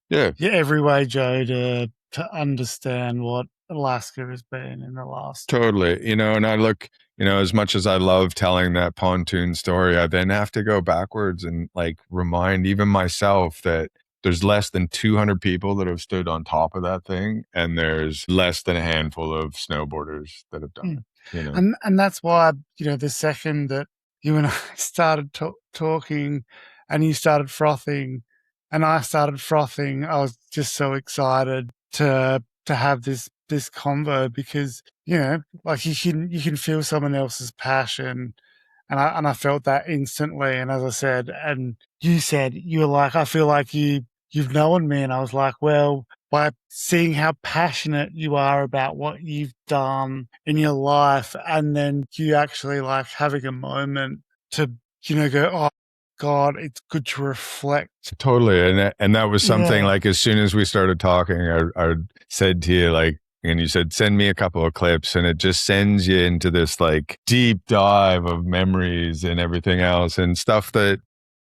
yeah, every way, Joe, to understand what Alaska has been in the last. totally. And I look, as much as I love telling that pontoon story, I then have to go backwards and like remind even myself that there's less than 200 people that have stood on top of that thing, and there's less than a handful of snowboarders that have done it. And that's why, the second that you and I started talking and you started frothing and I started frothing, I was just so excited to have this convo, because, like you can feel someone else's passion. And I felt that instantly. And as I said, and you said, you were like, I feel like you've known me. And I was like, well, by seeing how passionate you are about what you've done in your life, and then you actually like having a moment to, go, oh God, it's good to reflect. Totally. And that was something like, as soon as we started talking, I said to you, like, and you said, send me a couple of clips, and it just sends you into this like deep dive of memories and everything else and stuff that,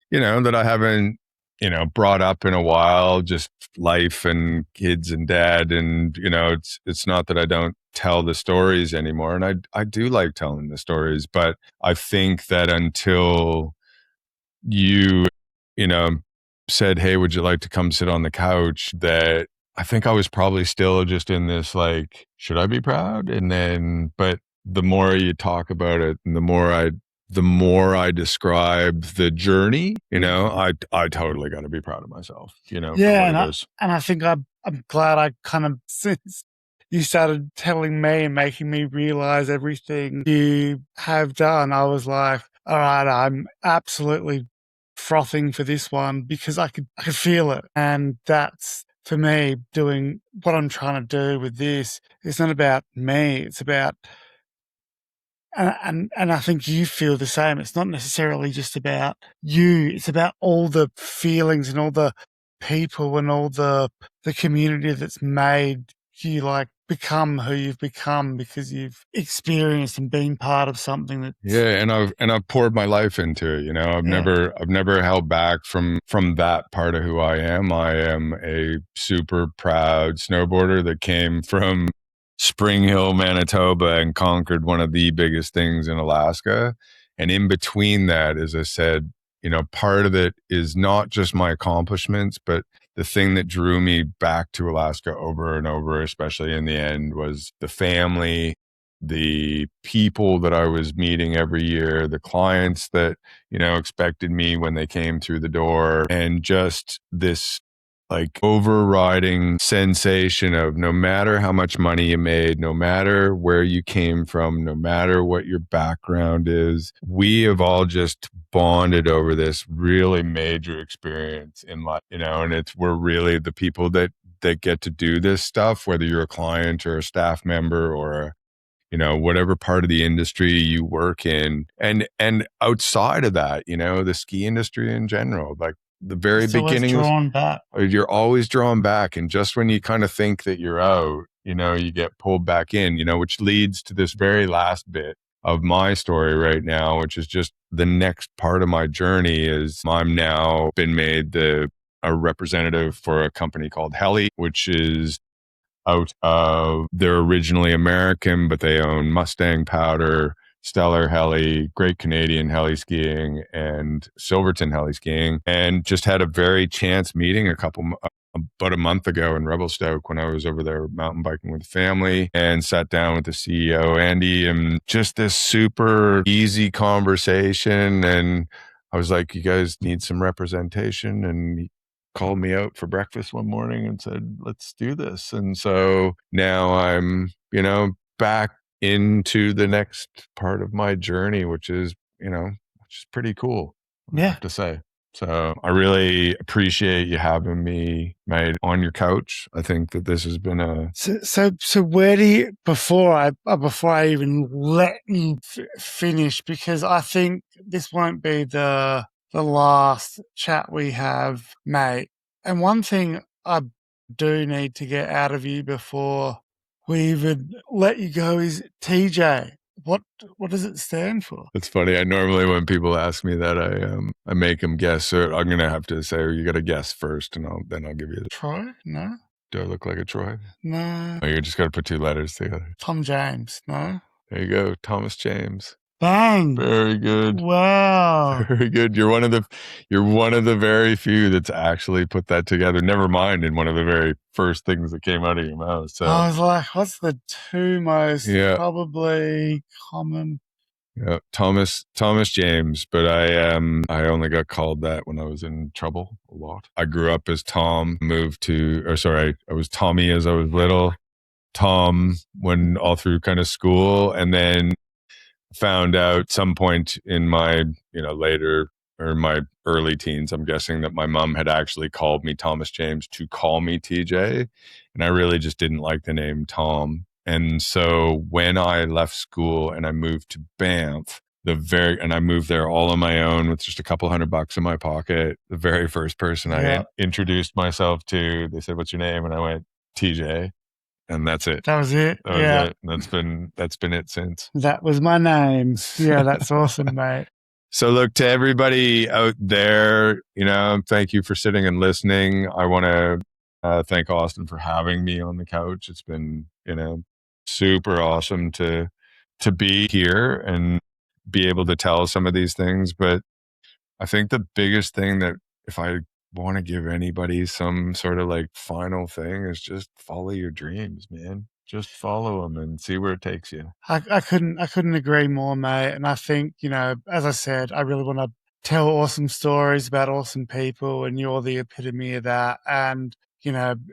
that I haven't, brought up in a while, just life and kids and dad. And, it's not that I don't tell the stories anymore. And I do like telling the stories, but I think that until you, said, hey, would you like to come sit on the couch, that I think I was probably still just in this, like, should I be proud? And then, but the more you talk about it and the more I describe the journey, I totally got to be proud of myself, Yeah. And I think I'm glad I kind of, since you started telling me and making me realize everything you have done, I was like, all right, I'm absolutely frothing for this one, because I could feel it. And that's, for me, doing what I'm trying to do with this. It's not about me. It's about, and I think you feel the same. It's not necessarily just about you. It's about all the feelings and all the people and all the community that's made you like become who you've become, because you've experienced and been part of something that. Yeah, and I've poured my life into it. I've never held back from that part of who I am. I am a super proud snowboarder that came from Spring Hill, Manitoba, and conquered one of the biggest things in Alaska. And in between that, as I said, part of it is not just my accomplishments, but the thing that drew me back to Alaska over and over, especially in the end, was the family, the people that I was meeting every year, the clients that, expected me when they came through the door, and just this like overriding sensation of no matter how much money you made, no matter where you came from, no matter what your background is, we have all just bonded over this really major experience in life, and we're really the people that get to do this stuff, whether you're a client or a staff member or whatever part of the industry you work in, and outside of that, the ski industry in general, like the very beginning, you're always drawn back. And just when you kind of think that you're out, you get pulled back in, which leads to this very last bit of my story right now, which is just the next part of my journey. Is I'm now been made a representative for a company called Heli, which is out of, they're originally American, but they own Mustang Powder, Stellar Heli, Great Canadian Heli-Skiing, and Silverton Heli-Skiing, and just had a very chance meeting about a month ago in Revelstoke when I was over there mountain biking with the family, and sat down with the CEO, Andy, and just this super easy conversation. And I was like, you guys need some representation? And he called me out for breakfast one morning and said, let's do this. And so now I'm, back into the next part of my journey, which is pretty cool, I have to say. So I really appreciate you having me, mate, on your couch. I think that this has been So where do you, before I even let you finish, because I think this won't be the last chat we have, mate, And one thing I do need to get out of you before we even let you go is TJ. What does it stand for? It's funny. I normally, when people ask me that, I make them guess. So I'm gonna have to say, you got to guess first, and then I'll give you. Troy? No. Do I look like a Troy? No. Oh, you just got to put two letters together. Tom James? No. There you go, Thomas James. Bang! Very good. Wow. Very good. You're one of the very few that's actually put that together. Never mind in one of the very first things that came out of your mouth. So I was like, what's the two most probably common? Yeah, Thomas James, but I only got called that when I was in trouble a lot. I grew up as Tom, I was Tommy as I was little, Tom when all through kind of school, and then found out some point in my, later or my early teens, I'm guessing, that my mom had actually called me Thomas James to call me TJ, and I really just didn't like the name Tom. And so when I left school and I moved to Banff, and I moved there all on my own with just a couple $100 in my pocket, the very first person I introduced myself to, they said, "What's your name?" And I went, "TJ." And that's it. That was it. That was it. That's been it since. That was my name. Yeah, that's awesome, mate. So look, to everybody out there, thank you for sitting and listening. I want to thank Austin for having me on the couch. It's been, super awesome to be here and be able to tell some of these things. But I think the biggest thing that, if I want to give anybody some sort of like final thing, is just follow your dreams, man. Just follow them and see where it takes you. I couldn't agree more, mate. And I think, as I said, I really want to tell awesome stories about awesome people, and you're the epitome of that. And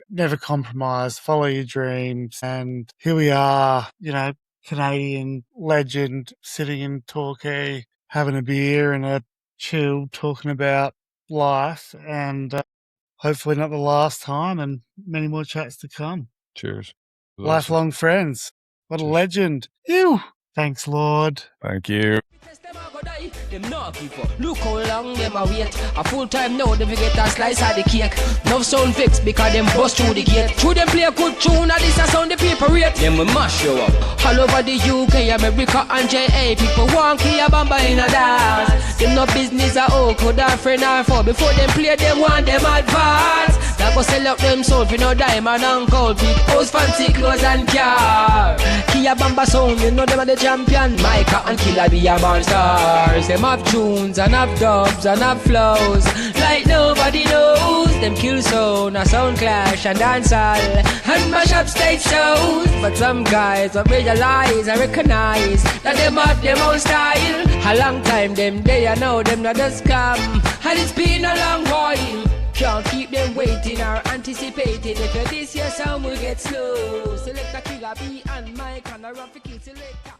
never compromise, follow your dreams. And here we are, Canadian legend sitting in Torquay, having a beer and a chill, talking about life, and hopefully not the last time, and many more chats to come. Cheers. Lifelong friends. What a legend. Ew. Thanks, Lord. Thank you. Them not keep up. Look how long them a wait. A full time now, them get a slice of the cake. No sound fix because them bust through the gate. Through them play a good tune, and this a sound the people rate. Them we mash you up. All over the UK, America and JA. People want Kia Bamba in a dance. Them no business at all, could have friend or foe. Before them play, them want them advance. That go sell out them soul for no diamond and gold. Big house, fancy clothes and car. Kia Bamba sound, them are the champion. Micah and Killer be a born stars. Them have tunes and have dubs and have flows like nobody knows. Them kill sound, a sound clash and dancehall and mash up stage shows. But some guys don't realize and recognize that them have them own style. A long time them they are know them not just come, and it's been a long while. Can't keep them waiting or anticipating. If you're this year sound will get slow. Select a Killer B and Mike and a run for kill selector.